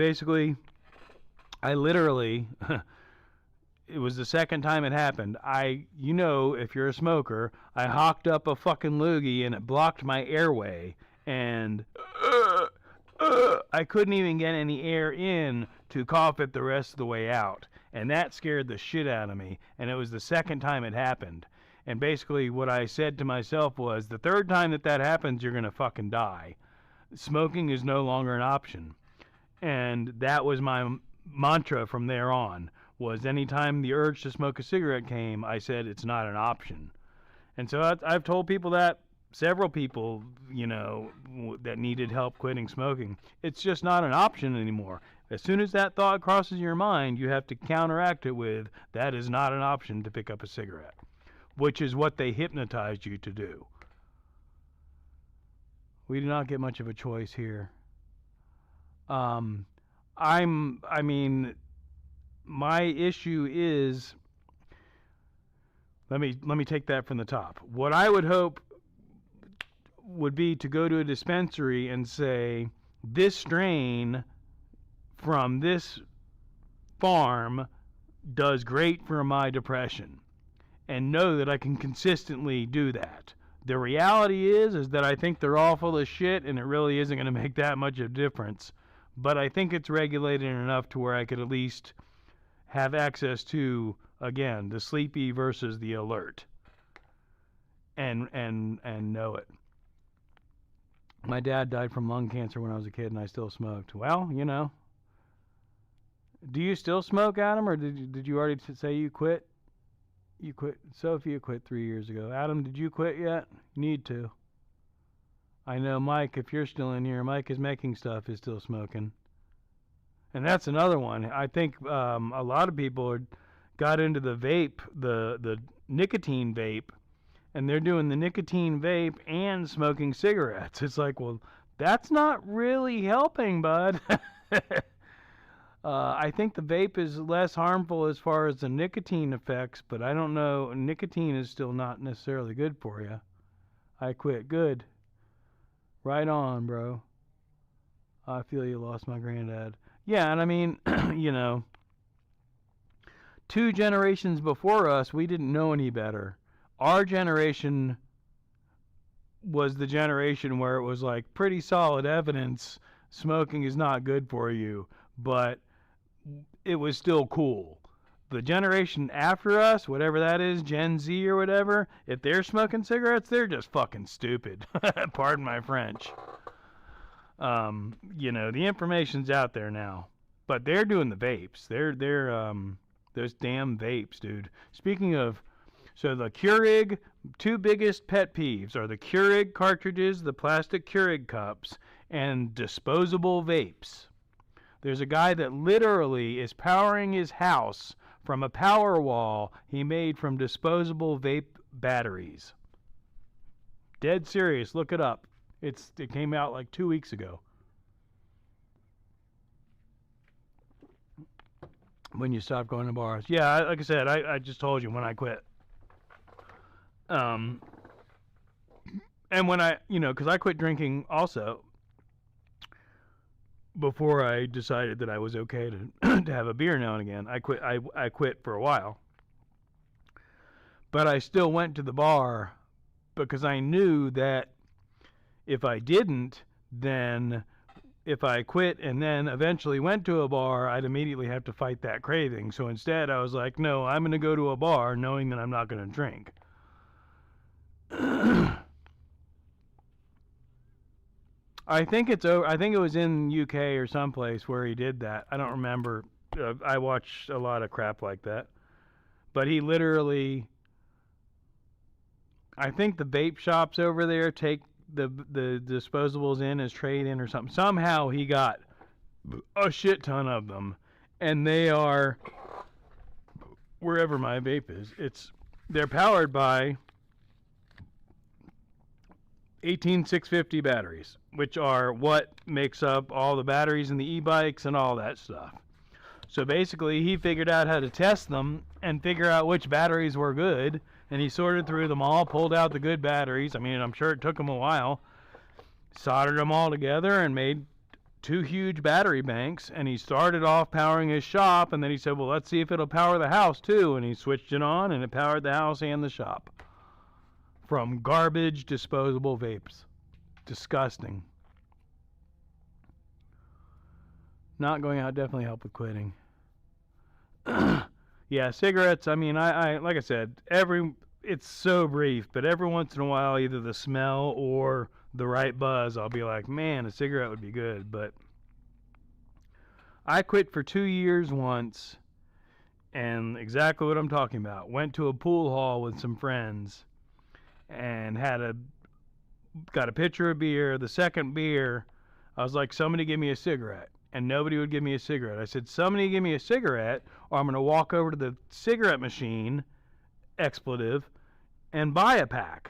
literally, it was the second time it happened. If you're a smoker, I hawked up a fucking loogie and it blocked my airway, and I couldn't even get any air in to cough it the rest of the way out. And that scared the shit out of me. And it was the second time it happened. And basically what I said to myself was, the third time that happens, you're going to fucking die. Smoking is no longer an option. And that was my mantra from there on, was anytime the urge to smoke a cigarette came, I said it's not an option. And so I've told people that, several people, that needed help quitting smoking. It's just not an option anymore. As soon as that thought crosses your mind, you have to counteract it with, that is not an option to pick up a cigarette, which is what they hypnotized you to do. We do not get much of a choice here. My issue is, let me take that from the top. What I would hope would be to go to a dispensary and say, this strain from this farm does great for my depression, and know that I can consistently do that. The reality is that I think they're all full of shit, and it really isn't going to make that much of a difference. But I think it's regulated enough to where I could at least have access to, again, the sleepy versus the alert, and know it. My dad died from lung cancer when I was a kid, and I still smoked. Well, Do you still smoke, Adam, or did you already say you quit? You quit. Sophia quit 3 years ago. Adam, did you quit yet? Need to. I know Mike, if you're still in here, Mike is making stuff, is still smoking. And that's another one. I think a lot of people got into the vape, the nicotine vape, and they're doing the nicotine vape and smoking cigarettes. It's like, well, that's not really helping, bud. I think the vape is less harmful as far as the nicotine effects, but I don't know. Nicotine is still not necessarily good for you. I quit. Good. Right on, bro. I feel you lost my granddad. Yeah, and I mean, you know, 2 generations before us, we didn't know any better. Our generation was the generation where it was like pretty solid evidence smoking is not good for you, but it was still cool. The generation after us, whatever that is, Gen Z or whatever, if they're smoking cigarettes, they're just fucking stupid. Pardon my French. You know, the information's out there now, but they're doing the vapes. They're those damn vapes, dude. Speaking of, so the Keurig, 2 biggest pet peeves are the Keurig cartridges, the plastic Keurig cups, and disposable vapes. There's a guy that literally is powering his house from a power wall he made from disposable vape batteries. Dead serious, look it up. It came out like 2 weeks ago. When you stop going to bars. Yeah, like I said, I just told you when I quit. And when I, you know, because I quit drinking also before I decided that I was okay to to have a beer now and again. I quit for a while. But I still went to the bar because I knew that if I didn't, then if I quit and then eventually went to a bar, I'd immediately have to fight that craving. So instead, I was like, no, I'm going to go to a bar knowing that I'm not going to drink. I think it was in UK or someplace where he did that. I don't remember. I watch a lot of crap like that. But he literally, I think the vape shops over there take the disposables in as trade-in or something. Somehow he got a shit ton of them, and they are, wherever my vape is, they're powered by 18650 batteries, which are what makes up all the batteries in the e-bikes and all that stuff. So basically, he figured out how to test them and figure out which batteries were good, and he sorted through them all, pulled out the good batteries. I mean, I'm sure it took him a while. Soldered them all together and made 2 huge battery banks, and he started off powering his shop, and then he said, well, let's see if it'll power the house too, and he switched it on, and it powered the house and the shop. From garbage disposable vapes. Disgusting. Not going out definitely helped with quitting. Yeah, cigarettes, I mean, I like I said, it's so brief, but every once in a while, either the smell or the right buzz, I'll be like, man, a cigarette would be good. But I quit for 2 years once, and exactly what I'm talking about. Went to a pool hall with some friends and got a pitcher of beer. The second beer, I was like, somebody give me a cigarette. And nobody would give me a cigarette. I said, somebody give me a cigarette, or I'm going to walk over to the cigarette machine, expletive, and buy a pack.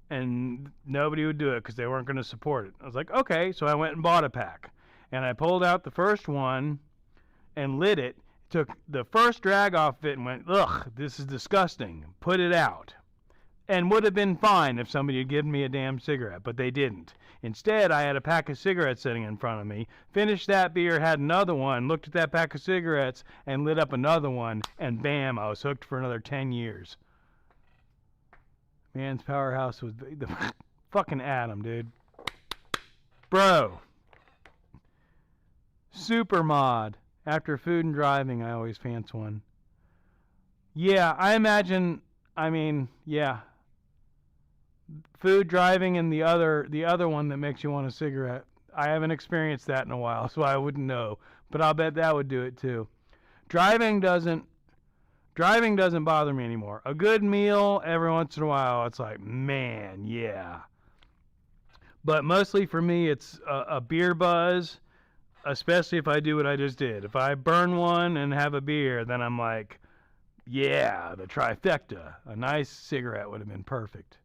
And nobody would do it because they weren't going to support it. I was like, okay. So I went and bought a pack. And I pulled out the first one and lit it. Took the first drag off of it and went, ugh, this is disgusting. Put it out. And would have been fine if somebody had given me a damn cigarette, but they didn't. Instead, I had a pack of cigarettes sitting in front of me, finished that beer, had another one, looked at that pack of cigarettes, and lit up another one, and bam, I was hooked for another 10 years. Man's powerhouse was the fucking Adam, dude. Bro. Super mod. After food and driving, I always pants one. Yeah, I imagine, yeah. Food, driving, and the other one that makes you want a cigarette. I haven't experienced that in a while, so I wouldn't know. But I'll bet that would do it too. Driving doesn't bother me anymore. A good meal every once in a while, it's like, man, yeah. But mostly for me, it's a beer buzz, especially if I do what I just did. If I burn one and have a beer, then I'm like, yeah, the trifecta. A nice cigarette would have been perfect.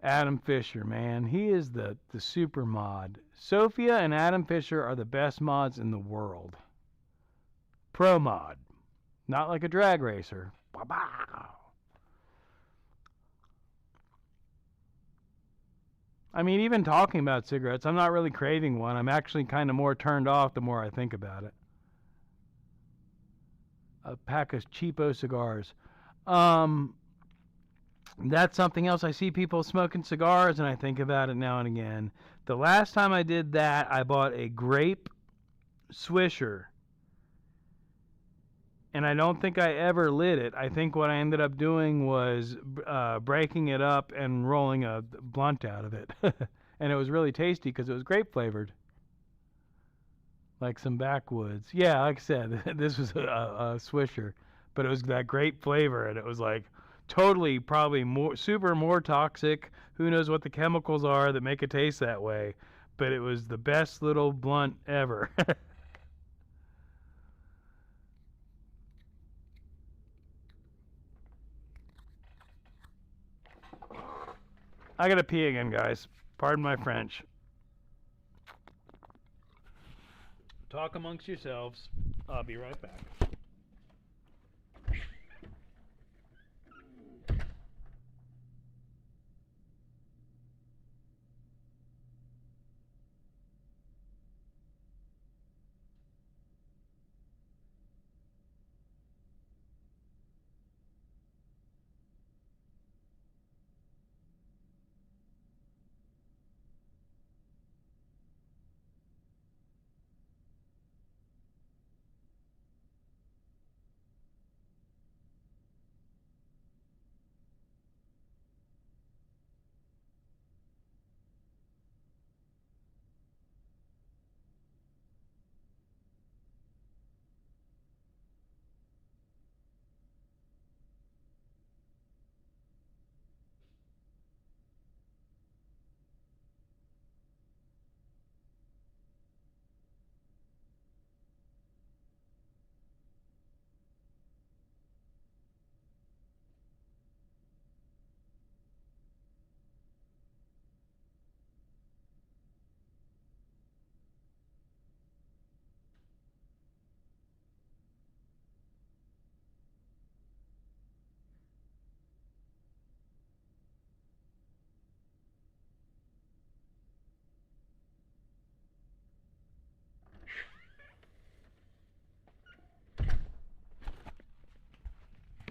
Adam Fisher, man, he is the super mod. Sophia and Adam Fisher are the best mods in the world. Pro mod, not like a drag racer. Wow. I mean, even talking about cigarettes, I'm not really craving one. I'm actually kind of more turned off the more I think about it. A pack of cheapo cigars. That's something else. I see people smoking cigars and I think about it now and again. The last time I did that, I bought a grape Swisher. And I don't think I ever lit it. I think what I ended up doing was breaking it up and rolling a blunt out of it. And it was really tasty because it was grape flavored. Like some backwoods. Yeah, like I said, this was a Swisher. But it was that grape flavor and it was like totally probably more toxic. Who knows what the chemicals are that make it taste that way. But it was the best little blunt ever. I gotta pee again, guys. Pardon my French. Talk amongst yourselves. I'll be right back.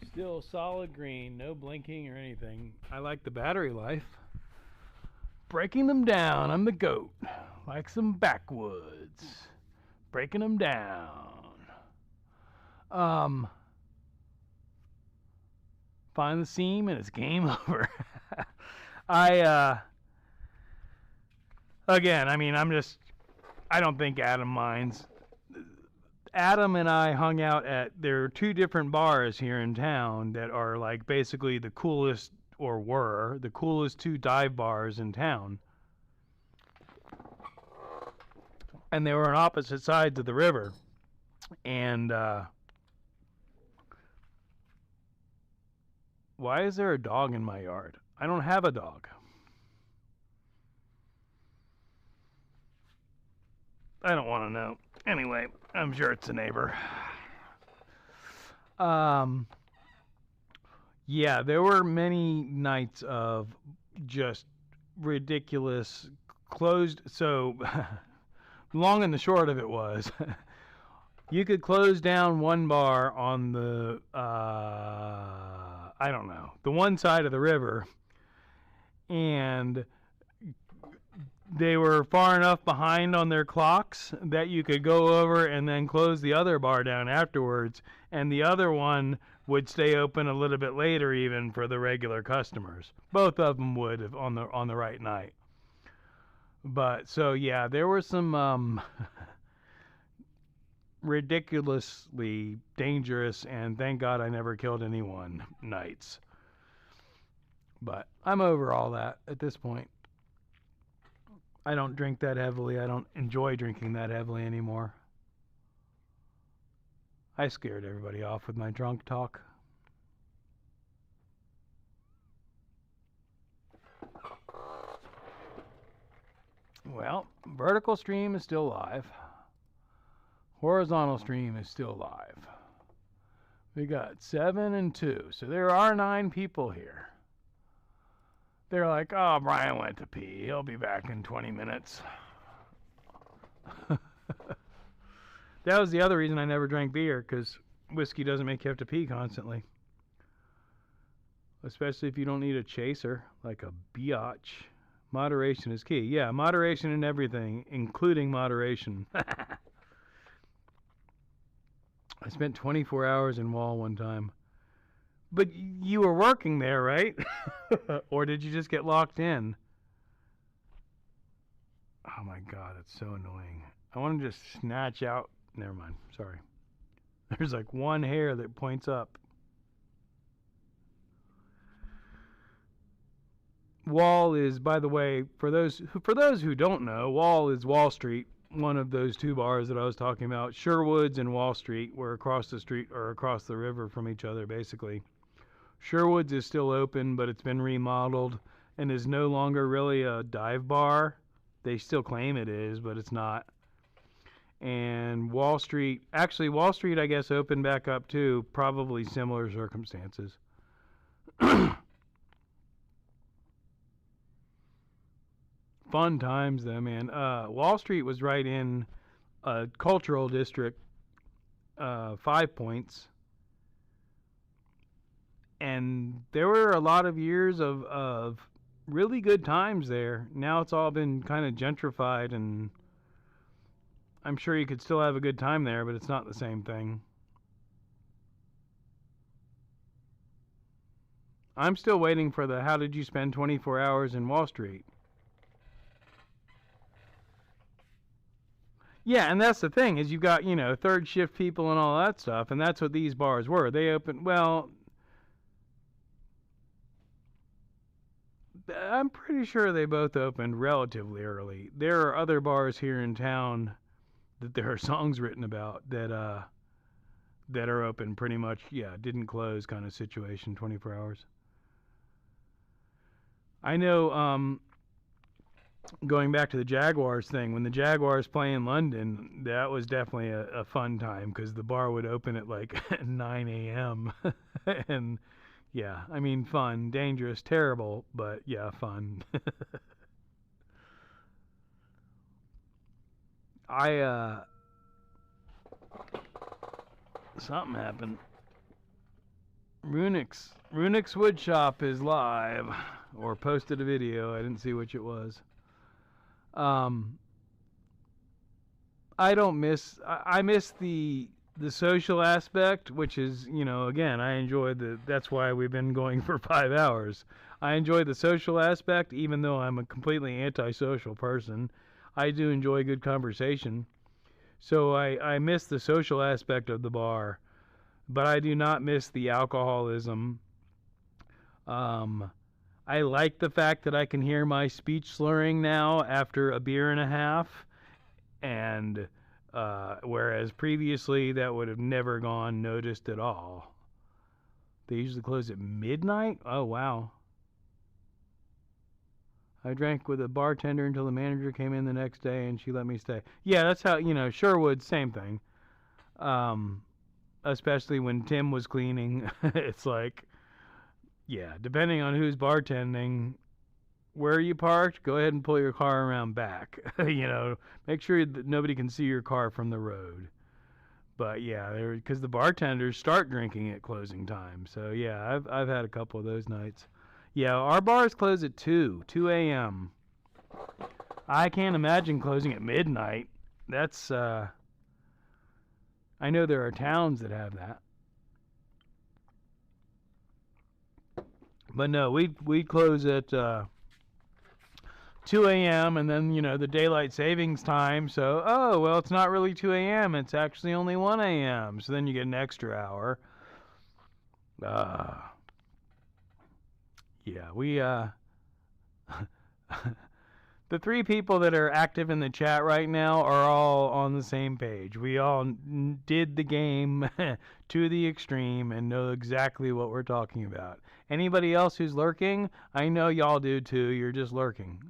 Still solid green, no blinking or anything. I like the battery life. Breaking them down, I'm the goat. Like some backwoods. Breaking them down. Find the seam and it's game over. Again, I mean, I don't think Adam minds. Adam and I hung out there are two different bars here in town that are like basically the coolest, or were the coolest two dive bars in town. And they were on opposite sides of the river. And why is there a dog in my yard? I don't have a dog. I don't want to know. Anyway, I'm sure it's a neighbor. Yeah, there were many nights of just ridiculous closed. So, long and the short of it was, you could close down one bar on the, I don't know, the one side of the river, and they were far enough behind on their clocks that you could go over and then close the other bar down afterwards, and the other one would stay open a little bit later even for the regular customers. Both of them would if on the right night. But so yeah, there were some ridiculously dangerous, and thank God I never killed anyone, nights. But I'm over all that at this point. I don't drink that heavily. I don't enjoy drinking that heavily anymore. I scared everybody off with my drunk talk. Well, vertical stream is still live. Horizontal stream is still live. We got 7 and 2, so there are 9 people here. They're like, oh, Brian went to pee. He'll be back in 20 minutes. That was the other reason I never drank beer, because whiskey doesn't make you have to pee constantly. Especially if you don't need a chaser, like a biatch. Moderation is key. Yeah, moderation in everything, including moderation. I spent 24 hours in Wall one time. But you were working there, right? Or did you just get locked in? Oh my god, it's so annoying. I want to just snatch out. Never mind. Sorry. There's like one hair that points up. Wall is, by the way, for those who don't know, Wall is Wall Street, one of those 2 bars that I was talking about. Sherwood's and Wall Street were across the street or across the river from each other, basically. Sherwood's is still open, but it's been remodeled and is no longer really a dive bar. They still claim it is, but it's not. And Wall Street, actually Wall Street I guess opened back up too, probably similar circumstances. Fun times though, man. Wall Street was right in a cultural district, 5 Points. And there were a lot of years of really good times there. Now it's all been kind of gentrified, and I'm sure you could still have a good time there, but it's not the same thing. I'm still waiting for the how did you spend 24 hours in Wall Street? Yeah, and that's the thing is you've got, third shift people and all that stuff, and that's what these bars were. They opened, well, I'm pretty sure they both opened relatively early. There are other bars here in town that there are songs written about that are open pretty much, didn't close kind of situation, 24 hours. I know, going back to the Jaguars thing, when the Jaguars play in London, that was definitely a fun time because the bar would open at like 9 a.m. And yeah, I mean, fun, dangerous, terrible, but yeah, fun. Something happened. Runix Woodshop is live, or posted a video. I didn't see which it was. I don't miss. I miss the social aspect, which is, again, I enjoy that's why we've been going for 5 hours. I enjoy the social aspect, even though I'm a completely antisocial person. I do enjoy good conversation. So I miss the social aspect of the bar, but I do not miss the alcoholism. I like the fact that I can hear my speech slurring now after a beer and a half, and whereas previously that would have never gone noticed at all. They usually close at midnight? Oh, wow. I drank with a bartender until the manager came in the next day and she let me stay. Yeah, that's how, Sherwood, same thing. Especially when Tim was cleaning, it's like, yeah, depending on who's bartending, where you parked, go ahead and pull your car around back. Make sure that nobody can see your car from the road. But yeah, because the bartenders start drinking at closing time. So yeah, I've had a couple of those nights. Yeah, our bars close at 2 a.m. I can't imagine closing at midnight. That's I know there are towns that have that. But no, we'd close at 2 a.m. and then, the daylight savings time. So, oh, well, it's not really 2 a.m. It's actually only 1 a.m. So then you get an extra hour. Yeah, we The three people that are active in the chat right now are all on the same page. We all did the game to the extreme and know exactly what we're talking about. Anybody else who's lurking, I know y'all do too. You're just lurking.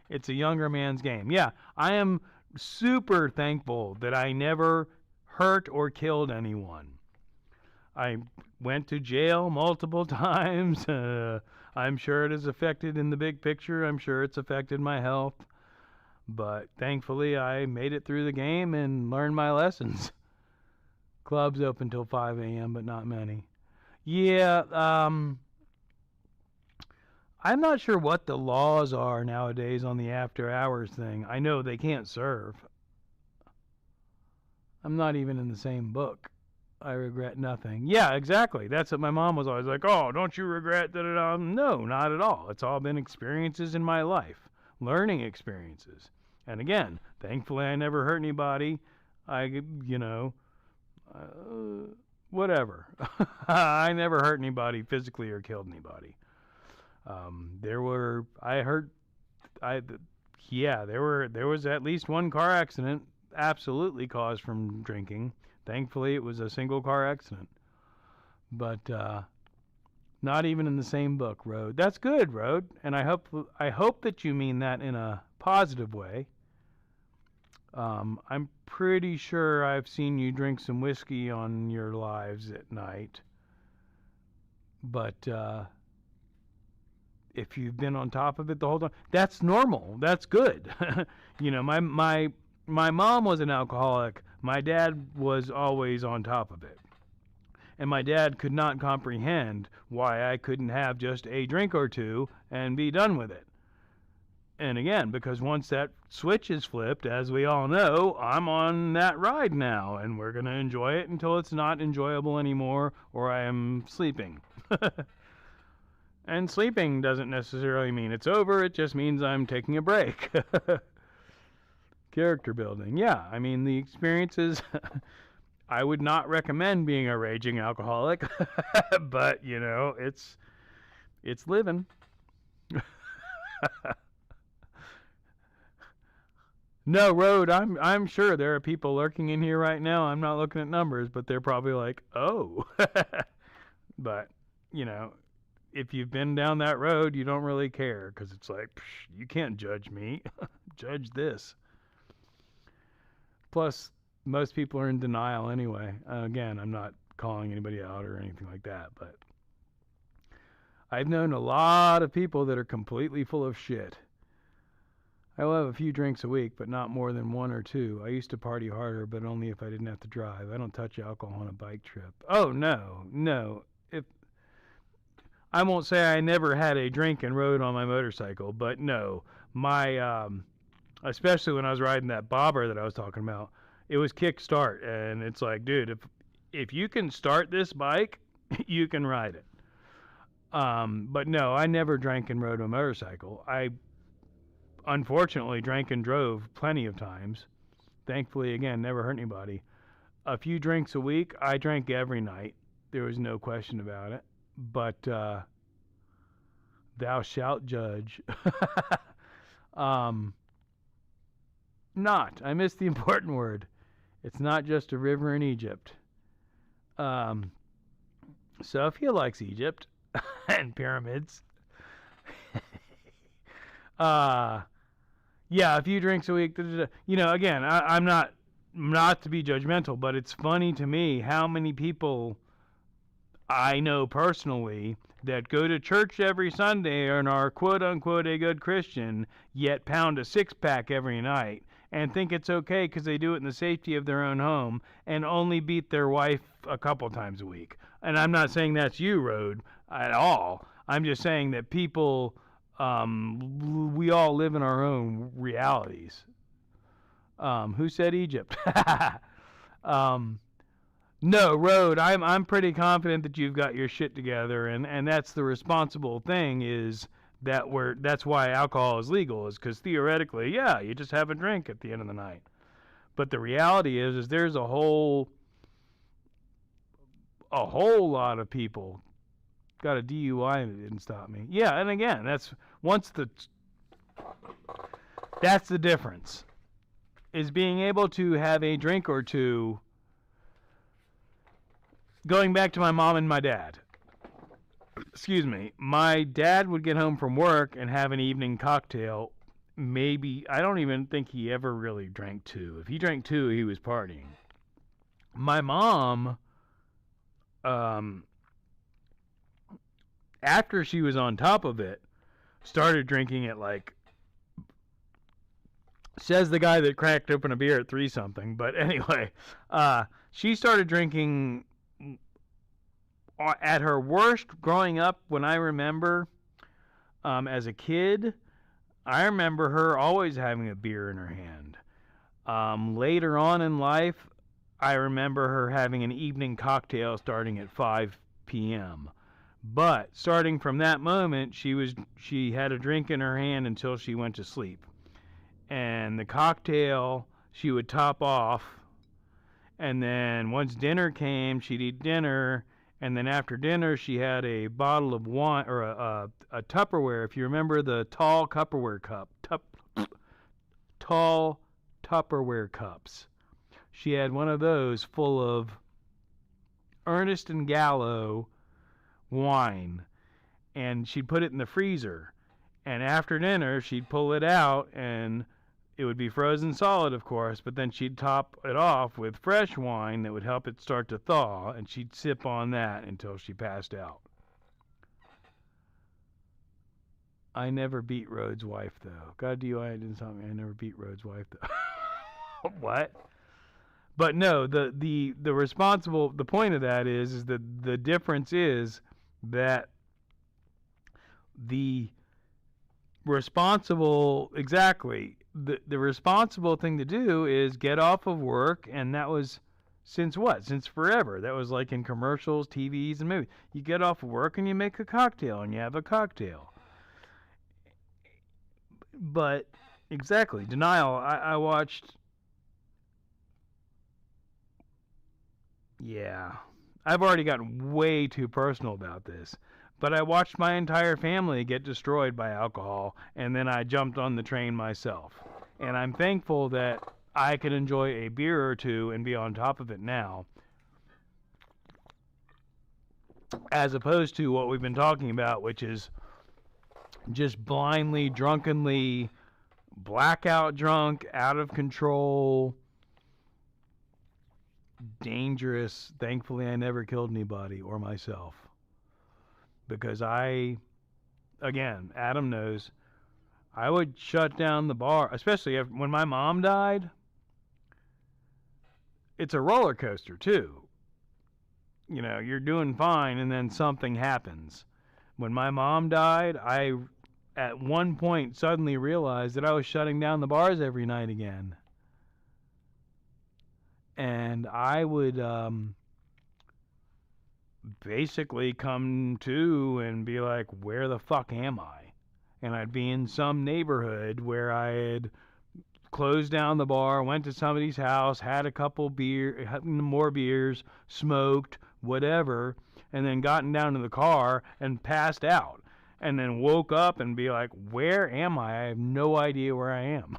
It's a younger man's game. Yeah, I am super thankful that I never hurt or killed anyone. I went to jail multiple times. I'm sure it has affected in the big picture. I'm sure it's affected my health. But thankfully, I made it through the game and learned my lessons. Clubs open till 5 a.m., but not many. Yeah, I'm not sure what the laws are nowadays on the after hours thing. I know they can't serve. I'm not even in the same book. I regret nothing. Yeah, exactly. That's what my mom was always like, oh, don't you regret that? No, not at all. It's all been experiences in my life, learning experiences. And again, thankfully I never hurt anybody. Whatever. I never hurt anybody physically or killed anybody. There was at least one car accident absolutely caused from drinking. Thankfully, it was a single car accident. But not even in the same book, Road. That's good, Road. And I hope that you mean that in a positive way. I'm pretty sure I've seen you drink some whiskey on your lives at night. But if you've been on top of it the whole time, that's normal. That's good. My mom was an alcoholic. My dad was always on top of it. And my dad could not comprehend why I couldn't have just a drink or two and be done with it. And again, because once that switch is flipped, as we all know, I'm on that ride now, and we're going to enjoy it until it's not enjoyable anymore or I am sleeping. And sleeping doesn't necessarily mean it's over, it just means I'm taking a break. Character building. Yeah, I mean, the experiences, I would not recommend being a raging alcoholic, but, it's living. No, Road, I'm sure there are people lurking in here right now. I'm not looking at numbers, but they're probably like, oh. But, if you've been down that road, you don't really care because it's like, you can't judge me. Judge this. Plus, most people are in denial anyway. Again, I'm not calling anybody out or anything like that, but I've known a lot of people that are completely full of shit. I will have a few drinks a week, but not more than one or two. I used to party harder, but only if I didn't have to drive. I don't touch alcohol on a bike trip. Oh, no. I won't say I never had a drink and rode on my motorcycle, but no. My, especially when I was riding that bobber that I was talking about, it was kick start, and it's like, dude, if you can start this bike, you can ride it. But no, I never drank and rode a motorcycle. I unfortunately drank and drove plenty of times. Thankfully, again, never hurt anybody. A few drinks a week. I drank every night. There was no question about it. But thou shalt judge. Not. I missed the important word. It's not just a river in Egypt. Sophia likes Egypt and pyramids. Yeah, a few drinks a week. Again, I'm not to be judgmental, but it's funny to me how many people I know personally that go to church every Sunday and are quote unquote a good Christian, yet pound a six-pack every night and think it's okay because they do it in the safety of their own home and only beat their wife a couple times a week. And I'm not saying that's you, Road, at all. I'm just saying that people, we all live in our own realities. Who said Egypt? No, Road, I'm pretty confident that you've got your shit together, and that's the responsible thing is that's why alcohol is legal, is because theoretically, yeah, you just have a drink at the end of the night. But the reality is there's a whole lot of people got a DUI and it didn't stop me. Yeah, and again, that's once the That's the difference. Is being able to have a drink or two. Going back to my mom and my dad. Excuse me. My dad would get home from work and have an evening cocktail. Maybe, I don't even think he ever really drank two. If he drank two, he was partying. My mom, after she was on top of it, started drinking at like, says the guy that cracked open a beer at 3 something. But anyway, she started drinking at her worst growing up. When I remember, as a kid, I remember her always having a beer in her hand. Later on in life, I remember her having an evening cocktail starting at 5 p.m. But starting from that moment, she had a drink in her hand until she went to sleep. And the cocktail she would top off, and then once dinner came, she'd eat dinner, and then after dinner she had a bottle of wine, or a Tupperware, if you remember the tall Tupperware cup, tall Tupperware cups. She had one of those full of Ernest and Gallo wine, and she'd put it in the freezer, and after dinner she'd pull it out, and it would be frozen solid, of course, but then she'd top it off with fresh wine that would help it start to thaw, and she'd sip on that until she passed out. I never beat Rhodes' wife, though. God, DUI didn't stop me. I never beat Rhodes' wife, though. What? But no, the point of that is that the difference is that the responsible thing to do is get off of work, and that was since forever. That was like in commercials, TVs, and movies. You get off of work and you make a cocktail, and you have a cocktail. But exactly, denial. I watched. Yeah, I've already gotten way too personal about this. But I watched my entire family get destroyed by alcohol, and then I jumped on the train myself. And I'm thankful that I can enjoy a beer or two and be on top of it now, as opposed to what we've been talking about, which is just blindly, drunkenly, blackout drunk, out of control, dangerous. Thankfully, I never killed anybody or myself. Because again, Adam knows, I would shut down the bar, especially when my mom died. It's a roller coaster, too. You know, you're doing fine, and then something happens. When my mom died, I, at one point, suddenly realized that I was shutting down the bars every night again. And I would basically come to and be like, where the fuck am I? And I'd be in some neighborhood where I had closed down the bar, went to somebody's house, had a couple more beers, smoked, whatever, and then gotten down to the car and passed out. And then woke up and be like, where am I? I have no idea where I am.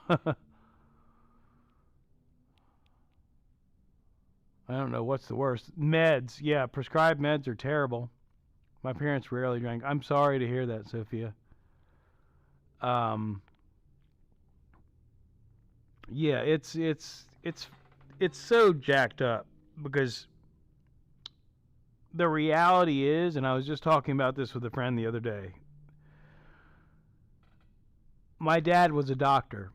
I don't know what's the worst. Meds. Yeah, prescribed meds are terrible. My parents rarely drank. I'm sorry to hear that, Sophia. Yeah, it's so jacked up because the reality is, and I was just talking about this with a friend the other day. My dad was a doctor.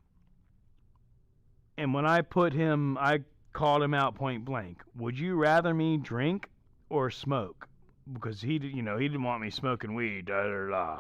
And when I called him out point blank. Would you rather me drink or smoke? Because he didn't want me smoking weed, da da da.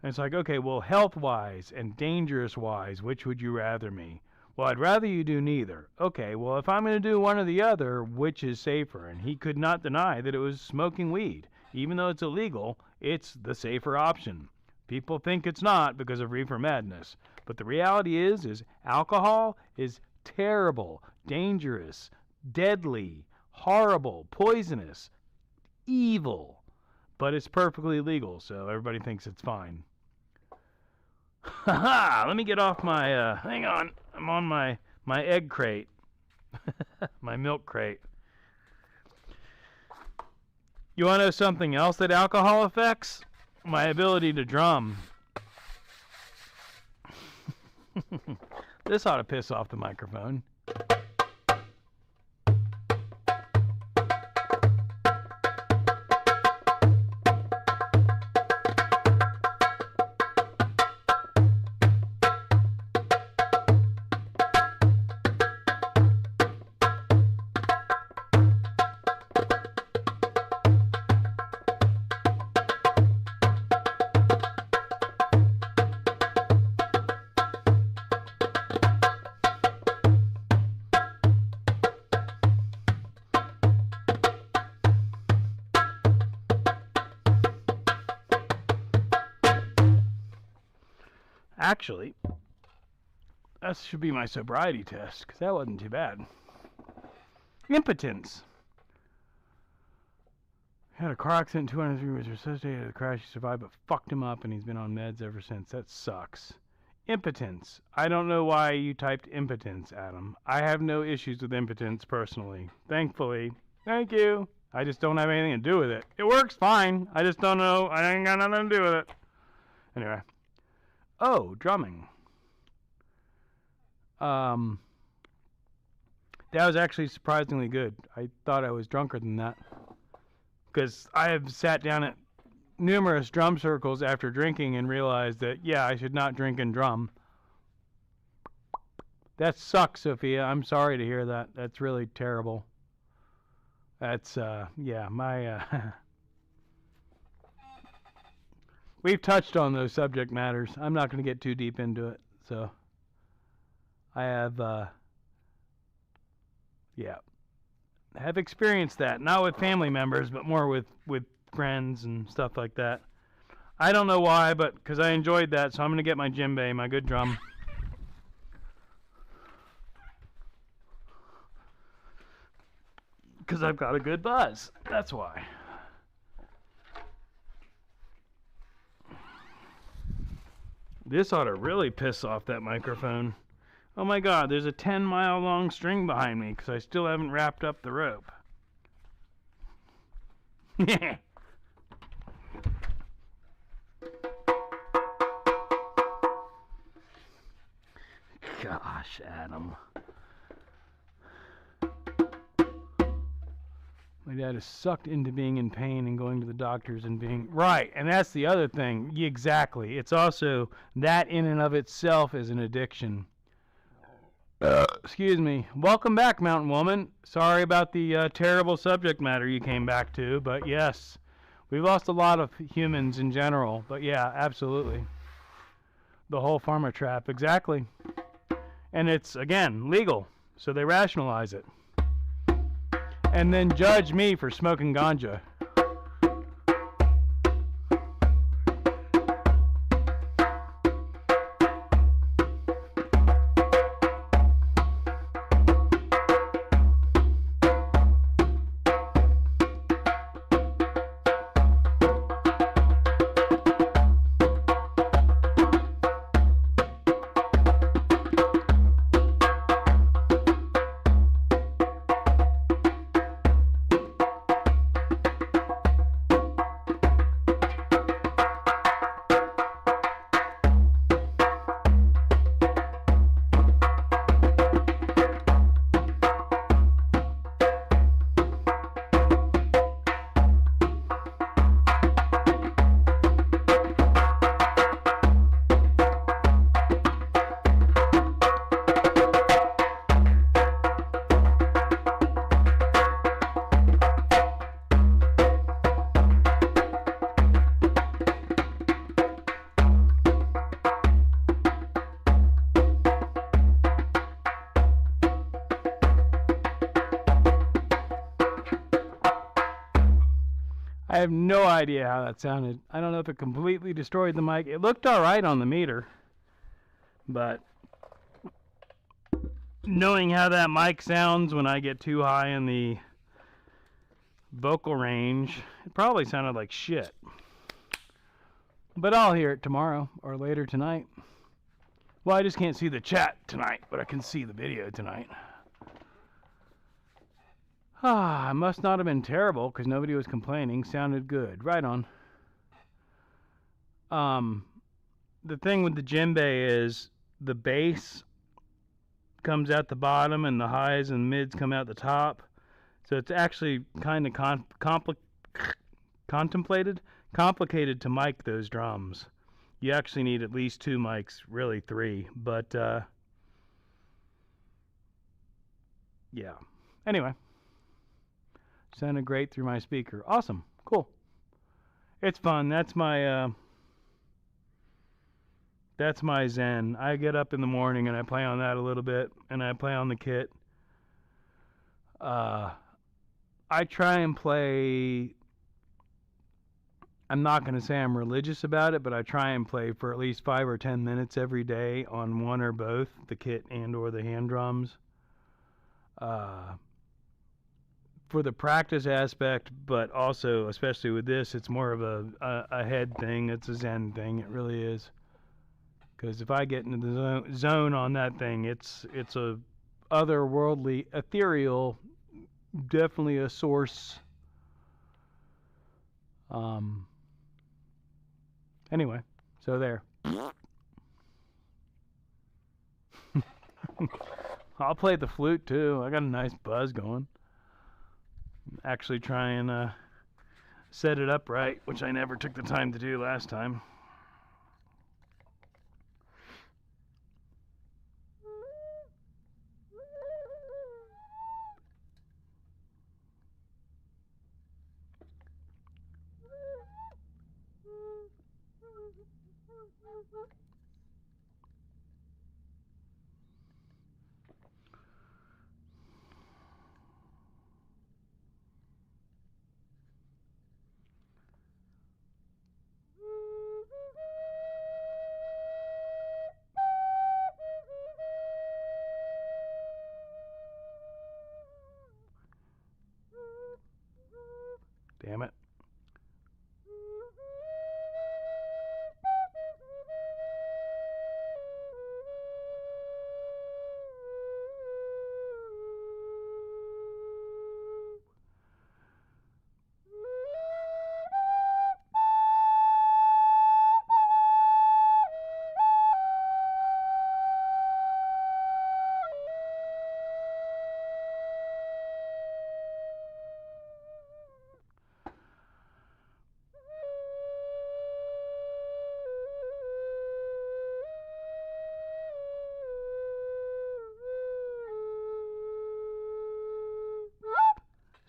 And it's like, okay, well, health-wise and dangerous-wise, which would you rather me? Well, I'd rather you do neither. Okay, well, if I'm going to do one or the other, which is safer? And he could not deny that it was smoking weed. Even though it's illegal, it's the safer option. People think it's not because of reefer madness. But the reality is alcohol is terrible, dangerous, deadly, horrible, poisonous, evil, but it's perfectly legal, so everybody thinks it's fine. Haha, let me get off my, hang on. I'm on my egg crate. My milk crate. You want to know something else that alcohol affects? My ability to drum. This ought to piss off the microphone. Actually, that should be my sobriety test, because that wasn't too bad. Impotence. Had a car accident, 203 was resuscitated. The crash, he survived, but fucked him up, and he's been on meds ever since. That sucks. Impotence. I don't know why you typed impotence, Adam. I have no issues with impotence personally. Thankfully. Thank you. I just don't have anything to do with it. It works fine. I just don't know. I ain't got nothing to do with it. Anyway. Oh, drumming. That was actually surprisingly good. I thought I was drunker than that. Because I have sat down at numerous drum circles after drinking and realized that, yeah, I should not drink and drum. That sucks, Sophia. I'm sorry to hear that. That's really terrible. That's, yeah, my, we've touched on those subject matters. I'm not going to get too deep into it. So, I have, yeah, have experienced that. Not with family members, but more with friends and stuff like that. I don't know why, but because I enjoyed that, so I'm going to get my djembe, my good drum. Because I've got a good buzz. That's why. This ought to really piss off that microphone. Oh my god, there's a 10-mile long string behind me because I still haven't wrapped up the rope. Gosh, Adam. My dad is sucked into being in pain and going to the doctors and being... Right, and that's the other thing. Exactly. It's also... That in and of itself is an addiction. Excuse me. Welcome back, Mountain Woman. Sorry about the terrible subject matter you came back to, but yes. We've lost a lot of humans in general, but yeah, absolutely. The whole pharma trap, exactly. And it's, again, legal, so they rationalize it. And then judge me for smoking ganja. I have no idea how that sounded. I don't know if it completely destroyed the mic. It looked alright on the meter. But knowing how that mic sounds when I get too high in the vocal range, it probably sounded like shit. But I'll hear it tomorrow or later tonight. Well, I just can't see the chat tonight, but I can see the video tonight. It must not have been terrible because nobody was complaining. Sounded good. Right on. The thing with the djembe is the bass comes out the bottom and the highs and mids come out the top. So it's actually kind of complicated to mic those drums. You actually need at least 2 mics, really 3. But yeah. Anyway, sounded great through my speaker. Awesome. Cool. It's fun. That's my zen. I get up in the morning and I play on that a little bit, and I play on the kit. I try and play. I'm not going to say I'm religious about it, but I try and play for at least 5 or 10 minutes every day on one or both, the kit and or the hand drums. For the practice aspect, but also, especially with this, it's more of a head thing. It's a zen thing. It really is. Because if I get into the zone on that thing, it's a otherworldly, ethereal, definitely a source. Anyway, so there. I'll play the flute too. I got a nice buzz going. Actually try and set it up right, which I never took the time to do last time. Damn it.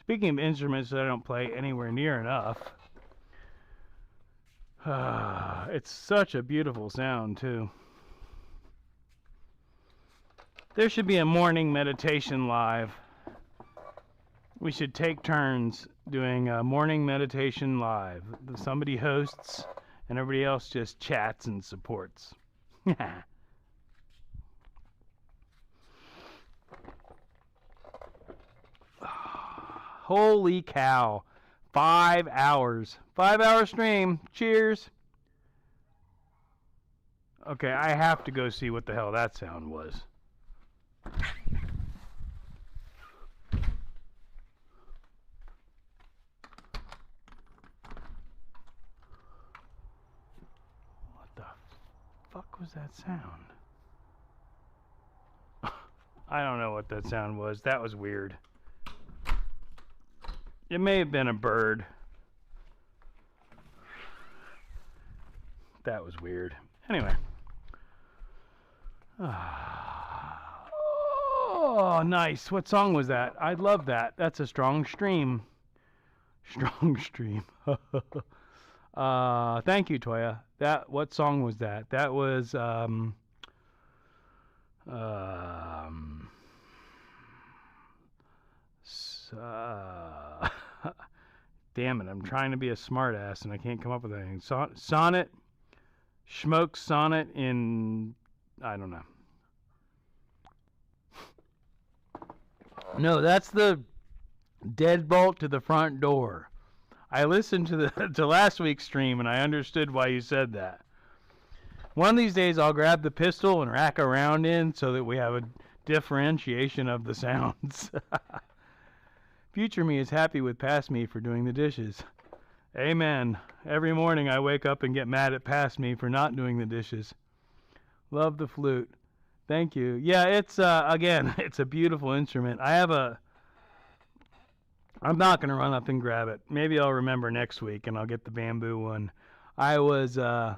Speaking of instruments that I don't play anywhere near enough, it's such a beautiful sound too. There should be a morning meditation live. We should take turns doing a morning meditation live. Somebody hosts and everybody else just chats and supports. Holy cow. 5 hours. 5-hour stream. Cheers. Okay, I have to go see what the hell that sound was. What the fuck was that sound? I don't know what that sound was. That was weird. It may have been a bird. That was weird. Anyway. Oh, nice. What song was that? I love that. That's a strong stream. Strong stream. Thank you, Toya. What song was that? That was damn it, I'm trying to be a smartass and I can't come up with anything. Sonnet, Schmoke sonnet in, I don't know. No, that's the deadbolt to the front door. I listened to to last week's stream and I understood why you said that. One of these days I'll grab the pistol and rack around in so that we have a differentiation of the sounds. Future me is happy with past me for doing the dishes. Amen. Every morning I wake up and get mad at past me for not doing the dishes. Love the flute. Thank you. Yeah, it's again, it's a beautiful instrument. I'm not going to run up and grab it. Maybe I'll remember next week and I'll get the bamboo one. I was a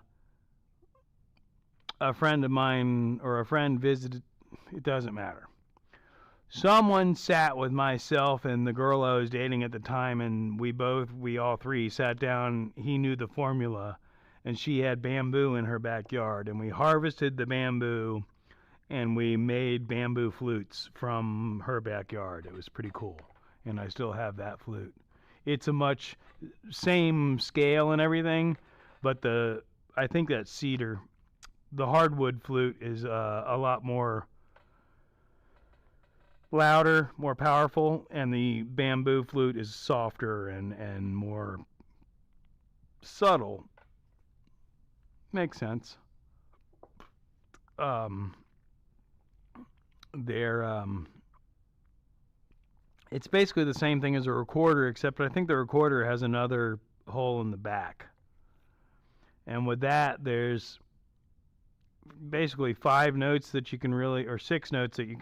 friend of mine or a friend visited, it doesn't matter. Someone sat with myself and the girl I was dating at the time, and we all three sat down. He knew the formula, and she had bamboo in her backyard, and we harvested the bamboo, and we made bamboo flutes from her backyard. It was pretty cool, and I still have that flute. It's a much same scale and everything, but I think that cedar, the hardwood flute is a lot more louder, more powerful, and the bamboo flute is softer and more subtle. Makes sense. It's basically the same thing as a recorder, except I think the recorder has another hole in the back. And with that, there's basically 5 notes that you can really, or 6 notes that you.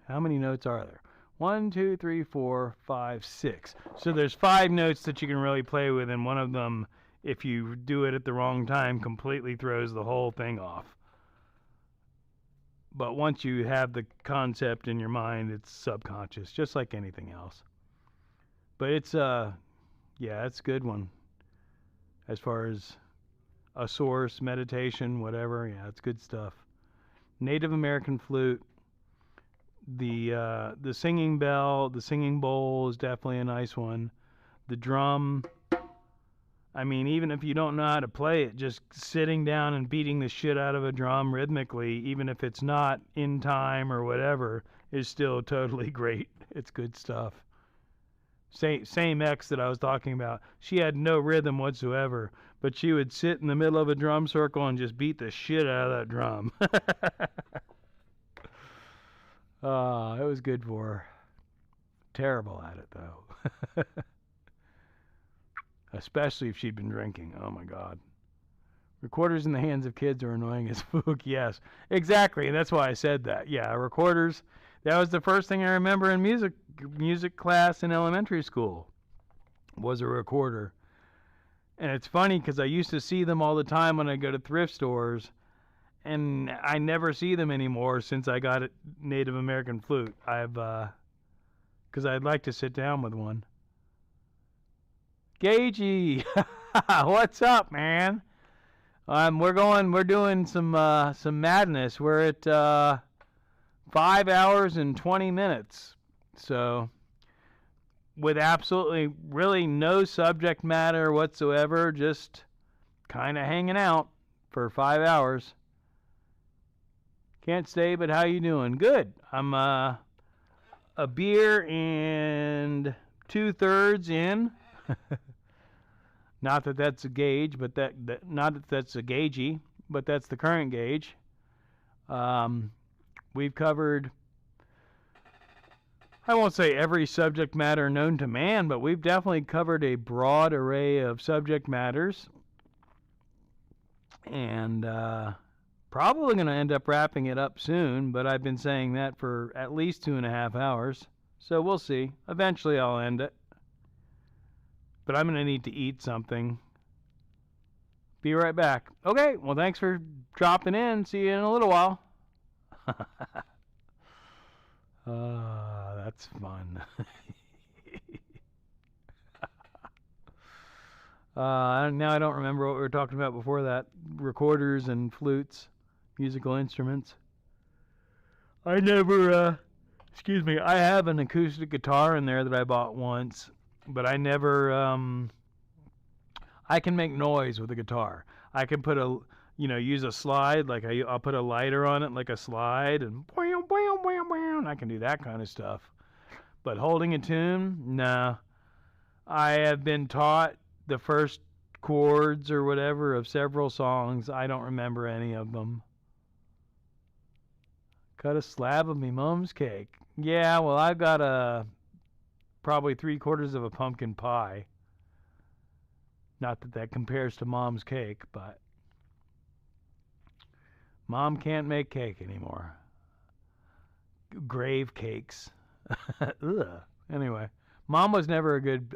How many notes are there? 1, 2, 3, 4, 5, 6. So there's 5 notes that you can really play with, and one of them, if you do it at the wrong time, completely throws the whole thing off. But once you have the concept in your mind, it's subconscious, just like anything else. But it's yeah, it's a good one. As far as a source, meditation, whatever, yeah, it's good stuff. Native American flute. The singing bell, the singing bowl is definitely a nice one. The drum, I mean, even if you don't know how to play it, just sitting down and beating the shit out of a drum rhythmically, even if it's not in time or whatever, is still totally great. It's good stuff. Same ex that I was talking about, she had no rhythm whatsoever, but she would sit in the middle of a drum circle and just beat the shit out of that drum. It was good for her. Terrible at it, though. Especially if she'd been drinking. Oh, my God. Recorders in the hands of kids are annoying as fuck. Yes, exactly. And that's why I said that. Yeah, recorders. That was the first thing I remember in music class in elementary school was a recorder. And it's funny because I used to see them all the time when I go to thrift stores. And I never see them anymore since I got a Native American flute. Because I'd like to sit down with one. Gagey, what's up, man? We're doing some madness. We're at 5 hours and 20 minutes. So, with absolutely really no subject matter whatsoever, just kind of hanging out for 5 hours. Can't stay, but how you doing? Good. I'm a beer and 2/3 in. Not that that's a gauge, but not that that's a gagey, but that's the current gauge. We've covered, I won't say every subject matter known to man, but we've definitely covered a broad array of subject matters. And probably going to end up wrapping it up soon, but I've been saying that for at least 2.5 hours. So we'll see. Eventually I'll end it. But I'm going to need to eat something. Be right back. Okay, well, thanks for dropping in. See you in a little while. That's fun. Now I don't remember what we were talking about before that. Recorders and flutes, musical instruments. I never, I have an acoustic guitar in there that I bought once, but I never, I can make noise with a guitar. I can put use a slide, like I'll put a lighter on it like a slide, and bam, bam, bam, bam. I can do that kind of stuff. But holding a tune, no. I have been taught the first chords or whatever of several songs. I don't remember any of them. Cut a slab of me mom's cake. Yeah, well, I've got probably 3/4 of a pumpkin pie. Not that that compares to mom's cake, but mom can't make cake anymore. Grave cakes. Ugh. Anyway, mom was never a good.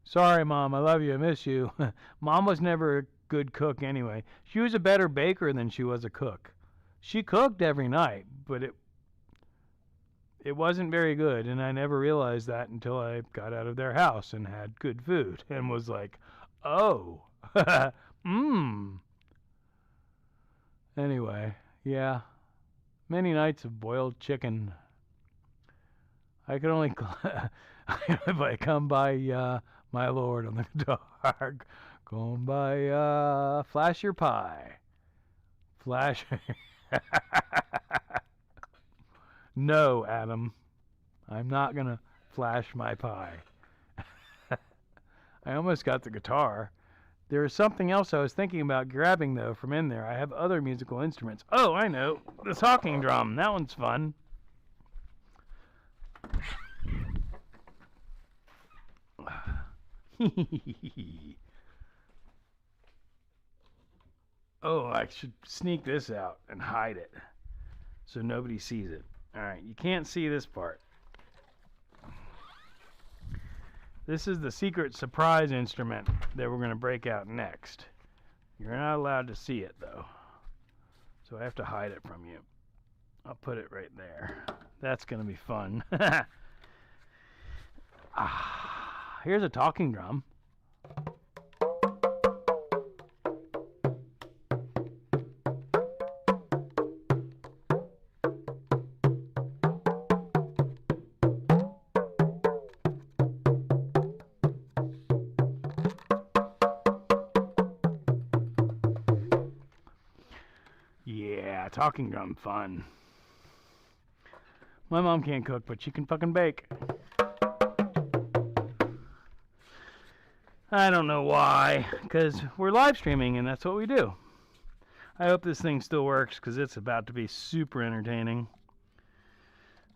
Sorry, mom, I love you, I miss you. Mom was never a good cook anyway. She was a better baker than she was a cook. She cooked every night, but it wasn't very good, and I never realized that until I got out of their house and had good food and was like, oh, mmm. Anyway, yeah, many nights of boiled chicken. I could only if I come by my lord on the guitar, come by flash your pie, flash. No, Adam, I'm not gonna flash my pie. I almost got the guitar. There is something else I was thinking about grabbing, though, from in there. I have other musical instruments. Oh, I know. The talking drum. That one's fun. Oh, I should sneak this out and hide it so nobody sees it. All right, you can't see this part. This is the secret surprise instrument that we're going to break out next. You're not allowed to see it, though. So I have to hide it from you. I'll put it right there. That's going to be fun. Here's a talking drum. Yeah, talking drum fun. My mom can't cook, but she can fucking bake. I don't know why, because we're live streaming and that's what we do. I hope this thing still works because it's about to be super entertaining.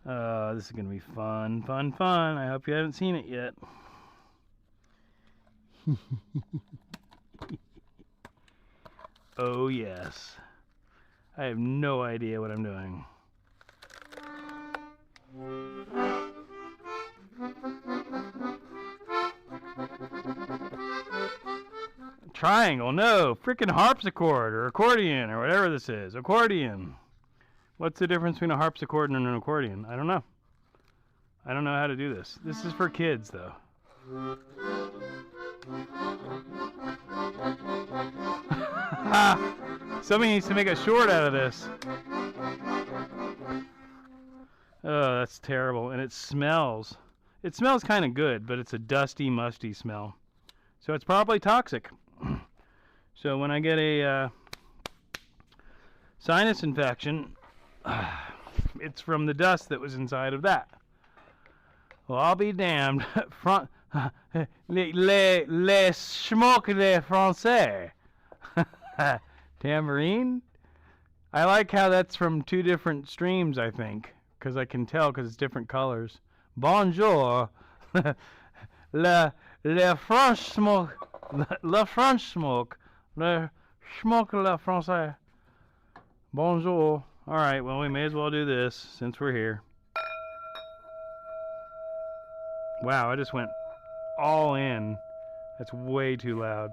This is going to be fun, fun, fun. I hope you haven't seen it yet. Oh, yes. I have no idea what I'm doing. Triangle, no. Freaking harpsichord or accordion or whatever this is. Accordion. What's the difference between a harpsichord and an accordion? I don't know. I don't know how to do this. This is for kids, though. Somebody needs to make a short out of this. Oh, that's terrible. And it smells. It smells kind of good, but it's a dusty, musty smell. So it's probably toxic. So when I get a sinus infection, it's from the dust that was inside of that. Well, I'll be damned. Les Schmoke de Français. Tambourine? I like how that's from two different streams, I think, because I can tell because it's different colors. Bonjour. Le French smoke. Le French smoke. Le Schmoke la Français. Bonjour. All right, well, we may as well do this since we're here. Wow, I just went all in. That's way too loud.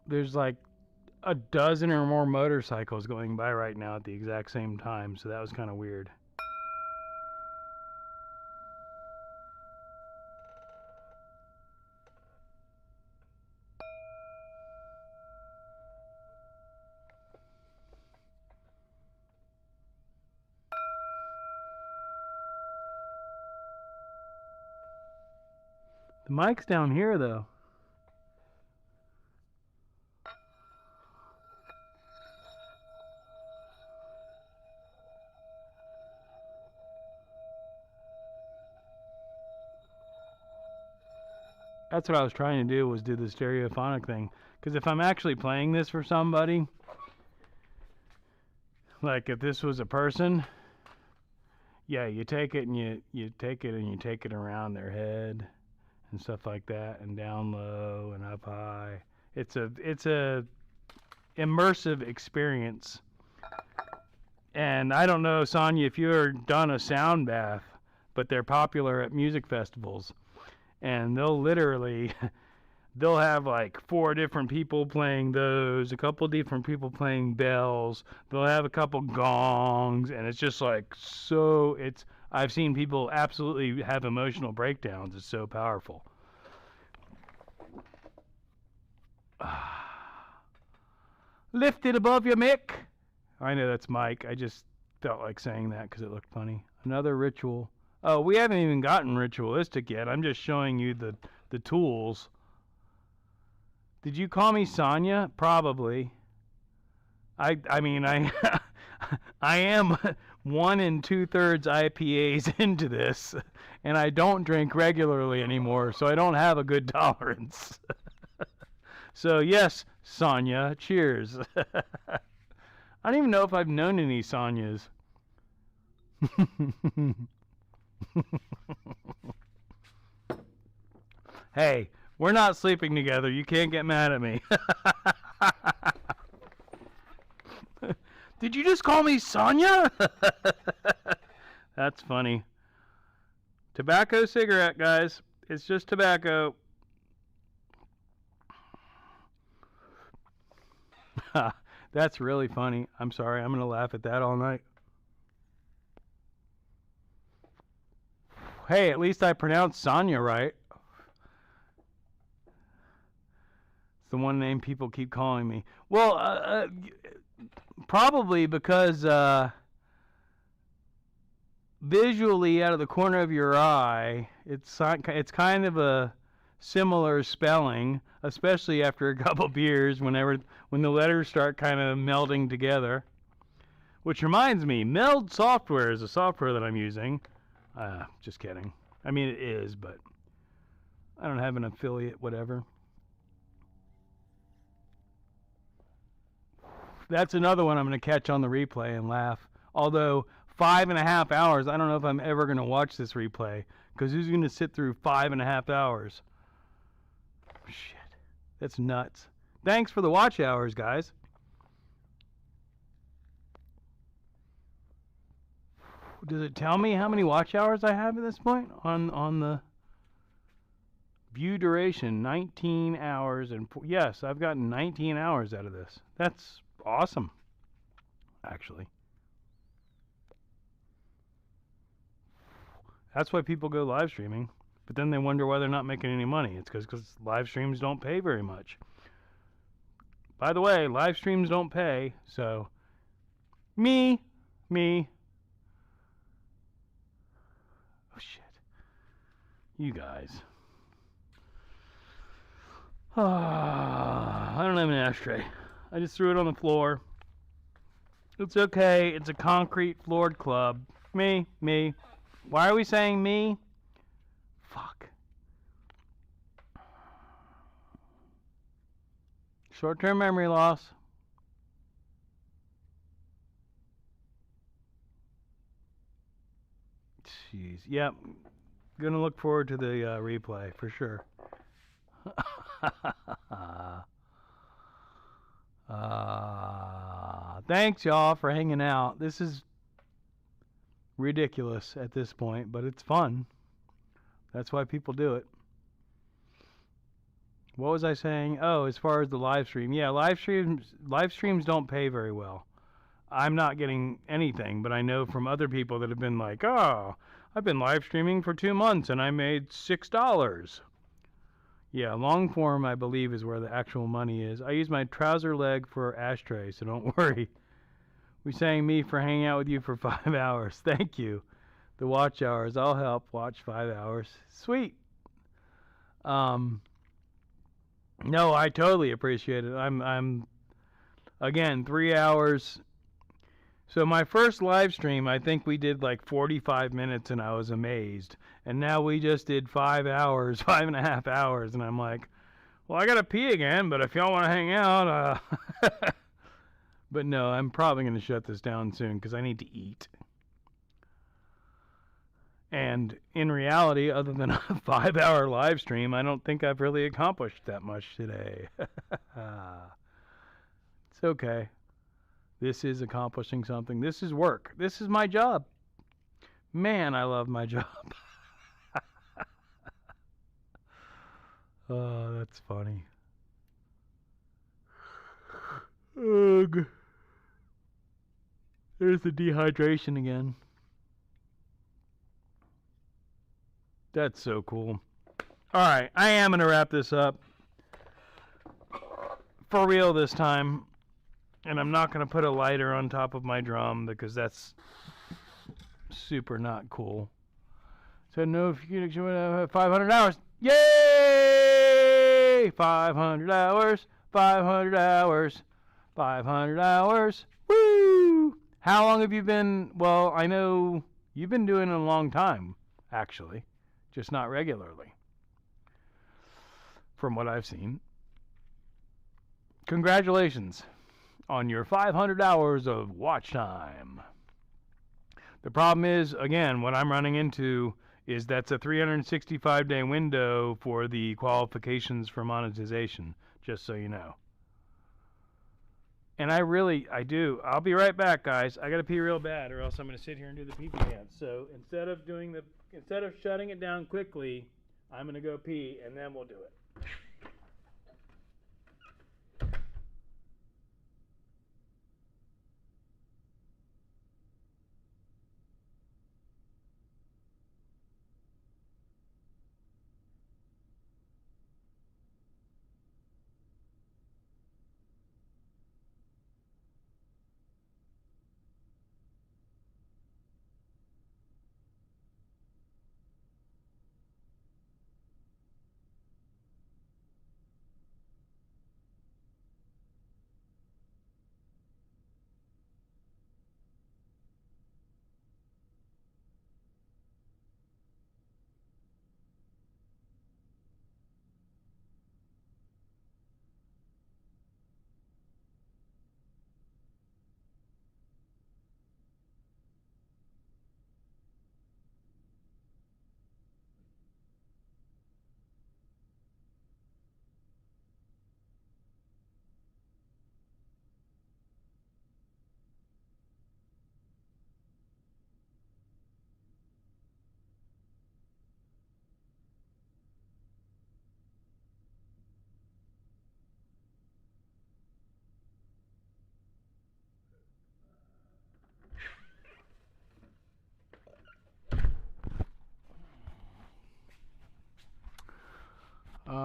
There's like a dozen or more motorcycles going by right now at the exact same time, so that was kind of weird. The mic's down here, though. That's what I was trying to do, was do the stereophonic thing. Because if I'm actually playing this for somebody, like if this was a person, yeah, you take it and you take it around their head and stuff like that, and down low and up high. It's a immersive experience. And I don't know, Sonia, if you've ever done a sound bath, but they're popular at music festivals. And they'll have like 4 different people playing those, a couple different people playing bells, they'll have a couple gongs, and it's just like I've seen people absolutely have emotional breakdowns. It's so powerful. Lift it above your mic. I know that's Mike. I just felt like saying that because it looked funny. Another ritual. Oh, we haven't even gotten ritualistic yet. I'm just showing you the tools. Did you call me Sonia? Probably. I mean, I am 1 2/3 IPAs into this, and I don't drink regularly anymore, so I don't have a good tolerance. So yes, Sonia, cheers. I don't even know if I've known any Sonias. Hey, we're not sleeping together. You can't get mad at me. Did you just call me Sonia? That's funny. Tobacco cigarette, guys. It's just tobacco. That's really funny. I'm sorry. I'm going to laugh at that all night. Hey, at least I pronounced Sonia right. It's the one name people keep calling me. Well, probably because visually out of the corner of your eye, it's kind of a similar spelling, especially after a couple beers, when the letters start kind of melding together. Which reminds me, Meld Software is a software that I'm using. Just kidding. I mean, it is, but I don't have an affiliate, whatever. That's another one I'm going to catch on the replay and laugh. Although 5.5 hours, I don't know if I'm ever going to watch this replay, because who's going to sit through 5.5 hours? Shit, that's nuts. Thanks for the watch hours, guys. Does it tell me how many watch hours I have at this point on the view duration? 19 hours and yes, I've gotten 19 hours out of this. That's awesome, actually. That's why people go live streaming, but then they wonder why they're not making any money. It's because live streams don't pay very much. By the way, live streams don't pay, so me. Oh shit, you guys. I don't have an ashtray. I just threw it on the floor. It's okay. It's a concrete floored club. Me. Why are we saying me? Fuck. Short-term memory loss. Jeez. Yep. Gonna look forward to the replay for sure. Thanks, y'all, for hanging out. This is ridiculous at this point, but it's fun. That's why people do it. What was I saying? Oh, as far as the live stream. Yeah, live streams don't pay very well. I'm not getting anything, but I know from other people that have been like, oh, I've been live streaming for 2 months and I made $6. Yeah, long form, I believe, is where the actual money is. I use my trouser leg for ashtray, so don't worry. We saying me for hanging out with you for 5 hours. Thank you. The watch hours. I'll help watch 5 hours. Sweet. No, I totally appreciate it. I'm again 3 hours. So my first live stream, I think we did like 45 minutes, and I was amazed. And now we just did 5 hours, 5.5 hours, and I'm like, well, I gotta pee again. But if y'all want to hang out, but no, I'm probably gonna shut this down soon because I need to eat. And in reality, other than a 5-hour live stream, I don't think I've really accomplished that much today. It's okay. This is accomplishing something. This is work. This is my job. Man, I love my job. Oh, that's funny. Ugh. There's the dehydration again. That's so cool. Alright, I am going to wrap this up. For real this time. And I'm not going to put a lighter on top of my drum because that's super not cool. So no, if you have 500 hours. Yay! 500 hours. 500 hours. 500 hours. Woo! How long have you been? Well, I know you've been doing it a long time, actually. Just not regularly. From what I've seen. Congratulations on your 500 hours of watch time. The problem is, again, what I'm running into is that's a 365-day window for the qualifications for monetization, just so you know. And I do. I'll be right back, guys. I gotta pee real bad, or else I'm gonna sit here and do the pee-pee dance. So instead of shutting it down quickly, I'm gonna go pee, and then we'll do it. All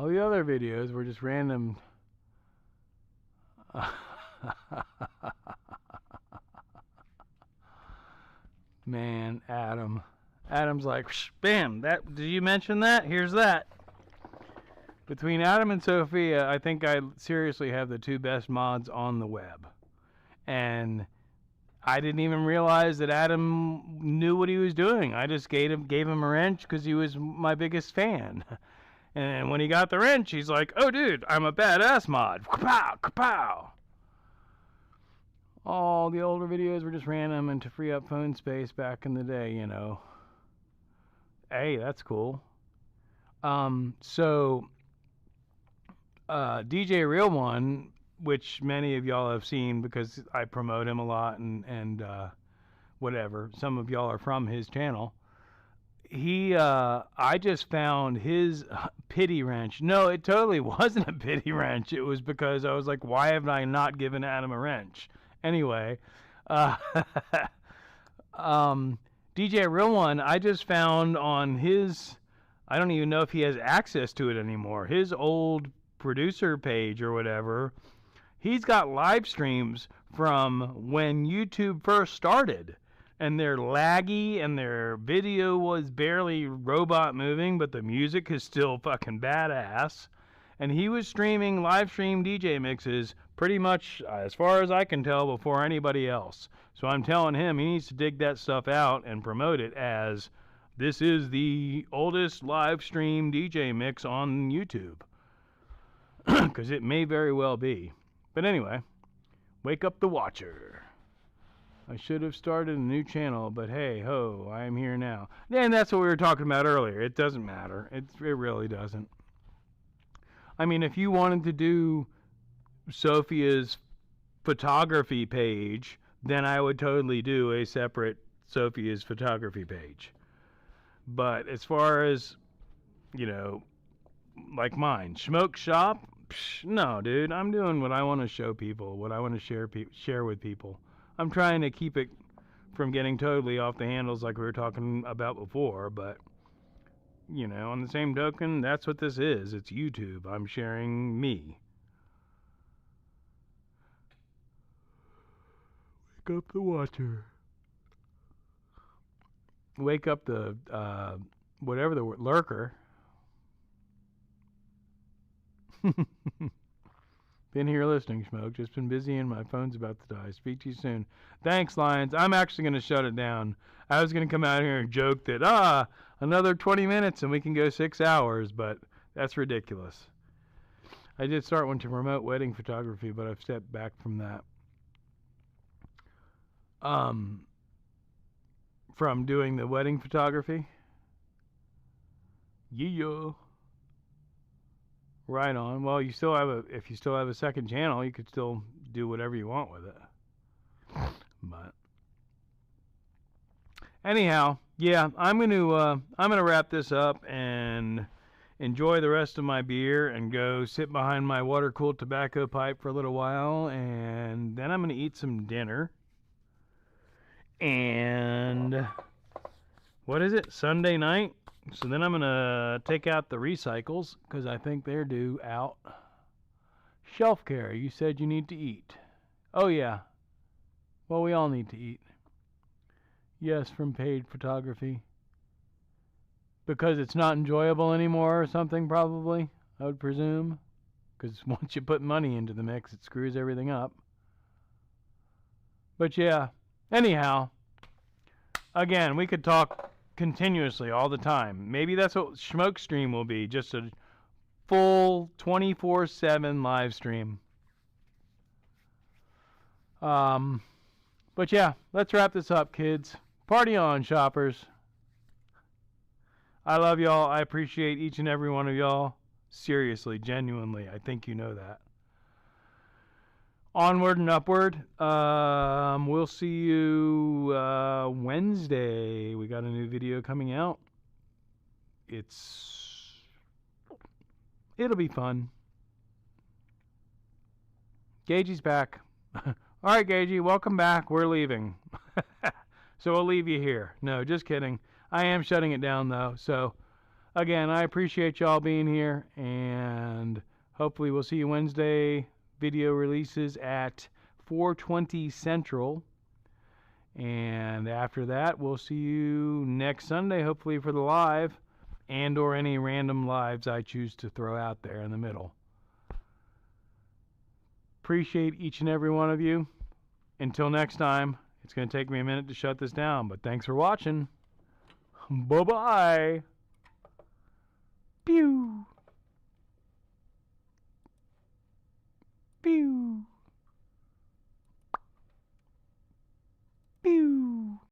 the other videos were just random. Man, Adam's like, bam, did you mention that? Here's that. Between Adam and Sophia, I think I seriously have the two best mods on the web. And I didn't even realize that Adam knew what he was doing. I just gave him a wrench because he was my biggest fan. And when he got the wrench, he's like, oh, dude, I'm a badass mod. Kapow, kapow. All the older videos were just random and to free up phone space back in the day, you know. Hey, that's cool. So, DJ Real One, which many of y'all have seen because I promote him a lot and whatever. Some of y'all are from his channel. I just found his pity wrench. No, it totally wasn't a pity wrench. It was because I was like, why have I not given Adam a wrench? Anyway, DJ Real One, I just found on his, I don't even know if he has access to it anymore, his old producer page or whatever. He's got live streams from when YouTube first started. and they're laggy, and their video was barely robot moving, but the music is still fucking badass. And he was streaming live stream DJ mixes pretty much, as far as I can tell, before anybody else. So I'm telling him he needs to dig that stuff out and promote it as this is the oldest live stream DJ mix on YouTube. Because it may very well be. But anyway, wake up the watcher. I should have started a new channel, but hey ho, I am here now. And that's what we were talking about earlier. It doesn't matter. It really doesn't. I mean, if you wanted to do Sophia's photography page, then I would totally do a separate Sophia's photography page. But as far as, you know, like mine, Schmoke Shop, no, dude. I'm doing what I want to show people, what I want to share with people. I'm trying to keep it from getting totally off the handles like we were talking about before, but, you know, on the same token, that's what this is. It's YouTube. I'm sharing me. Wake up the watcher. Wake up the, whatever the word, lurker. Been here listening, Schmoke. Just been busy and my phone's about to die. Speak to you soon. Thanks, Lions. I'm actually going to shut it down. I was going to come out here and joke that, another 20 minutes and we can go 6 hours, but that's ridiculous. I did start one to promote wedding photography, but I've stepped back from that. From doing the wedding photography. Yeah. Right on. Well, if you still have a second channel, you could still do whatever you want with it. But anyhow, yeah, I'm gonna wrap this up and enjoy the rest of my beer and go sit behind my water-cooled tobacco pipe for a little while, and then I'm gonna eat some dinner. And what is it? Sunday night? So then I'm going to take out the recycles because I think they're due out. Shelf care, you said you need to eat. Oh, yeah. Well, we all need to eat. Yes, from paid photography. Because it's not enjoyable anymore or something, probably, I would presume. Because once you put money into the mix, it screws everything up. But yeah, anyhow, again, we could talk continuously all the time. Maybe that's what Schmoke Stream will be, just a full 24/7 live stream. But yeah, let's wrap this up, kids. Party on, shoppers. I love y'all. I appreciate each and every one of y'all. Seriously, genuinely, I think you know that. Onward and upward. We'll see you Wednesday. We got a new video coming out. It'll be fun. Gagey's back. All right, Gagey, welcome back. We're leaving. So we'll leave you here. No, just kidding. I am shutting it down, though. So, again, I appreciate y'all being here, and hopefully we'll see you Wednesday. Video releases at 4:20 Central, and after that we'll see you next Sunday, hopefully, for the live and or any random lives I choose to throw out there in the middle. Appreciate each and every one of you. Until next time, it's going to take me a minute to shut this down, but thanks for watching. Bye-bye. Pew. Pew.